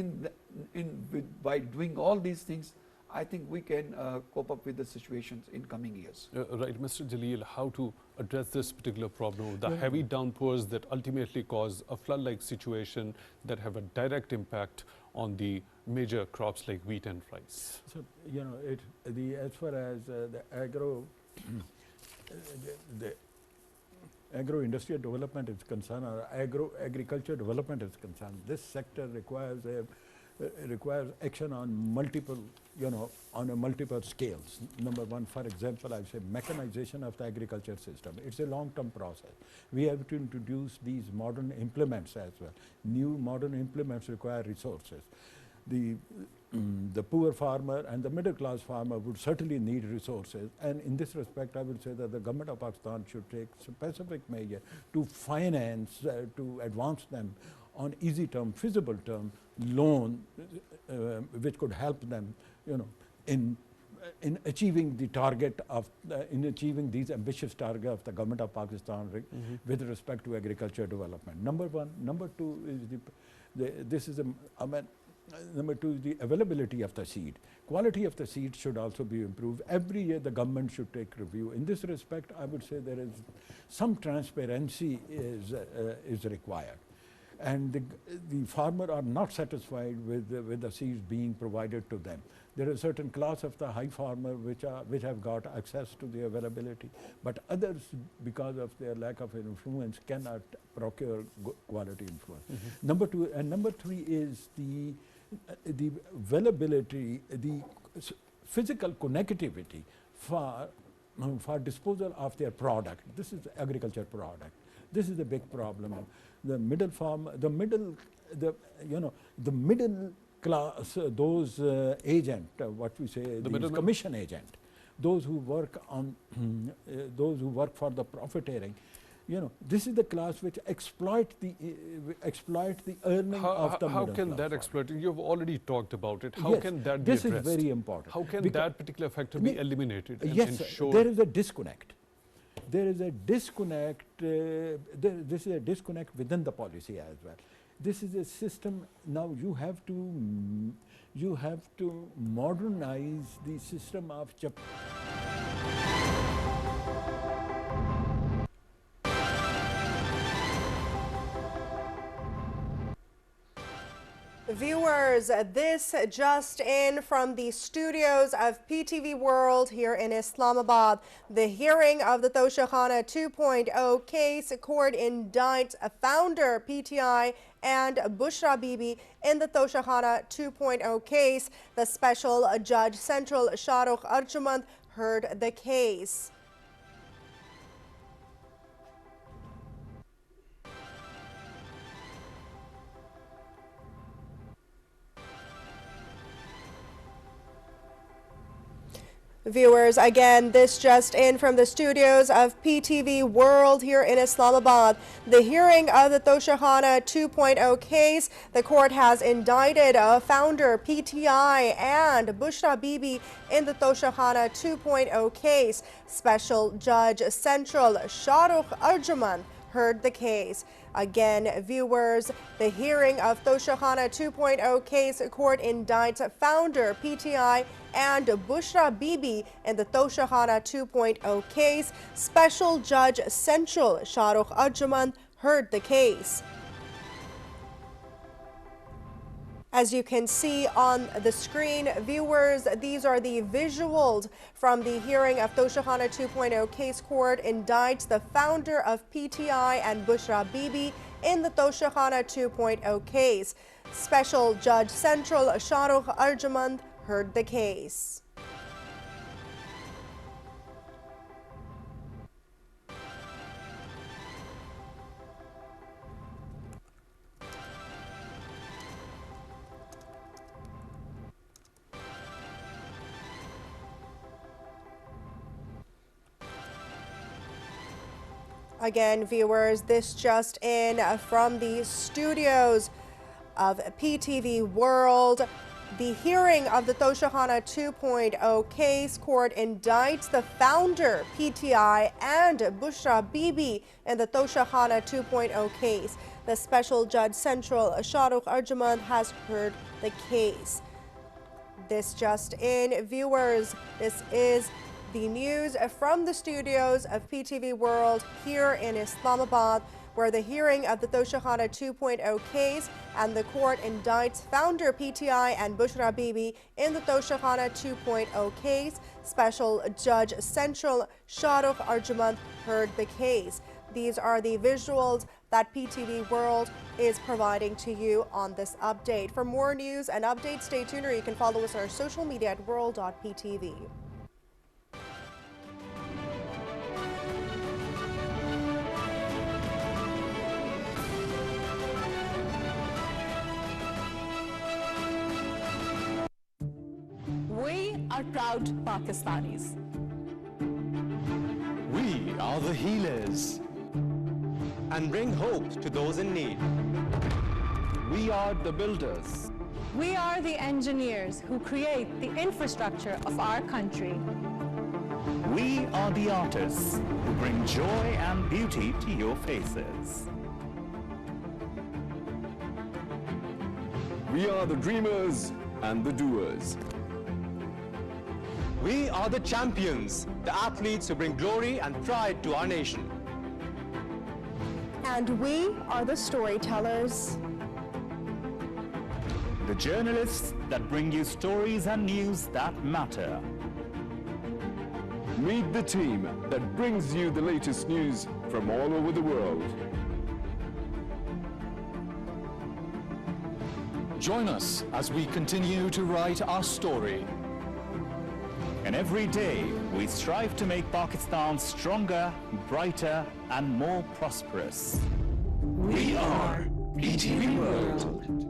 by doing all these things, I think we can cope up with the situations in coming years. Right, Mr. Jaleel, how to address this particular problem, the heavy downpours that ultimately cause a flood-like situation that have a direct impact on the major crops like wheat and rice? So, as far as the agro-industrial development is concerned, or agriculture development is concerned, this sector requires action on multiple, on a multiple scales. Number one, for example, I say mechanization of the agriculture system. It's a long-term process. We have to introduce these modern implements as well. New modern implements require resources. The poor farmer and the middle class farmer would certainly need resources, and in this respect I would say that the government of Pakistan should take specific measure to finance, to advance them on easy term, feasible term loan, which could help them, in achieving the target of, in achieving these ambitious targets of the government of Pakistan with respect to agriculture development. Number one. Number two is number two is the availability of the seed. Quality of the seed should also be improved. Every year the government should take review. In this respect, I would say there is some transparency is required. And the farmer are not satisfied with the seeds being provided to them. There are certain class of the high farmer which have got access to the availability, but others, because of their lack of influence, cannot procure quality influence. Number two and number three is the availability, the physical connectivity for disposal of their product. This is agriculture product. This is a big problem. The middle farm, the middle class, those agent, what we say, the commission agent, those who work on, those who work for the profiteering, this is the class which exploit the earning of the how middle can class. that exploit? You've already talked about it. How Yes, can that be this addressed? is very important. How can Because that particular factor be eliminated and yes, ensured? there is a disconnect. There is a disconnect. This is a disconnect within the policy as well. This is a system. Now you have to modernize the system of Viewers, this just in from the studios of PTV World here in Islamabad. The hearing of the Toshakhana 2.0 case, court indicts a founder PTI and Bushra Bibi in the Toshakhana 2.0 case. The special judge Central Shahrukh Arjumand heard the case. Viewers, again, this just in from the studios of PTV World here in Islamabad. The hearing of the Toshakhana 2.0 case, the court has indicted founder PTI and Bushra Bibi in the Toshakhana 2.0 case. Special Judge Central Shahrukh Arjumand heard the case. Again, viewers, the hearing of Toshakhana 2.0 case, court indicts founder PTI and Bushra Bibi in the Toshakhana 2.0 case. Special Judge Central Shahrukh Arjumand heard the case. As you can see on the screen, viewers, these are the visuals from the hearing of Toshakhana 2.0 case. Court indicts the founder of PTI and Bushra Bibi in the Toshakhana 2.0 case. Special Judge Central Shahrukh Arjumand heard the case. Again, viewers, this just in from the studios of PTV World. The hearing of the Toshakhana 2.0 case, court indicts the founder, PTI, and Bushra Bibi in the Toshakhana 2.0 case. The special judge Central Shahrukh Arjumand has heard the case. This just in, viewers, this is the news from the studios of PTV World here in Islamabad, where the hearing of the Toshakhana 2.0 case and the court indicts founder PTI and Bushra Bibi in the Toshakhana 2.0 case. Special Judge Central Shahrukh Arjumand heard the case. These are the visuals that PTV World is providing to you on this update. For more news and updates, stay tuned, or you can follow us on our social media at world.ptv. We are proud Pakistanis. We are the healers and bring hope to those in need. We are the builders. We are the engineers who create the infrastructure of our country. We are the artists who bring joy and beauty to your faces. We are the dreamers and the doers. We are the champions, the athletes who bring glory and pride to our nation. And we are the storytellers. The journalists that bring you stories and news that matter. Meet the team that brings you the latest news from all over the world. Join us as we continue to write our story. And every day, we strive to make Pakistan stronger, brighter, and more prosperous. We are PTV World.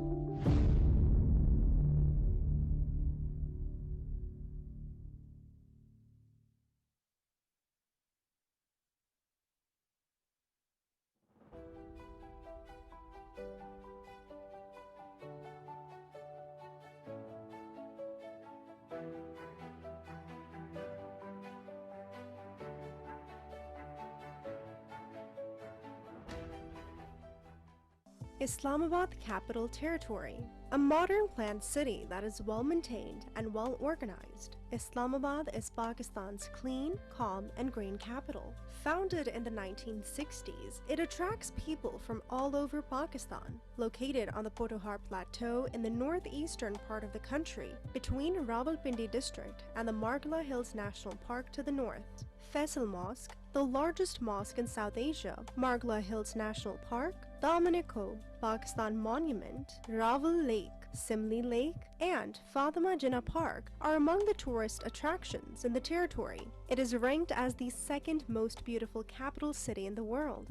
Islamabad Capital Territory, a modern planned city that is well maintained and well organized. Islamabad is Pakistan's clean, calm, and green capital. Founded in the 1960s, it attracts people from all over Pakistan. Located on the Pothohar Plateau in the northeastern part of the country, between Rawalpindi district and the Margla Hills National Park to the north. Faisal Mosque, the largest mosque in South Asia, Margla Hills National Park, Damaneko, Pakistan Monument, Rawal Lake, Simli Lake, and Fatima Jinnah Park are among the tourist attractions in the territory. It is ranked as the second most beautiful capital city in the world.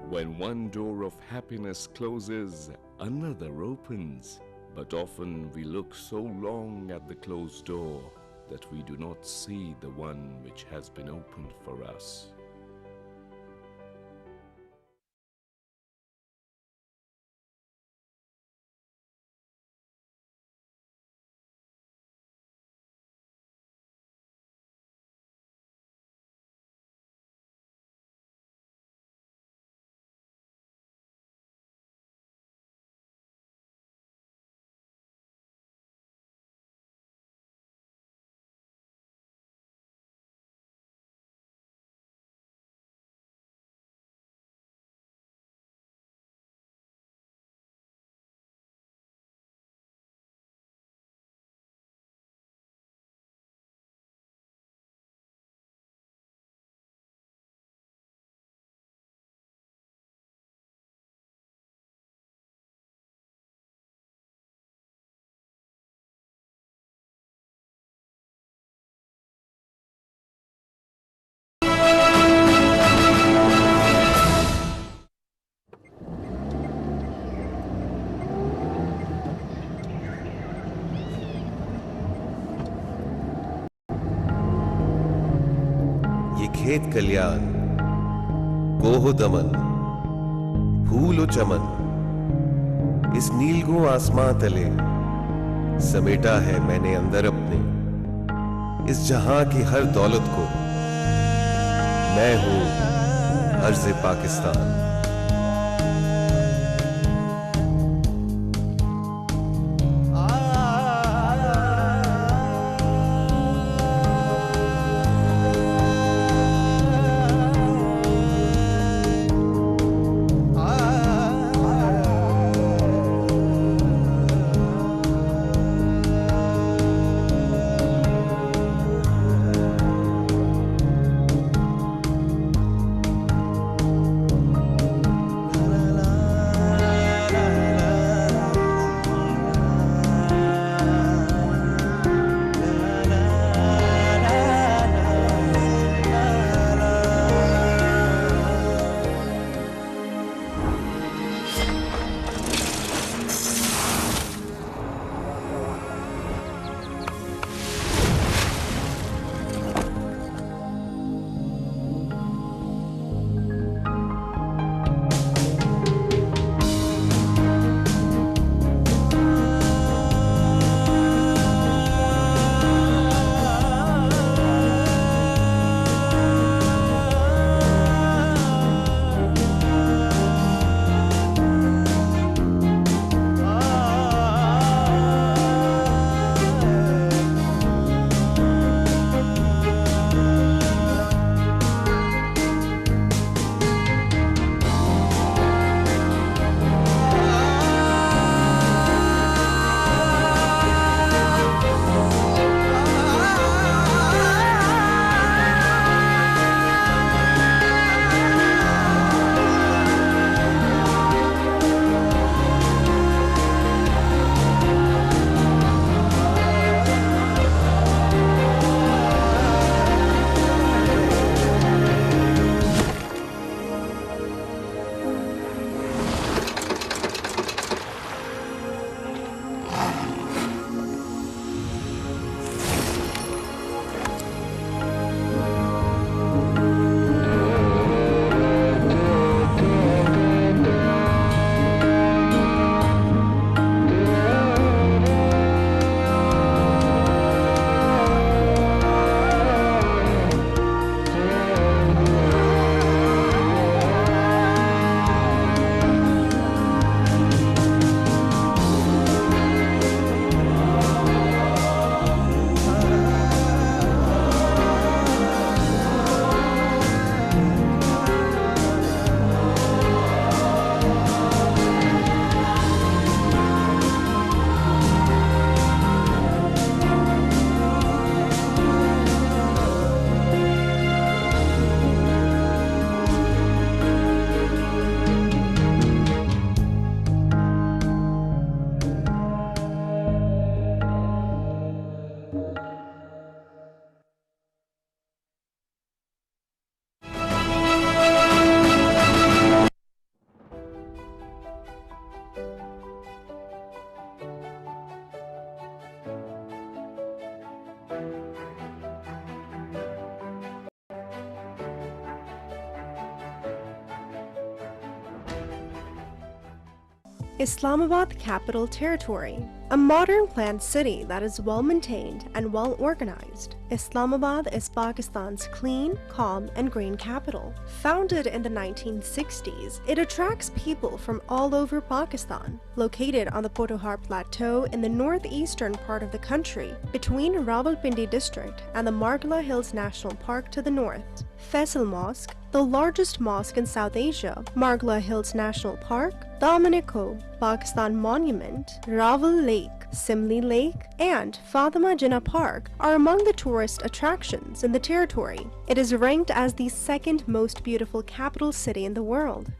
When one door of happiness closes, another opens. But often we look so long at the closed door that we do not see the one which has been opened for us. खेत कल्याण गोह दमन फूल चमन इस नीलगो आसमां तले समेटा है मैंने अंदर अपने इस जहां की हर दौलत को मैं हूं अर्ज़ Pakistan. Islamabad Capital Territory, a modern planned city that is well maintained and well organized. Islamabad is Pakistan's clean, calm, and green capital. Founded in the 1960s, it attracts people from all over Pakistan. Located on the Potohar Plateau in the northeastern part of the country, between Rawalpindi district and the Margla Hills National Park to the north. Faisal Mosque, the largest mosque in South Asia, Margla Hills National Park, Dominico, Pakistan Monument, Rawal Lake, Simli Lake, and Fatima Jinnah Park are among the tourist attractions in the territory. It is ranked as the second most beautiful capital city in the world.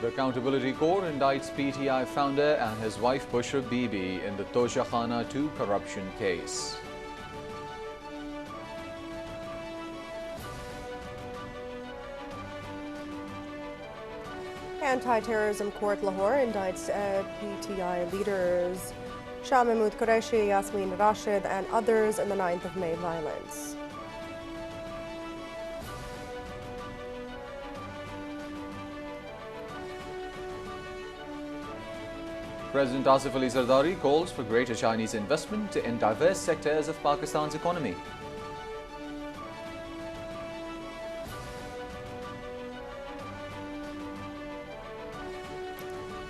The Accountability Court indicts PTI founder and his wife Bushra Bibi in the Toshakhana 2 corruption case. Anti-terrorism court Lahore indicts PTI leaders Shah Mahmood Qureshi, Yasmin Rashid, and others in the 9th of May violence. President Asif Ali Zardari calls for greater Chinese investment in diverse sectors of Pakistan's economy.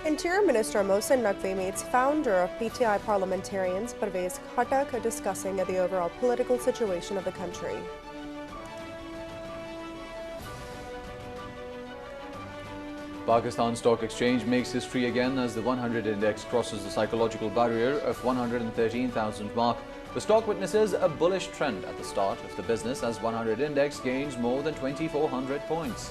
Interior Minister Mohsin Naqvi meets founder of PTI parliamentarians Parvez Khattak discussing the overall political situation of the country. Pakistan Stock Exchange makes history again as the 100 index crosses the psychological barrier of 113,000 mark. The stock witnesses a bullish trend at the start of the business as 100 index gains more than 2,400 points.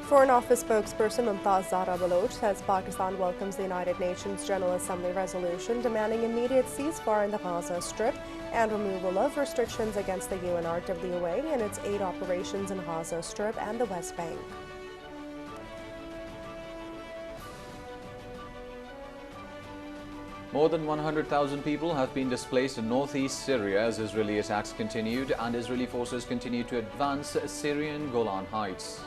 Foreign Office spokesperson Mumtaz Zahra Baloch says Pakistan welcomes the United Nations General Assembly resolution demanding immediate ceasefire in the Gaza Strip and removal of restrictions against the UNRWA and its aid operations in Gaza Strip and the West Bank. More than 100,000 people have been displaced in northeast Syria as Israeli attacks continued and Israeli forces continue to advance Syrian Golan Heights.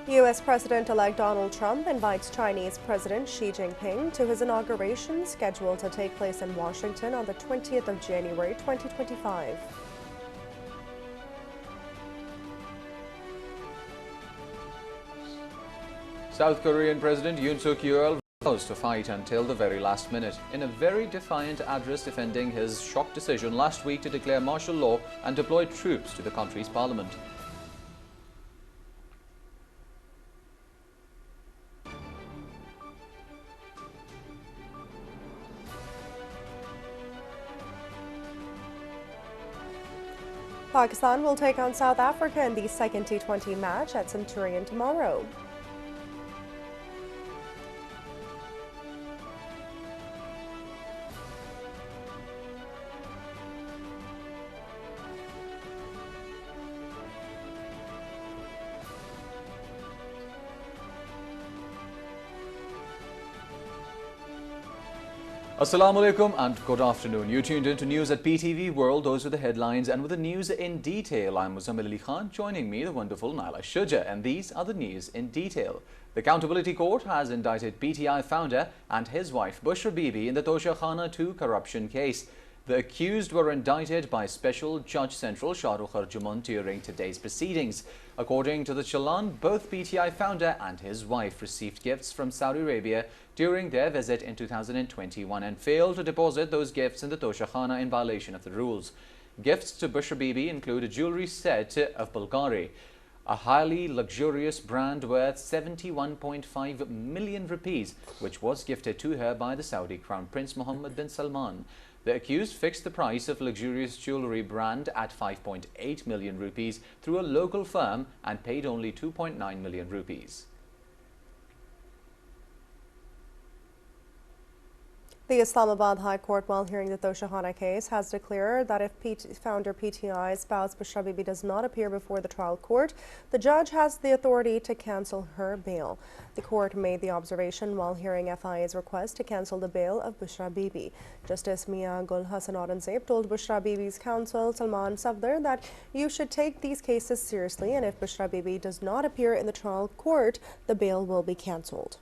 U.S. President-elect Donald Trump invites Chinese President Xi Jinping to his inauguration scheduled to take place in Washington on the 20th of January 2025. South Korean President Yoon Suk-yeol vows to fight until the very last minute in a very defiant address defending his shock decision last week to declare martial law and deploy troops to the country's parliament. Pakistan will take on South Africa in the second T20 match at Centurion tomorrow. Assalamu alaikum and good afternoon. You tuned into news at PTV World. Those are the headlines, and with the news in detail, I'm Muzammil Ali Khan. Joining me, the wonderful Naila Shuja, and these are the news in detail. The Accountability Court has indicted PTI founder and his wife Bushra Bibi in the Tosha Khana 2 corruption case. The accused were indicted by Special Judge Central Shahrukh Arjuman during today's proceedings. According to the Challan, both PTI founder and his wife received gifts from Saudi Arabia during their visit in 2021 and failed to deposit those gifts in the Tosha Khana in violation of the rules. Gifts to Bushra Bibi include a jewellery set of Bulgari, a highly luxurious brand worth 71.5 million rupees, which was gifted to her by the Saudi Crown Prince Mohammed bin Salman. The accused fixed the price of luxurious jewellery brand at 5.8 million rupees through a local firm and paid only 2.9 million rupees. The Islamabad High Court, while hearing the Tosha Khana case, has declared that if founder PTI's spouse Bushra Bibi does not appear before the trial court, the judge has the authority to cancel her bail. The court made the observation while hearing FIA's request to cancel the bail of Bushra Bibi. Justice Mia Gul Hassan Aurangzeb told Bushra Bibi's counsel Salman Safdar that you should take these cases seriously, and if Bushra Bibi does not appear in the trial court, the bail will be cancelled.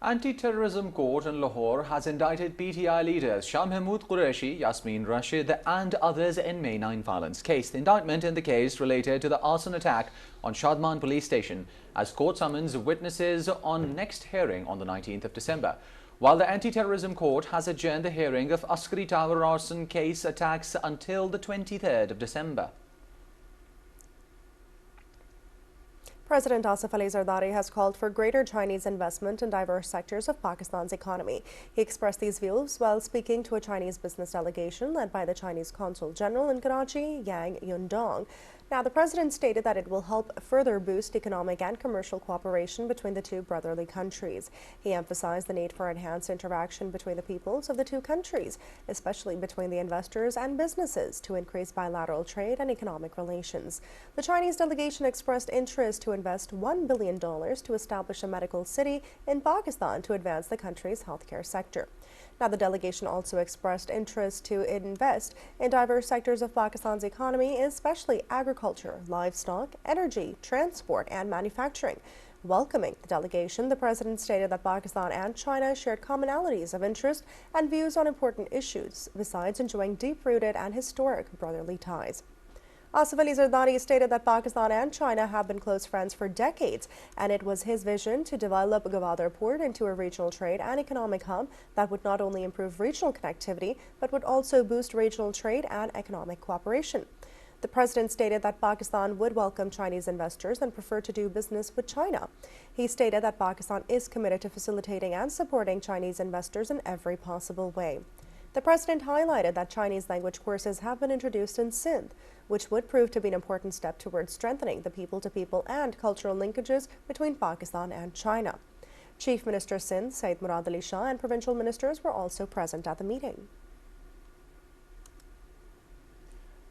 Anti-terrorism court in Lahore has indicted PTI leaders Shah Mahmood Qureshi, Yasmin Rashid and others in May 9 violence case. The indictment in the case related to the arson attack on Shadman police station as court summons witnesses on next hearing on the 19th of December. While the anti-terrorism court has adjourned the hearing of Askari Tower arson case attacks until the 23rd of December. President Asif Ali Zardari has called for greater Chinese investment in diverse sectors of Pakistan's economy. He expressed these views while speaking to a Chinese business delegation led by the Chinese Consul General in Karachi, Yang Yundong. Now, the president stated that it will help further boost economic and commercial cooperation between the two brotherly countries. He emphasized the need for enhanced interaction between the peoples of the two countries, especially between the investors and businesses, to increase bilateral trade and economic relations. The Chinese delegation expressed interest to invest $1 billion to establish a medical city in Pakistan to advance the country's healthcare sector. Now, the delegation also expressed interest to invest in diverse sectors of Pakistan's economy, especially agriculture, livestock, energy, transport, and manufacturing. Welcoming the delegation, the president stated that Pakistan and China shared commonalities of interest and views on important issues, besides enjoying deep-rooted and historic brotherly ties. Asif Ali Zardari stated that Pakistan and China have been close friends for decades, and it was his vision to develop Gwadar Port into a regional trade and economic hub that would not only improve regional connectivity, but would also boost regional trade and economic cooperation. The president stated that Pakistan would welcome Chinese investors and prefer to do business with China. He stated that Pakistan is committed to facilitating and supporting Chinese investors in every possible way. The president highlighted that Chinese language courses have been introduced in Sindh, which would prove to be an important step towards strengthening the people-to-people and cultural linkages between Pakistan and China. Chief Minister Sindh, Said Murad Ali Shah, and provincial ministers were also present at the meeting.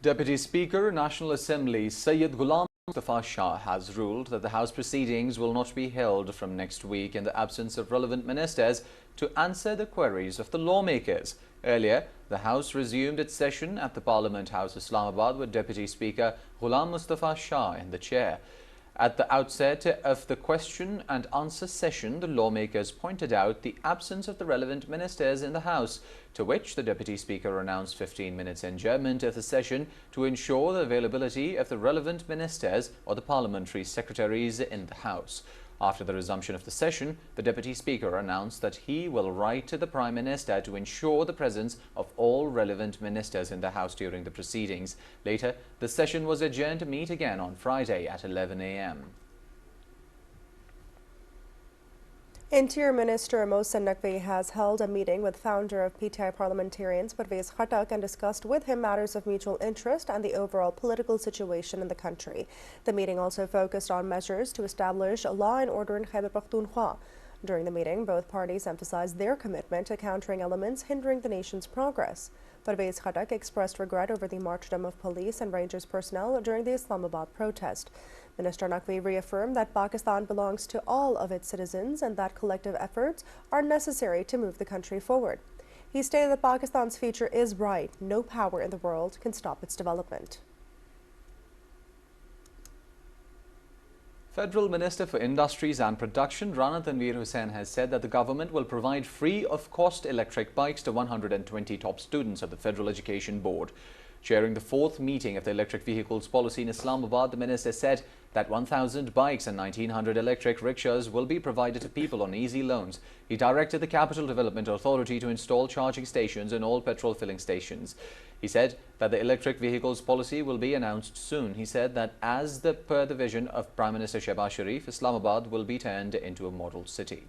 Deputy Speaker, National Assembly Syed Ghulam Mustafa Shah has ruled that the House proceedings will not be held from next week in the absence of relevant ministers to answer the queries of the lawmakers. Earlier, the House resumed its session at the Parliament House, Islamabad, with Deputy Speaker Ghulam Mustafa Shah in the chair. At the outset of the question and answer session, the lawmakers pointed out the absence of the relevant ministers in the House, to which the Deputy Speaker announced 15 minutes adjournment of the session to ensure the availability of the relevant ministers or the parliamentary secretaries in the House. After the resumption of the session, the Deputy Speaker announced that he will write to the Prime Minister to ensure the presence of all relevant ministers in the House during the proceedings. Later, the session was adjourned to meet again on Friday at 11 a.m. Interior Minister Mohsin Naqvi has held a meeting with founder of PTI parliamentarians Parvez Khattak and discussed with him matters of mutual interest and the overall political situation in the country. The meeting also focused on measures to establish law and order in Khyber Pakhtunkhwa. During the meeting, both parties emphasized their commitment to countering elements hindering the nation's progress. Parvez Khattak expressed regret over the martyrdom of police and Rangers personnel during the Islamabad protest. Minister Naqvi reaffirmed that Pakistan belongs to all of its citizens and that collective efforts are necessary to move the country forward. He stated that Pakistan's future is bright. No power in the world can stop its development. Federal Minister for Industries and Production Rana Tanveer Hussain has said that the government will provide free-of-cost electric bikes to 120 top students of the Federal Education Board. Chairing the fourth meeting of the electric vehicles policy in Islamabad, the minister said that 1,000 bikes and 1,900 electric rickshaws will be provided to people on easy loans. He directed the Capital Development Authority to install charging stations in all petrol filling stations. He said that the electric vehicles policy will be announced soon. He said that per the vision of Prime Minister Shehbaz Sharif, Islamabad will be turned into a model city.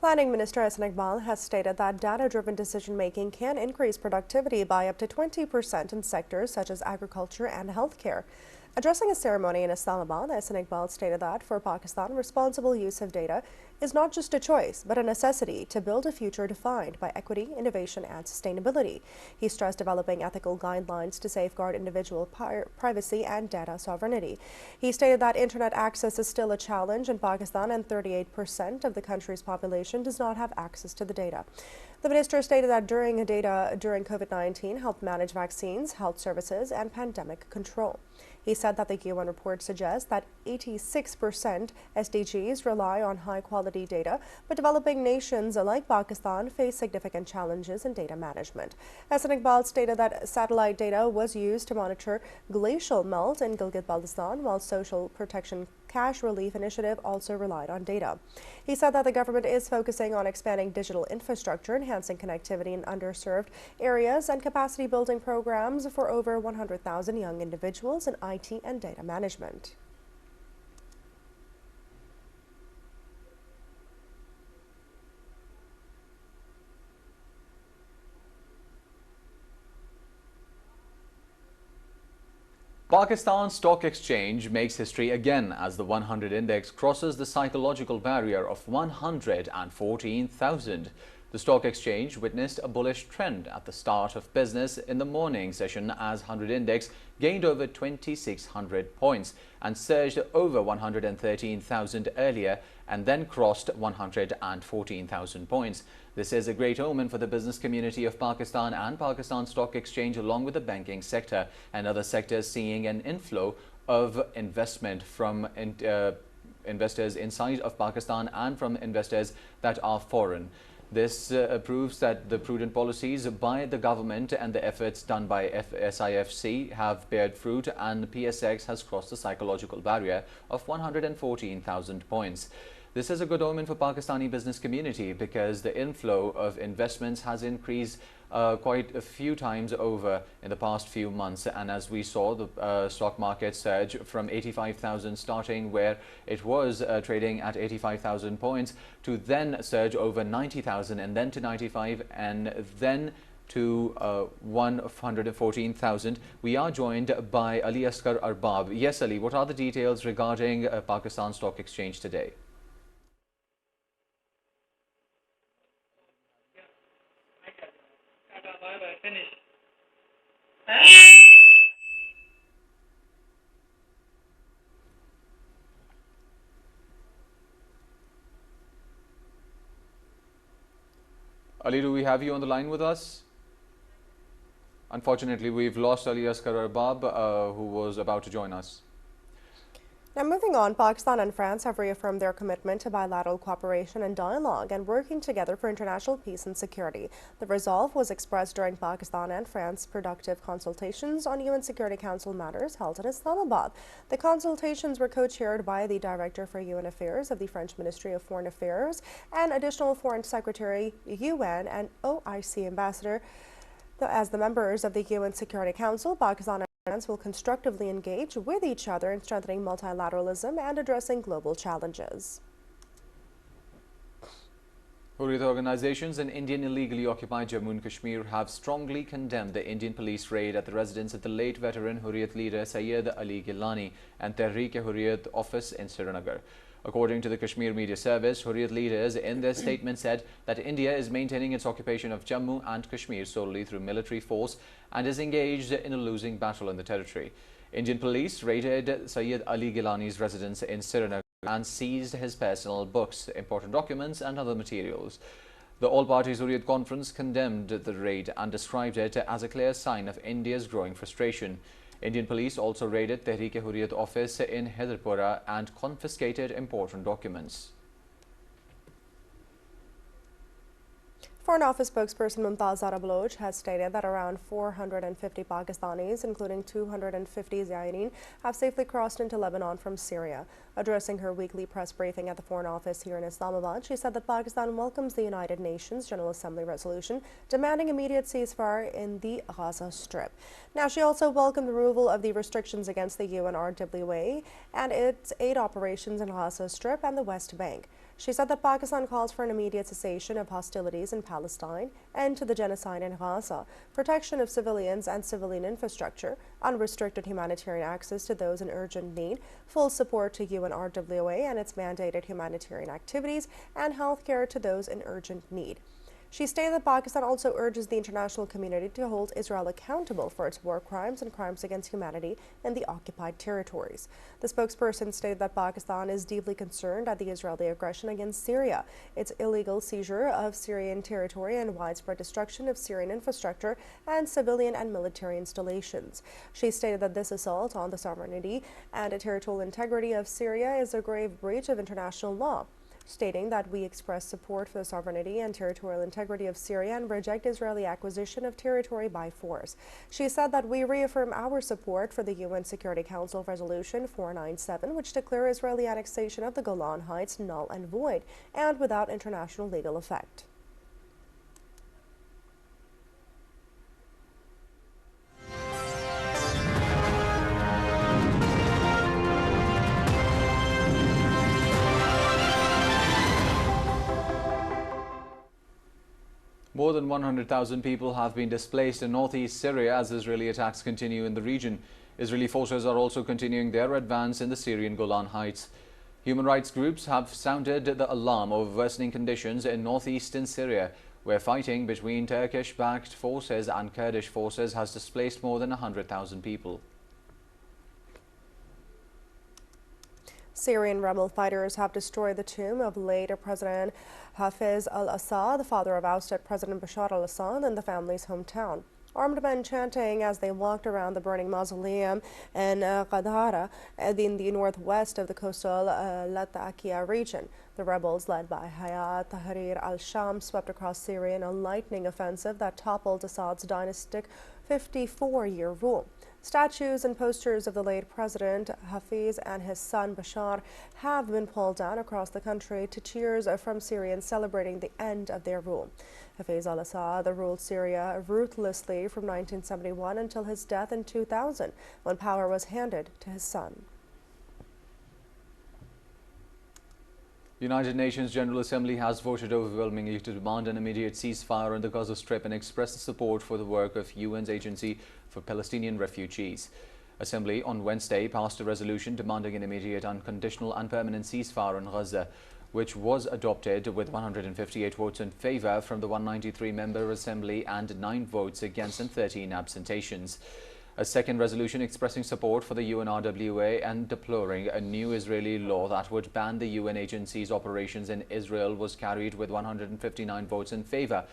Planning Minister Ahsan Iqbal has stated that data-driven decision-making can increase productivity by up to 20% in sectors such as agriculture and healthcare. Addressing a ceremony in Islamabad, Ahsan Iqbal stated that for Pakistan, responsible use of data is not just a choice, but a necessity to build a future defined by equity, innovation, and sustainability. He stressed developing ethical guidelines to safeguard individual privacy and data sovereignty. He stated that internet access is still a challenge in Pakistan and 38% of the country's population does not have access to the data. The minister stated that during COVID-19 helped manage vaccines, health services, and pandemic control. He said that the UN report suggests that 86% SDGs rely on high-quality data, but developing nations like Pakistan face significant challenges in data management. Ahsan Iqbal stated that satellite data was used to monitor glacial melt in Gilgit-Baltistan, while Social Protection Cash Relief Initiative also relied on data. He said that the government is focusing on expanding digital infrastructure, enhancing connectivity in underserved areas, and capacity building programs for over 100,000 young individuals in IT and data management. Pakistan Stock Exchange makes history again as the 100 index crosses the psychological barrier of 114,000. The stock exchange witnessed a bullish trend at the start of business in the morning session as 100 index gained over 2,600 points and surged over 113,000 earlier and then crossed 114,000 points. This is a great omen for the business community of Pakistan and Pakistan Stock Exchange, along with the banking sector and other sectors seeing an inflow of investment from investors inside of Pakistan and from investors that are foreign. This proves that the prudent policies by the government and the efforts done by SIFC have bared fruit, and PSX has crossed the psychological barrier of 114,000 points. This is a good omen for Pakistani business community because the inflow of investments has increased quite a few times over in the past few months, and as we saw the stock market surge from 85,000 starting where it was trading at 85,000 points to then surge over 90,000 and then to 95 and then to 114,000. We are joined by Ali Asghar Arbab. Yes, Ali, what are the details regarding Pakistan Stock Exchange today? Ali, do we have you on the line with us? Unfortunately, we've lost Ali Asghar Arbab, who was about to join us. Now, moving on, Pakistan and France have reaffirmed their commitment to bilateral cooperation and dialogue and working together for international peace and security. The resolve was expressed during Pakistan and France productive consultations on UN Security Council matters held in Islamabad. The consultations were co-chaired by the Director for UN Affairs of the French Ministry of Foreign Affairs and Additional Foreign Secretary, UN and OIC Ambassador. As the members of the UN Security Council, Pakistan and France will constructively engage with each other in strengthening multilateralism and addressing global challenges. Hurriyat organizations in Indian illegally occupied Jammu and Kashmir have strongly condemned the Indian police raid at the residence of the late veteran Hurriyat leader Sayyid Ali Gillani and Tehreek-e-Hurriyat office in Srinagar. According to the Kashmir Media Service, Hurriyat leaders in their statement said that India is maintaining its occupation of Jammu and Kashmir solely through military force and is engaged in a losing battle in the territory. Indian police raided Sayyid Ali Gilani's residence in Srinagar and seized his personal books, important documents and other materials. The All-Parties Hurriyat Conference condemned the raid and described it as a clear sign of India's growing frustration. Indian police also raided Tehreek-e-Hurriyat office in Hyderpura and confiscated important documents. Foreign Office spokesperson Mumtaz Zara Baloch has stated that around 450 Pakistanis, including 250 Zaireen, have safely crossed into Lebanon from Syria. Addressing her weekly press briefing at the Foreign Office here in Islamabad, she said that Pakistan welcomes the United Nations General Assembly resolution demanding immediate ceasefire in the Gaza Strip. Now, she also welcomed the removal of the restrictions against the UNRWA and its aid operations in Gaza Strip and the West Bank. She said that Pakistan calls for an immediate cessation of hostilities in Palestine, end to the genocide in Gaza, protection of civilians and civilian infrastructure, unrestricted humanitarian access to those in urgent need, full support to UNRWA and its mandated humanitarian activities, and health care to those in urgent need. She stated that Pakistan also urges the international community to hold Israel accountable for its war crimes and crimes against humanity in the occupied territories. The spokesperson stated that Pakistan is deeply concerned at the Israeli aggression against Syria, its illegal seizure of Syrian territory and widespread destruction of Syrian infrastructure and civilian and military installations. She stated that this assault on the sovereignty and territorial integrity of Syria is a grave breach of international law, stating that we express support for the sovereignty and territorial integrity of Syria and reject Israeli acquisition of territory by force. She said that we reaffirm our support for the UN Security Council Resolution 497, which declares Israeli annexation of the Golan Heights null and void and without international legal effect. More than 100,000 people have been displaced in northeast Syria as Israeli attacks continue in the region. Israeli forces are also continuing their advance in the Syrian Golan Heights. Human rights groups have sounded the alarm over worsening conditions in northeastern Syria, where fighting between Turkish-backed forces and Kurdish forces has displaced more than 100,000 people. Syrian rebel fighters have destroyed the tomb of late President Hafez al-Assad, the father of ousted President Bashar al-Assad, in the family's hometown. Armed men chanting as they walked around the burning mausoleum in Qadara in the northwest of the coastal Latakia region. The rebels, led by Hayat Tahrir al-Sham, swept across Syria in a lightning offensive that toppled Assad's dynastic 54-year rule. Statues and posters of the late President Hafez and his son Bashar have been pulled down across the country to cheers from Syrians celebrating the end of their rule. Hafez al-Assad ruled Syria ruthlessly from 1971 until his death in 2000, when power was handed to his son. The United Nations General Assembly has voted overwhelmingly to demand an immediate ceasefire on the Gaza Strip and expressed support for the work of UN's Agency for Palestinian Refugees. Assembly on Wednesday passed a resolution demanding an immediate, unconditional and permanent ceasefire on Gaza, which was adopted with 158 votes in favor from the 193-member Assembly and 9 votes against and 13 absentations. A second resolution expressing support for the UNRWA and deploring a new Israeli law that would ban the UN agency's operations in Israel was carried with 159 votes in favor,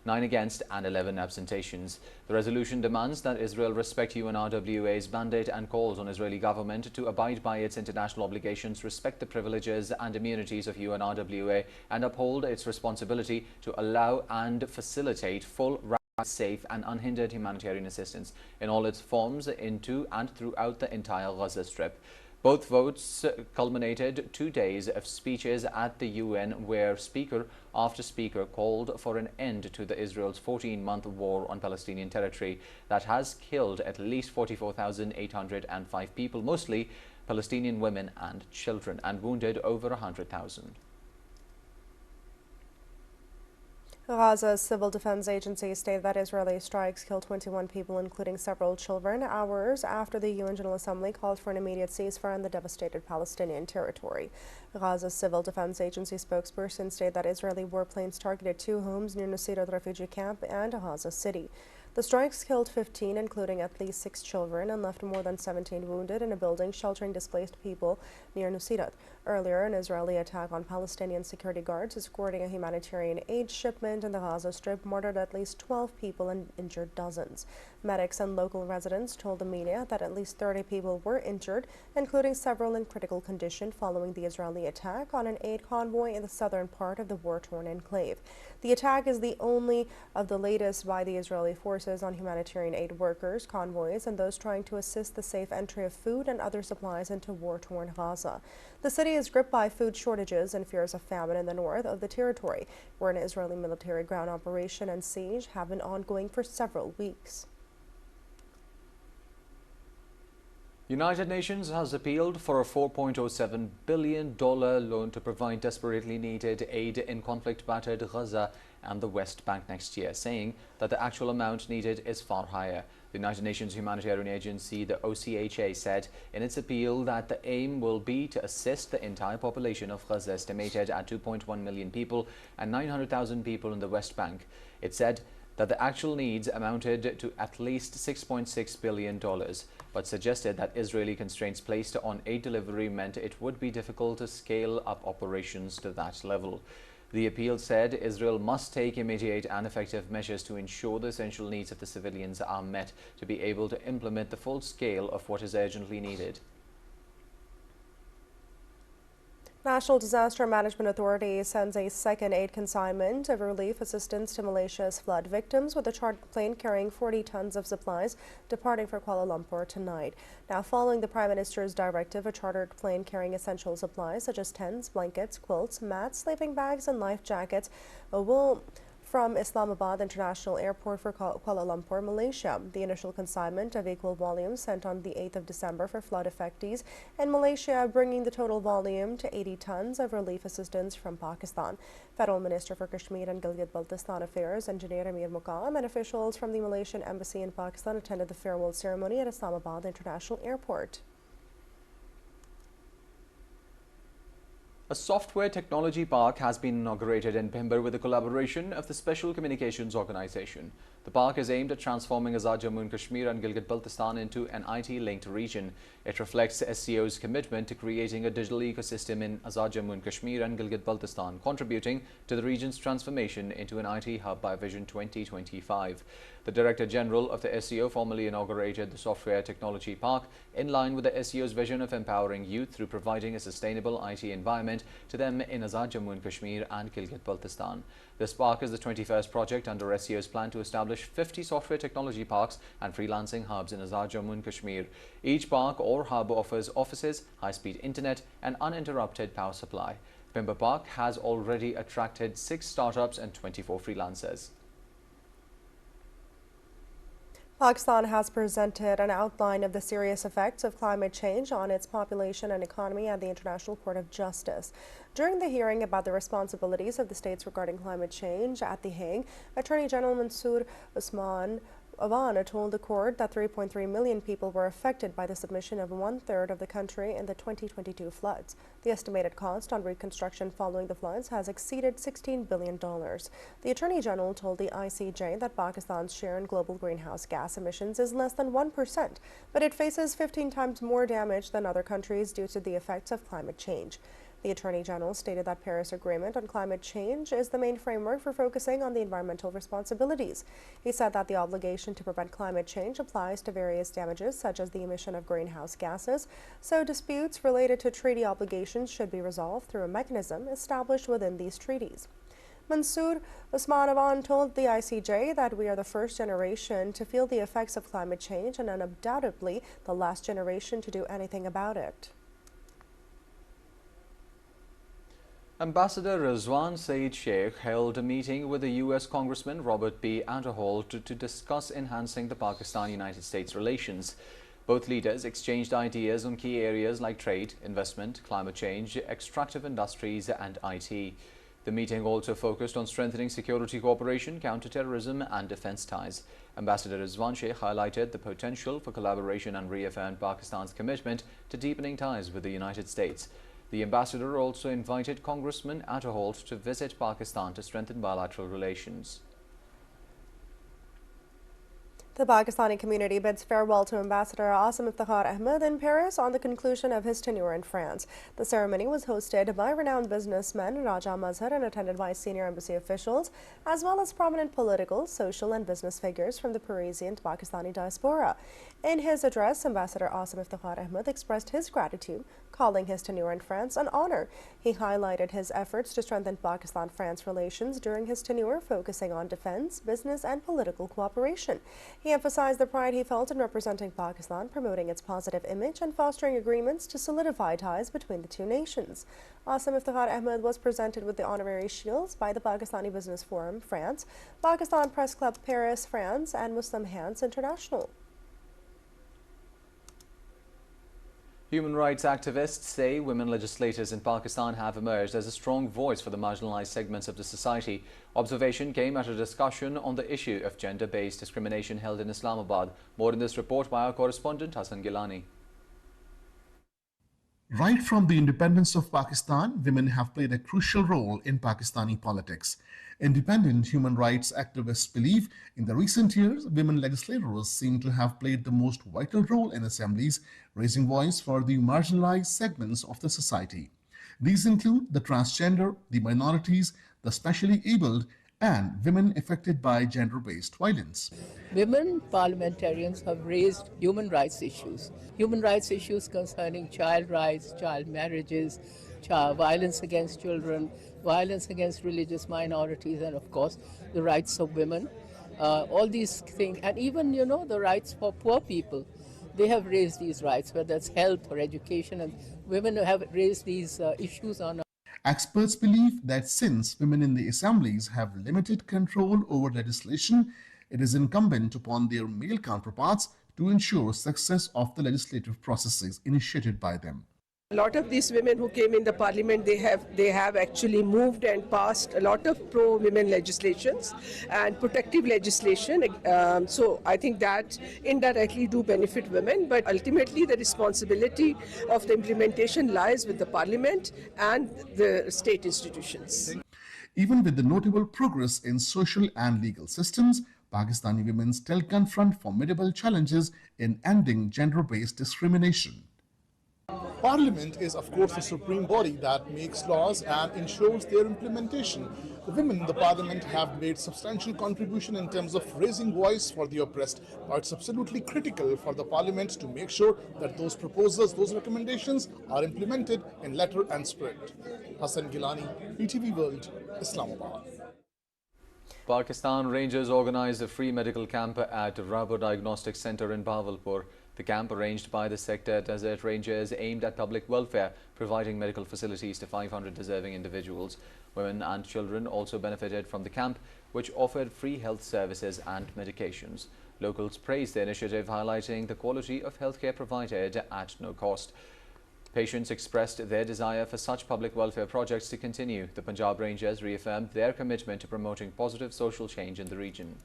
9 against and 11 absentations. The resolution demands that Israel respect UNRWA's mandate and calls on Israeli government to abide by its international obligations, respect the privileges and immunities of UNRWA, and uphold its responsibility to allow and facilitate full, safe and unhindered humanitarian assistance in all its forms into and throughout the entire Gaza Strip. Both votes culminated 2 days of speeches at the UN where speaker after speaker called for an end to the Israel's 14-month war on Palestinian territory that has killed at least 44,805 people, mostly Palestinian women and children, and wounded over 100,000. Gaza's civil defense agency stated that Israeli strikes killed 21 people, including several children, hours after the UN General Assembly called for an immediate ceasefire in the devastated Palestinian territory. Gaza's civil defense agency spokesperson stated that Israeli warplanes targeted 2 homes near Nuseirat refugee camp and Gaza City. The strikes killed 15, including at least 6 children, and left more than 17 wounded in a building sheltering displaced people near Nuseirat. Earlier, an Israeli attack on Palestinian security guards escorting a humanitarian aid shipment in the Gaza Strip murdered at least 12 people and injured dozens. Medics and local residents told the media that at least 30 people were injured, including several in critical condition following the Israeli attack on an aid convoy in the southern part of the war-torn enclave. The attack is the only of the latest by the Israeli forces on humanitarian aid workers, convoys, and those trying to assist the safe entry of food and other supplies into war-torn Gaza. The city is gripped by food shortages and fears of famine in the north of the territory, where an Israeli military ground operation and siege have been ongoing for several weeks. United Nations has appealed for a $4.07 billion loan to provide desperately needed aid in conflict-battered Gaza and the West Bank next year, saying that the actual amount needed is far higher. The United Nations Humanitarian Agency, the OCHA, said in its appeal that the aim will be to assist the entire population of Gaza, estimated at 2.1 million people, and 900,000 people in the West Bank. It said that the actual needs amounted to at least $6.6 billion, but suggested that Israeli constraints placed on aid delivery meant it would be difficult to scale up operations to that level. The appeal said Israel must take immediate and effective measures to ensure the essential needs of the civilians are met to be able to implement the full scale of what is urgently needed. National Disaster Management Authority sends a second aid consignment of relief assistance to Malaysia's flood victims, with a chartered plane carrying 40 tons of supplies departing for Kuala Lumpur tonight. Now, following the Prime Minister's directive, a chartered plane carrying essential supplies such as tents, blankets, quilts, mats, sleeping bags, and life jackets will from Islamabad International Airport for Kuala Lumpur, Malaysia. The initial consignment of equal volume sent on the 8th of December for flood affectees in Malaysia, bringing the total volume to 80 tons of relief assistance from Pakistan. Federal Minister for Kashmir and Gilgit-Baltistan Affairs, Engineer Amir Muqam, and officials from the Malaysian Embassy in Pakistan attended the farewell ceremony at Islamabad International Airport. A software technology park has been inaugurated in Bhimber with the collaboration of the Special Communications Organization. The park is aimed at transforming Azad Jammu and Kashmir and Gilgit-Baltistan into an IT-linked region. It reflects SCO's commitment to creating a digital ecosystem in Azad Jammu and Kashmir and Gilgit-Baltistan, contributing to the region's transformation into an IT hub by Vision 2025. The Director General of the SCO formally inaugurated the Software Technology Park in line with the SCO's vision of empowering youth through providing a sustainable IT environment to them in Azad Jammu and Kashmir and Gilgit-Baltistan. This park is the 21st project under SCO's plan to establish 50 software technology parks and freelancing hubs in Azad Jammu and Kashmir. Each park or hub offers offices, high-speed internet and uninterrupted power supply. Bhimber Park has already attracted 6 startups and 24 freelancers. Pakistan has presented an outline of the serious effects of climate change on its population and economy at the International Court of Justice. During the hearing about the responsibilities of the states regarding climate change at The Hague, Attorney General Mansoor Usman Awan told the court that 3.3 million people were affected by the submission of 1/3 of the country in the 2022 floods. The estimated cost on reconstruction following the floods has exceeded $16 billion. The Attorney General told the ICJ that Pakistan's share in global greenhouse gas emissions is less than 1%, but it faces 15 times more damage than other countries due to the effects of climate change. The Attorney General stated that Paris Agreement on climate change is the main framework for focusing on the environmental responsibilities. He said that the obligation to prevent climate change applies to various damages such as the emission of greenhouse gases, so disputes related to treaty obligations should be resolved through a mechanism established within these treaties. Mansoor Usman Awan told the ICJ that we are the first generation to feel the effects of climate change and undoubtedly the last generation to do anything about it. Ambassador Rizwan Saeed Sheikh held a meeting with the U.S. Congressman Robert B. Anderholt to discuss enhancing the Pakistan-United States relations. Both leaders exchanged ideas on key areas like trade, investment, climate change, extractive industries and IT. The meeting also focused on strengthening security cooperation, counter-terrorism and defence ties. Ambassador Rizwan Sheikh highlighted the potential for collaboration and reaffirmed Pakistan's commitment to deepening ties with the United States. The ambassador also invited Congressman Attaholt to visit Pakistan to strengthen bilateral relations. The Pakistani community bids farewell to Ambassador Asim Iftikhar Ahmed in Paris on the conclusion of his tenure in France. The ceremony was hosted by renowned businessmen Raja Mazhar and attended by senior embassy officials, as well as prominent political, social and business figures from the Parisian Pakistani diaspora. In his address, Ambassador Asim Iftikhar Ahmed expressed his gratitude, calling his tenure in France an honor. He highlighted his efforts to strengthen Pakistan-France relations during his tenure, focusing on defense, business and political cooperation. He emphasized the pride he felt in representing Pakistan, promoting its positive image and fostering agreements to solidify ties between the two nations. Asim Iftikhar Ahmed was presented with the honorary shields by the Pakistani Business Forum, France, Pakistan Press Club Paris, France, and Muslim Hands International. Human rights activists say women legislators in Pakistan have emerged as a strong voice for the marginalized segments of the society. Observation came at a discussion on the issue of gender-based discrimination held in Islamabad. More in this report by our correspondent Hassan Gilani. Right from the independence of Pakistan, women have played a crucial role in Pakistani politics. Independent human rights activists believe in the recent years, women legislators seem to have played the most vital role in assemblies, raising voice for the marginalized segments of the society. These include the transgender, the minorities, the specially abled, and women affected by gender-based violence. Women parliamentarians have raised human rights issues concerning child rights, child marriages, violence against children, violence against religious minorities, and of course the rights of women. All these things, and even the rights for poor people. They have raised these rights, whether it's health or education, and women have raised these issues on. Experts believe that since women in the assemblies have limited control over legislation, it is incumbent upon their male counterparts to ensure success of the legislative processes initiated by them. A lot of these women who came in the parliament, they have actually moved and passed a lot of pro-women legislations and protective legislation. So I think that indirectly do benefit women, but ultimately the responsibility of the implementation lies with the parliament and the state institutions. Even with the notable progress in social and legal systems, Pakistani women still confront formidable challenges in ending gender-based discrimination. Parliament is, of course, the supreme body that makes laws and ensures their implementation. The women in the Parliament have made substantial contribution in terms of raising voice for the oppressed, but it's absolutely critical for the Parliament to make sure that those proposals, those recommendations are implemented in letter and spirit. Hassan Gilani, PTV World, Islamabad. Pakistan Rangers organised a free medical camp at Rabo Diagnostic Centre in Bahawalpur. The camp, arranged by the sector Desert Rangers, aimed at public welfare, providing medical facilities to 500 deserving individuals. Women and children also benefited from the camp, which offered free health services and medications. Locals praised the initiative, highlighting the quality of healthcare provided at no cost. Patients expressed their desire for such public welfare projects to continue. The Punjab Rangers reaffirmed their commitment to promoting positive social change in the region.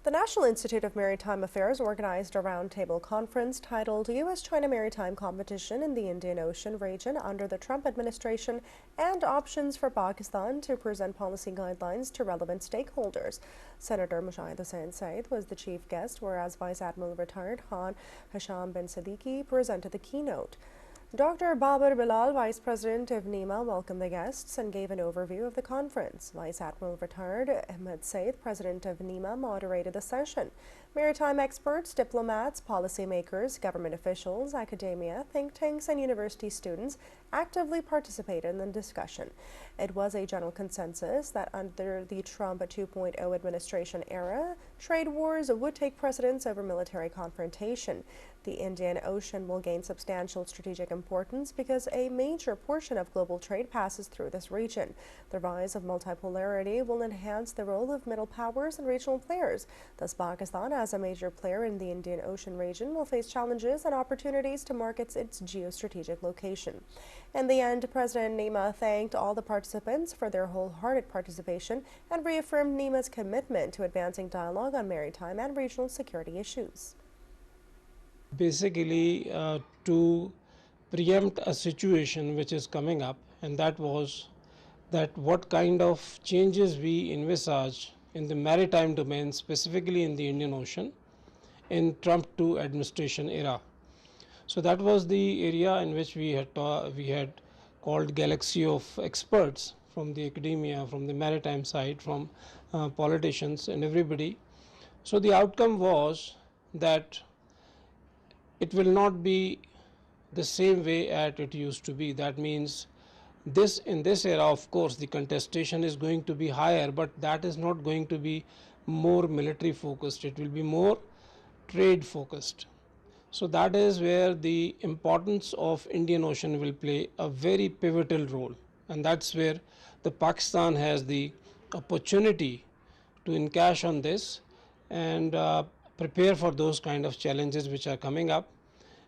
The National Institute of Maritime Affairs organized a roundtable conference titled U.S.-China Maritime Competition in the Indian Ocean Region under the Trump administration and Options for Pakistan to present policy guidelines to relevant stakeholders. Senator Mushahid Hussain Said was the chief guest, whereas Vice Admiral retired Khan Hasham bin Siddiqui presented the keynote. Dr. Babar Bilal, Vice President of NEMA, welcomed the guests and gave an overview of the conference. Vice Admiral retired Ahmed Said, President of NEMA, moderated the session. Maritime experts, diplomats, policymakers, government officials, academia, think tanks, and university students actively participated in the discussion. It was a general consensus that under the Trump 2.0 administration era, trade wars would take precedence over military confrontation. The Indian Ocean will gain substantial strategic importance because a major portion of global trade passes through this region. The rise of multipolarity will enhance the role of middle powers and regional players. Thus, Pakistan, as a major player in the Indian Ocean region, will face challenges and opportunities to mark its geostrategic location. In the end, President Nima thanked all the participants for their wholehearted participation and reaffirmed Nima's commitment to advancing dialogue on maritime and regional security issues. Basically, to preempt a situation which is coming up, and that was that what kind of changes we envisage in the maritime domain, specifically in the Indian Ocean, in Trump 2 administration era. So that was the area in which we had called galaxy of experts from the academia, from the maritime side, from politicians and everybody. So the outcome was that it will not be the same way as it used to be. That means in this era, of course, the contestation is going to be higher, but that is not going to be more military focused. It will be more trade focused. So that is where the importance of Indian Ocean will play a very pivotal role, and that's where the Pakistan has the opportunity to encash on this and prepare for those kind of challenges which are coming up.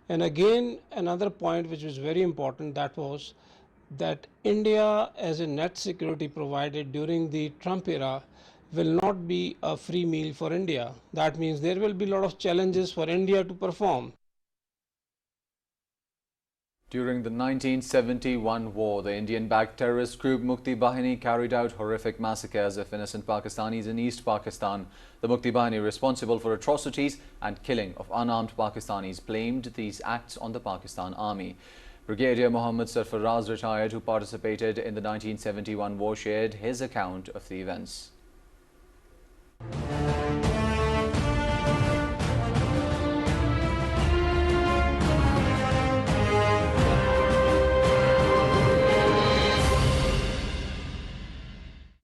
And again, another point which was very important, that was that India as a net security provider during the Trump era will not be a free meal for India. That means there will be a lot of challenges for India to perform. During the 1971 war, the Indian-backed terrorist group Mukti Bahini carried out horrific massacres of innocent Pakistanis in East Pakistan. The Mukti Bahini, responsible for atrocities and killing of unarmed Pakistanis, blamed these acts on the Pakistan Army. Brigadier Mohammad Sarfaraz, retired, who participated in the 1971 war, shared his account of the events.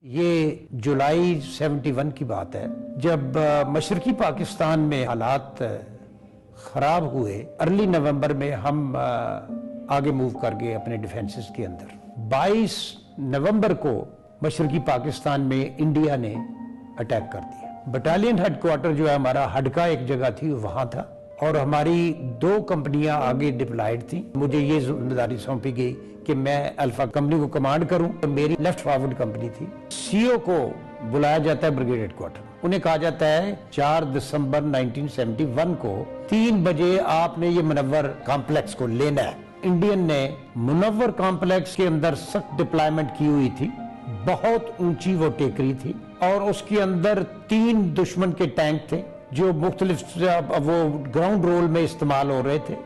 ये जुलाई 71 की बात है जब मशरकी पाकिस्तान में हालात ख़राब हुए। Early नवंबर में हम आगे मूव कर गए अपने डिफेंसेस के अंदर। 22 नवंबर को मशरकी पाकिस्तान में इंडिया ने अटैक कर दिया। बटालियन हेडक्वार्टर जो है हमारा हडका एक जगह थी, वहाँ था, और हमारी 2 कंपनियां आगे डिप्लॉयड थी। मुझे ये जिम्मेदारी सौंपी गई कि मैं अल्फा कंपनी को कमांड करूं। तो मेरी लेफ्ट फॉरवर्ड कंपनी थी। सीओ को बुलाया जाता है ब्रिगेड हेडक्वार्टर। उन्हें कहा जाता है 4 दिसंबर 1971 को 3 बजे आपने ये मुनव्वर कॉम्प्लेक्स को लेना है। इंडियन ने मुनव्वर कॉम्प्लेक्स के अंदर सख्त डिप्लॉयमेंट की हुई थी। बहुत ऊंची वो टेकरी थी और उसके अंदर 3 दुश्मन के टैंक थे जो मुख्तलिफ वो ग्राउंड रोल में इस्तेमाल हो रहे थे।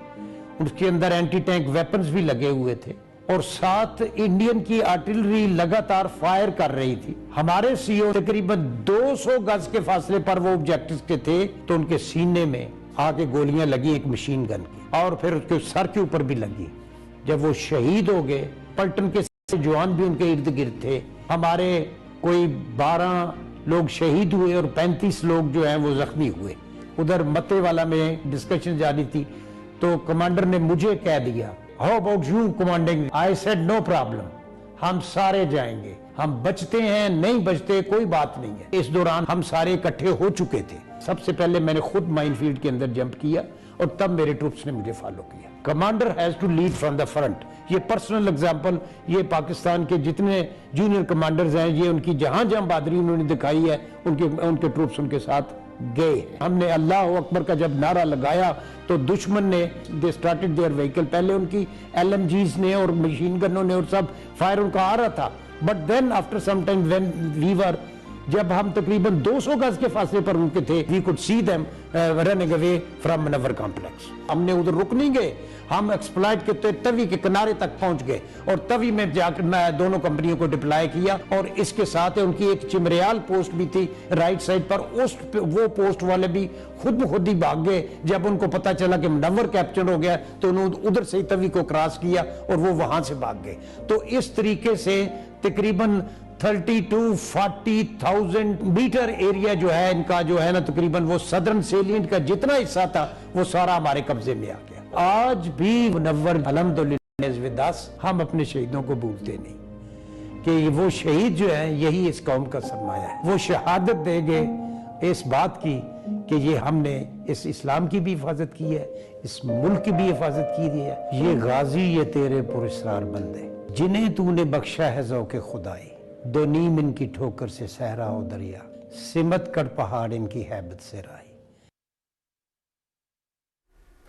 उसके अंदर एंटी टैंक वेपन्स भी लगे हुए थे और साथ इंडियन की आर्टिलरी लगातार फायर कर रही थी। हमारे सीओ तकरीबन 200 गज के फासले पर वो ऑब्जेक्टिव्स के थे, तो उनके सीने में आके गोलियां लगी एक मशीन गन की और फिर उसके सर के ऊपर भी लगी। जब वो शहीद हो गए, पलटन के जवान भी उनके इर्द गिर्द थे। हमारे कोई 12 लोग शहीद हुए और 35 लोग जो हैं वो जख्मी हुए। उधर मते वाला में डिस्कशन जारी थी, तो कमांडर ने मुझे कह दिया, how about you commanding? I said no problem, हम सारे जाएंगे। हम बचते हैं नहीं बचते कोई बात नहीं है। इस दौरान हम सारे इकट्ठे हो चुके थे। सबसे पहले मैंने खुद माइनफील्ड के अंदर जंप किया और तब मेरे ट्रूप्स ने मुझे फॉलो किया। Commander has to lead from the front. ये पर्सनल एग्जांपल, ये पाकिस्तान के जितने जूनियर कमांडर्स हैं, ये उनकी जहां जहां बहादुरी उन्होंने दिखाई है, उनके ट्रूप्स उनके साथ गए। हमने अल्लाह अकबर का जब नारा लगाया तो दुश्मन ने दे स्टार्टेड देयर व्हीकल, पहले उनकी LMGs ने और मशीन गनों ने और सब फायर उनका आ रहा था, but then after some time when we were जब हम तकरीबन 200 गज के फासले पर उनके थे, we could see them running away from Manawar complex. हमने उधर रुक नहीं गए, हम एक्सप्लॉइट के तवी के किनारे तक पहुंच गए और तवी में जाकर मैं दोनों कंपनियों को डिप्लॉय किया। और इसके साथ उनकी एक चिमरियाल पोस्ट भी थी राइट साइड पर, वो पोस्ट वाले भी खुद ही भाग गए। जब उनको पता चला कि मनवर कैप्चर हो गया तो उन्होंने उधर से ही तवी को क्रॉस किया और वो वहां से भाग गए। तो इस तरीके से तकरीबन 30 to 40,000 मीटर एरिया जो है इनका जो है ना, तकरीबन वो सदर्न सेलिएंट का जितना हिस्सा था वो सारा हमारे कब्जे में आ गया। आज भी मुनव्वर अल्हम्दुलिल्लाह विद अस, हम अपने शहीदों को भूलते नहीं कि वो शहीद जो है यही इस कौम का सरमाया है। वो शहादत देंगे इस बात की कि ये हमने इस इस्लाम की भी हिफाजत की है, इस मुल्क की भी हिफाजत की है। ये गाजी ये तेरे पुरस्कार बंदे जिन्हें तूने बख्शा है ज़ौक़े खुदाई, दो नीम इनकी ठोकर से सहरा हो दरिया, सिमत कर पहाड़ इनकी हैबत से राई।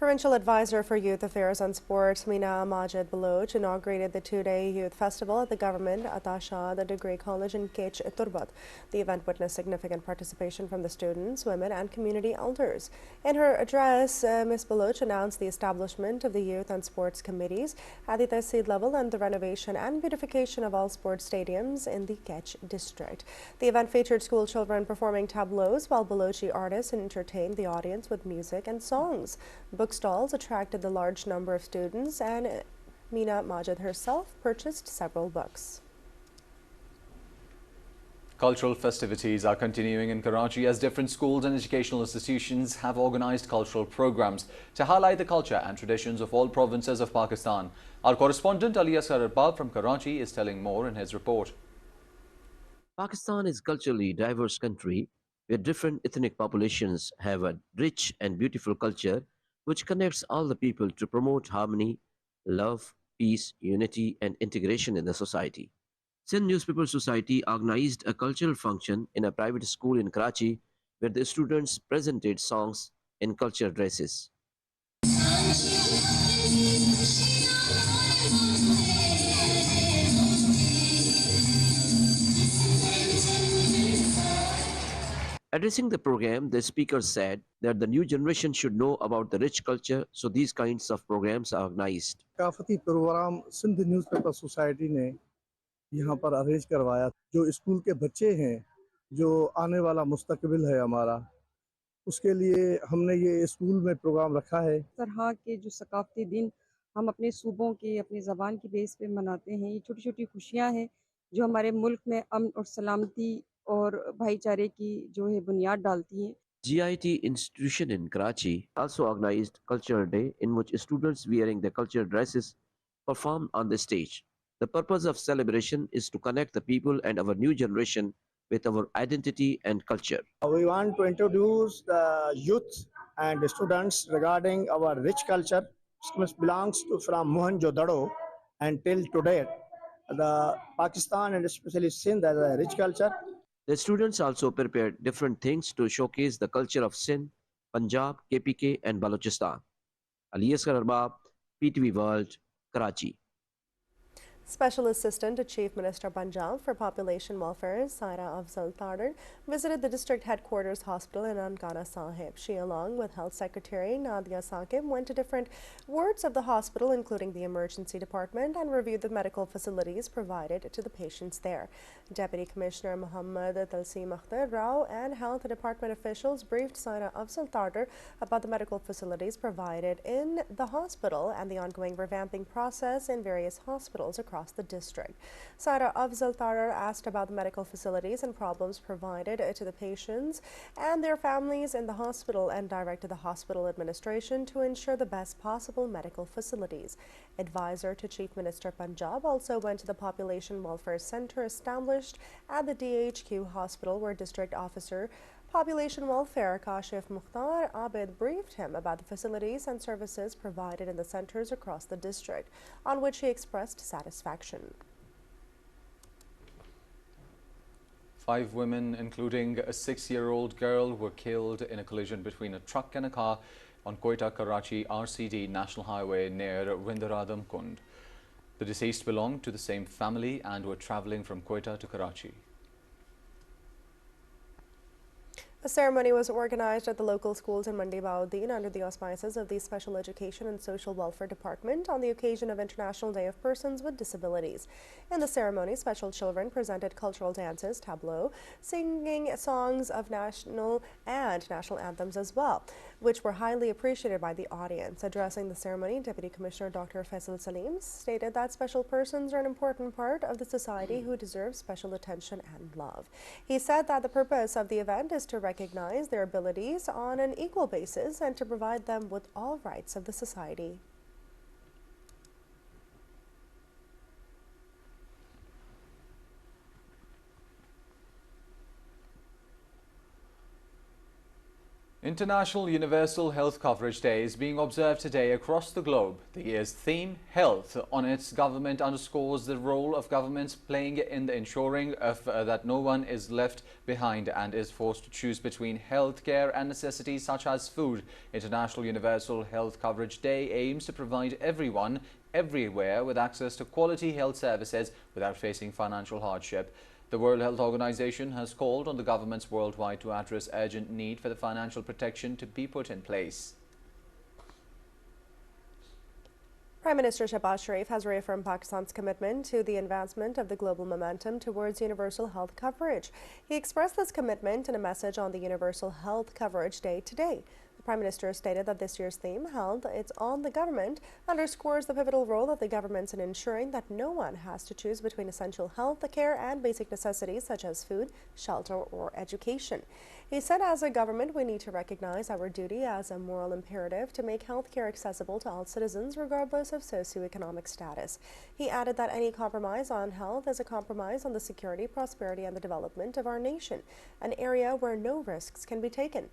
Provincial Advisor for Youth Affairs and Sport, Mina Majid Baloch, inaugurated the two-day youth festival at the government Atasha, the Degree College in Kech, Turbat. The event witnessed significant participation from the students, women and community elders. In her address, Ms. Baloch announced the establishment of the Youth and Sports Committees at the Tehsil level and the renovation and beautification of all sports stadiums in the Kech district. The event featured school children performing tableaus while Balochi artists entertained the audience with music and songs. Book stalls attracted the large number of students, and Mina Majid herself purchased several books. Cultural festivities are continuing in Karachi as different schools and educational institutions have organized cultural programs to highlight the culture and traditions of all provinces of Pakistan. Our correspondent Ali Asghar Arbab from Karachi is telling more in his report. Pakistan is a culturally diverse country where different ethnic populations have a rich and beautiful culture which connects all the people to promote harmony, love, peace, unity, and integration in the society. Sindh Newspaper Society organized a cultural function in a private school in Karachi where the students presented songs in cultural dresses. Addressing the program, the speaker said that the new generation should know about the rich culture, so these kinds of programs are organized. काफती program Sindh newspaper society ने यहाँ पर arrange करवाया। जो school के बच्चे हैं, जो आने वाला मुस्तकबिल है हमारा, उसके लिए हमने ये स्कूल में प्रोग्राम रखा है। तरह के जो सकाफती दिन हम अपने सूबों के अपनी ज़बान की बेस पे मनाते हैं, ये छोटी छोटी खुशियाँ हैं जो हमारे मुल्क में अमन और सलामती और भाईचारे की जो है बुनियाद डालती हैं। GIT institution in Karachi also organized Cultural Day in which students wearing their cultural dresses performed on the stage. The purpose of celebration is to connect the people and our new generation with our identity and culture. We want to introduce the youth and the students regarding our rich culture, which belongs to from Mohenjo-daro until today. The Pakistan and especially Sindh has a rich culture. The students also prepared different things to showcase the culture of Sindh, Punjab, KPK and Balochistan. Ali Asghar Arbab, PTV World, Karachi. Special Assistant to Chief Minister Punjab for Population Welfare, Saira Afzal Tardar, visited the district headquarters hospital in Nankana Sahib. She, along with Health Secretary Nadia Saqib, went to different wards of the hospital, including the emergency department, and reviewed the medical facilities provided to the patients there. Deputy Commissioner Muhammad Talseem Akhtar Rao and Health Department officials briefed Saira Afzal Tardar about the medical facilities provided in the hospital and the ongoing revamping process in various hospitals across the district. Saira Afzal Tardar asked about the medical facilities and problems provided to the patients and their families in the hospital and directed the hospital administration to ensure the best possible medical facilities. Advisor to Chief Minister Punjab also went to the Population Welfare Center established at the DHQ hospital where District Officer Population Welfare Kashif Mukhtar Abid briefed him about the facilities and services provided in the centers across the district, on which he expressed satisfaction. 5 women, including a 6-year-old girl, were killed in a collision between a truck and a car on Quetta-Karachi RCD National Highway near Windaradam Kund. The deceased belonged to the same family and were travelling from Quetta to Karachi. A ceremony was organized at the local schools in Mandi Baudin under the auspices of the Special Education and Social Welfare Department on the occasion of International Day of Persons with Disabilities. In the ceremony, special children presented cultural dances, tableaux, singing songs of national anthems as well, which were highly appreciated by the audience. Addressing the ceremony, Deputy Commissioner Dr. Faisal Salim stated that special persons are an important part of the society who deserve special attention and love. He said that the purpose of the event is to recognize their abilities on an equal basis and to provide them with all rights of the society. International Universal Health Coverage Day is being observed today across the globe. The year's theme, Health, on its government underscores the role of governments playing in the ensuring that no one is left behind and is forced to choose between health care and necessities such as food. International Universal Health Coverage Day aims to provide everyone, everywhere, with access to quality health services without facing financial hardship. The World Health Organization has called on the governments worldwide to address urgent need for the financial protection to be put in place. Prime Minister Shehbaz Sharif has reaffirmed Pakistan's commitment to the advancement of the global momentum towards universal health coverage. He expressed this commitment in a message on the Universal Health Coverage Day today. The Prime Minister stated that this year's theme, Health, It's on the Government, underscores the pivotal role of the governments in ensuring that no one has to choose between essential health care and basic necessities such as food, shelter, or education. He said, as a government, we need to recognize our duty as a moral imperative to make health care accessible to all citizens, regardless of socioeconomic status. He added that any compromise on health is a compromise on the security, prosperity, and the development of our nation, an area where no risks can be taken.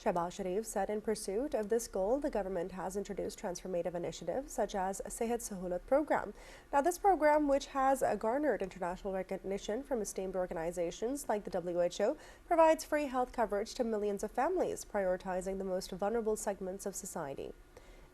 Shehbaz Sharif said in pursuit of this goal, the government has introduced transformative initiatives such as Sehat Sahulat program. Now, this program, which has garnered international recognition from esteemed organizations like the WHO, provides free health coverage to millions of families, prioritizing the most vulnerable segments of society.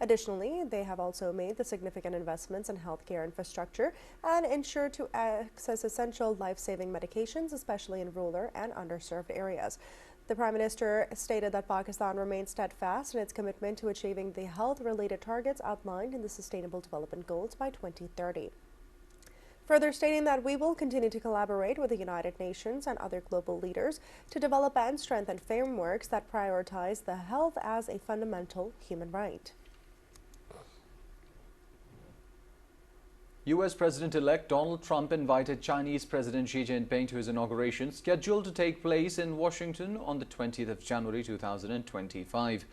Additionally, they have also made the significant investments in healthcare infrastructure and ensured to access essential life-saving medications, especially in rural and underserved areas. The Prime Minister stated that Pakistan remains steadfast in its commitment to achieving the health-related targets outlined in the Sustainable Development Goals by 2030. Further stating that we will continue to collaborate with the United Nations and other global leaders to develop and strengthen frameworks that prioritize the health as a fundamental human right. U.S. President-elect Donald Trump invited Chinese President Xi Jinping to his inauguration, scheduled to take place in Washington on the 20th of January 2025.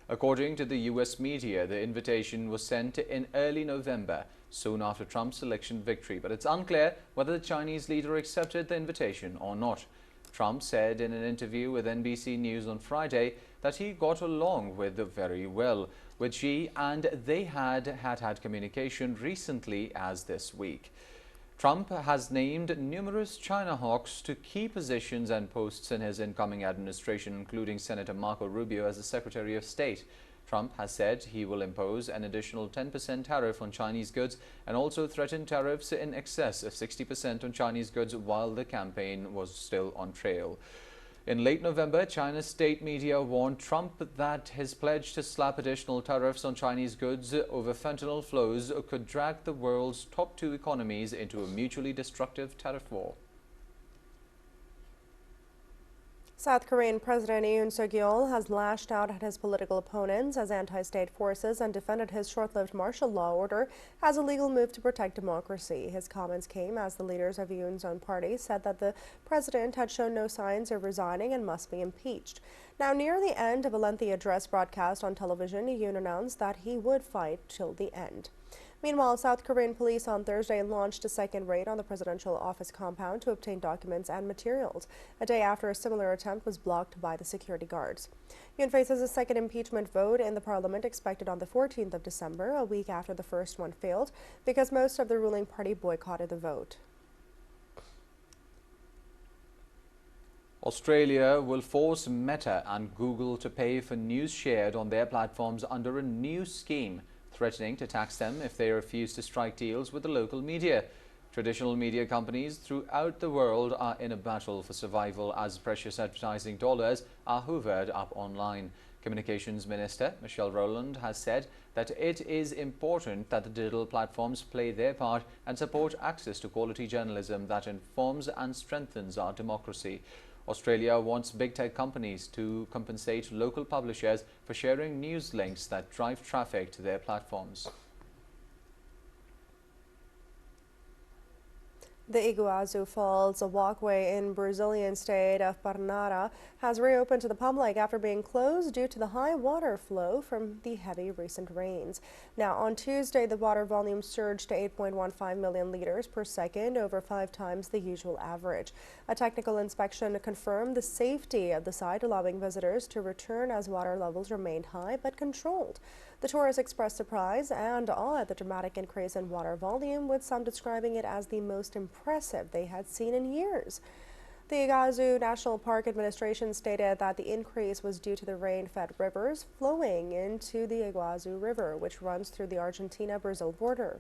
According to the U.S. media, the invitation was sent in early November, soon after Trump's election victory, but it's unclear whether the Chinese leader accepted the invitation or not. Trump said in an interview with NBC News on Friday that he got along very well with Xi and they had communication recently as this week. Trump has named numerous China hawks to key positions and posts in his incoming administration, including Senator Marco Rubio as the Secretary of State. Trump has said he will impose an additional 10% tariff on Chinese goods and also threatened tariffs in excess of 60% on Chinese goods while the campaign was still on trail. In late November, China's state media warned Trump that his pledge to slap additional tariffs on Chinese goods over fentanyl flows could drag the world's top two economies into a mutually destructive tariff war. South Korean President Yoon Suk-yeol has lashed out at his political opponents as anti-state forces and defended his short-lived martial law order as a legal move to protect democracy. His comments came as the leaders of Yoon's own party said that the president had shown no signs of resigning and must be impeached. Now, near the end of a lengthy address broadcast on television, Yoon announced that he would fight till the end. Meanwhile, South Korean police on Thursday launched a second raid on the presidential office compound to obtain documents and materials, a day after a similar attempt was blocked by the security guards. Yoon faces a second impeachment vote in the parliament expected on the 14th of December, a week after the first one failed, because most of the ruling party boycotted the vote. Australia will force Meta and Google to pay for news shared on their platforms under a new scheme, threatening to tax them if they refuse to strike deals with the local media. Traditional media companies throughout the world are in a battle for survival as precious advertising dollars are hoovered up online. Communications Minister Michelle Rowland has said that it is important that the digital platforms play their part and support access to quality journalism that informs and strengthens our democracy. Australia wants big tech companies to compensate local publishers for sharing news links that drive traffic to their platforms. The Iguazu Falls, a walkway in Brazilian state of Paraná, has reopened to the public after being closed due to the high water flow from the heavy recent rains. Now, on Tuesday, the water volume surged to 8.15 million liters per second, over 5 times the usual average. A technical inspection confirmed the safety of the site, allowing visitors to return as water levels remained high but controlled. The tourists expressed surprise and awe at the dramatic increase in water volume, with some describing it as the most impressive they had seen in years. The Iguazu National Park Administration stated that the increase was due to the rain-fed rivers flowing into the Iguazu River, which runs through the Argentina-Brazil border.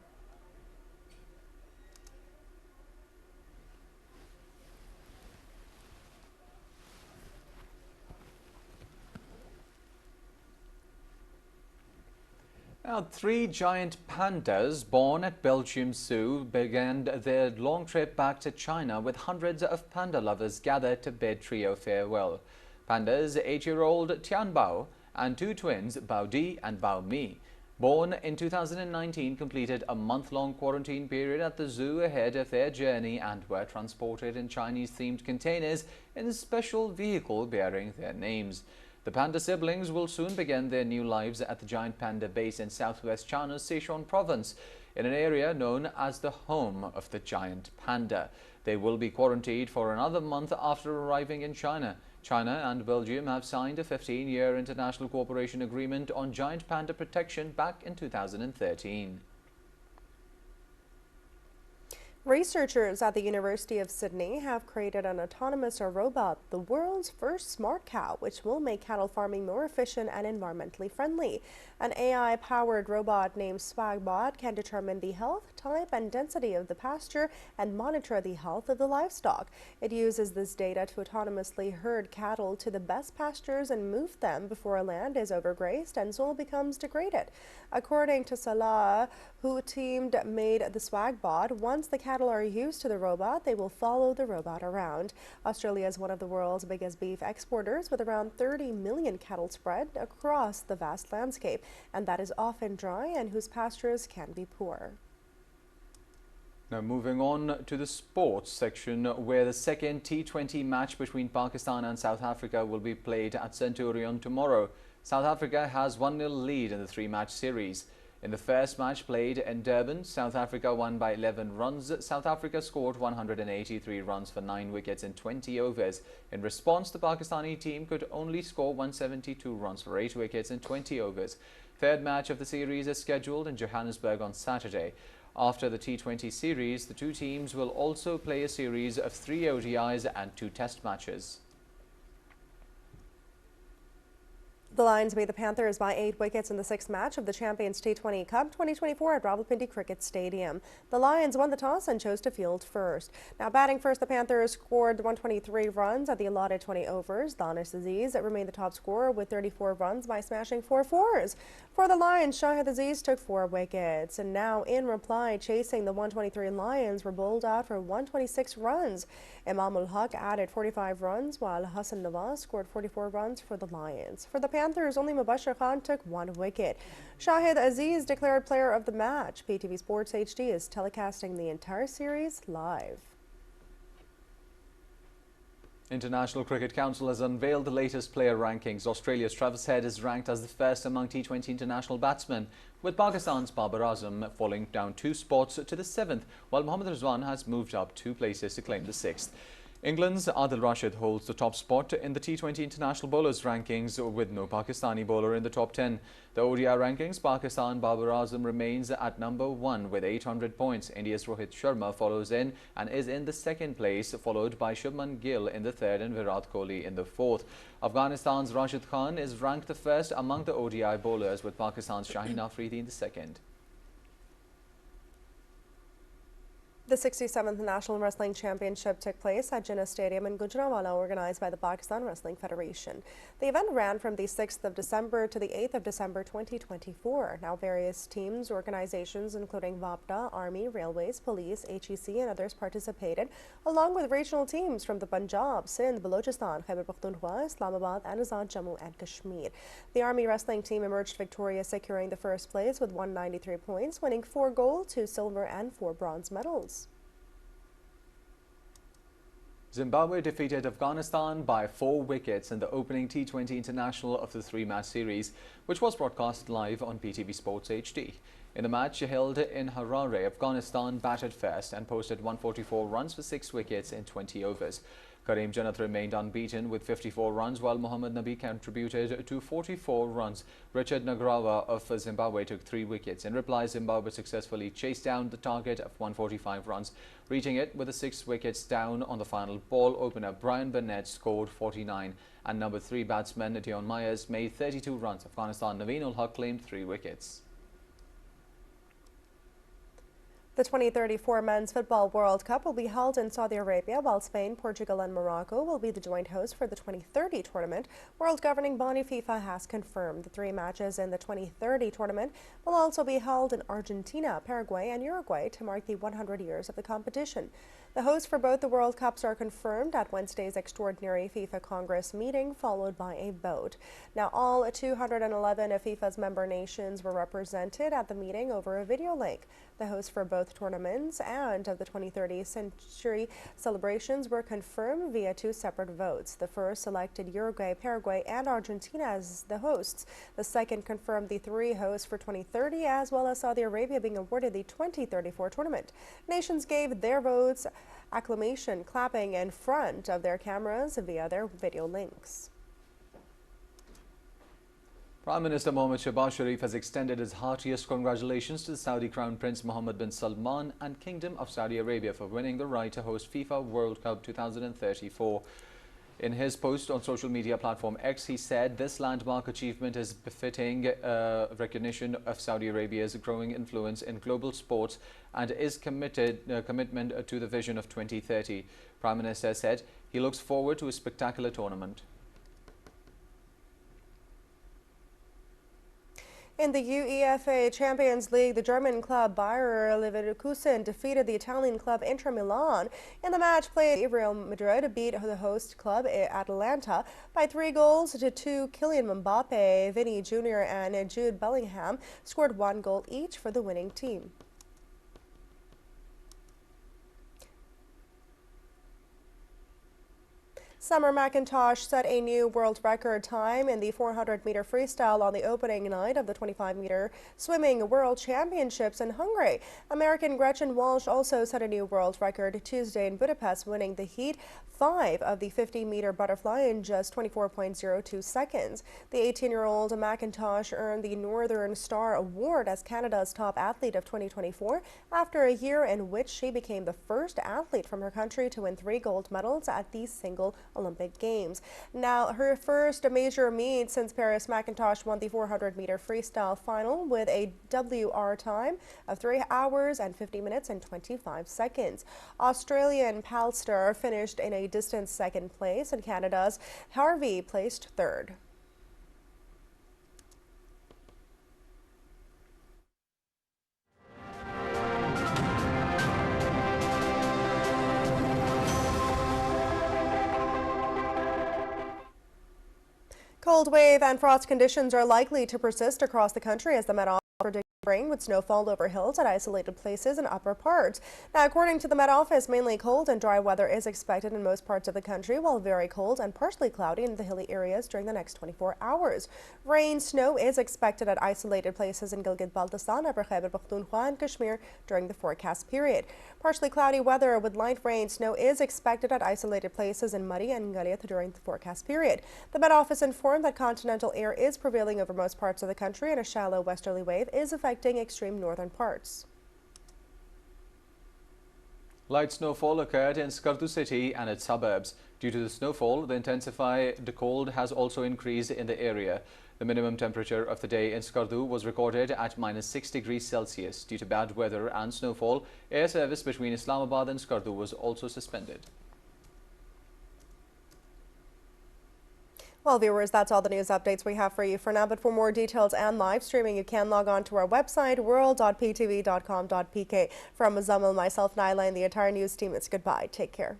Now, 3 giant pandas born at Belgium Zoo began their long trip back to China, with hundreds of panda lovers gathered to bid trio farewell. Pandas 8-year-old Tianbao and 2 twins Bao Di and Bao Mi, born in 2019, completed a month-long quarantine period at the zoo ahead of their journey and were transported in Chinese-themed containers in a special vehicle bearing their names. The panda siblings will soon begin their new lives at the giant panda base in southwest China's Sichuan province, in an area known as the home of the giant panda. They will be quarantined for another month after arriving in China. China and Belgium have signed a 15-year international cooperation agreement on giant panda protection back in 2013. Researchers at the University of Sydney have created an autonomous robot, the world's first smart cow, which will make cattle farming more efficient and environmentally friendly. An AI-powered robot named Swagbot can determine the health, type, and density of the pasture and monitor the health of the livestock. It uses this data to autonomously herd cattle to the best pastures and move them before land is overgrazed and soil becomes degraded. According to Salah, who made the Swagbot, once the cattle are used to the robot, they will follow the robot around. Australia is one of the world's biggest beef exporters, with around 30 million cattle spread across the vast landscape, and that is often dry and whose pastures can be poor. Now, moving on to the sports section, where the second T20 match between Pakistan and South Africa will be played at Centurion tomorrow. South Africa has 1-0 lead in the 3-match series. In the first match played in Durban, South Africa won by 11 runs. South Africa scored 183 runs for 9 wickets in 20 overs. In response, the Pakistani team could only score 172 runs for 8 wickets in 20 overs. Third match of the series is scheduled in Johannesburg on Saturday. After the T20 series, the two teams will also play a series of 3 ODIs and 2 test matches. The Lions beat the Panthers by 8 wickets in the 6th match of the Champions T20 Cup 2024 at Rawalpindi Cricket Stadium. The Lions won the toss and chose to field first. Now, batting first, the Panthers scored 123 runs at the allotted 20 overs. Danis Aziz remained the top scorer with 34 runs by smashing 4 fours. For the Lions, Shahid Aziz took 4 wickets. And now, in reply, chasing the 123 Lions were bowled out for 126 runs. Imam ul Haq added 45 runs, while Hassan Nawaz scored 44 runs for the Lions. For the Panthers, only Mubashir Khan took 1 wicket. Shahid Aziz declared player of the match. PTV Sports HD is telecasting the entire series live. International Cricket Council has unveiled the latest player rankings. Australia's Travis Head is ranked as the first among T20 international batsmen, with Pakistan's Babar Azam falling down 2 spots to the 7th, while Mohammad Rizwan has moved up 2 places to claim the 6th. England's Adil Rashid holds the top spot in the T20 international bowlers rankings, with no Pakistani bowler in the top 10. The ODI rankings, Pakistan Babar Azam remains at number 1 with 800 points. India's Rohit Sharma follows in and is in the 2nd place, followed by Shubman Gill in the 3rd and Virat Kohli in the 4th. Afghanistan's Rashid Khan is ranked the 1st among the ODI bowlers, with Pakistan's Shaheen Afridi in the 2nd. The 67th National Wrestling Championship took place at Jinnah Stadium in Gujranwala, organized by the Pakistan Wrestling Federation. The event ran from the 6th of December to the 8th of December 2024. Now, various teams, organizations, including WAPDA, Army, Railways, Police, HEC, and others participated, along with regional teams from the Punjab, Sindh, Balochistan, Khyber Pakhtunkhwa, Islamabad, and Azad Jammu and Kashmir. The Army wrestling team emerged victorious, securing the first place with 193 points, winning 4 gold, 2 silver, and 4 bronze medals. Zimbabwe defeated Afghanistan by 4 wickets in the opening T20 international of the 3-match series, which was broadcast live on PTV Sports HD. In the match held in Harare, Afghanistan batted first and posted 144 runs for 6 wickets in 20 overs. Kareem Janat remained unbeaten with 54 runs, while Mohammad Nabi contributed to 44 runs. Richard Nagrawa of Zimbabwe took 3 wickets. In reply, Zimbabwe successfully chased down the target of 145 runs, reaching it with the 6 wickets down on the final ball. Opener Brian Burnett scored 49 and number 3 batsman Dion Myers made 32 runs. Afghanistan Naveen ul Haq claimed 3 wickets. The 2034 Men's Football World Cup will be held in Saudi Arabia, while Spain, Portugal and Morocco will be the joint host for the 2030 tournament. World governing body FIFA has confirmed the 3 matches in the 2030 tournament will also be held in Argentina, Paraguay and Uruguay to mark the 100 years of the competition. The hosts for both the World Cups are confirmed at Wednesday's extraordinary FIFA Congress meeting, followed by a vote. Now, all 211 of FIFA's member nations were represented at the meeting over a video link. The hosts for both tournaments and of the 2030 century celebrations were confirmed via 2 separate votes. The first selected Uruguay, Paraguay, and Argentina as the hosts. The second confirmed the 3 hosts for 2030, as well as Saudi Arabia being awarded the 2034 tournament. Nations gave their votes acclamation, clapping in front of their cameras via their video links. Prime Minister Mohammed Shehbaz Sharif has extended his heartiest congratulations to the Saudi Crown Prince Mohammed bin Salman and Kingdom of Saudi Arabia for winning the right to host FIFA World Cup 2034. In his post on social media platform X, he said this landmark achievement is befitting recognition of Saudi Arabia's growing influence in global sports and is commitment to the vision of 2030. Prime Minister said he looks forward to a spectacular tournament. In the UEFA Champions League, the German club Bayer Leverkusen defeated the Italian club Inter Milan. In the match played, Real Madrid beat the host club Atalanta by 3 goals to 2. Kylian Mbappe, Vinny Jr. and Jude Bellingham scored 1 goal each for the winning team. Summer McIntosh set a new world record time in the 400-meter freestyle on the opening night of the 25-meter swimming world championships in Hungary. American Gretchen Walsh also set a new world record Tuesday in Budapest, winning the heat 5 of the 50-meter butterfly in just 24.02 seconds. The 18-year-old McIntosh earned the Northern Star Award as Canada's top athlete of 2024 after a year in which she became the first athlete from her country to win 3 gold medals at the single Olympic Games. Now, her first major meet since Paris, McIntosh won the 400-meter freestyle final with a WR time of 3 hours and 50 minutes and 25 seconds. Australian Palster finished in a distant 2nd place, and Canada's Harvey placed 3rd. Cold wave and frost conditions are likely to persist across the country as the Met Office predicts rain with snowfall over hills at isolated places in upper parts. Now, according to the Met Office, mainly cold and dry weather is expected in most parts of the country, while very cold and partially cloudy in the hilly areas during the next 24 hours. Rain, snow is expected at isolated places in Gilgit-Baltistan, Upper Khyber Pakhtunkhwa, and Kashmir during the forecast period. Partially cloudy weather with light rain, snow is expected at isolated places in Mari and Galyat during the forecast period. The Met Office informed that continental air is prevailing over most parts of the country and a shallow westerly wave is affecting extreme northern parts. Light snowfall occurred in Skardu city and its suburbs. Due to the snowfall, the intensified cold has also increased in the area. The minimum temperature of the day in Skardu was recorded at -6 degrees Celsius. Due to bad weather and snowfall, air service between Islamabad and Skardu was also suspended. Well, viewers, that's all the news updates we have for you for now. But for more details and live streaming, you can log on to our website, world.ptv.com.pk. From Muzammil, myself, Naila, and the entire news team, it's goodbye. Take care.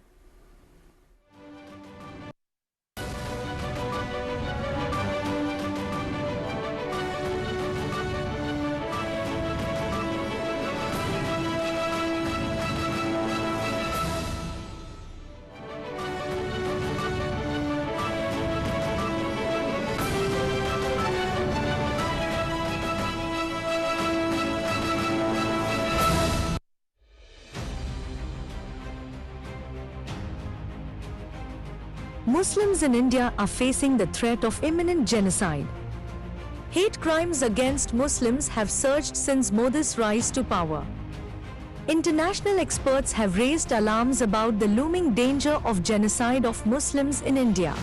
Muslims in India are facing the threat of imminent genocide. Hate crimes against Muslims have surged since Modi's rise to power. International experts have raised alarms about the looming danger of genocide of Muslims in India.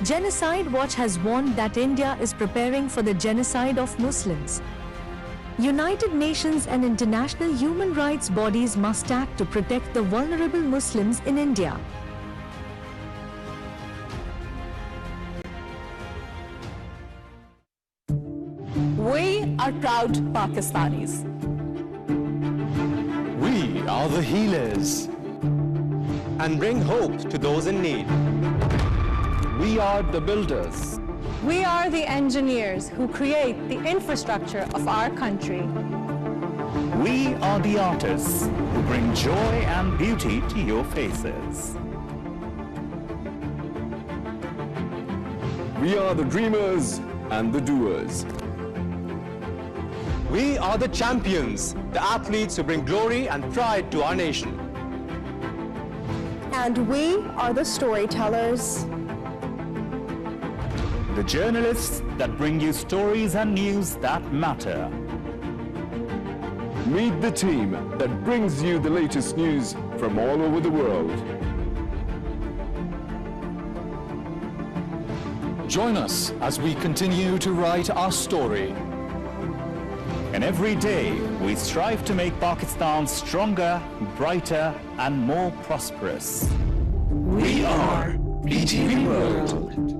Genocide Watch has warned that India is preparing for the genocide of Muslims. United Nations and international human rights bodies must act to protect the vulnerable Muslims in India. We are proud Pakistanis. We are the healers and bring hope to those in need. We are the builders. We are the engineers who create the infrastructure of our country. We are the artists who bring joy and beauty to your faces. We are the dreamers and the doers. We are the champions, the athletes who bring glory and pride to our nation. And we are the storytellers. The journalists that bring you stories and news that matter. Meet the team that brings you the latest news from all over the world. Join us as we continue to write our story. And every day, we strive to make Pakistan stronger, brighter, and more prosperous. We are PTV World.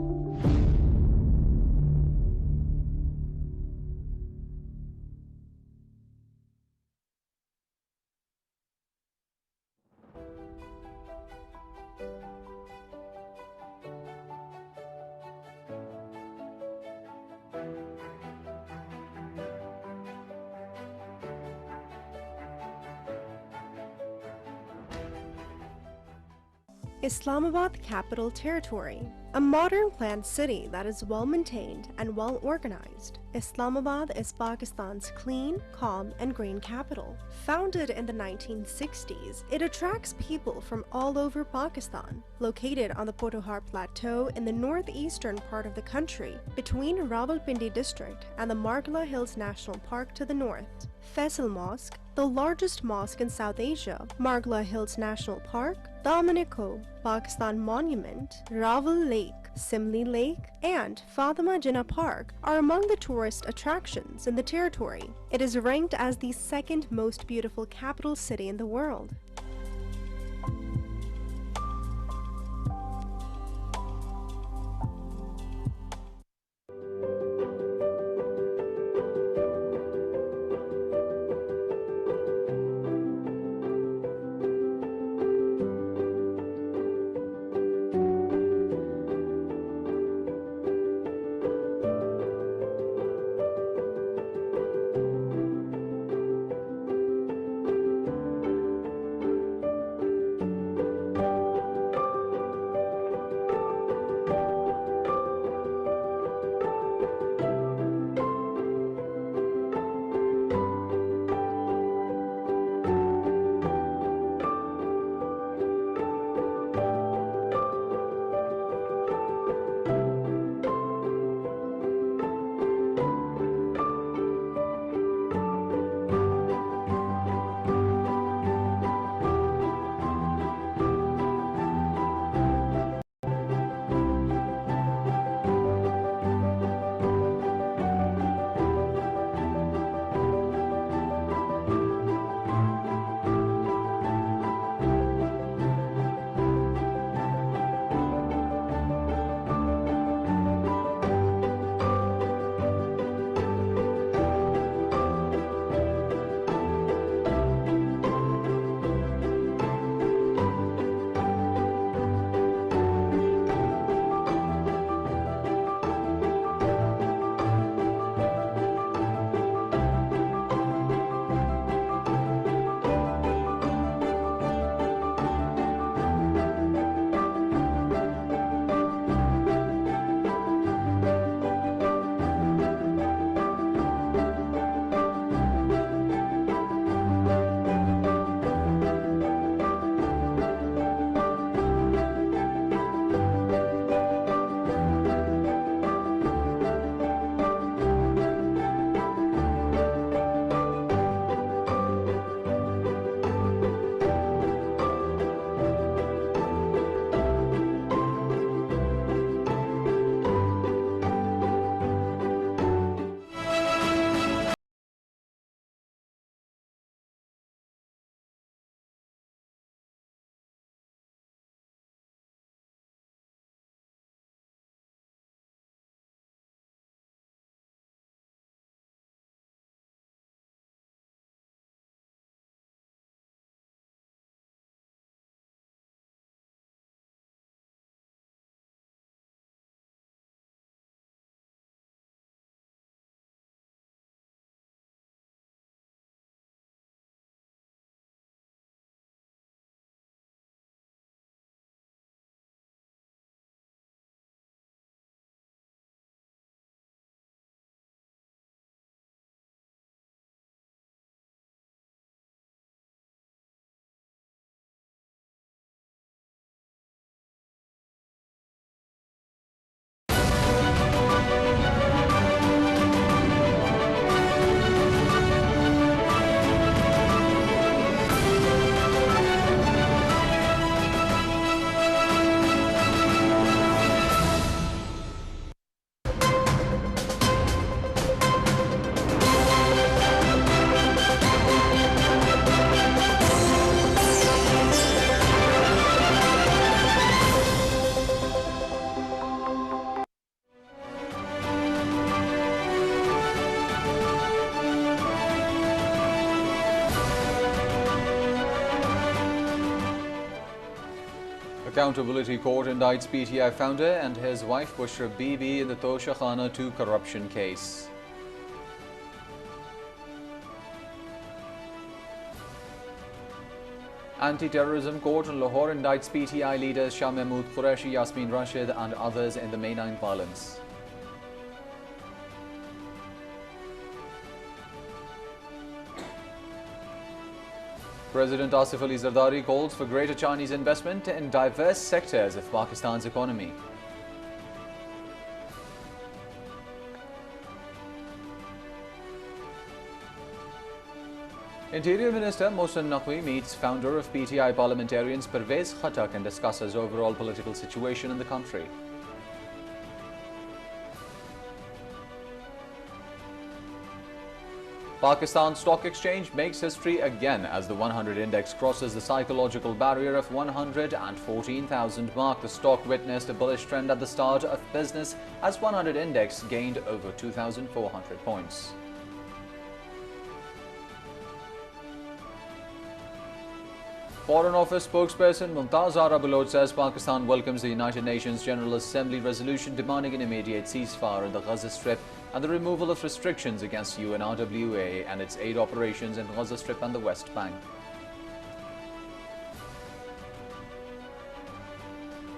Islamabad Capital Territory, a modern planned city that is well maintained and well organized. Islamabad is Pakistan's clean, calm, and green capital. Founded in the 1960s, it attracts people from all over Pakistan. Located on the Potohar Plateau in the northeastern part of the country, between Rawalpindi district and the Margla Hills National Park to the north. Faisal Mosque, the largest mosque in South Asia, Margla Hills National Park, Dominico, Pakistan Monument, Rawal Lake, Simli Lake, and Fatima Jinnah Park are among the tourist attractions in the territory. It is ranked as the second most beautiful capital city in the world. Accountability Court indicts PTI founder and his wife Bushra Bibi in the Tosha Khana 2 corruption case. Anti-Terrorism Court in Lahore indicts PTI leaders Shah Mahmood Qureshi, Yasmin Rashid and others in the May 9 violence. President Asif Ali Zardari calls for greater Chinese investment in diverse sectors of Pakistan's economy. Interior Minister Mohsen Naqvi meets founder of PTI parliamentarians Pervez Khattak and discusses overall political situation in the country. Pakistan Stock Exchange makes history again as the 100 index crosses the psychological barrier of 114,000 mark. The stock witnessed a bullish trend at the start of business as 100 index gained over 2,400 points. Foreign Office spokesperson Mumtaz Ara Baloch says Pakistan welcomes the United Nations General Assembly resolution demanding an immediate ceasefire in the Gaza Strip and the removal of restrictions against UNRWA and its aid operations in Gaza Strip and the West Bank.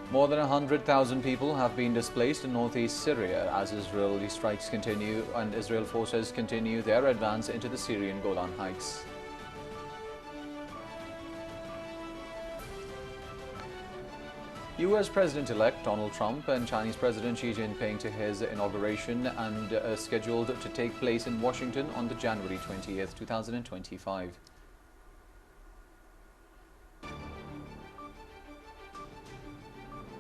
More than 100,000 people have been displaced in northeast Syria as Israeli strikes continue and Israel forces continue their advance into the Syrian Golan Heights. US President-elect Donald Trump and Chinese President Xi Jinping to his inauguration and scheduled to take place in Washington on the January 20th, 2025.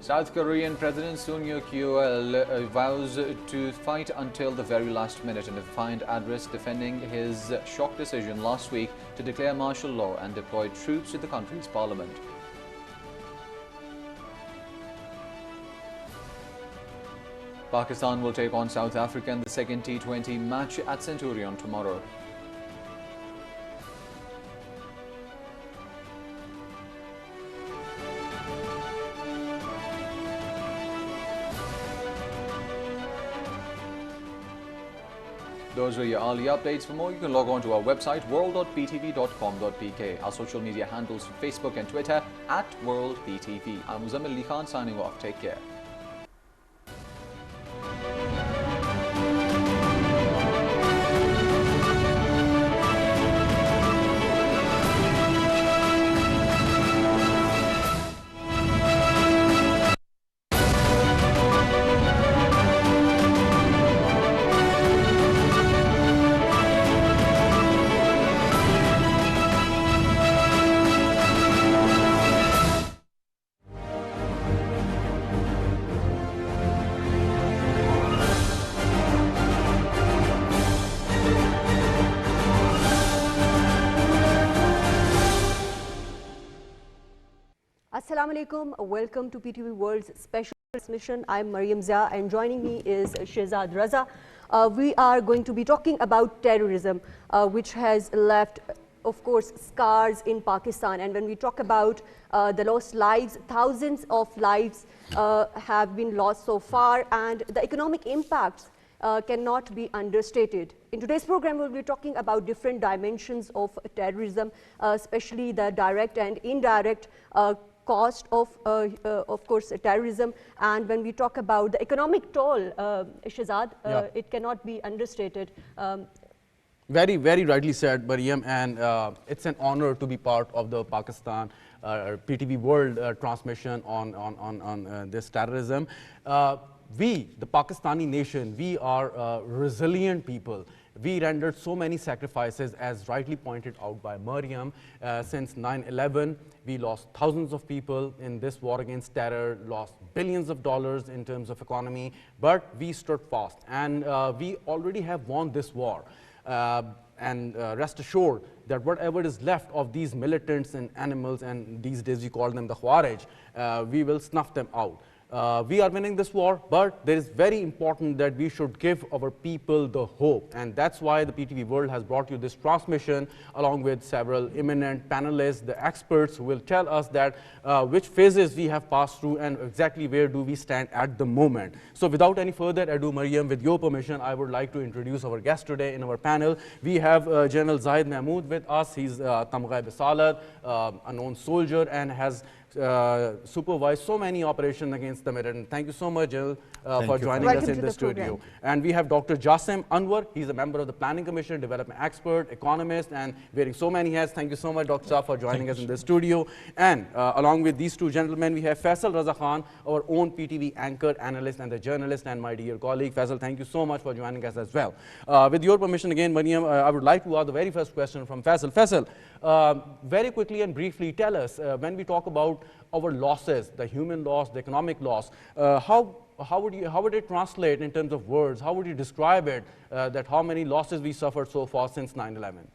South Korean President Yoon Suk-yeol vows to fight until the very last minute in a defiant address defending his shock decision last week to declare martial law and deploy troops to the country's parliament. Pakistan will take on South Africa in the second T20 match at Centurion tomorrow. Those are your early updates. For more, you can log on to our website world.ptv.com.pk. Our social media handles for Facebook and Twitter @WorldPTV. I'm Muzammil Ali Khan signing off. Take care. Assalamu alaikum. Welcome to PTV World's special transmission. I'm Mariam Zia and joining me is Shehzad Raza. We are going to be talking about terrorism, which has left, of course, scars in Pakistan. And when we talk about the lost lives, thousands of lives have been lost so far, and the economic impacts cannot be understated. In today's program, we'll be talking about different dimensions of terrorism, especially the direct and indirect cost of course, terrorism. And when we talk about the economic toll, Shehzad, it cannot be understated. Very, very rightly said, Mariam, and it's an honor to be part of the Pakistan PTV World transmission on this terrorism. We, the Pakistani nation, we are resilient people. We rendered so many sacrifices, as rightly pointed out by Mariam. Since 9/11, we lost thousands of people in this war against terror, lost billions of dollars in terms of economy, but we stood fast, and we already have won this war. And rest assured that whatever is left of these militants and animals, and these days we call them the Khawarij, we will snuff them out. We are winning this war, but there is very important that we should give our people the hope. And that's why the PTV World has brought you this transmission along with several eminent panelists, the experts who will tell us that which phases we have passed through and exactly where do we stand at the moment. So without any further ado, Mariam, with your permission, I would like to introduce our guest today in our panel. We have General Zahid Mahmood with us. He's Tamgha Bisalat, a known soldier, and has supervised so many operations against the militant. Thank you so much, General, for joining us in the studio. And we have Dr. Jassim Anwar. He's a member of the Planning Commission, development expert, economist, and wearing so many hats. Thank you so much, Dr. Shah, for joining us in the studio. And along with these two gentlemen, we have Faisal Raza Khan, our own PTV anchor, analyst, and the journalist, and my dear colleague. Faisal, thank you so much for joining us as well. With your permission again, Mariam, I would like to ask the very first question from Faisal. Faisal, very quickly and briefly, tell us, when we talk about our losses, the human loss, the economic loss, how would it translate in terms of words? How would you describe it, that how many losses we suffered so far since 9/11?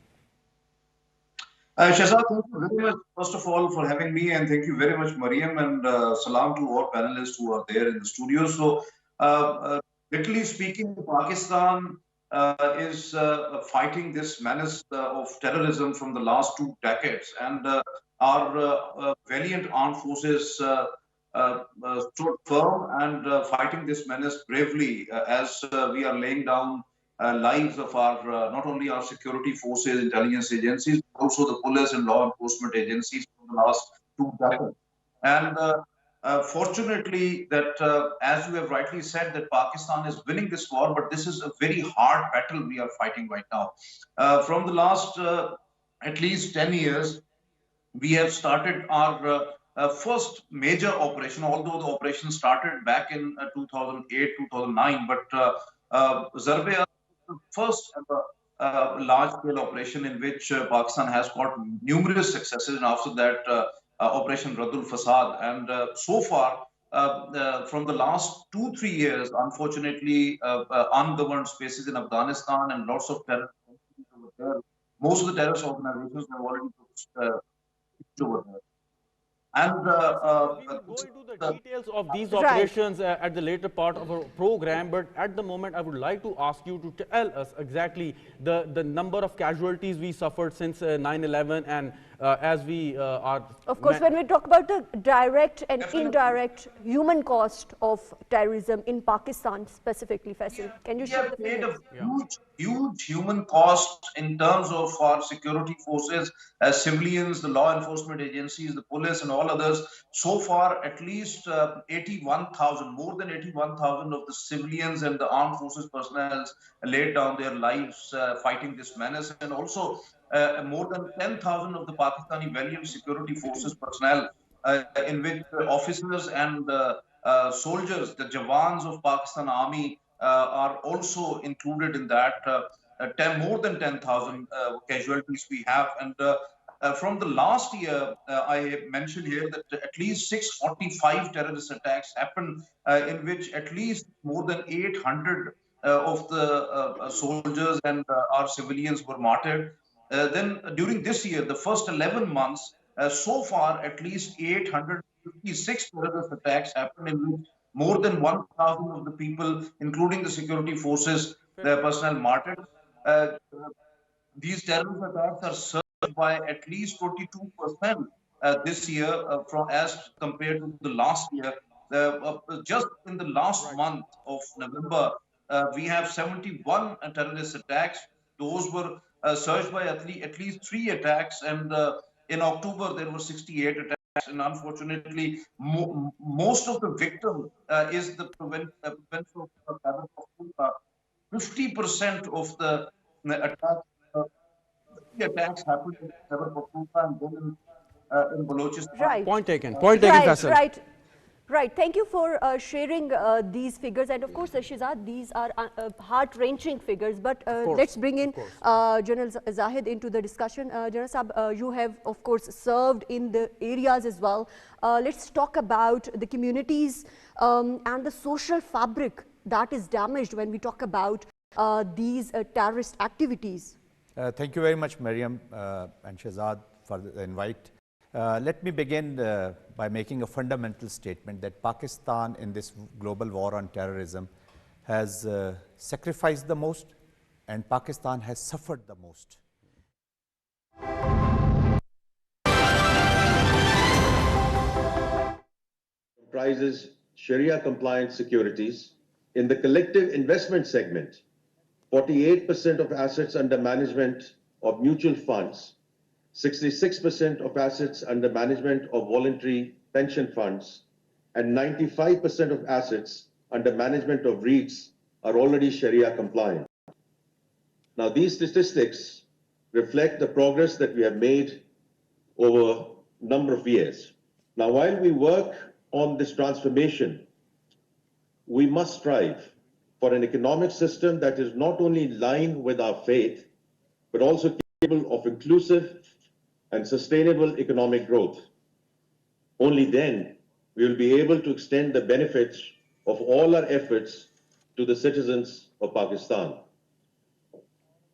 Shahzad, thank you very much, first of all, for having me, and thank you very much, Mariam, and salam to all panelists who are there in the studio. So, literally speaking, Pakistan is fighting this menace of terrorism from the last 2 decades, and our valiant armed forces stood firm and fighting this menace bravely as we are laying down lives of our not only our security forces, intelligence agencies, but also the police and law enforcement agencies for the last 2 decades. And fortunately, that as you have rightly said, that Pakistan is winning this war, but this is a very hard battle we are fighting right now. From the last at least 10 years, we have started our first major operation, although the operation started back in 2008, 2009, but Zarbe the first ever large-scale operation in which Pakistan has got numerous successes, and after that, Operation Radul Fasad. And so far, from the last 2-3 years, unfortunately, ungoverned spaces in Afghanistan and lots of terror over there. Most of the terrorist organizations have already over there. And we will go into the details of these operations at the later part of our program, but at the moment I would like to ask you to tell us exactly the number of casualties we suffered since 9/11, and as we are... Of course, when we talk about the direct and indirect human cost of terrorism in Pakistan specifically, Faisal, can you share the figures? Huge human cost in terms of our security forces, as civilians, the law enforcement agencies, the police, and all others. So far, at least 81,000, more than 81,000 of the civilians and the armed forces personnel laid down their lives fighting this menace, and also more than 10,000 of the Pakistani valiant security forces personnel, in which officers and soldiers, the Jawans of Pakistan Army, are also included in that. More than 10,000 casualties we have. And from the last year, I mentioned here that at least 645 terrorist attacks happened, in which at least more than 800 of the soldiers and our civilians were martyred. Then during this year, the first 11 months, so far at least 856 terrorist attacks happened, in which more than 1,000 of the people, including the security forces, their personnel martyred. These terrorist attacks are surged by at least 22% this year as compared to the last year. Just in the last month of November, we have 71 terrorist attacks. Those were surged by at least 3 attacks, and in October there were 68 attacks. And unfortunately, most of the victim is the prevention of terror. 50% of the attacks happened in Khyber Pakhtunkhwa and then in Balochistan. Right. Point taken, Faisal. Right. Thank you for sharing these figures. And of course, Shahzad, these are heart-wrenching figures. But let's bring in General Zahid into the discussion. General Saab, you have, of course, served in the areas as well. Let's talk about the communities and the social fabric that is damaged when we talk about these terrorist activities. Thank you very much, Mariam and Shahzad, for the invite. Let me begin by making a fundamental statement that Pakistan in this global war on terrorism has sacrificed the most and Pakistan has suffered the most. Comprises Sharia-compliant securities. In the collective investment segment, 48% of assets under management of mutual funds, 66% of assets under management of voluntary pension funds, and 95% of assets under management of REITs are already Sharia compliant. Now, these statistics reflect the progress that we have made over a number of years. Now, while we work on this transformation, we must strive for an economic system that is not only in line with our faith, but also capable of inclusive and sustainable economic growth. Only then we will be able to extend the benefits of all our efforts to the citizens of Pakistan.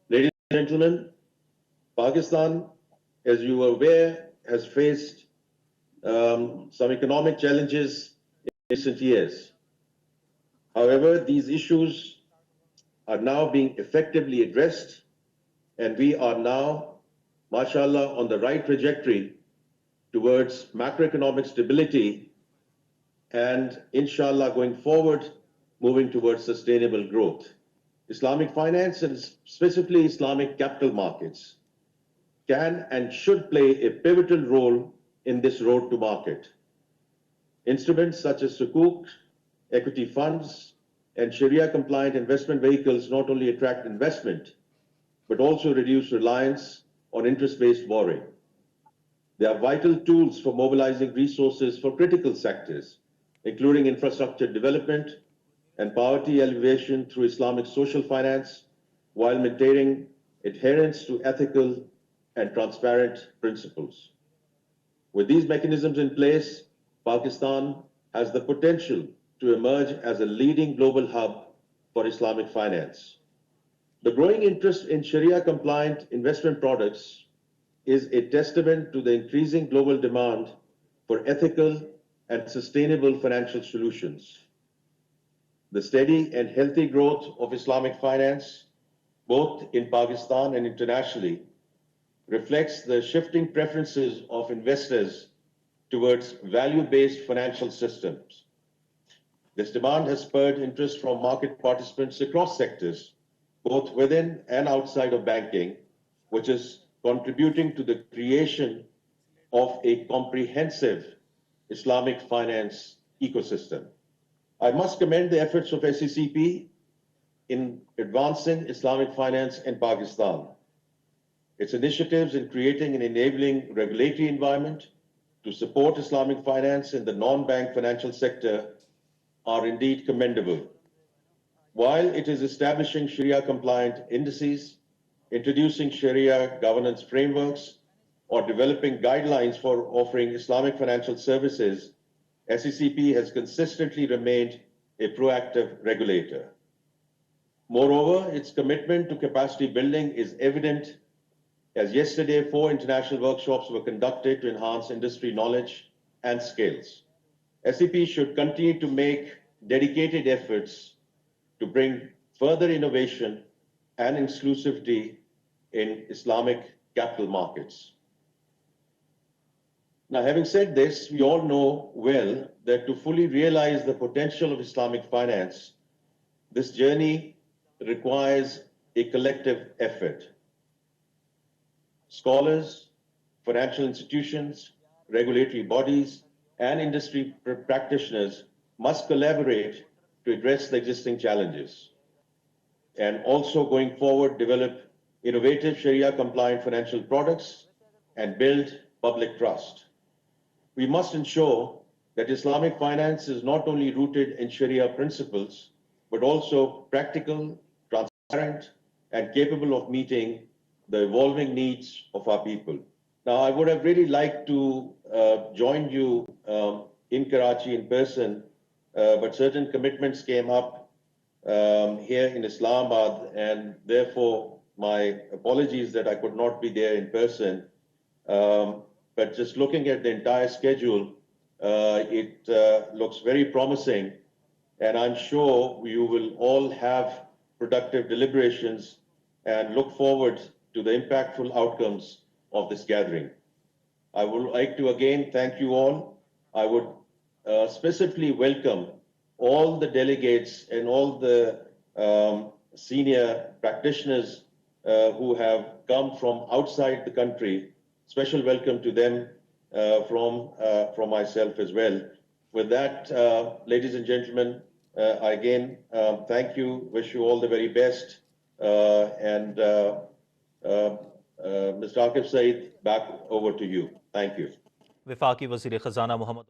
Ladies and gentlemen, Pakistan, as you are aware, has faced some economic challenges in recent years. However, these issues are now being effectively addressed, and we are now, mashallah, on the right trajectory towards macroeconomic stability and, inshallah, going forward, moving towards sustainable growth. Islamic finance and specifically Islamic capital markets can and should play a pivotal role in this road to market. Instruments such as sukuk, equity funds, and Sharia-compliant investment vehicles not only attract investment, but also reduce reliance on interest-based borrowing. They are vital tools for mobilizing resources for critical sectors, including infrastructure development and poverty alleviation through Islamic social finance, while maintaining adherence to ethical and transparent principles. With these mechanisms in place, Pakistan has the potential to emerge as a leading global hub for Islamic finance. The growing interest in Sharia-compliant investment products is a testament to the increasing global demand for ethical and sustainable financial solutions. The steady and healthy growth of Islamic finance, both in Pakistan and internationally, reflects the shifting preferences of investors towards value-based financial systems. This demand has spurred interest from market participants across sectors, both within and outside of banking, which is contributing to the creation of a comprehensive Islamic finance ecosystem. I must commend the efforts of SECP in advancing Islamic finance in Pakistan. Its initiatives in creating an enabling regulatory environment to support Islamic finance in the non-bank financial sector are indeed commendable. While it is establishing Sharia-compliant indices, introducing Sharia governance frameworks, or developing guidelines for offering Islamic financial services, SECP has consistently remained a proactive regulator. Moreover, its commitment to capacity building is evident, as yesterday 4 international workshops were conducted to enhance industry knowledge and skills. SEP should continue to make dedicated efforts to bring further innovation and inclusivity in Islamic capital markets. Now, having said this, we all know well that to fully realize the potential of Islamic finance, this journey requires a collective effort. Scholars, financial institutions, regulatory bodies, and industry practitioners must collaborate to address the existing challenges and also going forward develop innovative Sharia-compliant financial products and build public trust. We must ensure that Islamic finance is not only rooted in Sharia principles, but also practical, transparent, and capable of meeting the evolving needs of our people. Now, I would have really liked to join you in Karachi in person, but certain commitments came up here in Islamabad, and therefore my apologies that I could not be there in person. but just looking at the entire schedule, it looks very promising, and I'm sure you will all have productive deliberations and look forward to the impactful outcomes of this gathering. I would like to again thank you all. I would specifically welcome all the delegates and all the senior practitioners who have come from outside the country. Special welcome to them from myself as well. With that, ladies and gentlemen, again, thank you, wish you all the very best, and Mr. Akif Saeed, back over to you. Thank you. वफाकी वज़ीर ख़ज़ाना Mohammad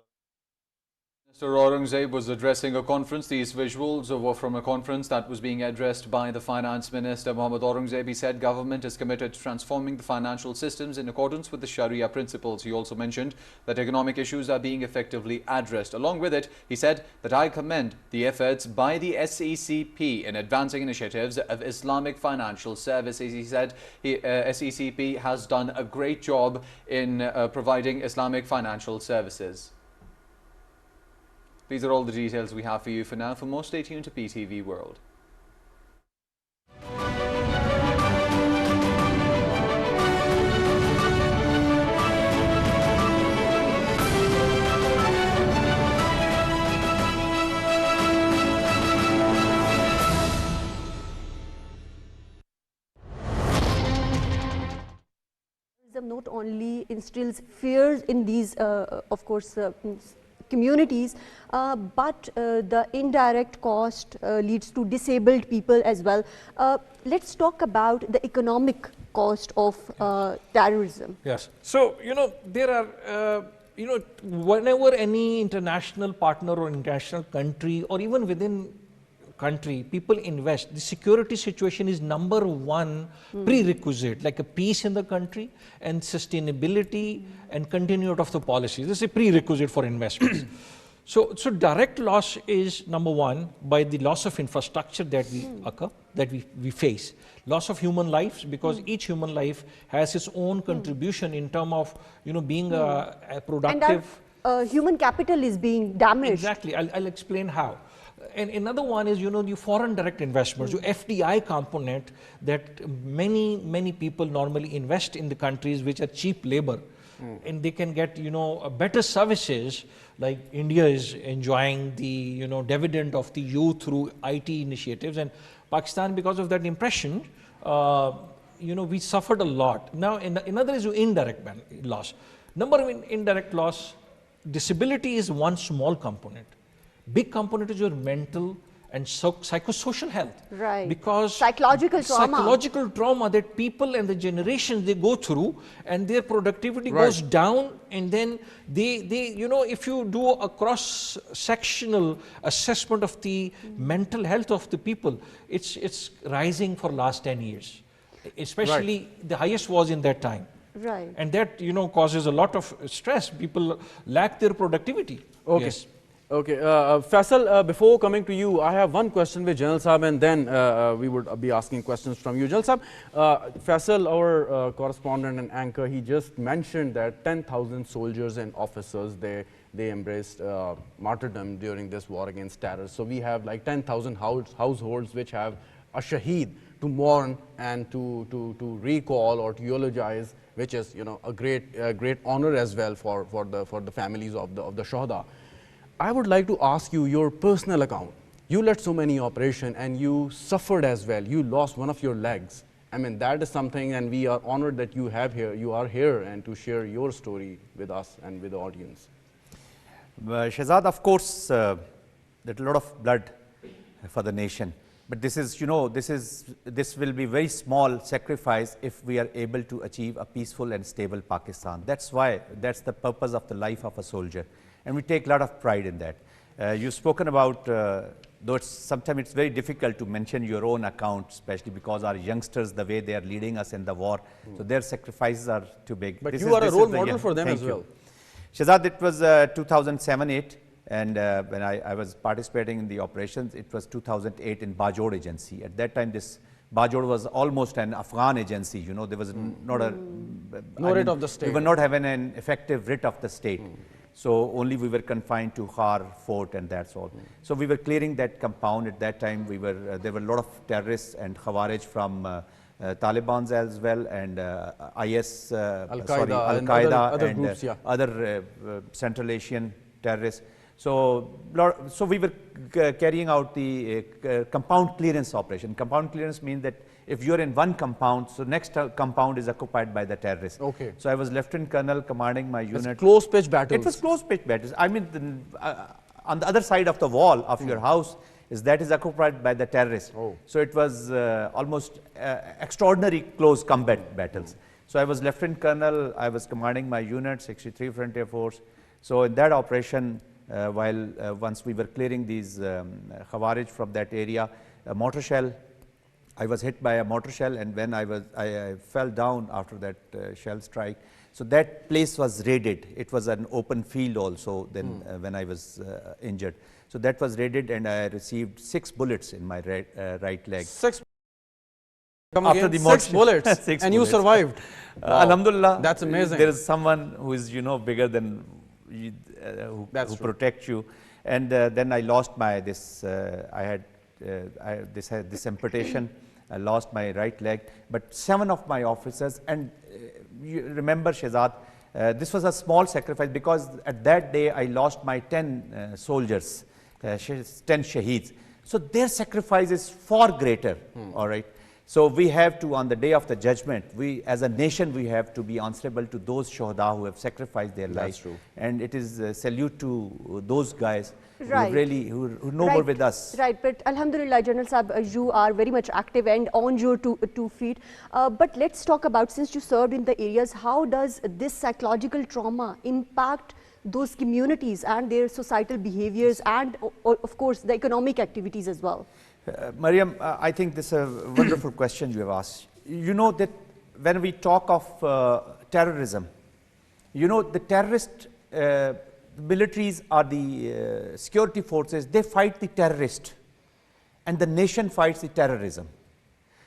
Mr. Aurangzeb was addressing a conference. These visuals were from a conference that was being addressed by the Finance Minister, Mohammad Aurangzeb. He said government is committed to transforming the financial systems in accordance with the Sharia principles. He also mentioned that economic issues are being effectively addressed. Along with it, he said that I commend the efforts by the SECP in advancing initiatives of Islamic financial services. He said SECP has done a great job in providing Islamic financial services. These are all the details we have for you for now. For more, stay tuned to PTV World. Not only instills fears in these, of course, communities, but the indirect cost leads to disabled people as well. Let's talk about the economic cost of terrorism. Yes. So, there are, whenever any international partner or international country or even within country, people invest, the security situation is number one prerequisite, like a peace in the country and sustainability and continuity of the policies. This is a prerequisite for investments. So direct loss is number one by the loss of infrastructure that we occur, that we face. Loss of human lives, because each human life has its own contribution in terms of, being a productive. And our human capital is being damaged. Exactly. I'll explain how. And another one is, the foreign direct investments, the FDI component that many people normally invest in the countries which are cheap labor, and they can get, better services. Like India is enjoying the, dividend of the youth through IT initiatives, and Pakistan, because of that impression, we suffered a lot. Now, another is indirect loss. Number of indirect loss, disability is one small component. Big component is your mental and psychosocial health. Right. Because psychological trauma that people and the generations they go through, and their productivity goes down, and then they if you do a cross-sectional assessment of the mental health of the people, it's rising for last 10 years. Especially the highest was in that time. Right. And that causes a lot of stress. People lack their productivity. Okay. Yes. Okay, Faisal, before coming to you, I have one question with Janal Saab, and then we would be asking questions from you. Janal Saab, Faisal, our correspondent and anchor, he just mentioned that 10,000 soldiers and officers, they embraced martyrdom during this war against terror. So we have like 10,000 households which have a shaheed to mourn and to recall or to eulogize, which is a great honor as well for the families of the Shuhada. I would like to ask you your personal account. You led so many operations and you suffered as well. You lost one of your legs. I mean, that is something, and we are honored that you are here and to share your story with us and with the audience. Shehzad, of course, there's a lot of blood for the nation. But this is, this will be very small sacrifice if we are able to achieve a peaceful and stable Pakistan. That's the purpose of the life of a soldier. And we take a lot of pride in that. You've spoken about, though sometimes it's very difficult to mention your own account, especially because our youngsters, the way they are leading us in the war, so their sacrifices are too big. But you are a role model for them as well. Shehzad, it was 2007-8, and when I was participating in the operations, it was 2008 in Bajod agency. At that time, this Bajod was almost an Afghan agency. There was not a No writ of the state. We were not having an effective writ of the state. So only we were confined to Har fort and that's all. So we were clearing that compound at that time. We were there were a lot of terrorists and Khawarij from Taliban's as well and IS, Al-Qaeda and groups, yeah. other Central Asian terrorists. So we were carrying out the compound clearance operation. Compound clearance means that if you're in one compound, so next compound is occupied by the terrorists. Okay. So I was Lieutenant Colonel commanding my unit. Close pitch battles. It was close pitch battles. I mean, on the other side of the wall of your house is occupied by the terrorists. Oh. So it was almost extraordinary close combat battles. So I was Lieutenant Colonel. I was commanding my unit, 63 Frontier Force. So in that operation, once we were clearing these Khawarij from that area, a mortar shell. I was hit by a mortar shell, and when I fell down after that shell strike. So that place was raided. It was an open field also. Then when I was injured, so that was raided, and I received 6 bullets in my right leg. 6. After the 6 bullets, and bullets. you survived. Wow. Alhamdulillah, that's amazing. There is someone who is bigger than you, who protects you. And then I lost my I had this amputation. I lost my right leg, but 7 of my officers, and you remember, Shehzad, this was a small sacrifice because at that day I lost my 10 soldiers, 10 shaheeds. So their sacrifice is far greater, all right. So we have to, on the day of the judgment, we as a nation, we have to be answerable to those shuhada who have sacrificed their lives. True. And it is a salute to those guys Right. who no more with us. Right, but Alhamdulillah, General Saab, you are very much active and on your two feet. But let's talk about, since you served in the areas, how does this psychological trauma impact those communities and their societal behaviors and, of course, the economic activities as well? Mariam, I think this is a wonderful question you have asked. You know that when we talk of terrorism, the terrorist militaries or the security forces, they fight the terrorist and the nation fights the terrorism.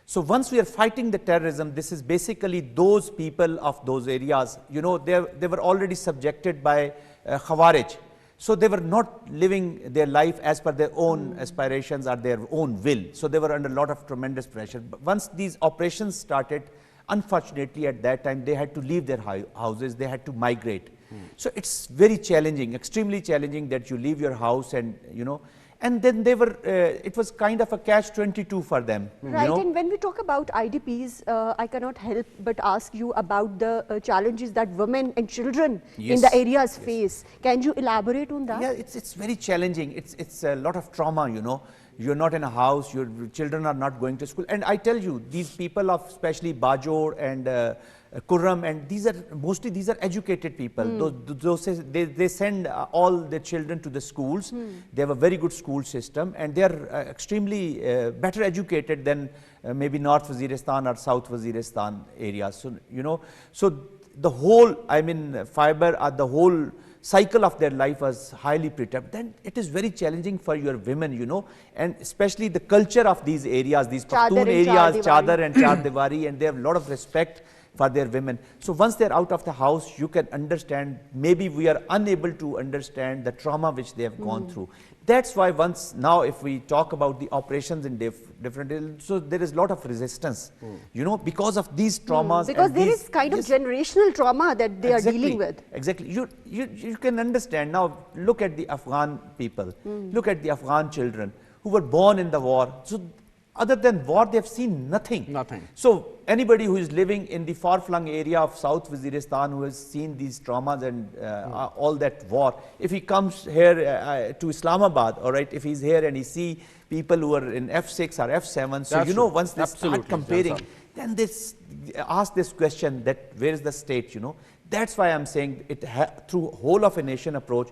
So once we are fighting the terrorism, this is basically those people of those areas, they were already subjected by Khawarij. So they were not living their life as per their own aspirations or their own will. So they were under a lot of tremendous pressure. But once these operations started, unfortunately at that time, they had to leave their houses, they had to migrate. So it's very challenging, extremely challenging that you leave your house and, and then they were, it was kind of a catch-22 for them. Right, and when we talk about IDPs, I cannot help but ask you about the challenges that women and children in the areas face. Can you elaborate on that? Yeah, it's very challenging. It's a lot of trauma, You're not in a house, your children are not going to school. And I tell you, these people of especially Bajor and Kurram, and these are educated people. They send all their children to the schools. They have a very good school system, and they are extremely better educated than maybe North Waziristan or South Waziristan areas. So so the whole, fiber or the whole cycle of their life was highly perturbed. Then it is very challenging for your women, and especially the culture of these areas, these Pakhtun areas, Chadar and Char Diwari, and they have a lot of respect for their women. So once they're out of the house, you can understand, maybe we are unable to understand the trauma which they have gone through. That's why now if we talk about the operations in different, so there is a lot of resistance, because of these traumas. Because there is kind of generational trauma that they are dealing with. Exactly. You can understand. Now look at the Afghan people, look at the Afghan children who were born in the war. So other than war, they have seen nothing. Nothing. So anybody who is living in the far-flung area of South Waziristan, who has seen these traumas and all that war, if he comes here to Islamabad, all right, if he's here and he see people who are in F6 or F7, so once they start comparing, then they ask this question that where is the state, That's why I'm saying through whole of a nation approach,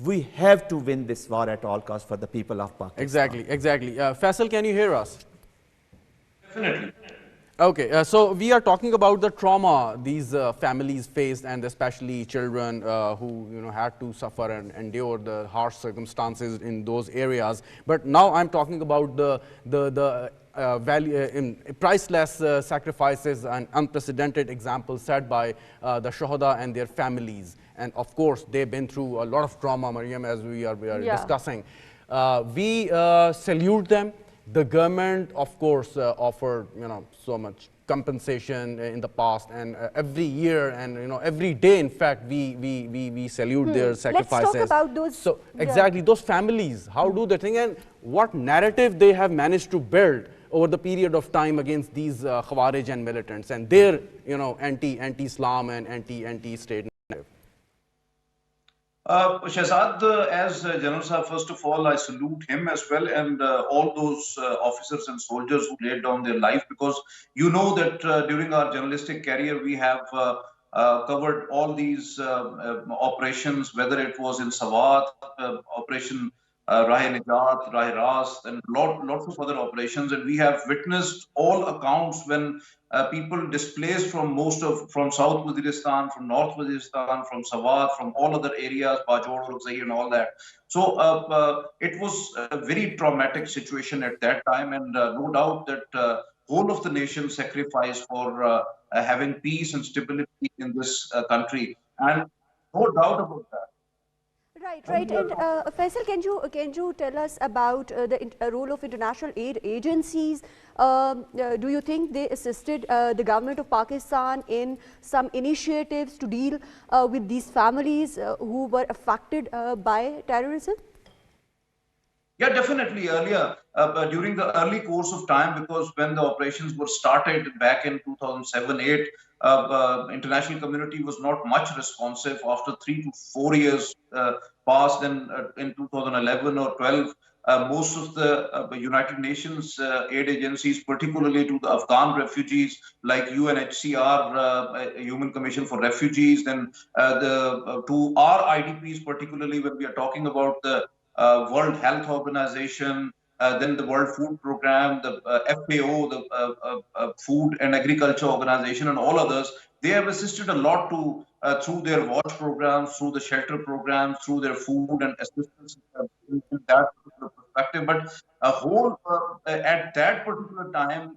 we have to win this war at all costs for the people of Pakistan. Exactly. Faisal, can you hear us? Definitely. Okay, so we are talking about the trauma these families faced, and especially children who had to suffer and endure the harsh circumstances in those areas. But now I'm talking about the priceless sacrifices and unprecedented examples set by the Shuhada and their families. And of course, they've been through a lot of trauma, Mariam, as we are discussing. We salute them. The government, of course, offered so much compensation in the past, and every year and every day, in fact, we salute their sacrifices. Let's talk about those. So exactly, those families, how do they think, and what narrative they have managed to build over the period of time against these Khawarij and militants and their anti-Islam and anti-state narrative. Shehzad, as General Sahab, first of all, I salute him as well, and all those officers and soldiers who laid down their life, because you know that during our journalistic career, we have covered all these operations, whether it was in Sawat, Operation Rahe-Nijat, Rahe-Rast, and lots of other operations, and we have witnessed all accounts when people displaced from South Waziristan, from North Waziristan, from Sawat, from all other areas, Bajor, Uruzai, and all that. So it was a very traumatic situation at that time, and no doubt that whole of the nation sacrificed for having peace and stability in this country, and no doubt about that. Right. And Faisal, can you tell us about the role of international aid agencies? Do you think they assisted the government of Pakistan in some initiatives to deal with these families who were affected by terrorism? Yeah, definitely. Earlier, during the early course of time, because when the operations were started back in 2007-8, international community was not much responsive. After 3 to 4 years passed, then in 2011 or 12, most of the United Nations aid agencies, particularly to the Afghan refugees, like UNHCR, Human Commission for Refugees, then to our IDPs, particularly when we are talking about the World Health Organization, then the World Food Program, the FAO, the Food and Agriculture Organization, and all others. They have assisted a lot to through their watch programs, through the shelter programs, through their food and assistance in that particular perspective. But a whole at that particular time,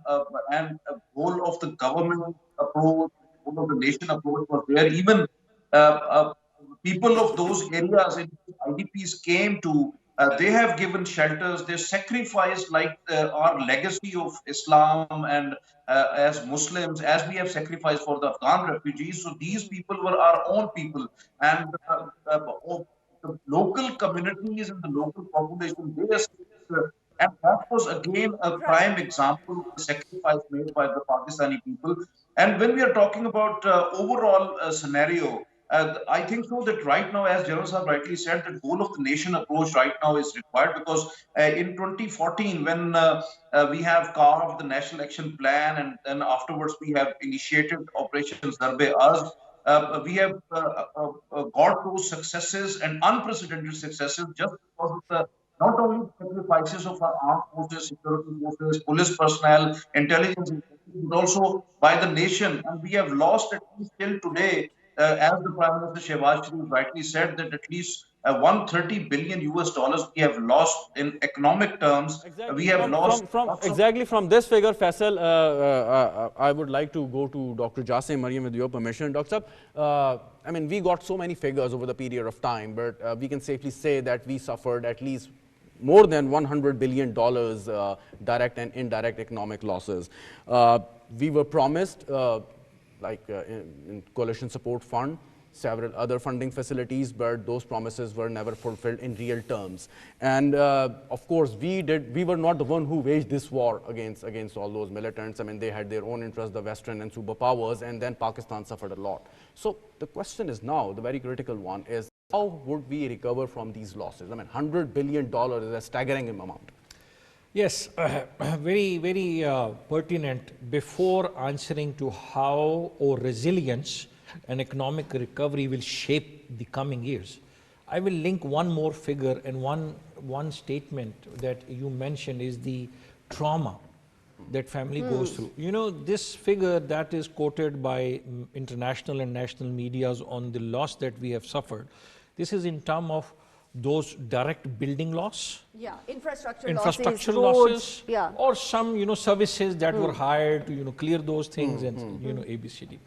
and a whole of the government approach, whole of the nation approach was there. Even people of those areas in which IDPs came to, they have given shelters. They sacrificed like our legacy of Islam, and as Muslims, as we have sacrificed for the Afghan refugees. So these people were our own people, and the local communities and the local population, they assisted. And that was again a prime example of the sacrifice made by the Pakistani people. And when we are talking about overall scenario, I think so that right now, as General Sahab rightly said, that whole of the nation approach right now is required, because in 2014, when we have carved the National Action Plan, and then afterwards we have initiated Operation Zarb-e-Azb, we have got those successes and unprecedented successes just because of the not only sacrifices of our armed forces, security forces, police personnel, intelligence, but also by the nation. And we have lost at least till today, as the Prime Minister Shehbaz Sharif rightly said, that at least $130 billion we have lost in economic terms. We have lost exactly from this figure, Faisal. I would like to go to Dr. Jasim, Mariam, with your permission. Dr. I mean, we got so many figures over the period of time, but we can safely say that we suffered at least more than $100 billion direct and indirect economic losses. We were promised, in Coalition Support Fund, several other funding facilities, but those promises were never fulfilled in real terms. And of course, we were not the one who waged this war against all those militants. I mean, they had their own interests, the Western and superpowers, and then Pakistan suffered a lot. So the question is now, the very critical one is, how would we recover from these losses? I mean, $100 billion is a staggering amount. Yes, very, very pertinent. Before answering to how or resilience and economic recovery will shape the coming years, I will link one more figure, and one statement that you mentioned is the trauma that family goes through. You know, this figure that is quoted by international and national medias on the loss that we have suffered, this is in terms of those direct building loss. Yeah, infrastructure Infrastructure losses, losses, yeah. or some services that were hired to clear those things and ABCD.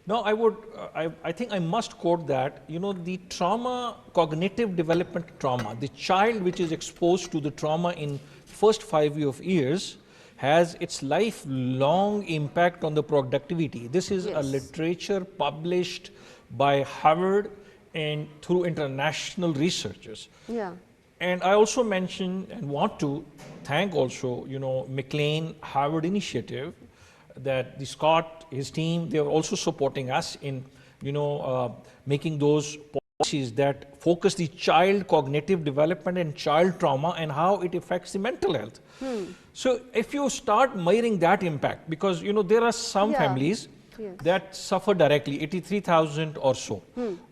Now I think I must quote that the trauma, cognitive development trauma, the child which is exposed to the trauma in first 5 years has its lifelong impact on the productivity. This is a literature published by Harvard and through international researchers. Yeah. And I also mention and want to thank also, McLean Harvard Initiative, that the Scott, his team, they are also supporting us in, making those policies that focus the child cognitive development and child trauma and how it affects the mental health. So if you start measuring that impact, because, there are some families that suffer directly, 83,000 or so.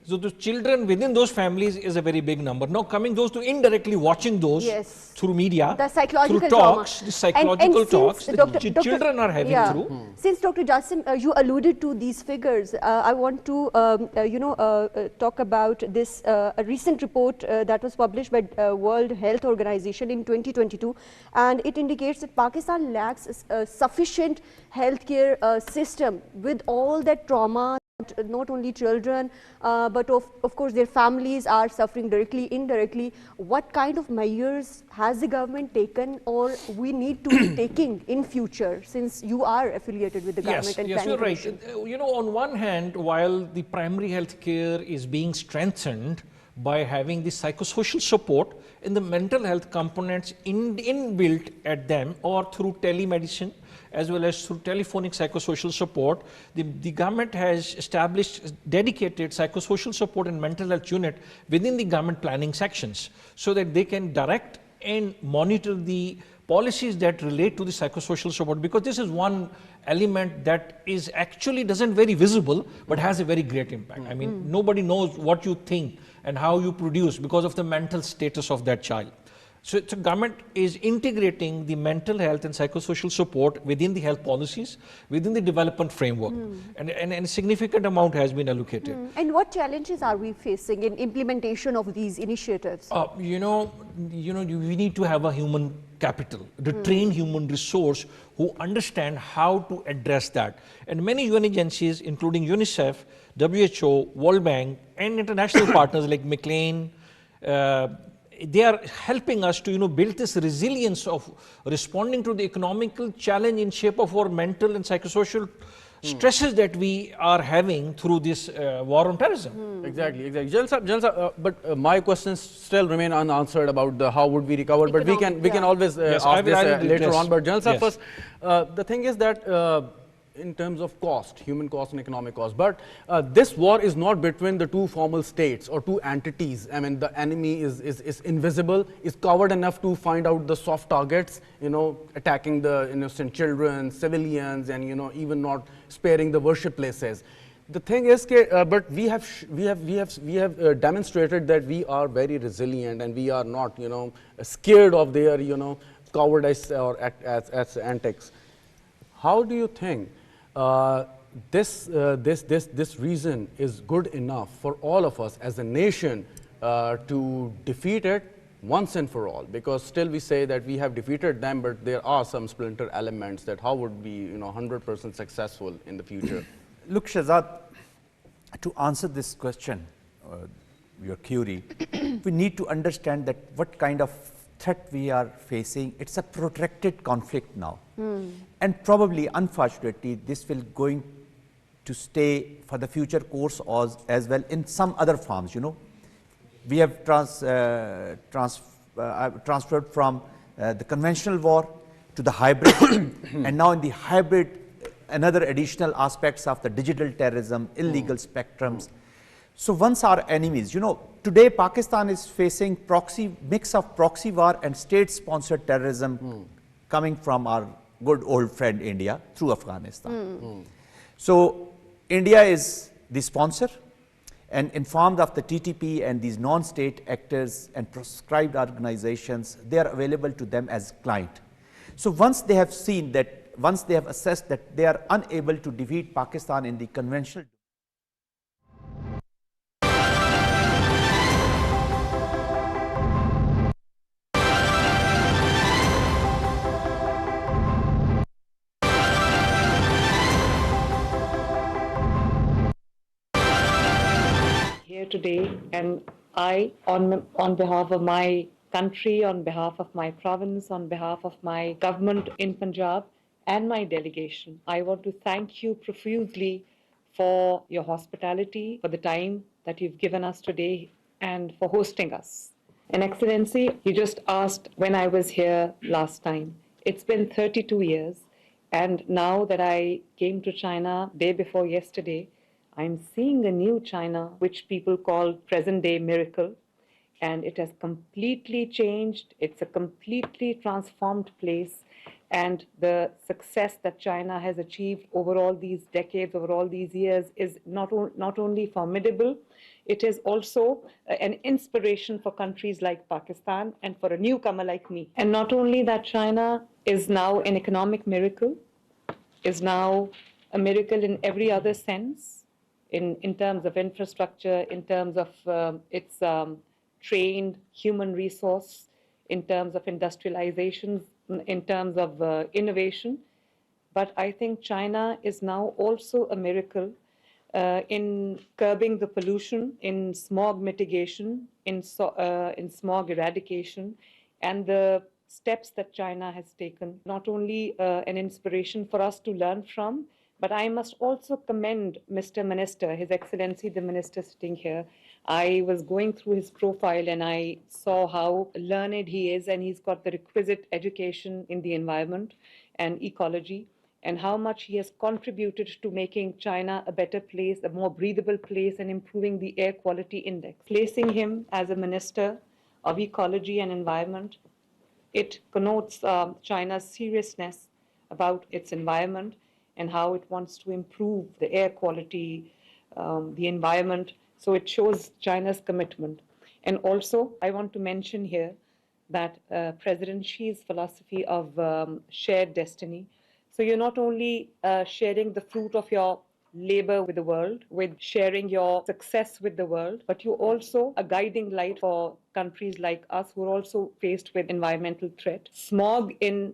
So the children within those families is a very big number. Now coming those to indirectly watching those through media, the psychological through talks, the psychological and talks since that children are having through. Since Dr. Jassim, you alluded to these figures, I want to talk about this a recent report that was published by World Health Organization in 2022, and it indicates that Pakistan lacks a sufficient healthcare system with all that trauma. Not only children, but of course their families are suffering directly, indirectly. What kind of measures has the government taken, or we need to be taking in future, since you are affiliated with the government? Yes, you're right. On one hand, while the primary health care is being strengthened by having the psychosocial support and the mental health components inbuilt at them, or through telemedicine, as well as through telephonic psychosocial support, the government has established dedicated psychosocial support and mental health unit within the government planning sections, so that they can direct and monitor the policies that relate to the psychosocial support, because this is one element that is actually doesn't very visible but has a very great impact. I mean, nobody knows what you think and how you produce because of the mental status of that child. So the government is integrating the mental health and psychosocial support within the health policies, within the development framework, and a significant amount has been allocated. And what challenges are we facing in implementation of these initiatives? We need to have a human capital, the trained human resource who understand how to address that. And many UN agencies, including UNICEF, WHO, World Bank, and international partners like McLean, they are helping us to build this resilience of responding to the economical challenge in shape of our mental and psychosocial stresses that we are having through this war on terrorism. Exactly. But my questions still remain unanswered about how would we recover. But we can always ask this later on. But General Sir, first, the thing is that in terms of cost, human cost and economic cost. But this war is not between the two formal states or two entities. I mean, the enemy is invisible, is covered enough to find out the soft targets, attacking the innocent children, civilians, and even not sparing the worship places. The thing is, but we have demonstrated that we are very resilient and we are not, scared of their, cowardice or as antics. How do you think this reason is good enough for all of us as a nation to defeat it once and for all? Because still we say that we have defeated them, but there are some splinter elements that how would be 100% successful in the future? Look, Shahzad, to answer this question, your query, we need to understand that what kind of threat we are facing. It's a protracted conflict now, and probably, unfortunately, this will going to stay for the future course as well in some other forms. We have transferred from the conventional war to the hybrid, and now in the hybrid, another additional aspects of the digital terrorism, illegal spectrums. So once our enemies, today Pakistan is facing mix of proxy war and state-sponsored terrorism coming from our good old friend India through Afghanistan. So India is the sponsor, and informed of the TTP and these non-state actors and proscribed organizations, they are available to them as client. So once they have seen that, once they have assessed that they are unable to defeat Pakistan in the conventional today, and on behalf of my country, on behalf of my province, on behalf of my government in Punjab and my delegation, I want to thank you profusely for your hospitality, for the time that you've given us today, and for hosting us. And Excellency, you just asked when I was here last time. It's been 32 years, and now that I came to China day before yesterday, I'm seeing a new China, which people call present-day miracle, and it has completely changed. It's a completely transformed place, and the success that China has achieved over all these decades, over all these years, is not only formidable, it is also an inspiration for countries like Pakistan and for a newcomer like me. And not only that, China is now an economic miracle, is now a miracle in every other sense, in terms of infrastructure, in terms of its trained human resource, in terms of industrialization, in terms of innovation. But I think China is now also a miracle in curbing the pollution, in smog mitigation, in smog eradication, and the steps that China has taken, not only an inspiration for us to learn from, but I must also commend Mr. Minister, His Excellency the Minister sitting here. I was going through his profile and I saw how learned he is, and he's got the requisite education in the environment and ecology, and how much he has contributed to making China a better place, a more breathable place, and improving the air quality index. Placing him as a Minister of Ecology and Environment, it connotes China's seriousness about its environment and how it wants to improve the air quality, the environment. So it shows China's commitment. And also, I want to mention here that President Xi's philosophy of shared destiny. So you're not only sharing the fruit of your labor with the world, with sharing your success with the world, but you're also a guiding light for countries like us who are also faced with environmental threat. Smog in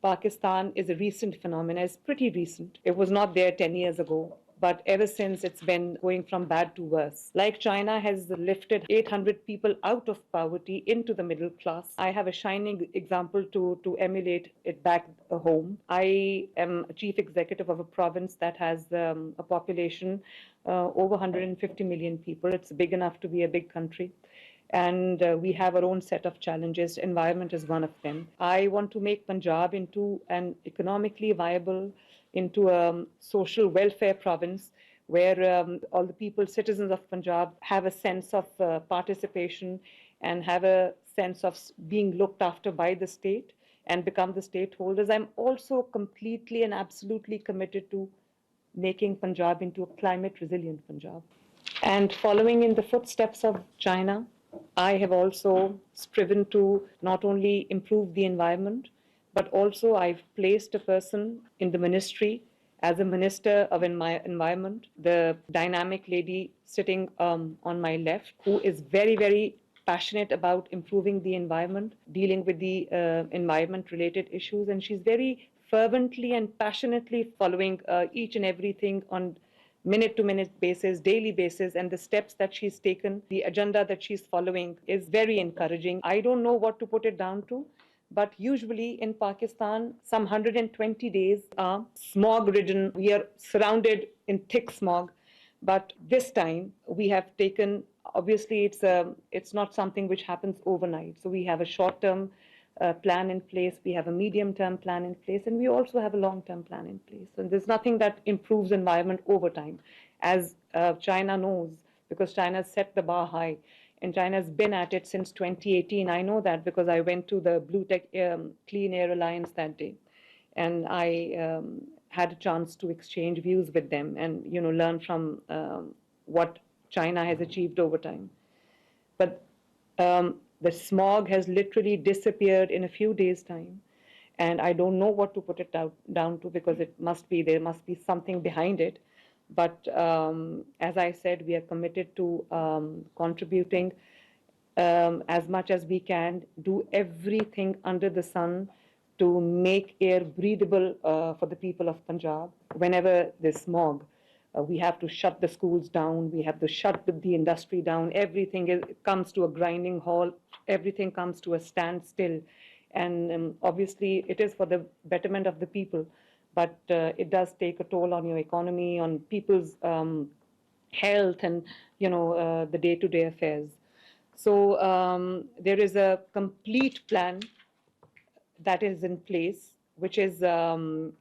Pakistan is a recent phenomenon. It's pretty recent. It was not there 10 years ago, but ever since it's been going from bad to worse. Like China has lifted 800 people out of poverty into the middle class. I have a shining example to emulate it back home. I am a chief executive of a province that has a population over 150 million people. It's big enough to be a big country. And we have our own set of challenges. Environment is one of them. I want to make Punjab into an economically viable, into a social welfare province where all the people, citizens of Punjab, have a sense of participation and have a sense of being looked after by the state and become the stakeholders. I'm also completely and absolutely committed to making Punjab into a climate resilient Punjab. And following in the footsteps of China, I have also striven to not only improve the environment, but also I've placed a person in the ministry as a Minister of Environment, the dynamic lady sitting on my left, who is very, very passionate about improving the environment, dealing with the environment-related issues, and she's very fervently and passionately following each and everything on minute-to-minute basis, daily basis, and the steps that she's taken, the agenda that she's following is very encouraging. I don't know what to put it down to, but usually in Pakistan, some 120 days are smog-ridden. We are surrounded in thick smog, but this time we have taken, obviously it's not something which happens overnight. So we have a short-term plan in place, we have a medium-term plan in place, and we also have a long-term plan in place. And there's nothing that improves environment over time, as China knows, because China set the bar high, and China's been at it since 2018. I know that because I went to the Blue Tech Clean Air Alliance that day, and I had a chance to exchange views with them and learn from what China has achieved over time. But the smog has literally disappeared in a few days' time. And I don't know what to put it down to, because there must be something behind it. But as I said, we are committed to contributing as much as we can, do everything under the sun to make air breathable for the people of Punjab whenever there's smog. We have to shut the schools down. We have to shut the industry down. Everything comes to a grinding halt. Everything comes to a standstill. And obviously, it is for the betterment of the people, but it does take a toll on your economy, on people's health, and the day-to-day affairs. So there is a complete plan that is in place, which is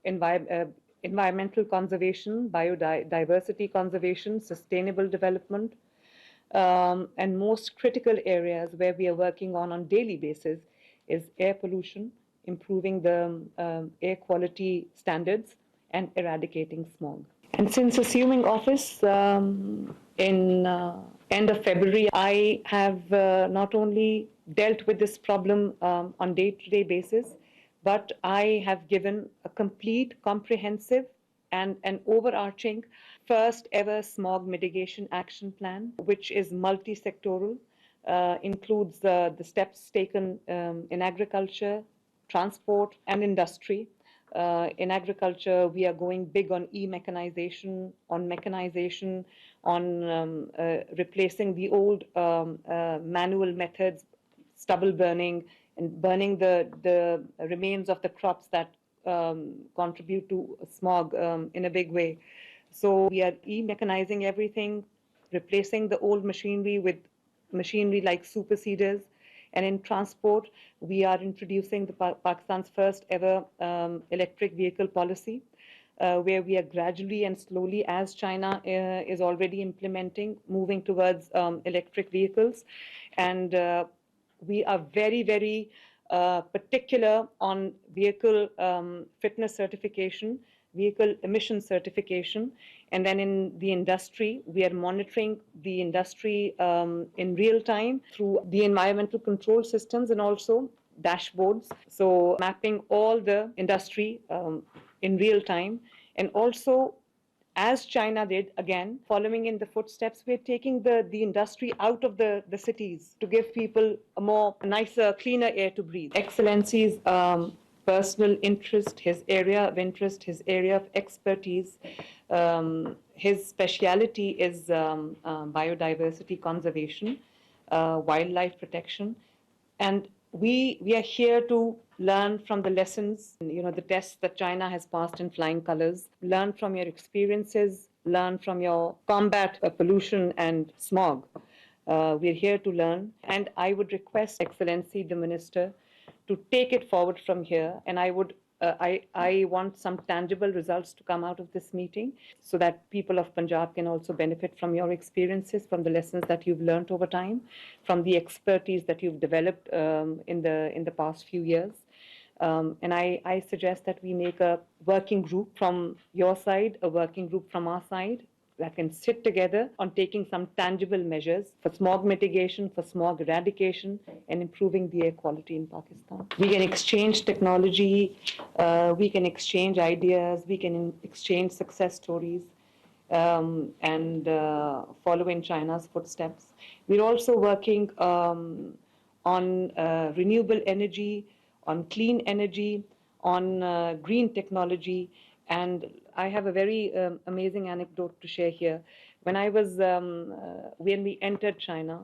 environmental conservation, biodiversity conservation, sustainable development, and most critical areas where we are working on daily basis is air pollution, improving the air quality standards, and eradicating smog. And since assuming office in end of February, I have not only dealt with this problem on day-to-day basis, but I have given a complete, comprehensive, and an overarching first ever smog mitigation action plan, which is multi-sectoral, includes the steps taken in agriculture, transport, and industry. In agriculture, we are going big on mechanization, on replacing the old manual methods, stubble burning, and burning the remains of the crops that contribute to smog in a big way. So we are mechanizing everything, replacing the old machinery with machinery like superseders. And in transport, we are introducing Pakistan's first ever electric vehicle policy, where we are gradually and slowly, as China is already implementing, moving towards electric vehicles. And we are very, very particular on vehicle fitness certification, vehicle emission certification. And then in the industry, we are monitoring the industry in real time through the environmental control systems and also dashboards. So mapping all the industry in real time. And also, as China did, again, following in the footsteps, we're taking the industry out of the cities to give people a nicer, cleaner air to breathe. Excellency's personal interest, his area of interest, his area of expertise, his speciality is biodiversity conservation, wildlife protection. And we are here to learn from the lessons, the tests that China has passed in flying colors, learn from your experiences, learn from your combat pollution and smog. We're here to learn. And I would request Excellency, the Minister, to take it forward from here. And I want some tangible results to come out of this meeting so that people of Punjab can also benefit from your experiences, from the lessons that you've learned over time, from the expertise that you've developed in the past few years. And I suggest that we make a working group from your side, a working group from our side, that can sit together on taking some tangible measures for smog mitigation, for smog eradication, and improving the air quality in Pakistan. We can exchange technology, we can exchange ideas, we can exchange success stories, and follow in China's footsteps. We're also working on renewable energy, on clean energy, on green technology. And I have a very amazing anecdote to share here. When we entered China,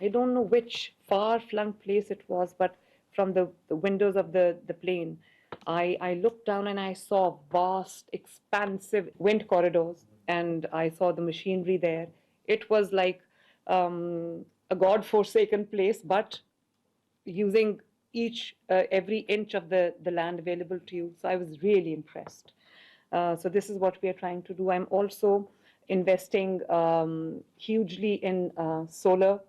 I don't know which far-flung place it was, but from the windows of the plane, I looked down and I saw vast, expansive wind corridors, and I saw the machinery there. It was like a God-forsaken place, but using every inch of the land available to you. So I was really impressed. So this is what we are trying to do. I'm also investing hugely in solar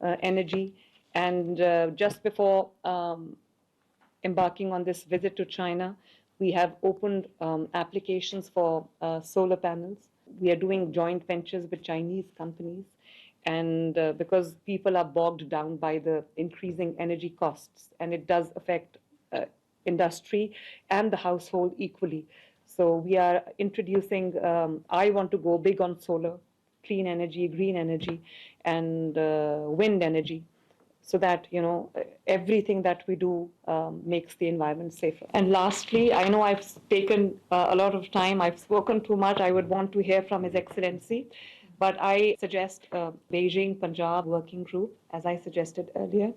energy. And just before embarking on this visit to China, we have opened applications for solar panels. We are doing joint ventures with Chinese companies. And because people are bogged down by the increasing energy costs, and it does affect industry and the household equally. So we are introducing, I want to go big on solar, clean energy, green energy, and wind energy. so that, everything that we do makes the environment safer. And lastly, I know I've taken a lot of time, I've spoken too much. I would want to hear from His Excellency, but I suggest a Beijing Punjab working group, as I suggested earlier,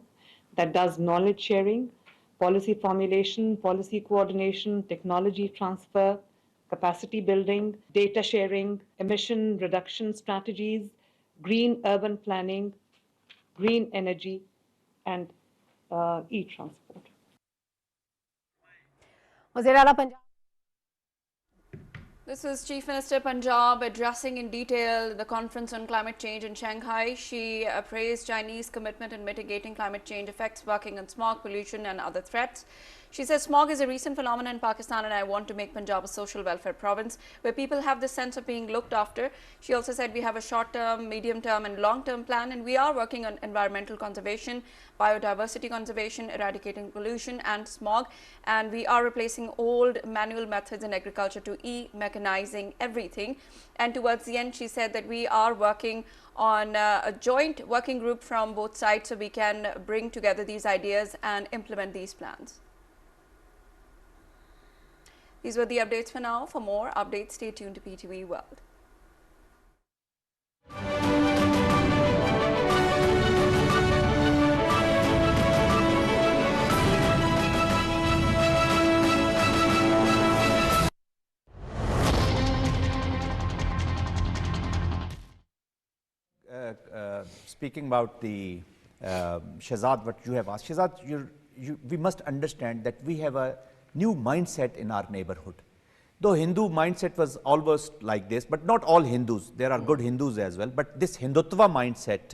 that does knowledge sharing, policy formulation, policy coordination, technology transfer, capacity building, data sharing, emission reduction strategies, green urban planning, green energy, and e-transport. This is Chief Minister Punjab addressing in detail the conference on climate change in Shanghai. She praised Chinese commitment in mitigating climate change effects, working on smog, pollution and other threats. She says smog is a recent phenomenon in Pakistan and I want to make Punjab a social welfare province where people have this sense of being looked after. She also said we have a short-term, medium-term and long-term plan and we are working on environmental conservation, biodiversity conservation, eradicating pollution and smog, and we are replacing old manual methods in agriculture to mechanizing everything. And towards the end she said that we are working on a joint working group from both sides so we can bring together these ideas and implement these plans. These were the updates for now. For more updates, stay tuned to PTV World. Speaking about the Shehzad, what you have asked, Shehzad, we must understand that we have a new mindset in our neighborhood. Though Hindu mindset was almost like this, but not all Hindus. There are good Hindus as well. But this Hindutva mindset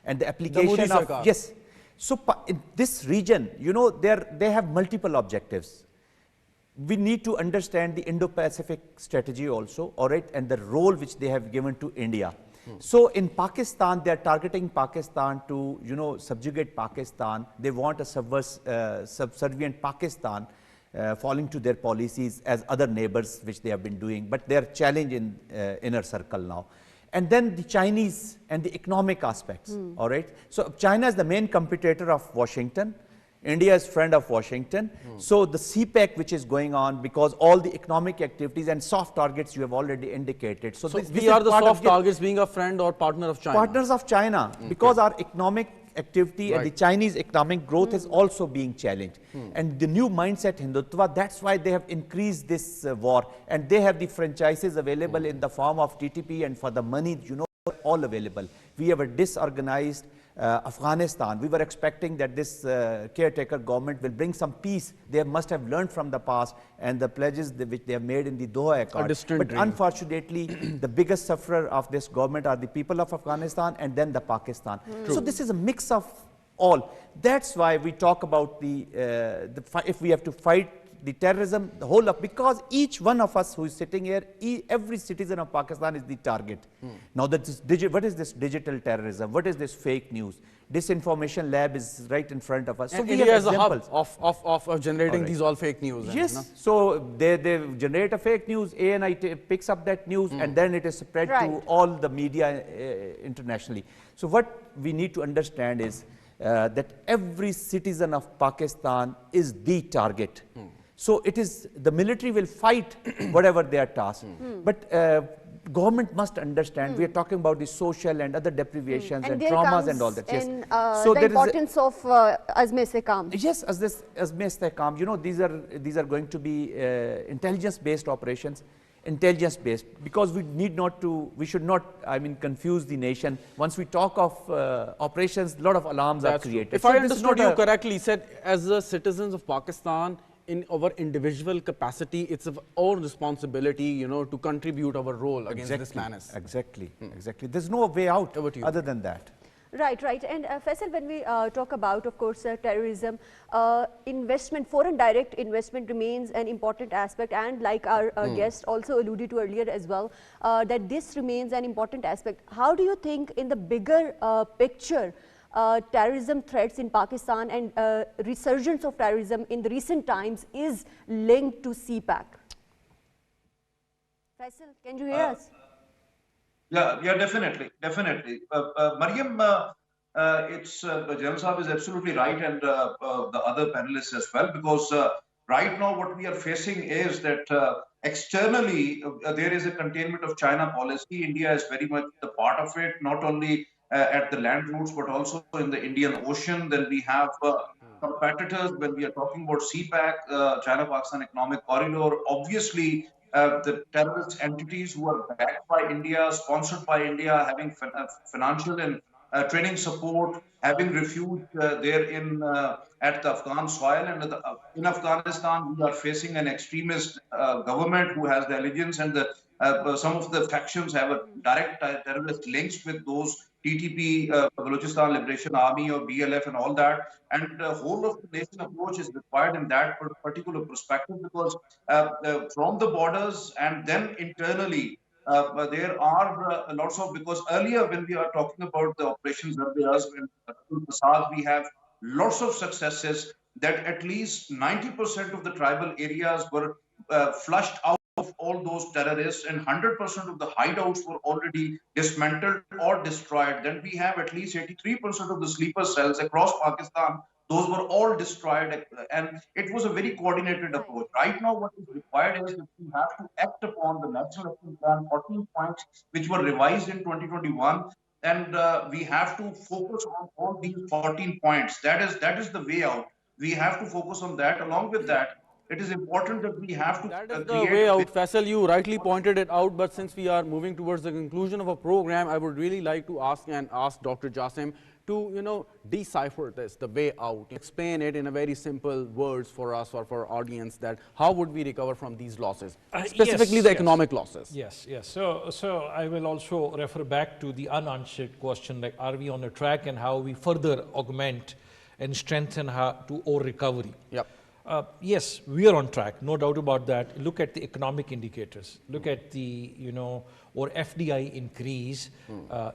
and the application of yes. So in this region, they have multiple objectives. We need to understand the Indo-Pacific strategy also, all right, and the role which they have given to India. So in Pakistan, they are targeting Pakistan to, subjugate Pakistan. They want a subservient Pakistan falling to their policies as other neighbors, which they have been doing. But they are challenged in inner circle now. And then the Chinese and the economic aspects, all right. So China is the main competitor of Washington. India is friend of Washington. So the CPEC which is going on, because all the economic activities and soft targets you have already indicated. So we are the soft targets being a friend or partner of China. Partners of China, because our economic activity and the Chinese economic growth is also being challenged. And the new mindset Hindutva, that's why they have increased this war. And they have the franchises available in the form of TTP, and for the money, all available. We have a disorganized Afghanistan. We were expecting that this caretaker government will bring some peace. They must have learned from the past and the pledges which they have made in the Doha Accord. But unfortunately, the biggest sufferer of this government are the people of Afghanistan and then the Pakistan. So this is a mix of all. That's why we talk about if we have to fight the terrorism, the whole of, because each one of us who is sitting here, every citizen of Pakistan is the target. Now, what is this digital terrorism? What is this fake news? Disinformation lab is right in front of us. So India has a hub of generating these all fake news. Yes. So they generate a fake news, ANI picks up that news, and then it is spread to all the media internationally. So what we need to understand is that every citizen of Pakistan is the target. So it is, the military will fight whatever they are tasked. But government must understand, we are talking about the social and other deprivations and traumas and all that. Yes. So the importance of Azm-e-Istehkam. Yes, Azm-e-Istehkam, these are going to be intelligence-based operations, intelligence-based, because we should not, confuse the nation. Once we talk of operations, a lot of alarms are created. If I understood you correctly, said as the citizens of Pakistan, in our individual capacity, it's our own responsibility, to contribute our role against this menace. Exactly. There's no way out other than that. Right. And Faisal, when we talk about, of course, terrorism, investment, foreign direct investment remains an important aspect, and like our guest also alluded to earlier as well, that this remains an important aspect. How do you think in the bigger picture, terrorism threats in Pakistan and resurgence of terrorism in the recent times is linked to CPEC? Faisal, can you hear us? Yeah, definitely. Mariam, Jan Saab is absolutely right, and the other panelists as well, because right now what we are facing is that externally there is a containment of China policy. India is very much the part of it, not only at the land routes but also in the Indian Ocean. Then we have competitors when we are talking about CPAC, China-Pakistan Economic Corridor. Obviously, the terrorist entities who are backed by India, sponsored by India, having financial and training support, having refuge there in at the Afghan soil, and in Afghanistan we are facing an extremist government who has the allegiance, and some of the factions have a direct terrorist links with those TTP, Balochistan Liberation Army or BLF and all that. And the whole of the nation approach is required in that particular perspective, because from the borders and then internally, there are lots of, because earlier when we are talking about the operations Zarbeaz and Prasad, we have lots of successes that at least 90% of the tribal areas were flushed out of all those terrorists, and 100% of the hideouts were already dismantled or destroyed. Then we have at least 83% of the sleeper cells across Pakistan. Those were all destroyed, and it was a very coordinated approach. Right now, what is required is that we have to act upon the National Action Plan 14 points, which were revised in 2021, and we have to focus on all these 14 points. That is the way out. We have to focus on that. Along with that, it is important that we have to The way out, Faisal, you rightly pointed it out, but since we are moving towards the conclusion of a program, I would really like to ask Dr. Jasim to, decipher this, the way out, explain it in a very simple words for us or for our audience, that how would we recover from these losses, specifically the economic losses. Yes. So I will also refer back to the unanswered question, like are we on a track, and how we further augment and strengthen our recovery. Yep. Yes, we are on track, no doubt about that. Look at the economic indicators. Look at the, or FDI increase,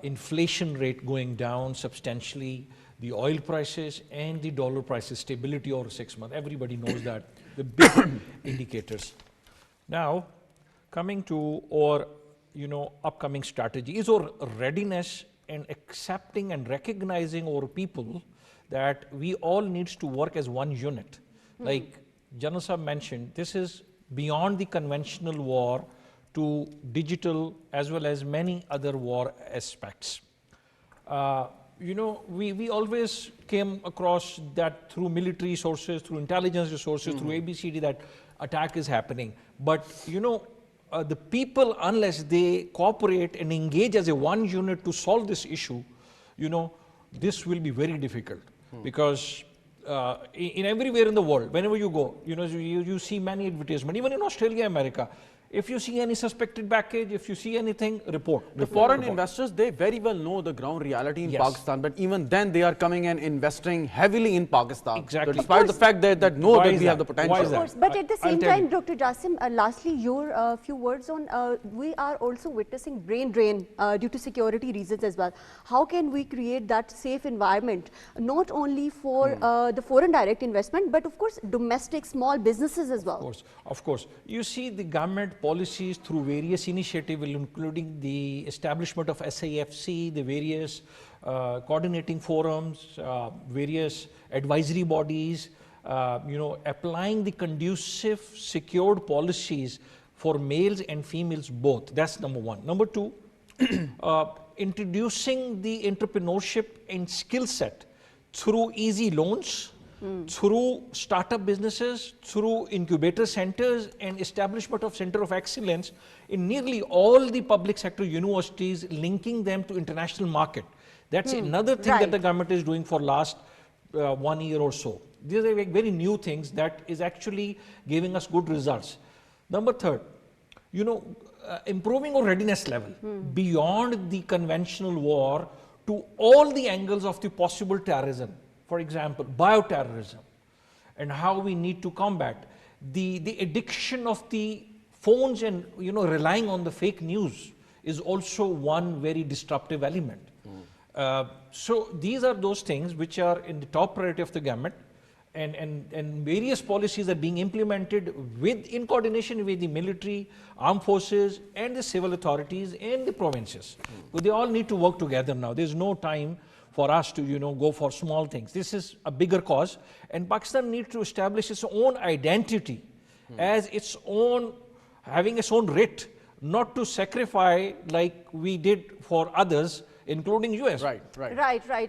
inflation rate going down substantially, the oil prices and the dollar prices stability over 6 months. Everybody knows that, the big indicators. Now, coming to our, upcoming strategy is our readiness and accepting and recognizing our people that we all needs to work as one unit. Like General Saab mentioned, this is beyond the conventional war to digital as well as many other war aspects. We always came across that through military sources, through intelligence resources, through ABCD, that attack is happening. But, the people, unless they cooperate and engage as a one unit to solve this issue, this will be very difficult. Because in everywhere in the world, whenever you go, you see many advertisements, even in Australia, America. If you see any suspected package, if you see anything, report. The foreign investors, they very well know the ground reality in Pakistan, but even then they are coming and investing heavily in Pakistan. Exactly. So despite the fact that we have the potential. Of course, but at the same time, Dr. Jasim, lastly, your few words on, we are also witnessing brain drain due to security reasons as well. How can we create that safe environment, not only for the foreign direct investment, but of course, domestic small businesses as well? Of course. You see the government policies through various initiatives, including the establishment of SAFC, the various coordinating forums, various advisory bodies, applying the conducive, secured policies for males and females both. That's number one. Number two, introducing the entrepreneurship and skill set through easy loans, through startup businesses, through incubator centers and establishment of center of excellence in nearly all the public sector universities, linking them to international market. That's another thing that the government is doing for last 1 year or so. These are very new things that is actually giving us good results. Number third, improving our readiness level beyond the conventional war to all the angles of the possible terrorism. For example, bioterrorism, and how we need to combat the addiction of the phones, and relying on the fake news is also one very disruptive element. So these are those things which are in the top priority of the government, and various policies are being implemented in coordination with the military, armed forces, and the civil authorities and the provinces. So they all need to work together now. There's no time for us to, go for small things. This is a bigger cause, and Pakistan needs to establish its own identity as its own, having its own writ, not to sacrifice like we did for others, including US. Right.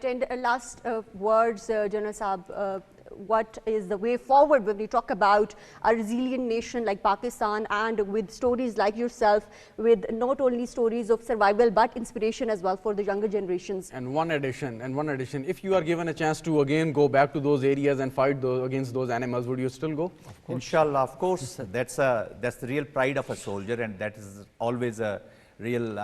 And last words, General Saab, what is the way forward when we talk about a resilient nation like Pakistan, and with stories like yourself, with not only stories of survival but inspiration as well for the younger generations? And one addition, if you are given a chance to again go back to those areas and fight against those animals, would you still go? Inshallah, of course. That's the real pride of a soldier, and that is always a real,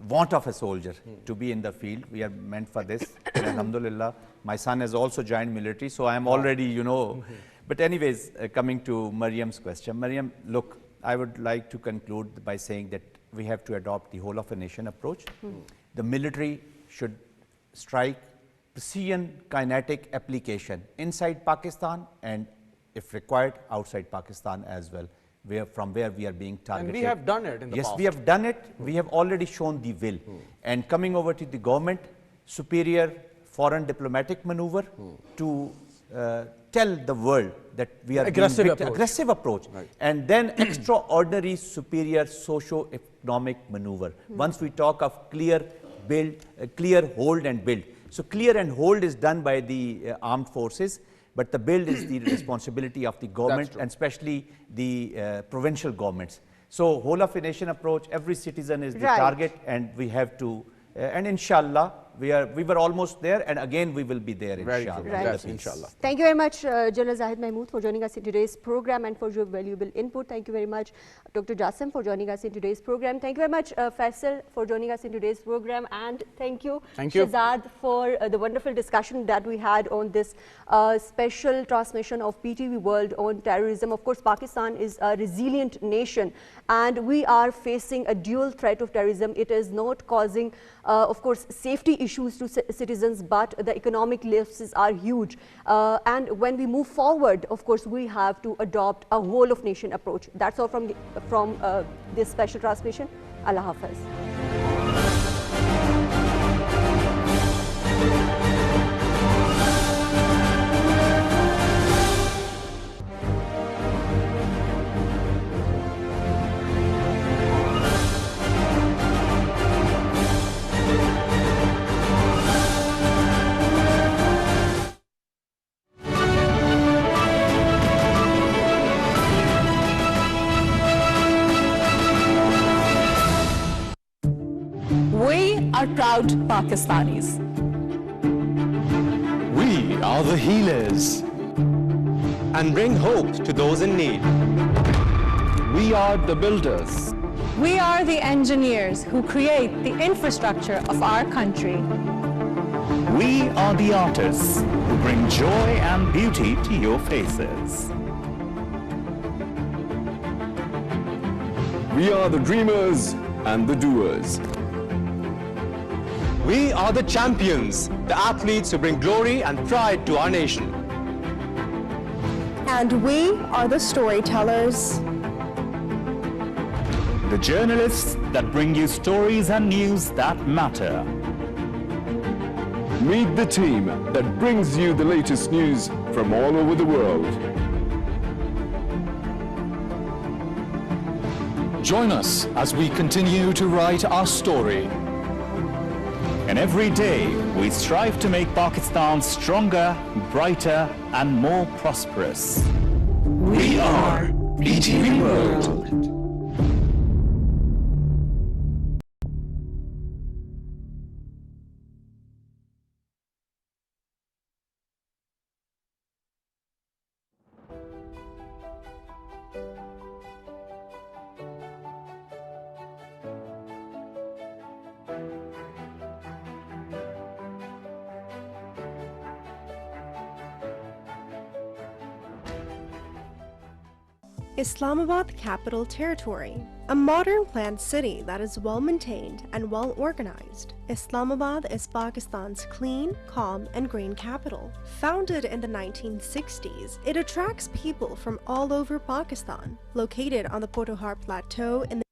want of a soldier to be in the field. We are meant for this. And alhamdulillah, my son has also joined military, so I am already, But anyways, coming to Mariam's question. Mariam, look, I would like to conclude by saying that we have to adopt the whole of a nation approach. The military should strike precision kinetic application inside Pakistan and, if required, outside Pakistan as well, from where we are being targeted. And we have done it in the past. Yes, we have done it. We have already shown the will. And coming over to the government, superior foreign diplomatic maneuver to tell the world that we are aggressive approach. Right. And then extraordinary superior socio-economic maneuver. Once we talk of clear hold and build. So clear and hold is done by the armed forces, but the build is the responsibility of the government, and especially the provincial governments. So whole of a nation approach, every citizen is the target, and we have to, and inshallah, we were almost there, and again we will be there, inshallah. Inshallah. Thank you very much, General Zahid Mahmood, for joining us in today's program and for your valuable input. Thank you very much, Dr. Jassim, for joining us in today's program. Thank you very much, Faisal, for joining us in today's program, and thank you, Shehzad, for the wonderful discussion that we had on this special transmission of PTV World on terrorism. Of course, Pakistan is a resilient nation, and we are facing a dual threat of terrorism. It is not causing, of course, safety issues to citizens, but the economic losses are huge. And when we move forward, of course, we have to adopt a whole of nation approach. That's all from this special transmission. Allah Hafiz. Are proud Pakistanis. We are the healers and bring hope to those in need. We are the builders. We are the engineers who create the infrastructure of our country. We are the artists who bring joy and beauty to your faces. We are the dreamers and the doers. We are the champions, the athletes who bring glory and pride to our nation. And we are the storytellers. The journalists that bring you stories and news that matter. Meet the team that brings you the latest news from all over the world. Join us as we continue to write our story. And every day, we strive to make Pakistan stronger, brighter, and more prosperous. We are PTV World. Islamabad Capital Territory, a modern planned city that is well maintained and well organized. Islamabad is Pakistan's clean, calm, and green capital. Founded in the 1960s, it attracts people from all over Pakistan. Located on the Pothohar Plateau in the